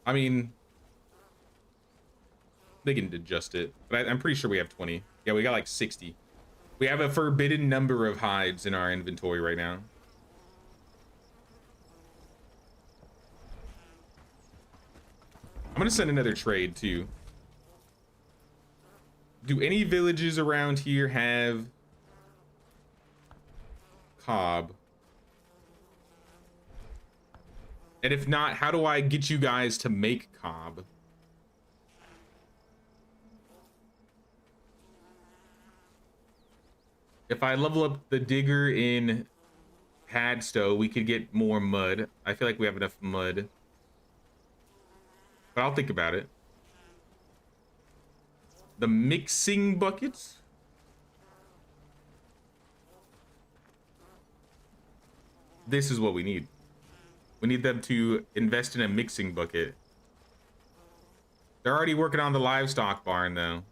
I mean, they can adjust it, but I'm pretty sure we have 20. Yeah, we got like 60. We have a forbidden number of hides in our inventory right now. I'm gonna send another trade too. Do any villages around here have cob? And if not, how do I get you guys to make cob? If I level up the digger in Hadstow, we could get more mud. I feel like we have enough mud. But I'll think about it. The mixing buckets? This is what we need. We need them to invest in a mixing bucket. They're already working on the livestock barn, though.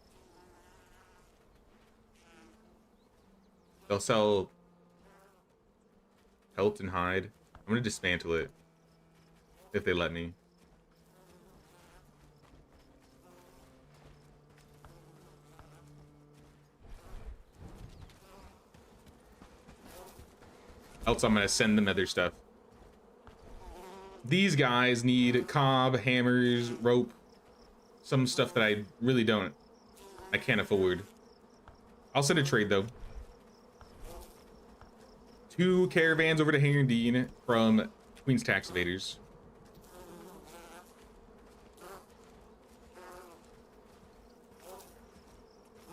They'll sell pelt and hide. I'm gonna dismantle it if they let me. Else I'm gonna send them other stuff. These guys need cob, hammers, rope, some stuff that I really I can't afford. I'll send a trade though. 2 caravans over to Herondine from Queen's Tax Evaders.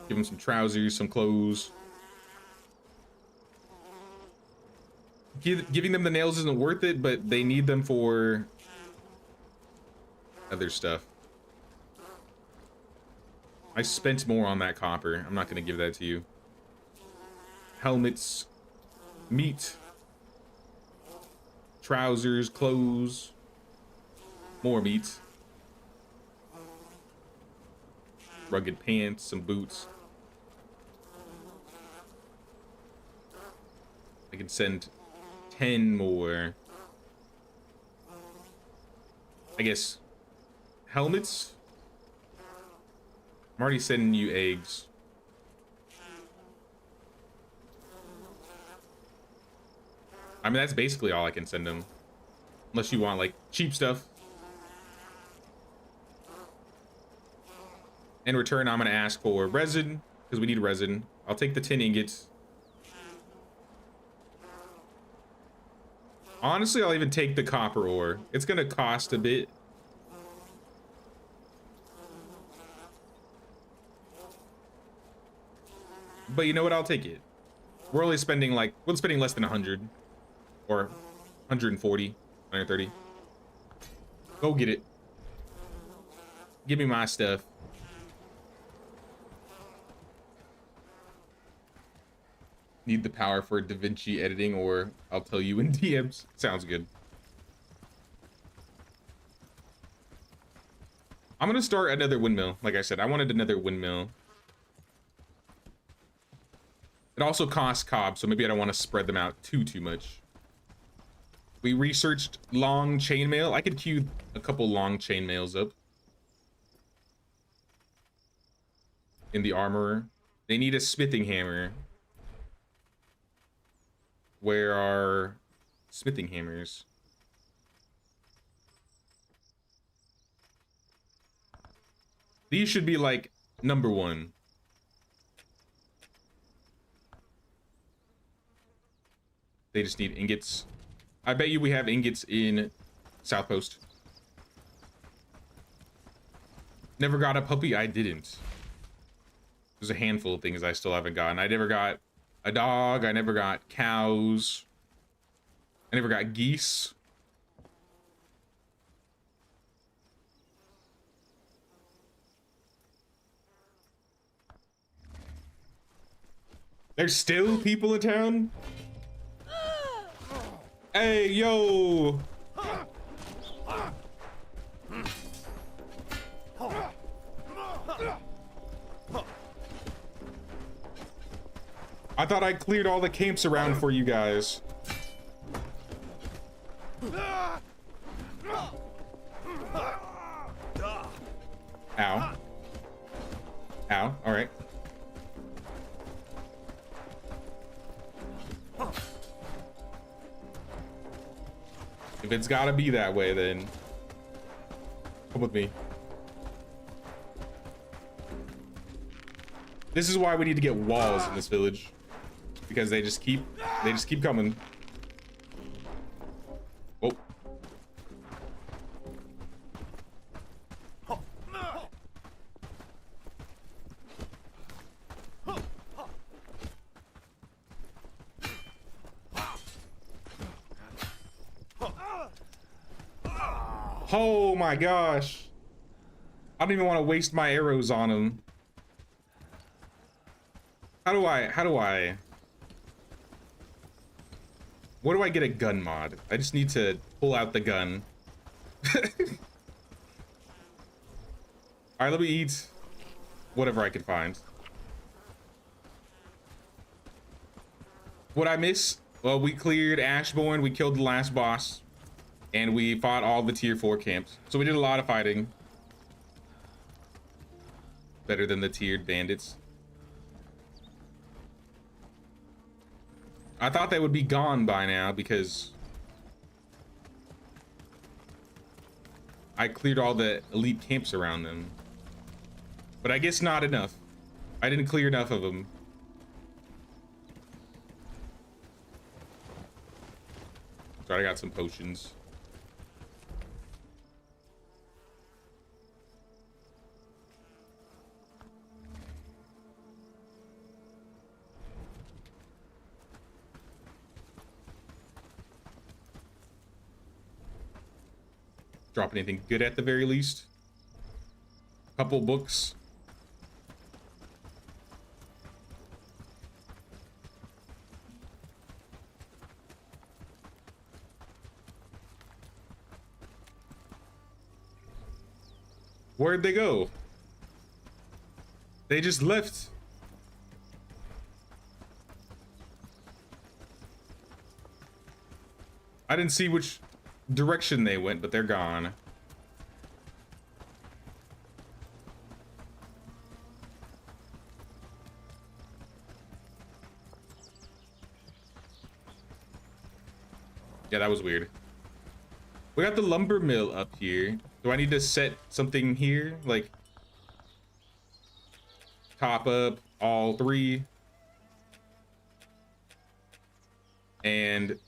Give them some trousers, some clothes. Giving them the nails isn't worth it, but they need them for other stuff. I spent more on that copper. I'm not going to give that to you. Helmets, meat, trousers, clothes, more meat, rugged pants, some boots. I can send 10 more. I guess helmets. I'm already sending you eggs. I mean, that's basically all I can send them. Unless you want, like, cheap stuff. In return, I'm going to ask for resin, because we need resin. I'll take the 10 ingots. Honestly, I'll even take the copper ore. It's going to cost a bit. But you know what? I'll take it. We're only spending, like, we're spending less than 100. Or 140, 130. Go get it. Give me my stuff. Need the power for DaVinci editing, or I'll tell you in DMs. Sounds good. I'm gonna start another windmill. Like I said, I wanted another windmill. It also costs cob, so maybe I don't want to spread them out too much. We researched long chainmail. I could queue a couple long chainmails up in the armorer. They need a smithing hammer. Where are smithing hammers? These should be like number 1. They just need ingots. I bet you we have ingots in South Post. Never got a puppy? I didn't. There's a handful of things I still haven't gotten. I never got a dog. I never got cows. I never got geese. There's still people in town? Hey, yo! I thought I cleared all the camps around for you guys. Ow. Ow, alright. If it's gotta be that way, then come with me. This is why we need to get walls in this village, because they just keep coming. Oh. Oh my gosh. I don't even want to waste my arrows on him. How do I? Where do I get a gun mod? I just need to pull out the gun. Alright, let me eat whatever I can find. What I miss? Well, we cleared Ashborne, we killed the last boss, and we fought all the tier 4 camps. So we did a lot of fighting. Better than the tiered bandits. I thought they would be gone by now because I cleared all the elite camps around them. But I guess not enough. I didn't clear enough of them. So I got some potions. Drop anything good at the very least. Couple books. Where'd they go? They just left. I didn't see which direction they went, but they're gone. Yeah, that was weird. We got the lumber mill up here. Do I need to set something here? Like top up all 3. And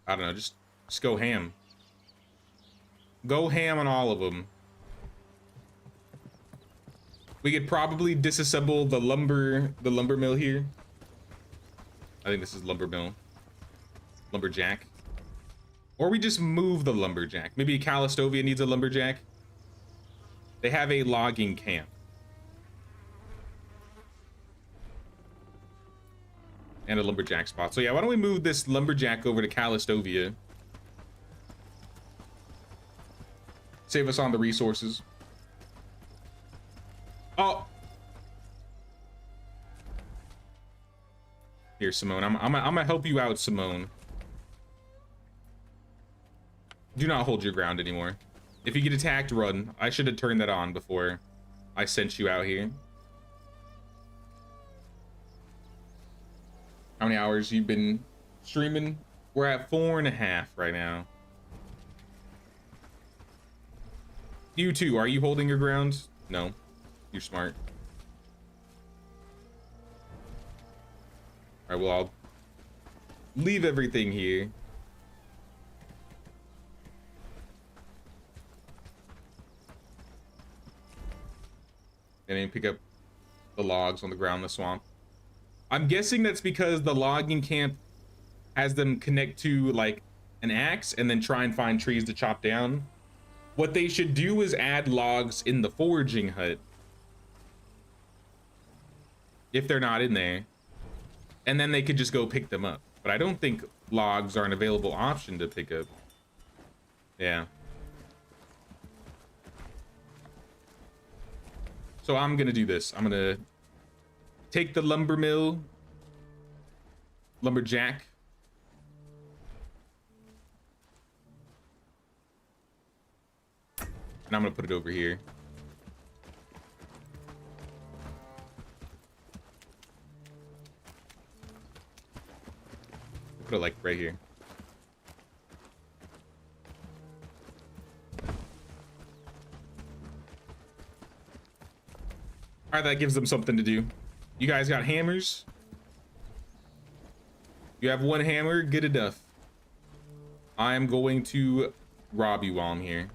I don't know, just go ham. Go ham on all of them. We could probably disassemble the lumber mill here. I think this is lumber mill. Lumberjack. Or we just move the lumberjack. Maybe Callistovia needs a lumberjack. They have a logging camp. And a lumberjack spot. So yeah, why don't we move this lumberjack over to Callistovia? Save us on the resources. Oh! Here, Simone. I'm gonna help you out, Simone. Do not hold your ground anymore. If you get attacked, run. I should have turned that on before I sent you out here. How many hours you've been streaming? We're at 4.5 right now. You too, are you holding your ground? No, you're smart. All right, well, leave everything here. And then pick up the logs on the ground in the swamp. I'm guessing that's because the logging camp has them connect to like an axe and then try and find trees to chop down. What they should do is add logs in the foraging hut if they're not in there, and then they could just go pick them up. But I don't think logs are an available option to pick up. Yeah. So I'm gonna do this. I'm gonna take the lumberjack, and I'm gonna put it over here. Put it like right here. All right, that gives them something to do. You guys got hammers? You have one hammer, good enough. I am going to rob you while I'm here,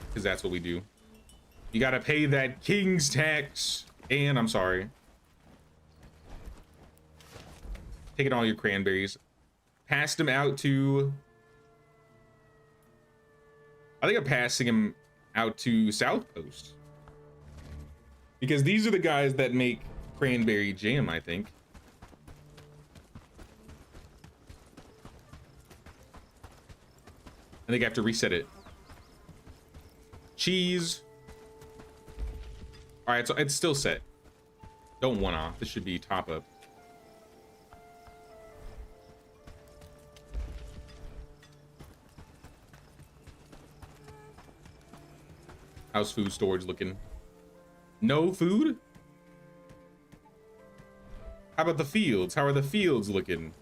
because that's what we do. You gotta pay that king's tax. And I'm sorry. Taking all your cranberries. Passed them out to... I think I'm passing him out to South Post, because these are the guys that make cranberry jam, I think. I think I have to reset it. Cheese. All right, so it's still set. Don't one off. This should be top up. How's food storage looking? No food? How about the fields? How are the fields looking?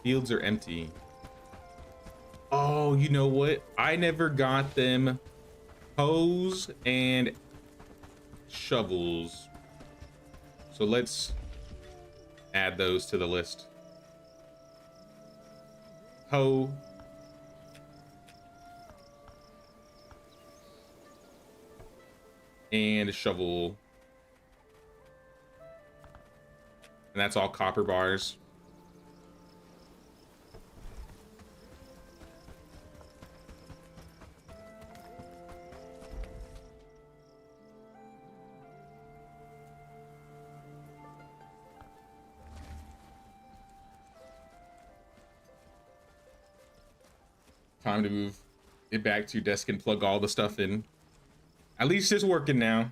Fields are empty. Oh, you know what? I never got them hoes and shovels. So let's add those to the list. Hoe. And a shovel. And that's all copper bars. Time to move it back to your desk and plug all the stuff in. At least it's working now.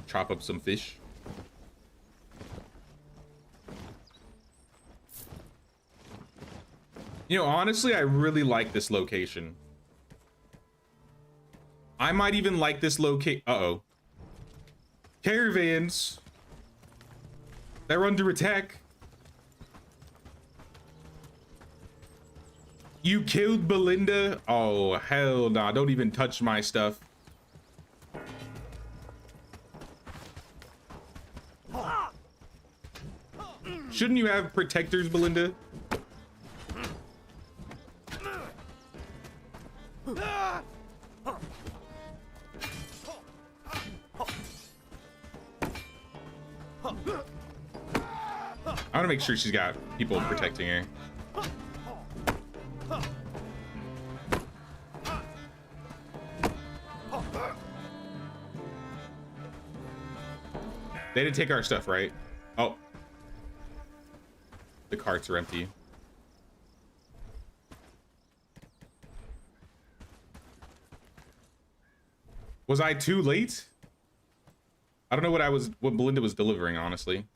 Chop up some fish. You know, honestly, I really like this location. I might even like this locate. Uh-oh. Caravans. They're under attack. You killed Belinda? Oh, hell nah. Don't even touch my stuff. Shouldn't you have protectors, Belinda? I want to make sure she's got people protecting her. They didn't take our stuff, right? Oh. The carts are empty. Was I too late? I don't know what Belinda was delivering, honestly.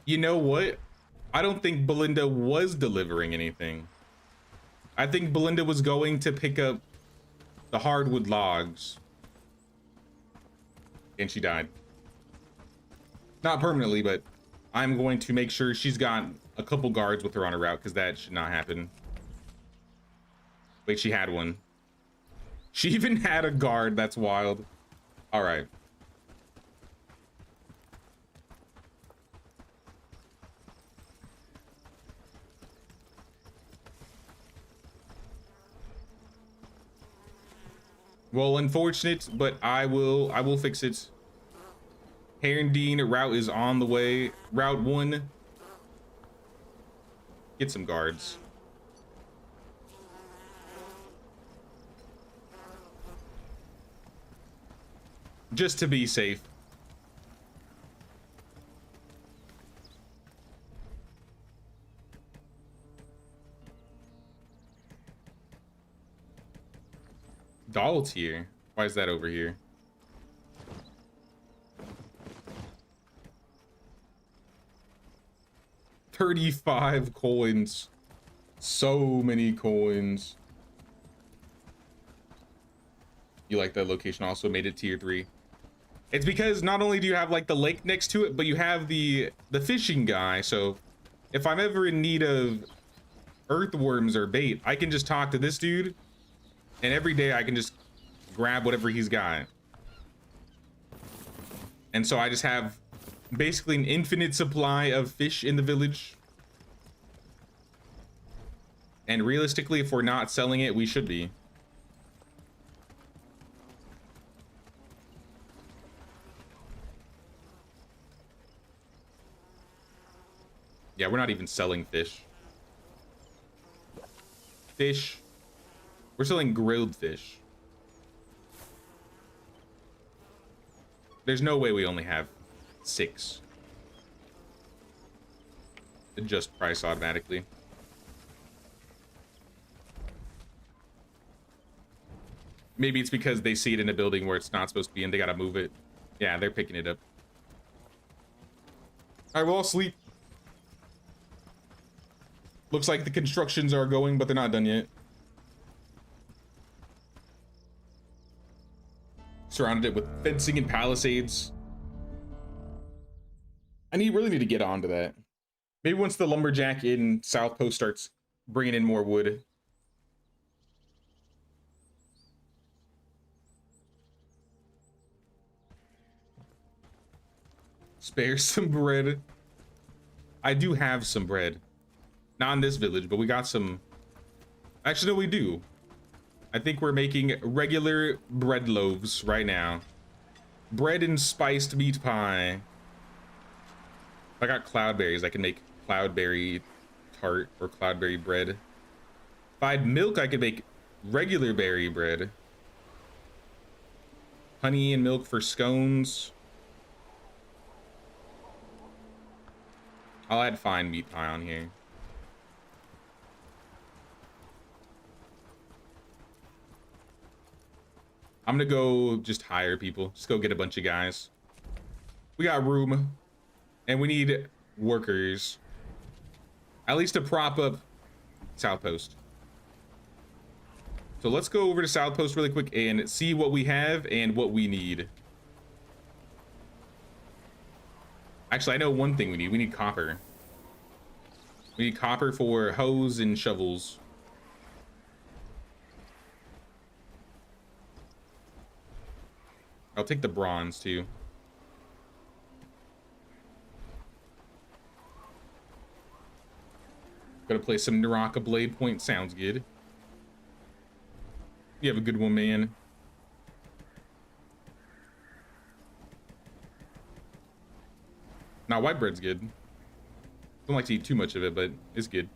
You know what? I don't think Belinda was delivering anything. I think Belinda was going to pick up the hardwood logs. And she died. Not permanently, but I'm going to make sure she's got a couple guards with her on her route, because that should not happen. Wait, she had one. She even had a guard. That's wild. All right. Well, unfortunate, but I will fix it. Herondine route is on the way. Route 1. Get some guards. Just to be safe. Doll tier. Why is that over here? $35 coins. So many coins. You like that location also made it tier 3. It's because not only do you have like the lake next to it, but you have the fishing guy. So if I'm ever in need of earthworms or bait, I can just talk to this dude, and every day I can just grab whatever he's got. And so I just have basically an infinite supply of fish in the village. And realistically, if we're not selling it, we should be. Yeah, we're not even selling fish. Fish. We're selling grilled fish. There's no way we only have 6. Adjust price automatically. Maybe it's because they see it in a building where it's not supposed to be and they gotta move it. Yeah, they're picking it up. All right, we'll all sleep. Looks like the constructions are going, but they're not done yet. Surrounded it with fencing and palisades. Really need to get onto that. Maybe once the lumberjack in South Post starts bringing in more wood. Spare some bread. I do have some bread. Not in this village, but we got some. Actually, no, we do. I think we're making regular bread loaves right now. Bread and spiced meat pie. If I got cloudberries, I can make cloudberry tart or cloudberry bread. If I had milk, I could make regular berry bread. Honey and milk for scones. I'll add fine meat pie on here. I'm gonna go just hire people. Just go get a bunch of guys. We got room. And we need workers. At least to prop up South Post. So let's go over to South Post really quick and see what we have and what we need. Actually, I know one thing we need. We need copper. We need copper for hoes and shovels. I'll take the bronze too. Gotta play some Naraka Blade Point. Sounds good. You have a good one, man. Now, white bread's good. Don't like to eat too much of it, but it's good.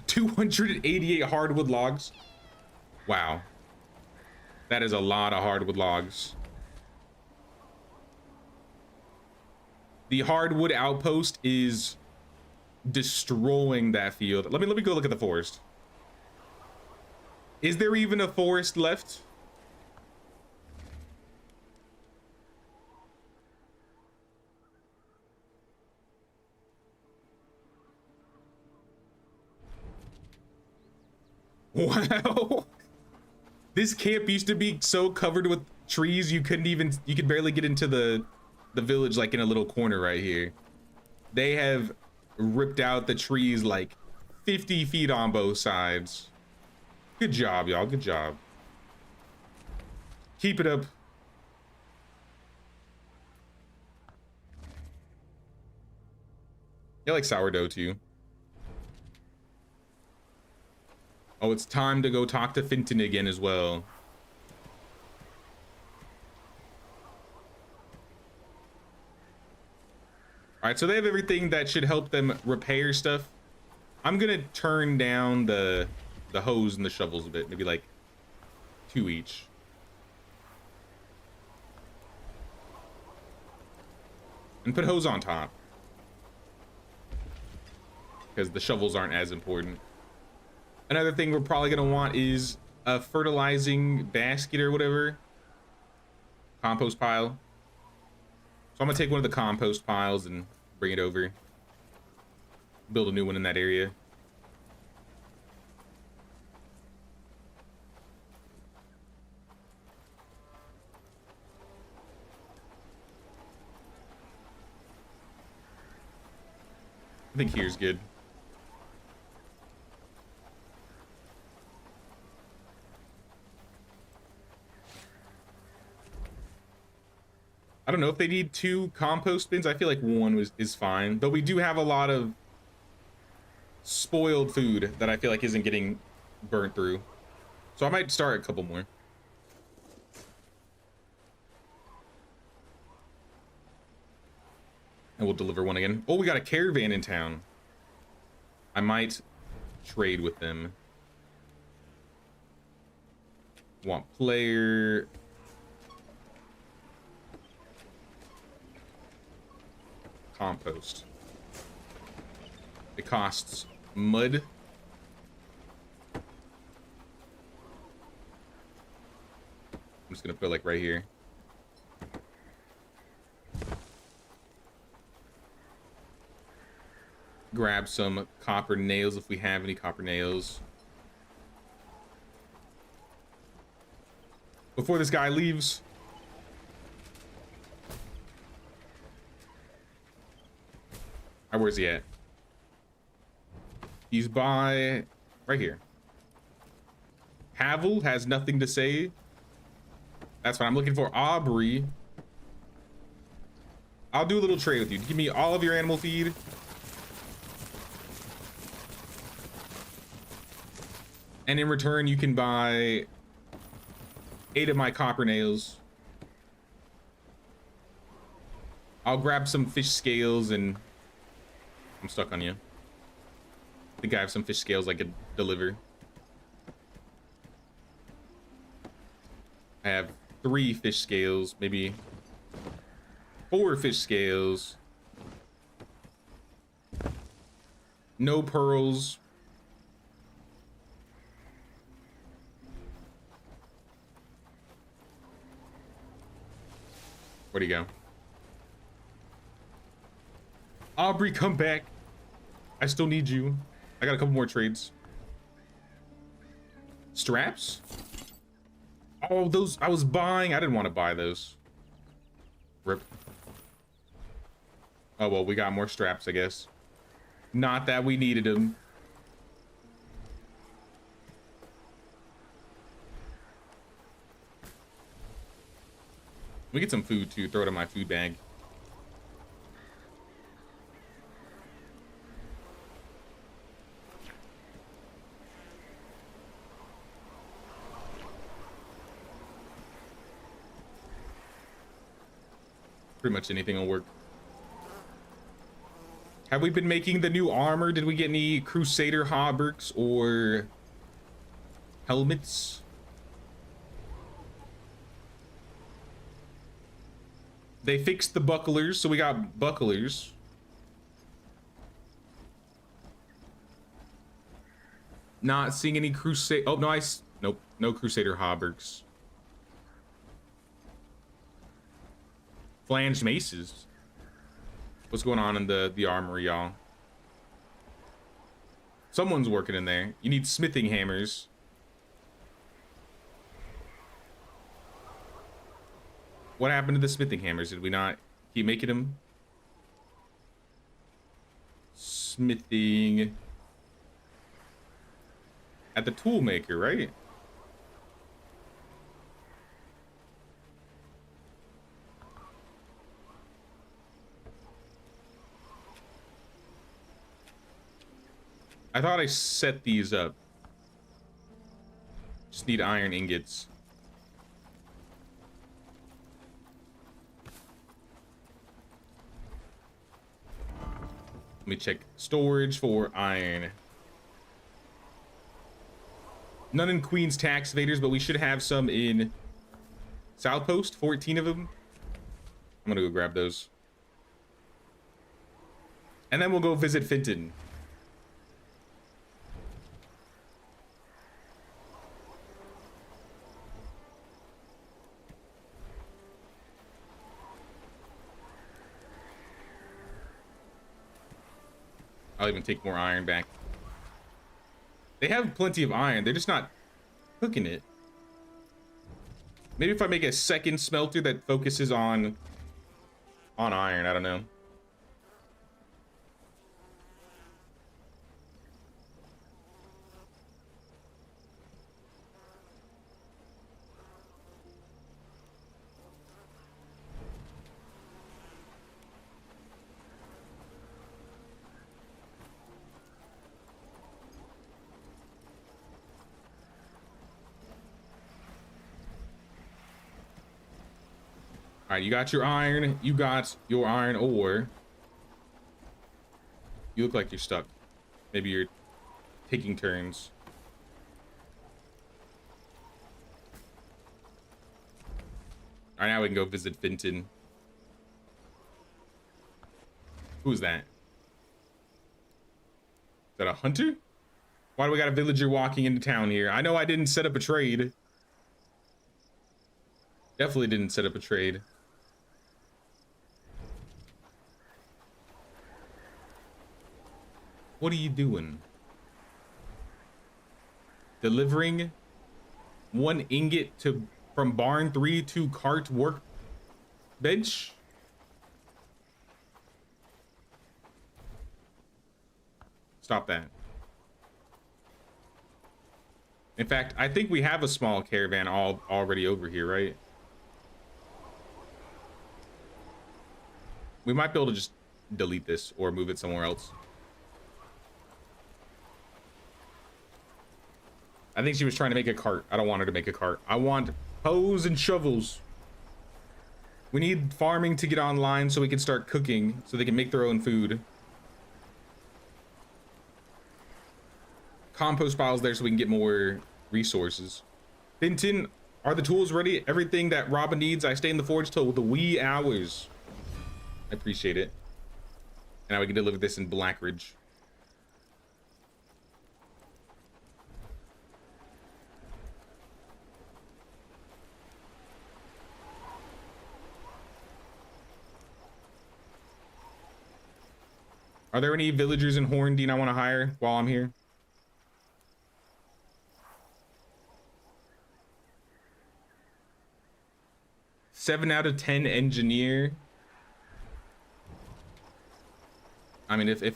$288 hardwood logs. Wow. That is a lot of hardwood logs. The hardwood outpost is destroying that field. Let me go look at the forest. Is there even a forest left? Wow. This camp used to be so covered with trees you could barely get into the village, like in a little corner right here. They have ripped out the trees like 50 feet on both sides. Good job, y'all. Good job. Keep it up. I like sourdough too. Oh, it's time to go talk to Finton again as well. All right, so they have everything that should help them repair stuff. I'm gonna turn down the hose and the shovels a bit, maybe like 2 each. And put hose on top, because the shovels aren't as important. Another thing we're probably gonna want is a fertilizing basket or whatever. Compost pile. So I'm gonna take one of the compost piles and bring it over. Build a new one in that area. I think here's good. I don't know if they need 2 compost bins. I feel like 1 is fine. Though we do have a lot of spoiled food that I feel like isn't getting burnt through. So I might start a couple more. And we'll deliver one again. Oh, we got a caravan in town. I might trade with them. Want player. Compost. It costs mud. I'm just gonna put it like right here. Grab some copper nails if we have any copper nails. Before this guy leaves. Or where's he at? He's by right here. Havel has nothing to say. That's what I'm looking for. Aubrey. I'll do a little trade with you. Give me all of your animal feed. And in return, you can buy 8 of my copper nails. I'll grab some fish scales and I'm stuck on you. I think I have some fish scales I could deliver. I have 3 fish scales, maybe 4 fish scales. No pearls. Where'd he go? Aubrey, come back. I still need you. I got a couple more trades. Straps? Oh, those I was buying. I didn't want to buy those. Rip. Oh, well, we got more straps, I guess. Not that we needed them. We get some food too. Throw it in my food bag. Pretty much anything will work. Have we been making the new armor? Did we get any Crusader hauberks or helmets? They fixed the bucklers, so we got bucklers. Not seeing any Crusader. Oh, no, nope, no Crusader hauberks. Flanged maces. What's going on in the armory, y'all? Someone's working in there. You need smithing hammers. What happened to the smithing hammers? Did we not keep making them? Smithing at the tool maker, right? I thought I set these up. Just need iron ingots. Let me check storage for iron. None in Queen's Tax Evaders, but we should have some in South Post, 14 of them. I'm gonna go grab those. And then we'll go visit Fenton. I'll even take more iron back. They have plenty of iron. They're just not cooking it. Maybe if I make a second smelter that focuses on iron, I don't know. All right, you got your iron. You got your iron ore. You look like you're stuck. Maybe you're taking turns. All right, now we can go visit Fenton. Who's that? Is that a hunter? Why do we got a villager walking into town here? I know I didn't set up a trade. Definitely didn't set up a trade. What are you doing? Delivering 1 ingot from barn 3 to cart workbench? Stop that. In fact, I think we have a small caravan already over here, right? We might be able to just delete this or move it somewhere else. I think she was trying to make a cart. I don't want her to make a cart. I want hoes and shovels. We need farming to get online so we can start cooking, so they can make their own food. Compost piles there so we can get more resources. Fenton, are the tools ready? Everything that Robin needs. I stay in the forge till the wee hours. I appreciate it. And now we can deliver this in Blackridge. Are there any villagers in Horndine I want to hire while I'm here? Seven out of 10 engineer. I mean, if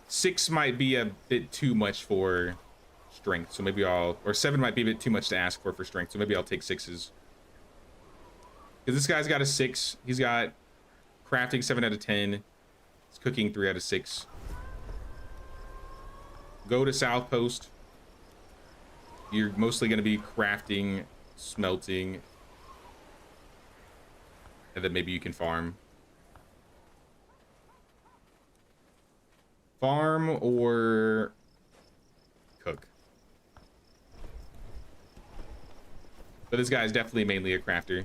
6 might be a bit too much for strength, so maybe or 7 might be a bit too much to ask for strength, so maybe I'll take 6s. Because this guy's got a 6. He's got crafting 7 out of 10. He's cooking 3 out of 6. Go to South Post. You're mostly going to be crafting, smelting, and then maybe you can farm. Farm or cook. But this guy is definitely mainly a crafter.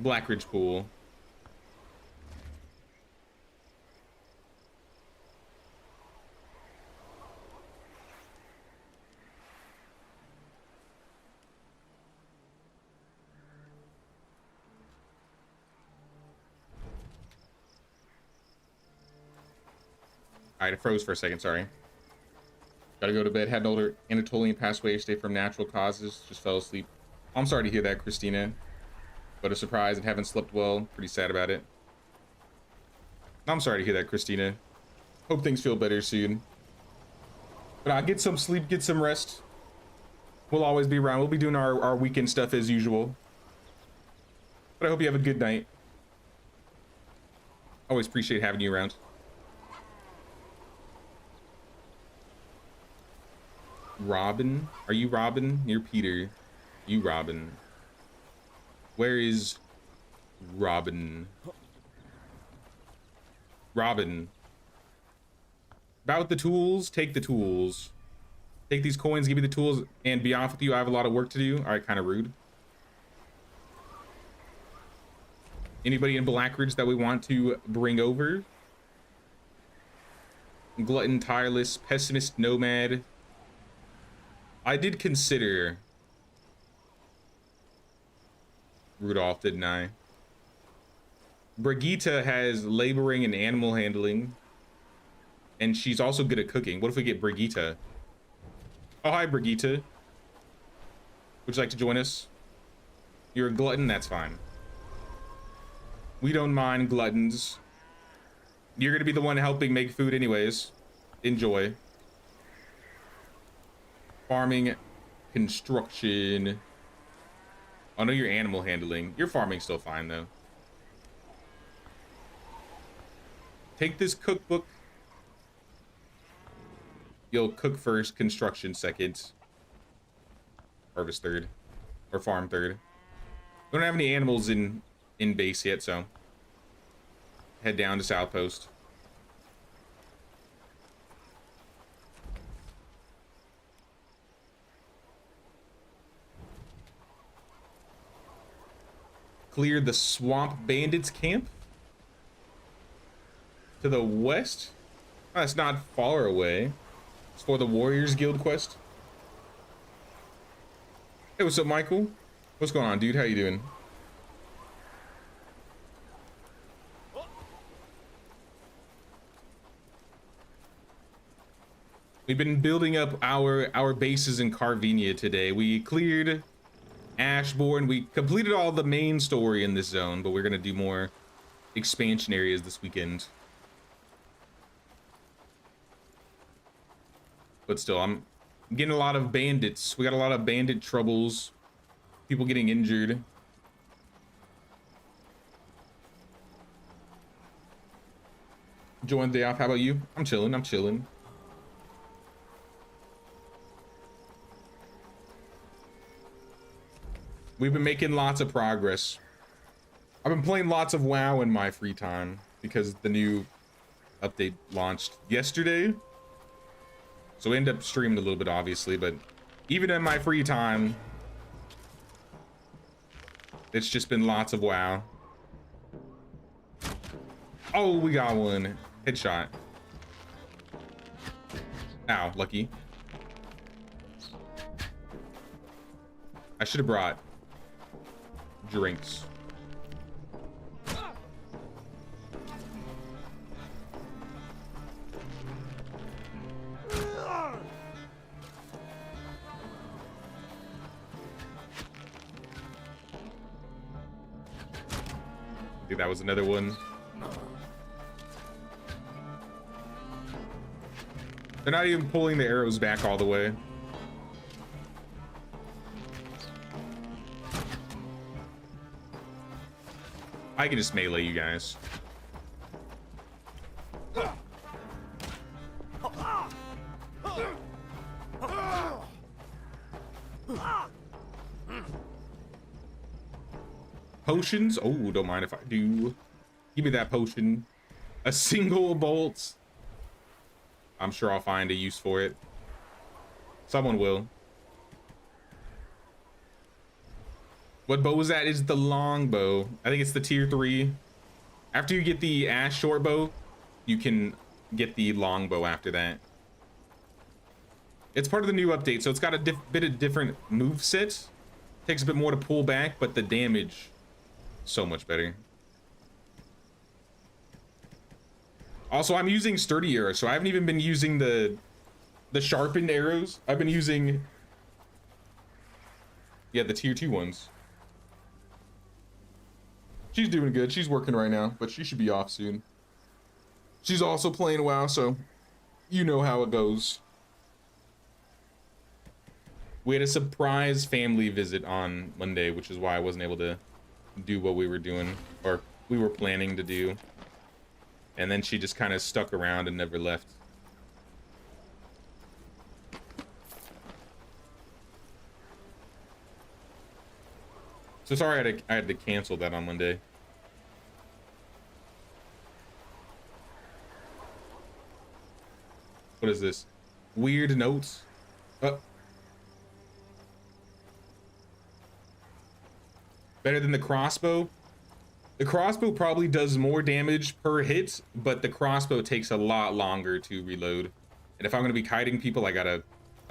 Blackridge Pool. right, it froze for a second, sorry. Gotta go to bed. Had an older Anatolian pass away yesterday from natural causes. Just fell asleep. I'm sorry to hear that, Christina. But a surprise and haven't slept well. Pretty sad about it. I'm sorry to hear that, Christina. Hope things feel better soon. But get some sleep, get some rest. We'll always be around. We'll be doing our weekend stuff as usual. But I hope you have a good night. Always appreciate having you around. Robin? Are you Robin? You're Peter. You Robin. Where is Robin? Robin. About the tools, take the tools. Take these coins, give me the tools, and be off with you. I have a lot of work to do. All right, kind of rude. Anybody in Blackridge that we want to bring over? Glutton, tireless, pessimist, nomad. I did consider Rudolph, didn't I? Brigitte has laboring and animal handling. And she's also good at cooking. What if we get Brigitte? Oh, hi, Brigitte. Would you like to join us? You're a glutton? That's fine. We don't mind gluttons. You're gonna be the one helping make food anyways. Enjoy. Farming, construction. Oh no, you're animal handling. Your farming's still fine though. Take this cookbook. You'll cook first, construction second, harvest third, or farm third. We don't have any animals in base yet, so head down to South Post. Clear the swamp bandits camp to the west. Oh, that's not far away. It's for the Warriors Guild quest. Hey, what's up, Michael? What's going on, dude? How you doing? We've been building up our bases in Carvenia today. We cleared Ashborne. We completed all the main story in this zone, but we're gonna do more expansion areas this weekend. But still, I'm getting a lot of bandits. We got a lot of bandit troubles. People getting injured. Join the day off. How about you? I'm chilling. I'm chilling. We've been making lots of progress. I've been playing lots of WoW in my free time because the new update launched yesterday. So we end up streaming a little bit, obviously, but even in my free time, it's just been lots of WoW. Oh, we got one. Headshot. Ow, lucky. I should have brought drinks. I think that was another one. They're not even pulling the arrows back all the way. I can just melee you guys. Potions? Oh, don't mind if I do. Give me that potion. A single bolt. I'm sure I'll find a use for it. Someone will. What bow is that? Is the long bow. I think it's the tier 3. After you get the ash short bow, you can get the long bow after that. It's part of the new update, so it's got a bit of different move set. Takes a bit more to pull back, but the damage so much better. Also, I'm using sturdy arrows, so I haven't even been using the sharpened arrows. I've been using, yeah, the tier 2 ones. She's doing good. She's working right now, but she should be off soon. She's also playing WoW, so you know how it goes. We had a surprise family visit on Monday, which is why I wasn't able to do what we were doing, or we were planning to do. And then she just kind of stuck around and never left. So sorry I had to cancel that on Monday. What is this? Weird notes? Better than the crossbow? The crossbow probably does more damage per hit, but the crossbow takes a lot longer to reload. And if I'm gonna be kiting people, I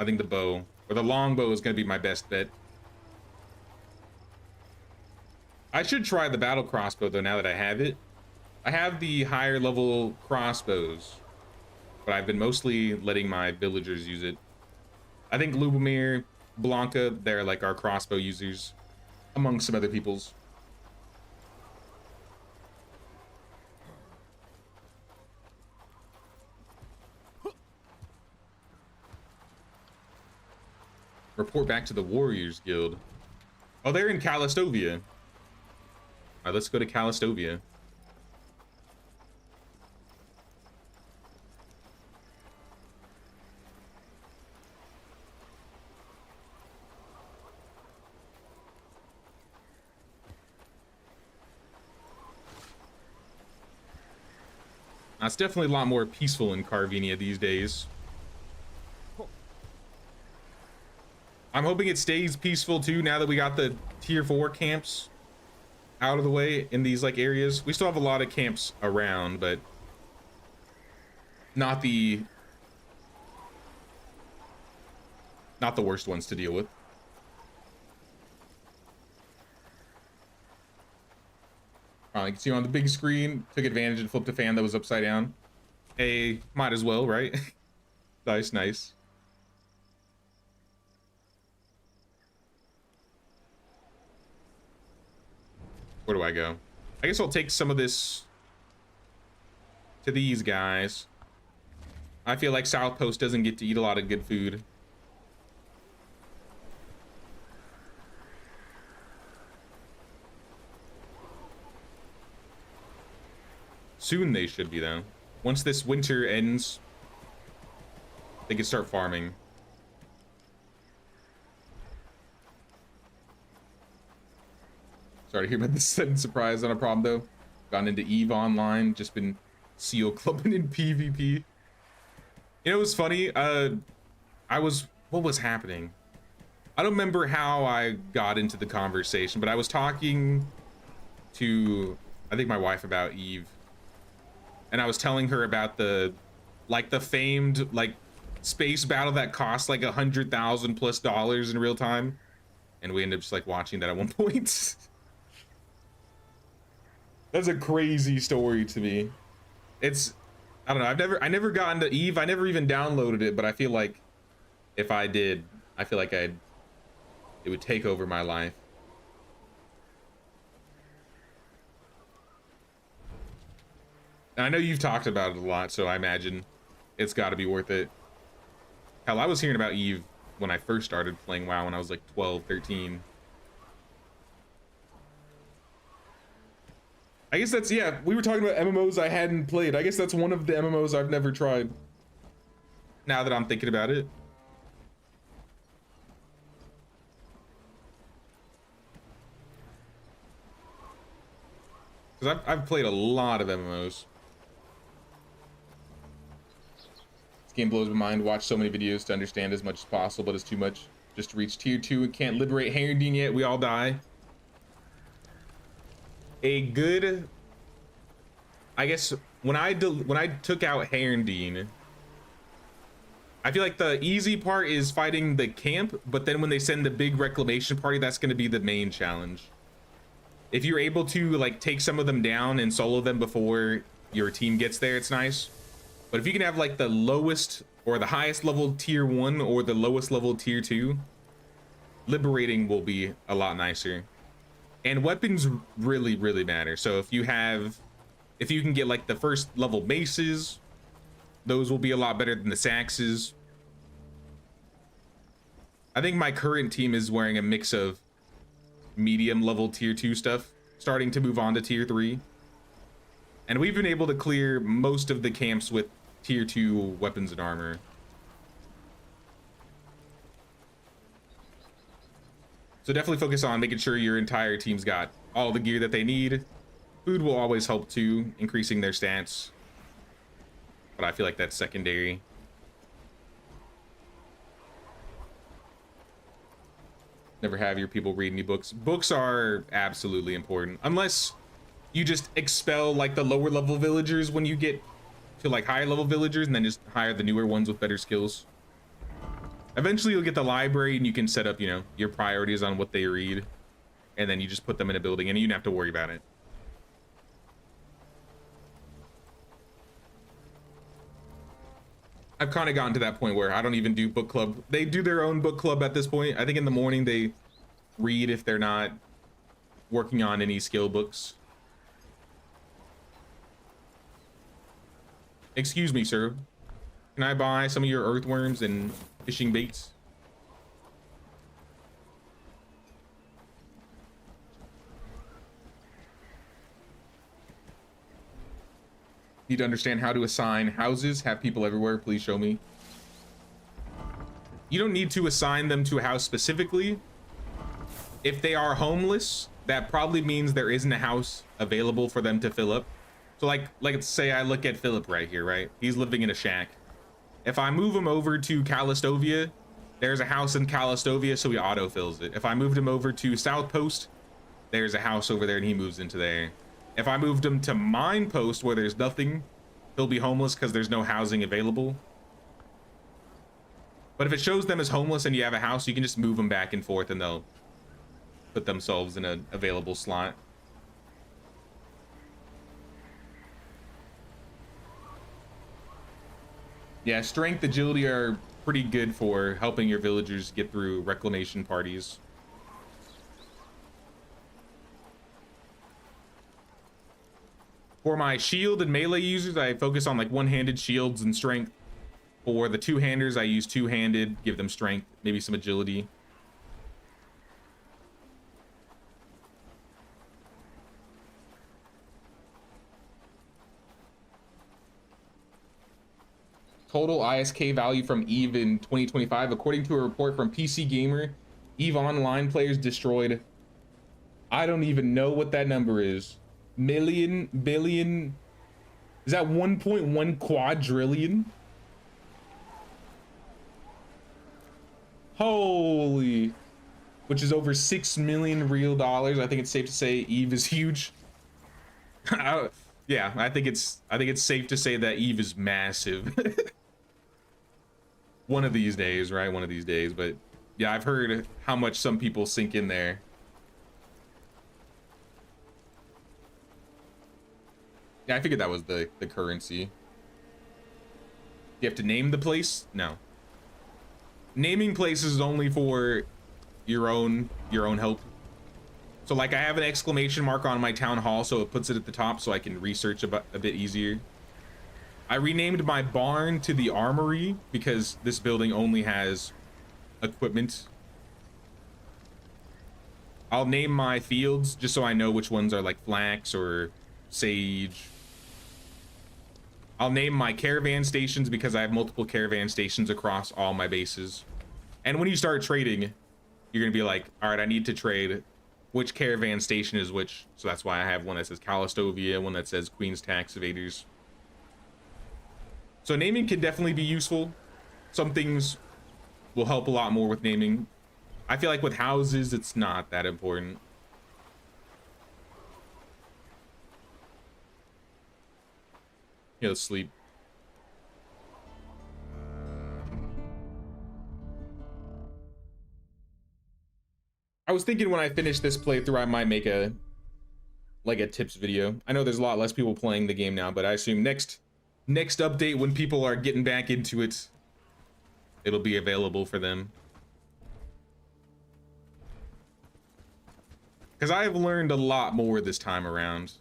think the bow, or the longbow is gonna be my best bet. I should try the battle crossbow though, now that I have it. I have the higher level crossbows, but I've been mostly letting my villagers use it. I think Lubomir, Blanca, they're like our crossbow users, among some other people's. Report back to the Warriors Guild. Oh, they're in Calastovia. All right, let's go to Calastovia. Now, it's definitely a lot more peaceful in Carvenia these days. I'm hoping it stays peaceful too now that we got the tier 4 camps out of the way in these like areas. We still have a lot of camps around, but not the worst ones to deal with. You can see on the big screen, took advantage and flipped a fan that was upside down. Hey, might as well, right? Nice, nice. Where do I go? I guess I'll take some of this to these guys. I feel like South Post doesn't get to eat a lot of good food. Soon they should be, though. Once this winter ends, they can start farming. Sorry to hear about this sudden surprise on a problem, though. Gone into EVE Online, just been seal clubbing in PvP. You know, it was funny. What was happening? I don't remember how I got into the conversation, but I was talking to, I think, my wife about EVE. And I was telling her about the famed, space battle that cost like $100,000+ in real time. And we ended up just watching that at one point. That's a crazy story to me. I don't know, I never got into EVE. I never even downloaded it, but I feel like if I did, I feel like it would take over my life. And I know you've talked about it a lot, so I imagine it's got to be worth it. Hell, I was hearing about EVE when I first started playing WoW when I was like 12, 13. I guess that's, yeah, we were talking about MMOs I hadn't played. I guess that's one of the MMOs I've never tried. Now that I'm thinking about it. Because I've played a lot of MMOs. This game blows my mind. Watch so many videos to understand as much as possible, but it's too much. Just to reach tier 2 and can't liberate Herondine yet. We all die. A good, I guess when I took out Herondine, I feel like the easy part is fighting the camp, but then when they send the big reclamation party, that's going to be the main challenge. If you're able to take some of them down and solo them before your team gets there, it's nice. But if you can have like the lowest or the highest level tier 1 or the lowest level tier 2, liberating will be a lot nicer. And weapons really, really matter. So if you can get like the first level maces, those will be a lot better than the saxes. I think my current team is wearing a mix of medium level tier 2 stuff, starting to move on to tier 3. And we've been able to clear most of the camps with tier 2 weapons and armor. So definitely focus on making sure your entire team's got all the gear that they need. Food will always help too, increasing their stats. But I feel like that's secondary. Never have your people read any books. Books are absolutely important. Unless you just expel like the lower level villagers when you get to like higher level villagers, and then just hire the newer ones with better skills. Eventually you'll get the library and you can set up, you know, your priorities on what they read. And then you just put them in a building and you don't have to worry about it. I've kind of gotten to that point where I don't even do book club. They do their own book club at this point. I think in the morning they read if they're not working on any skill books. Excuse me, sir. Can I buy some of your earthworms and fishing baits? Need to understand how to assign houses. Have people everywhere. Please show me. You don't need to assign them to a house specifically. If they are homeless, that probably means there isn't a house available for them to fill up. So like let's say I look at Philip right here, right? He's living in a shack. If I move him over to Callistovia, there's a house in Callistovia, so he auto-fills it. If I moved him over to South Post, there's a house over there and he moves into there. If I moved him to Mine Post where there's nothing, he'll be homeless because there's no housing available. But if it shows them as homeless and you have a house, you can just move them back and forth and they'll put themselves in an available slot. Yeah, strength, agility are pretty good for helping your villagers get through reclamation parties. For my shield and melee users, I focus on like one-handed shields and strength. For the two-handers, I use two-handed, give them strength, maybe some agility. Total ISK value from EVE in 2025. According to a report from PC Gamer, EVE Online players destroyed, I don't even know what that number is. Billion, is that 1.1 quadrillion? Holy, which is over 6 million real dollars. I think it's safe to say EVE is huge. Yeah, I think it's safe to say that EVE is massive. One of these days, right? One of these days. But yeah, I've heard how much some people sink in there. Yeah, I figured that was the currency. You have to name the place? No. Naming places is only for your own help. So like I have an exclamation mark on my town hall, so it puts it at the top so I can research a bit easier. I renamed my barn to the armory because this building only has equipment. I'll name my fields just so I know which ones are like flax or sage. I'll name my caravan stations because I have multiple caravan stations across all my bases. And when you start trading, you're gonna be like, all right, I need to trade which caravan station is which. So that's why I have one that says Callistovia, one that says Queen's Tax Evaders. So naming can definitely be useful. Some things will help a lot more with naming. I feel like with houses, it's not that important. Yeah, let's sleep. I was thinking when I finish this playthrough, I might make a like a tips video. I know there's a lot less people playing the game now, but I assume next update when people are getting back into it, it'll be available for them. Because I've learned a lot more this time around.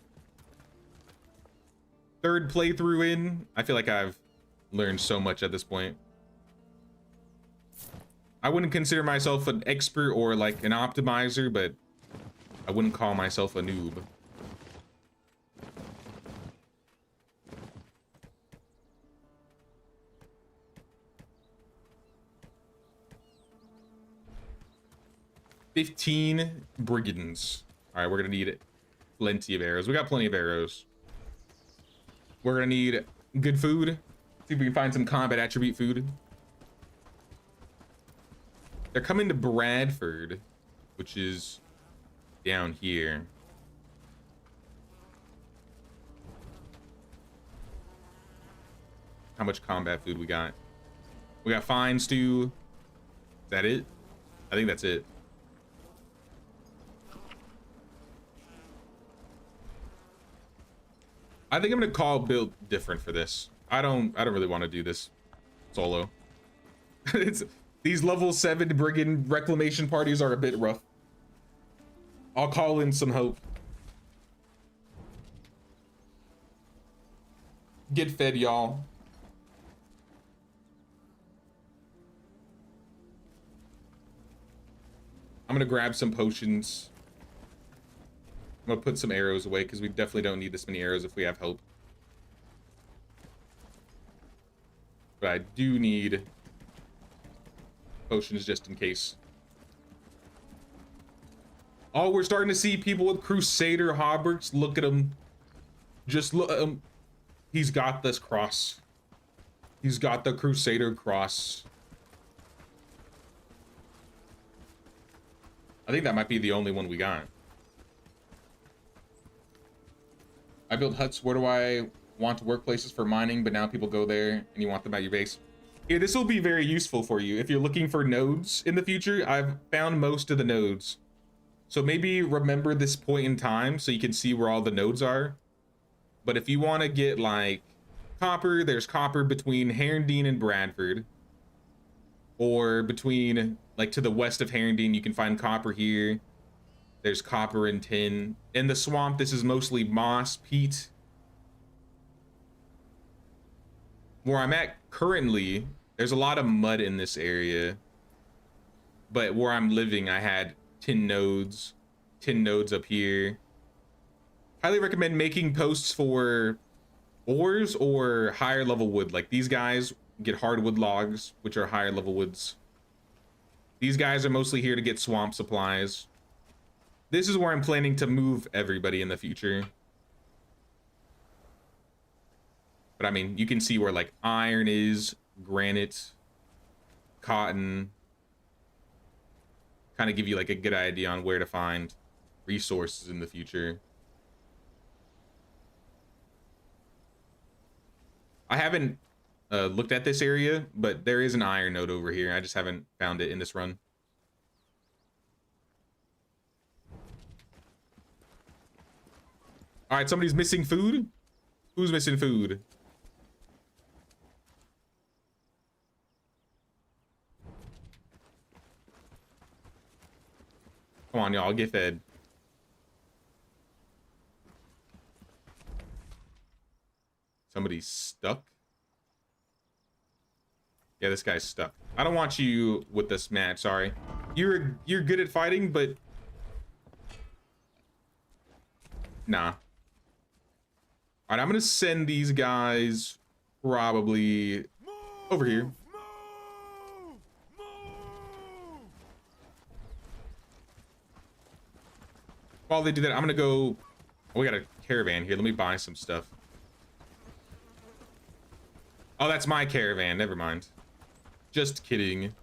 Third playthrough in, I feel like I've learned so much at this point. I wouldn't consider myself an expert or like an optimizer, but I wouldn't call myself a noob. $15 brigands. All right, we're gonna need plenty of arrows. We got plenty of arrows. We're gonna need good food. See if we can find some combat attribute food. They're coming to Bradford, which is down here. How much combat food we got? We got fine stew. Is that it? I think that's it. I think I'm gonna call build different for this. I don't really want to do this solo. These level 7 brigand reclamation parties are a bit rough. I'll call in some hope. Get fed, y'all. I'm gonna grab some potions. I'm gonna put some arrows away because we definitely don't need this many arrows if we have hope. But I do need potions just in case. Oh, we're starting to see people with Crusader hauberks. Look at him. Just look at him. He's got this cross. He's got the Crusader cross. I think that might be the only one we got. I built huts. Where do I want workplaces for mining, but now people go there and you want them at your base? Yeah, this will be very useful for you. If you're looking for nodes in the future, I've found most of the nodes. So maybe remember this point in time so you can see where all the nodes are. But if you want to get like copper, there's copper between Herondine and Bradford. Or between, like to the west of Herondine, you can find copper here. There's copper and tin. In the swamp, this is mostly moss, peat. Where I'm at currently, there's a lot of mud in this area. But where I'm living, I had tin nodes up here. Highly recommend making posts for ores or higher level wood. Like these guys get hardwood logs, which are higher level woods. These guys are mostly here to get swamp supplies. This is where I'm planning to move everybody in the future. But I mean, you can see where like iron is, granite, cotton. Kind of give you like a good idea on where to find resources in the future. I haven't looked at this area, but there is an iron node over here. I just haven't found it in this run. All right, somebody's missing food. Who's missing food? Come on, y'all, get fed. Somebody's stuck. Yeah, this guy's stuck. I don't want you with this match, sorry. You're good at fighting, but nah. All right, I'm gonna send these guys probably over here. While they do that, I'm gonna go. Oh, we got a caravan here. Let me buy some stuff. Oh, that's my caravan. Never mind. Just kidding.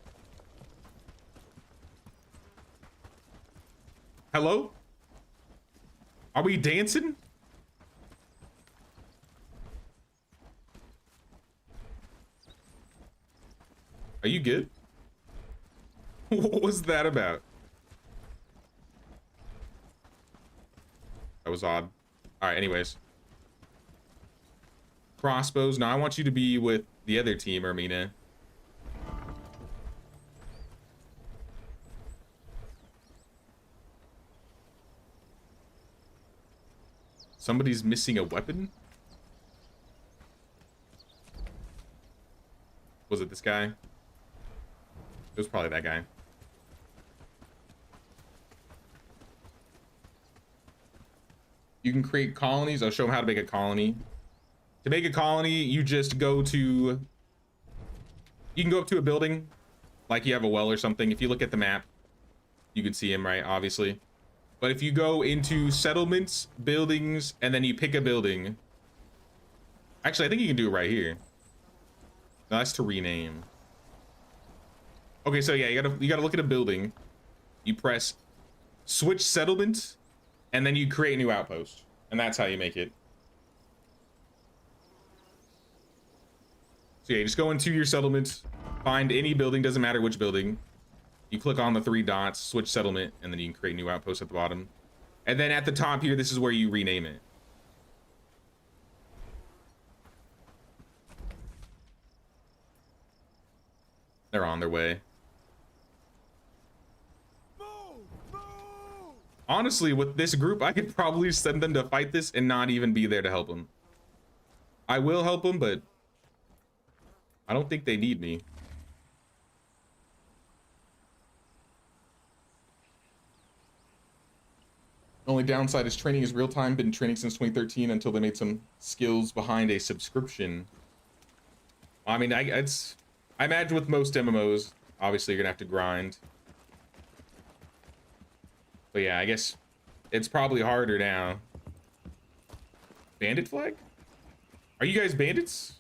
Hello? Are we dancing? Are you good? What was that about? That was odd. All right, anyways. Crossbows. Now I want you to be with the other team, Ermina. Somebody's missing a weapon? Was it this guy? It was probably that guy. You can create colonies. I'll show them how to make a colony. To make a colony, you just go to... You can go up to a building, like you have a well or something. If you look at the map, you can see him, right? Obviously. But if you go into settlements, buildings, and then you pick a building... Actually, I think you can do it right here. No, that's to rename. Okay, so yeah, you gotta look at a building. You press switch settlement, and then you create a new outpost. And that's how you make it. So yeah, just go into your settlement, find any building, doesn't matter which building. You click on the 3 dots, switch settlement, and then you can create a new outpost at the bottom. And then at the top here, this is where you rename it. They're on their way. Honestly, with this group, I could probably send them to fight this and not even be there to help them. I will help them, but I don't think they need me. Only downside is training is real time. Been training since 2013 until they made some skills behind a subscription. I mean, I imagine with most MMOs, obviously you're gonna have to grind. But yeah, I guess it's probably harder now. Bandit flag? Are you guys bandits?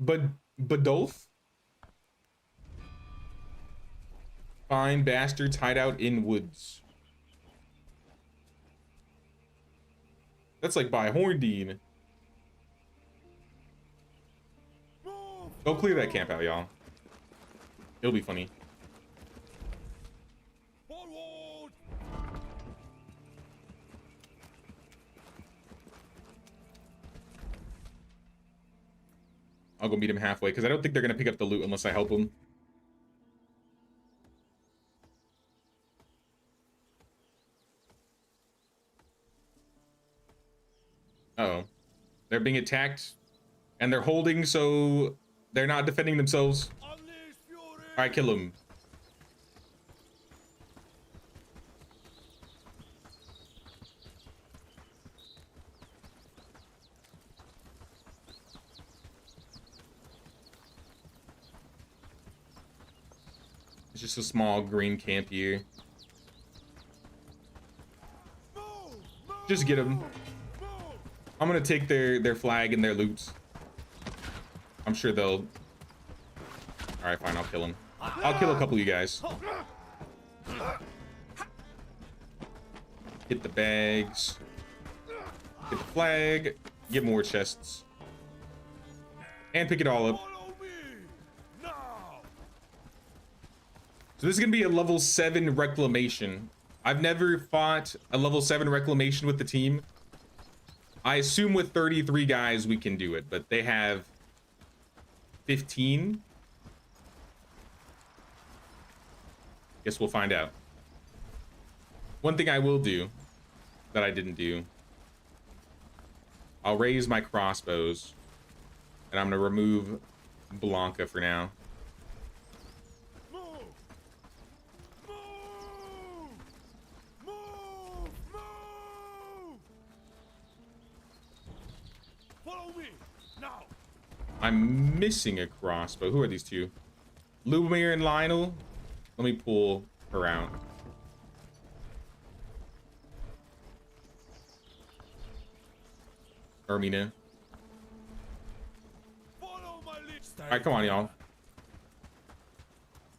Badolf? Fine bastards hide out in woods. That's like by Horndean. Go clear that camp out, y'all. It'll be funny. Forward! I'll go meet him halfway because I don't think they're gonna pick up the loot unless I help them. Uh-oh. They're being attacked and they're holding, so they're not defending themselves. All right, kill them. It's just a small green camp here. Just get them. I'm gonna take their flag and their loot. I'm sure they'll... All right, fine, I'll kill them. I'll kill a couple of you guys. Get the bags. Get the flag. Get more chests. And pick it all up. So this is gonna be a level 7 reclamation. I've never fought a level 7 reclamation with the team. I assume with 33 guys we can do it, but they have 15. Guess we'll find out. One thing I will do that I didn't do, I'll raise my crossbows, and I'm gonna remove Blanca for now. I'm missing a crossbow. Who are these two? Lumir and Lionel. Let me pull her out. Ermina. Alright, come on, y'all.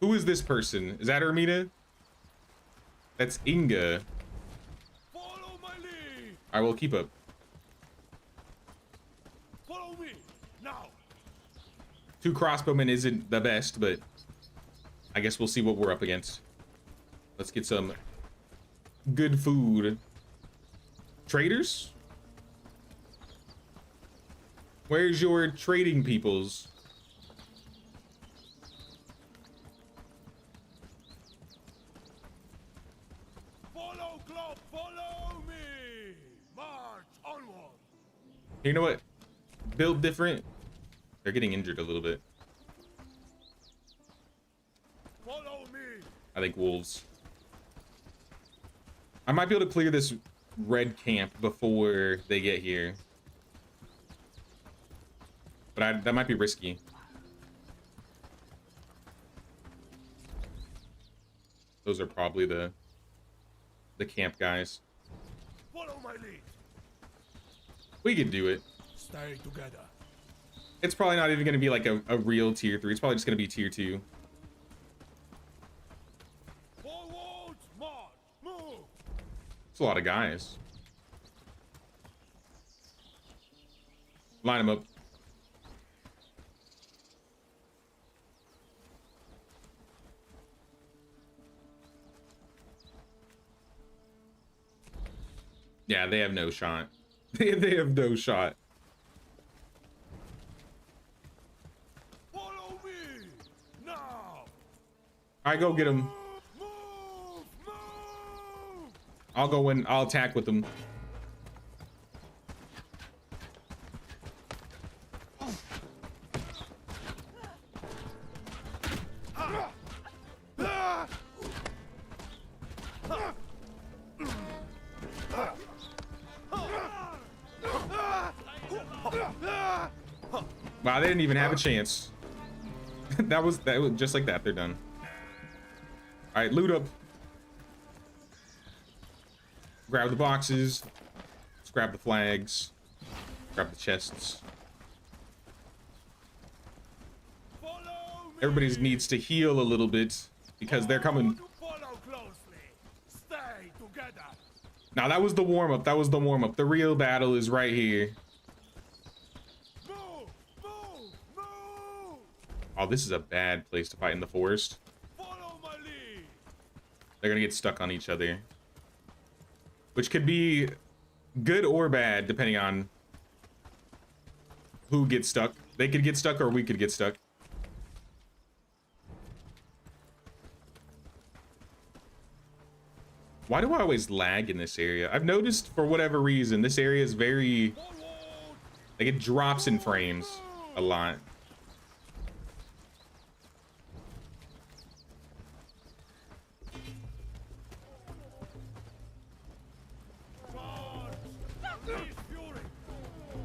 Who is this person? Is that Ermina? That's Inga. I will keep up. Follow me now. 2 crossbowmen isn't the best, but I guess we'll see what we're up against. Let's get some good food. Traders? Where's your trading peoples? Follow club, follow me. March onward. You know what? Build different. They're getting injured a little bit. Follow me. I think wolves. I might be able to clear this red camp before they get here. But that might be risky. Those are probably the camp guys. Follow my lead. We could do it. Stay together. It's probably not even going to be like a real tier 3. It's probably just going to be tier 2. Forwards, march, move. It's a lot of guys. Line them up. Yeah, they have no shot. They have no shot. Follow me now. I go get him. Move, move. I'll go in. I'll attack with them. Wow, they didn't even have a chance. that was just like that. They're done. All right, loot up. Grab the boxes. Let's grab the flags. Grab the chests. Follow me. Everybody needs to heal a little bit because they're coming. Follow closely. Stay together. Now that was the warm-up. That was the warm-up. The real battle is right here. Move, move, move. Oh, this is a bad place to fight in the forest. Follow my lead. They're gonna get stuck on each other, which could be good or bad depending on who gets stuck. They could get stuck or we could get stuck. Why do I always lag in this area? I've noticed for whatever reason this area is very, like, it drops in frames a lot.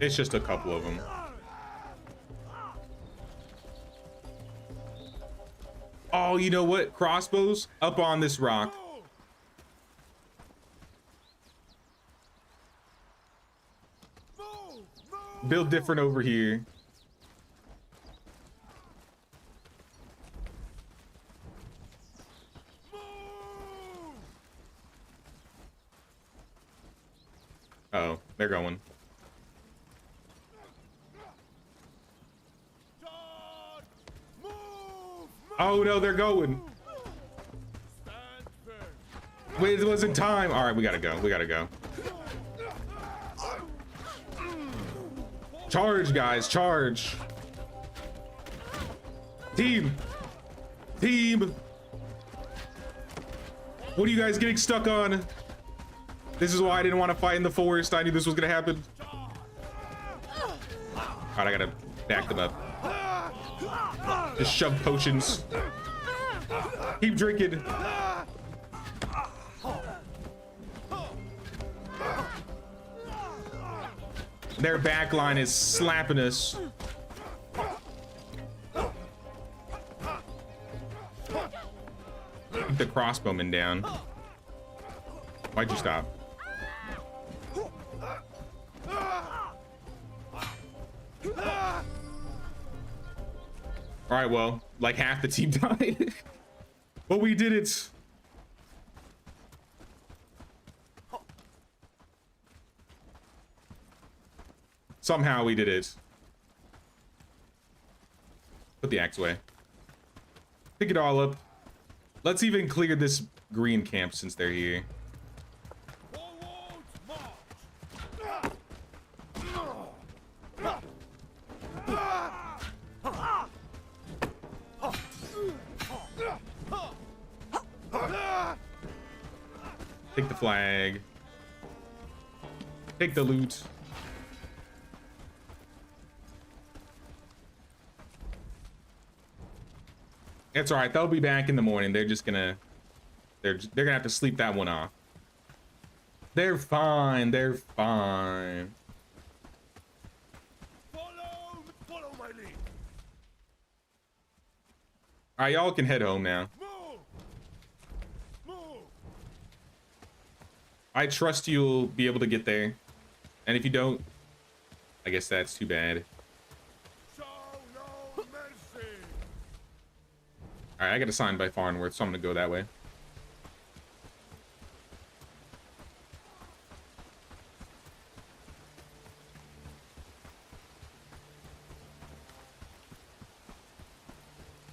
It's just a couple of them. Oh, you know what? Crossbows up on this rock. Build different over here. Uh-oh, they're going. Oh no, they're going. Wait, it wasn't time. All right, we gotta go. We gotta go. Charge, guys, charge. Team. Team. What are you guys getting stuck on? This is why I didn't want to fight in the forest. I knew this was gonna happen. All right, I gotta back them up. Just shove potions. Keep drinking. Their back line is slapping us. Keep the crossbowman down. Why'd you stop? All right, well, like half the team died. But we did it. Somehow we did it. Put the axe away. Pick it all up. Let's even clear this green camp since they're here. Take the flag. Take the loot. It's all right. They'll be back in the morning. They're just gonna, they're gonna have to sleep that one off. They're fine. They're fine. Follow my lead. All right, y'all can head home now. Move. I trust you'll be able to get there. And if you don't, I guess that's too bad. Show no mercy. All right, I got a sign by Farnworth, so I'm gonna go that way.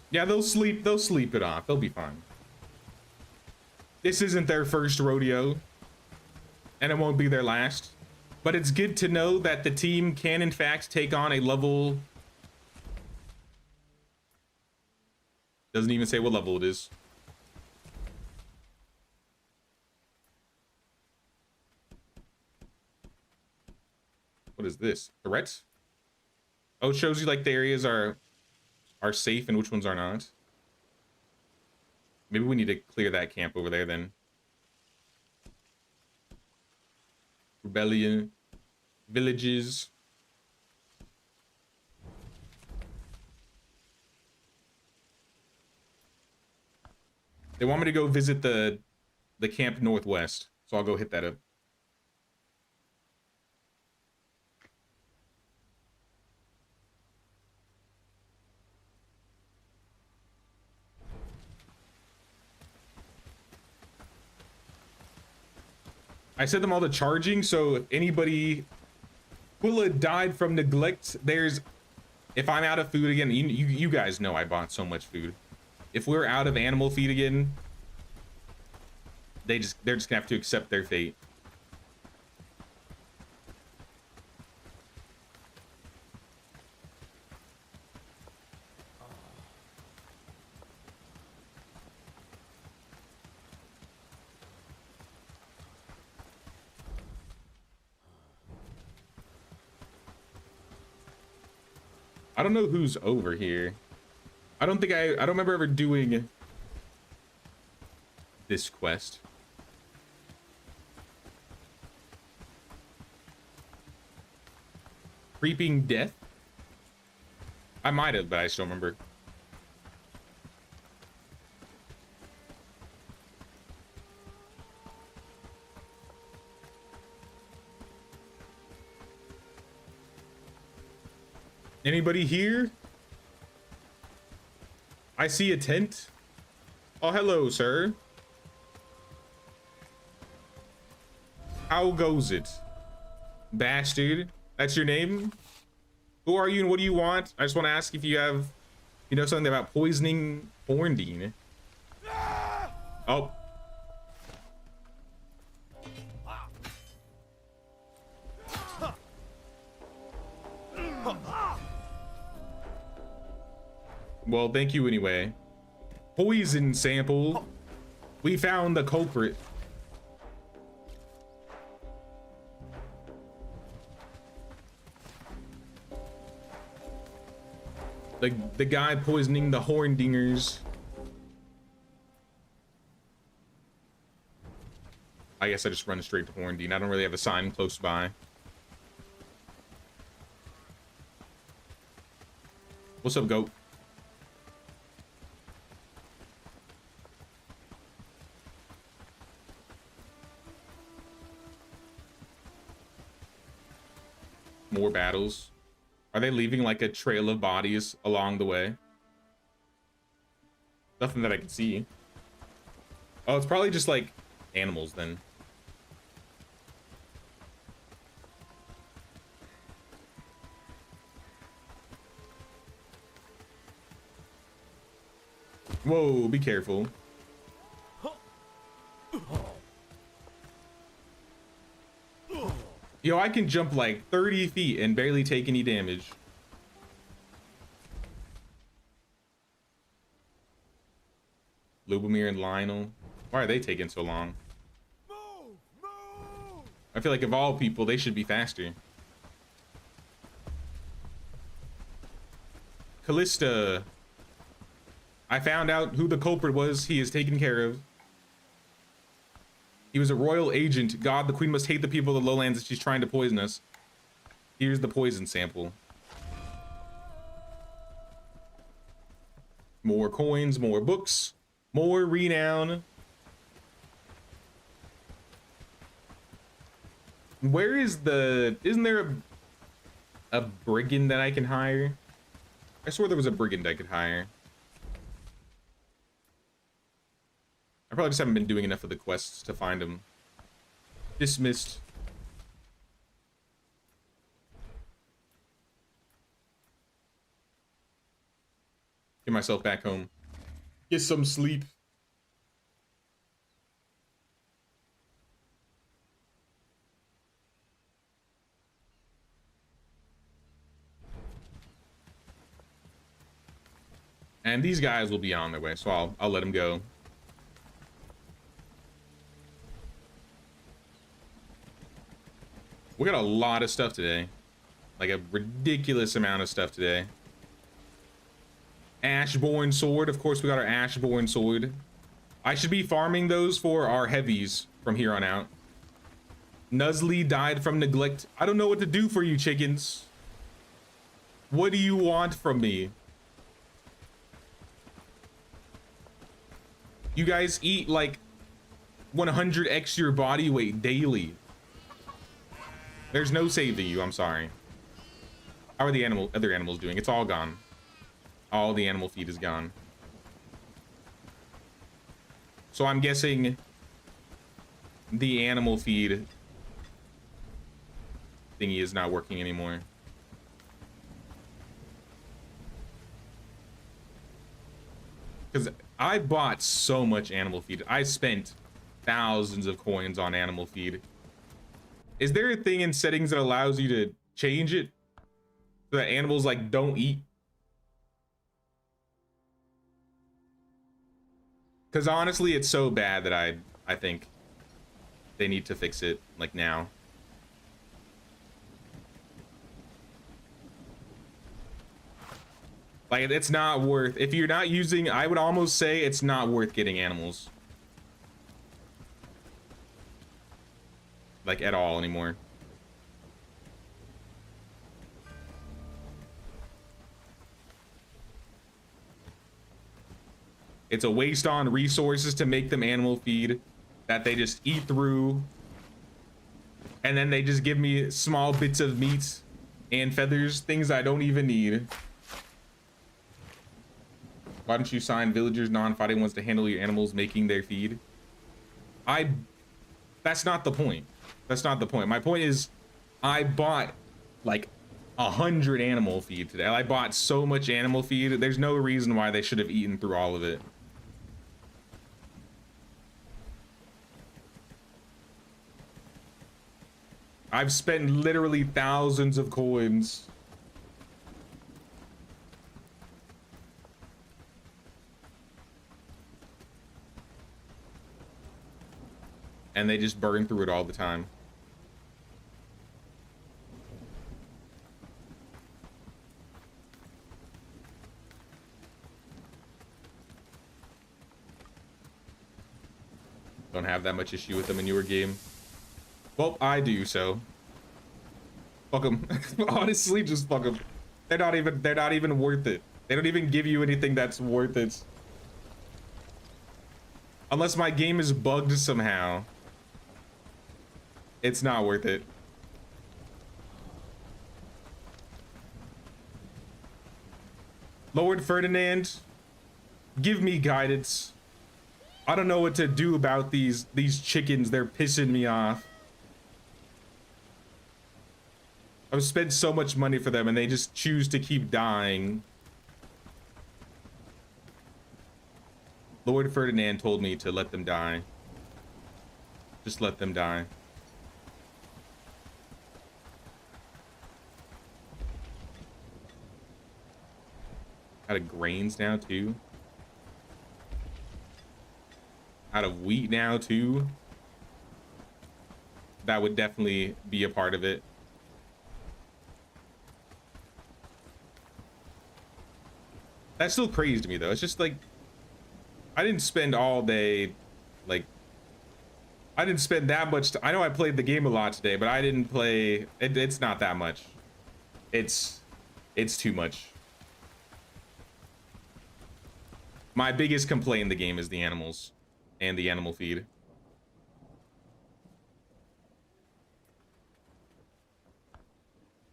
Yeah, they'll sleep it off. They'll be fine. This isn't their first rodeo, and it won't be their last. But it's good to know that the team can, in fact, take on a level... Doesn't even say what level it is. What is this? Threat? Oh, it shows you like the areas are safe and which ones are not. Maybe we need to clear that camp over there then. Rebellion. Villages. They want me to go visit the camp northwest, so I'll go hit that up. I set them all to charging, so if anybody will have died from neglect, there's... If I'm out of food again, you guys know I bought so much food. If we're out of animal feed again, they're just gonna have to accept their fate. I don't know who's over here. I don't remember ever doing this quest. Creeping Death? I might have, but I still remember. Anybody here? I see a tent. Oh, hello, sir. How goes it? Bastard. That's your name? Who are you and what do you want? I just want to ask if you have, you know, something about poisoning Horndine. Oh. Well, thank you anyway. Poison sample. We found the culprit. The guy poisoning the Horndingers. I guess I just run straight to Horndine. I don't really have a sign close by. What's up, goat? More battles. Are they leaving like a trail of bodies along the way? Nothing that I can see. Oh, it's probably just like animals then. Whoa, be careful. Yo, I can jump like 30 feet and barely take any damage. Lubomir and Lionel. Why are they taking so long? Move! I feel like of all people, they should be faster. Callista. I found out who the culprit was. He is taken care of. He was a royal agent. God, the queen must hate the people of the lowlands that she's trying to poison us. Here's the poison sample. More coins, more books, more renown. Where is the... Isn't there a brigand that I can hire? I swore there was a brigand I could hire. I probably just haven't been doing enough of the quests to find him. Dismissed. Get myself back home. Get some sleep. And these guys will be on their way, so I'll let them go. We got a lot of stuff today. Like a ridiculous amount of stuff today. Ashborne sword. Of course, we got our Ashborne sword. I should be farming those for our heavies from here on out. Nuzly died from neglect. I don't know what to do for you, chickens. What do you want from me? You guys eat like 100x your body weight daily. There's no saving you, I'm sorry. How are the other animals doing? It's all gone. All the animal feed is gone. So I'm guessing the animal feed thingy is not working anymore. Because I bought so much animal feed. I spent thousands of coins on animal feed. Is there a thing in settings that allows you to change it so that animals like don't eat? Because honestly, it's so bad that I think they need to fix it like now. Like, it's not worth, if you're not using, I would almost say it's not worth getting animals. Like, at all anymore. It's a waste on resources to make them animal feed that they just eat through. And then they just give me small bits of meat and feathers, things I don't even need. Why don't you sign villagers, non-fighting ones to handle your animals making their feed? That's not the point. That's not the point. My point is, I bought like 100 animal feed today. I bought so much animal feed. There's no reason why they should have eaten through all of it. I've spent literally thousands of coins. And they just burn through it all the time. Don't have that much issue with them in your game. Well, I do, so fuck them. Honestly, just fuck them. They're not even worth it. They don't even give you anything that's worth it. Unless my game is bugged somehow. It's not worth it. Lord Ferdinand, give me guidance. I don't know what to do about these chickens. They're pissing me off. I've spent so much money for them and they just choose to keep dying. Lord Ferdinand told me to let them die. Just let them die. Out of grains now too. Out of wheat now too. that would definitely be a part of it. That's still crazy to me though. It's just like, I didn't spend all day, like, I didn't spend that much. I know I played the game a lot today, but I didn't play, it's not that much. It's too much. My biggest complaint in the game is the animals and the animal feed.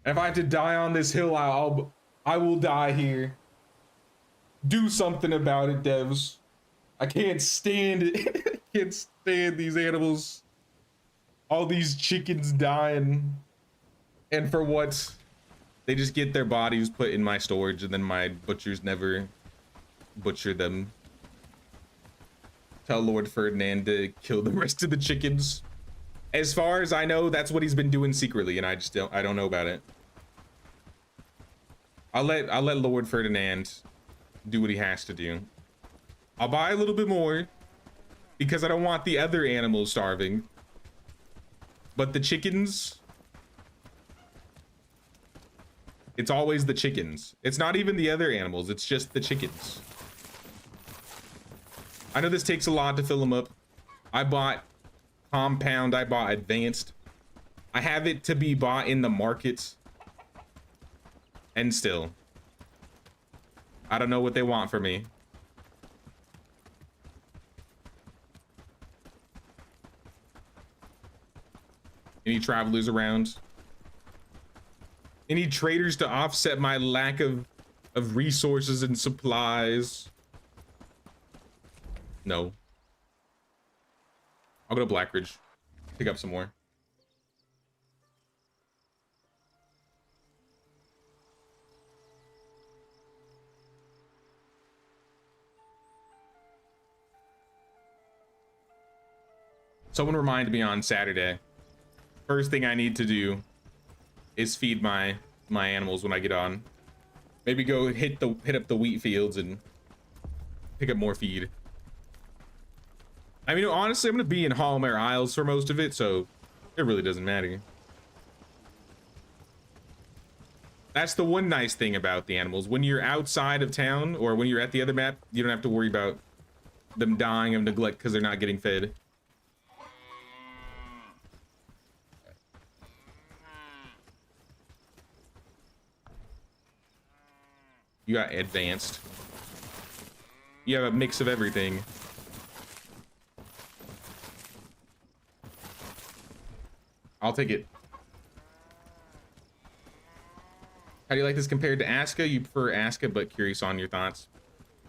If I have to die on this hill, I will die here. Do something about it, devs. I can't stand it. I can't stand these animals. All these chickens dying. And for what? They just get their bodies put in my storage and then my butchers never butcher them. Tell Lord Ferdinand to kill the rest of the chickens. As far as I know, that's what he's been doing secretly, and I don't know about it. I'll let Lord Ferdinand do what he has to do. I'll buy a little bit more because I don't want the other animals starving. But the chickens, it's always the chickens. It's not even the other animals, it's just the chickens. I know this takes a lot to fill them up. I bought compound, I bought advanced. I have it to be bought in the market. And still, I don't know what they want from me. Any travelers around? Any traders to offset my lack of resources and supplies? No. I'll go to Blackridge, pick up some more. Someone reminded me on Saturday. First thing I need to do is feed my animals when I get on. Maybe go hit up the wheat fields and pick up more feed. I mean, honestly, I'm gonna be in Hallmare Isles for most of it, so it really doesn't matter. That's the one nice thing about the animals. When you're outside of town or when you're at the other map, you don't have to worry about them dying of neglect because they're not getting fed. You got advanced. You have a mix of everything. I'll take it. How do you like this compared to Aska? You prefer Aska, but curious on your thoughts.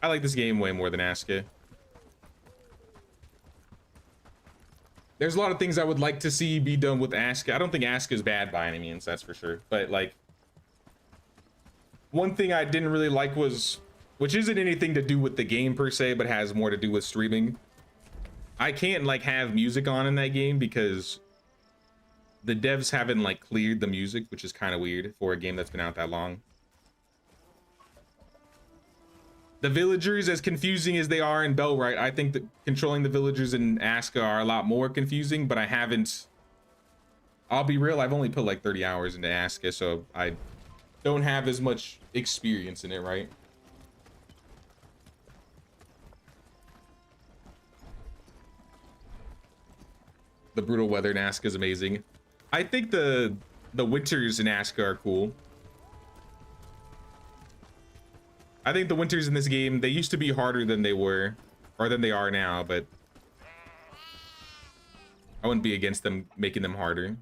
I like this game way more than Aska. There's a lot of things I would like to see be done with Aska. I don't think Aska is bad by any means, that's for sure. But like, one thing I didn't really like was, which isn't anything to do with the game per se, but has more to do with streaming. I can't like have music on in that game because the devs haven't like cleared the music, which is kind of weird for a game that's been out that long. The villagers, as confusing as they are in Bellwright, I think that controlling the villagers in Aska are a lot more confusing, but I haven't, I'll be real, I've only put like 30 hours into Aska, so I don't have as much experience in it, right? The brutal weather in Aska is amazing. I think the winters in Aska are cool. I think the winters in this game, they used to be harder than they were, or than they are now, but I wouldn't be against them making them harder.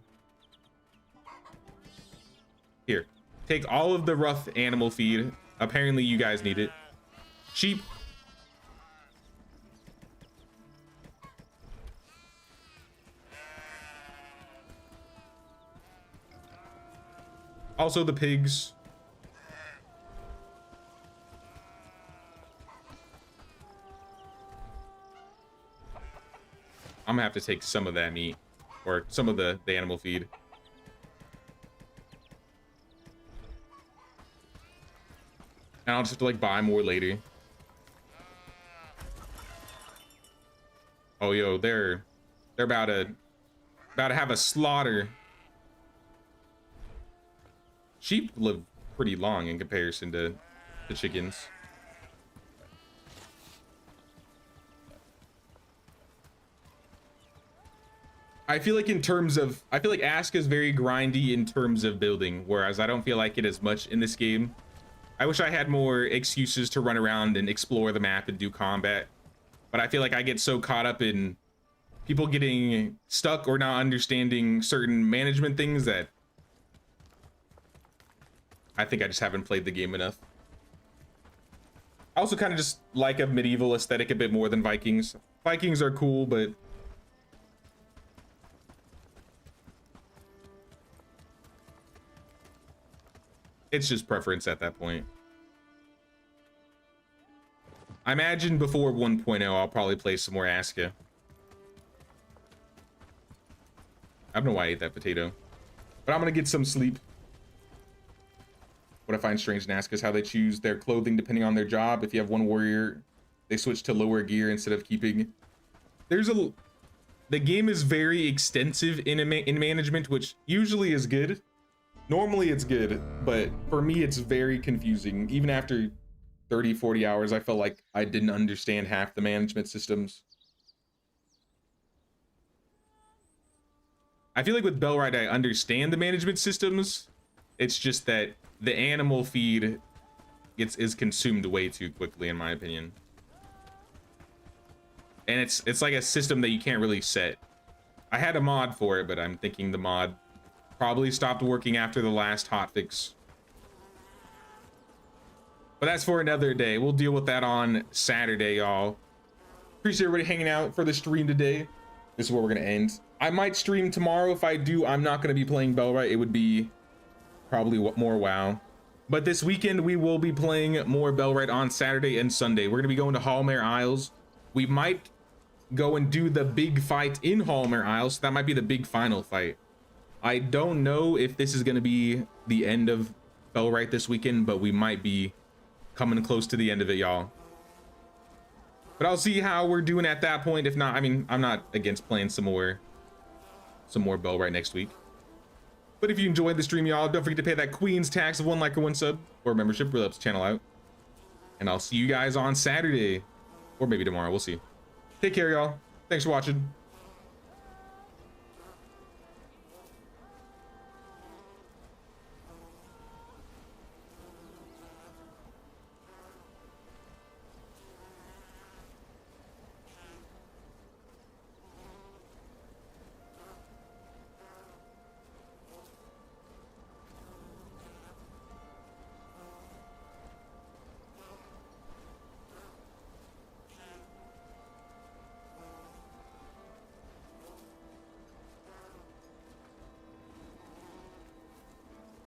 Here, take all of the rough animal feed. Apparently you guys need it. Sheep. Also the pigs. I'm gonna have to take some of that meat, or some of the animal feed. And I'll just have to like buy more later. Oh yo, they're about to About to have a slaughter. Sheep live pretty long in comparison to the chickens. I feel like I feel like Ask is very grindy in terms of building, whereas I don't feel like it as much in this game. I wish I had more excuses to run around and explore the map and do combat, but I feel like I get so caught up in people getting stuck or not understanding certain management things that I think I just haven't played the game enough. I also kind of just like a medieval aesthetic a bit more than Vikings. Vikings are cool, but it's just preference at that point. I imagine before 1.0, I'll probably play some more Aska. I don't know why I ate that potato, but I'm gonna get some sleep. What I find strange in Aska is how they choose their clothing depending on their job. If you have one warrior, they switch to lower gear instead of keeping. The game is very extensive in management, which usually is good. Normally it's good, but for me it's very confusing. Even after 30, 40 hours, I felt like I didn't understand half the management systems. I feel like with Bellwright, I understand the management systems. It's just that the animal feed is consumed way too quickly, in my opinion. And it's like a system that you can't really set. I had a mod for it, but I'm thinking the mod probably stopped working after the last hotfix. But that's for another day. We'll deal with that on Saturday, y'all. Appreciate everybody hanging out for the stream today. This is where we're gonna end. I might stream tomorrow. If I do, I'm not gonna be playing Bellwright. It would be probably more WoW. But this weekend we will be playing more Bellwright on Saturday and Sunday. We're gonna be going to Hallmare Isles. We might go and do the big fight in Hallmare Isles. That might be the big final fight. I don't know if this is gonna be the end of Bellwright this weekend, but we might be coming close to the end of it, y'all. But I'll see how we're doing at that point. If not, I mean, I'm not against playing some more Bellwright next week. But if you enjoyed the stream, y'all, don't forget to pay that Queen's tax of 1 like or 1 sub or membership. Really helps the channel out. And I'll see you guys on Saturday or maybe tomorrow. We'll see. Take care, y'all. Thanks for watching.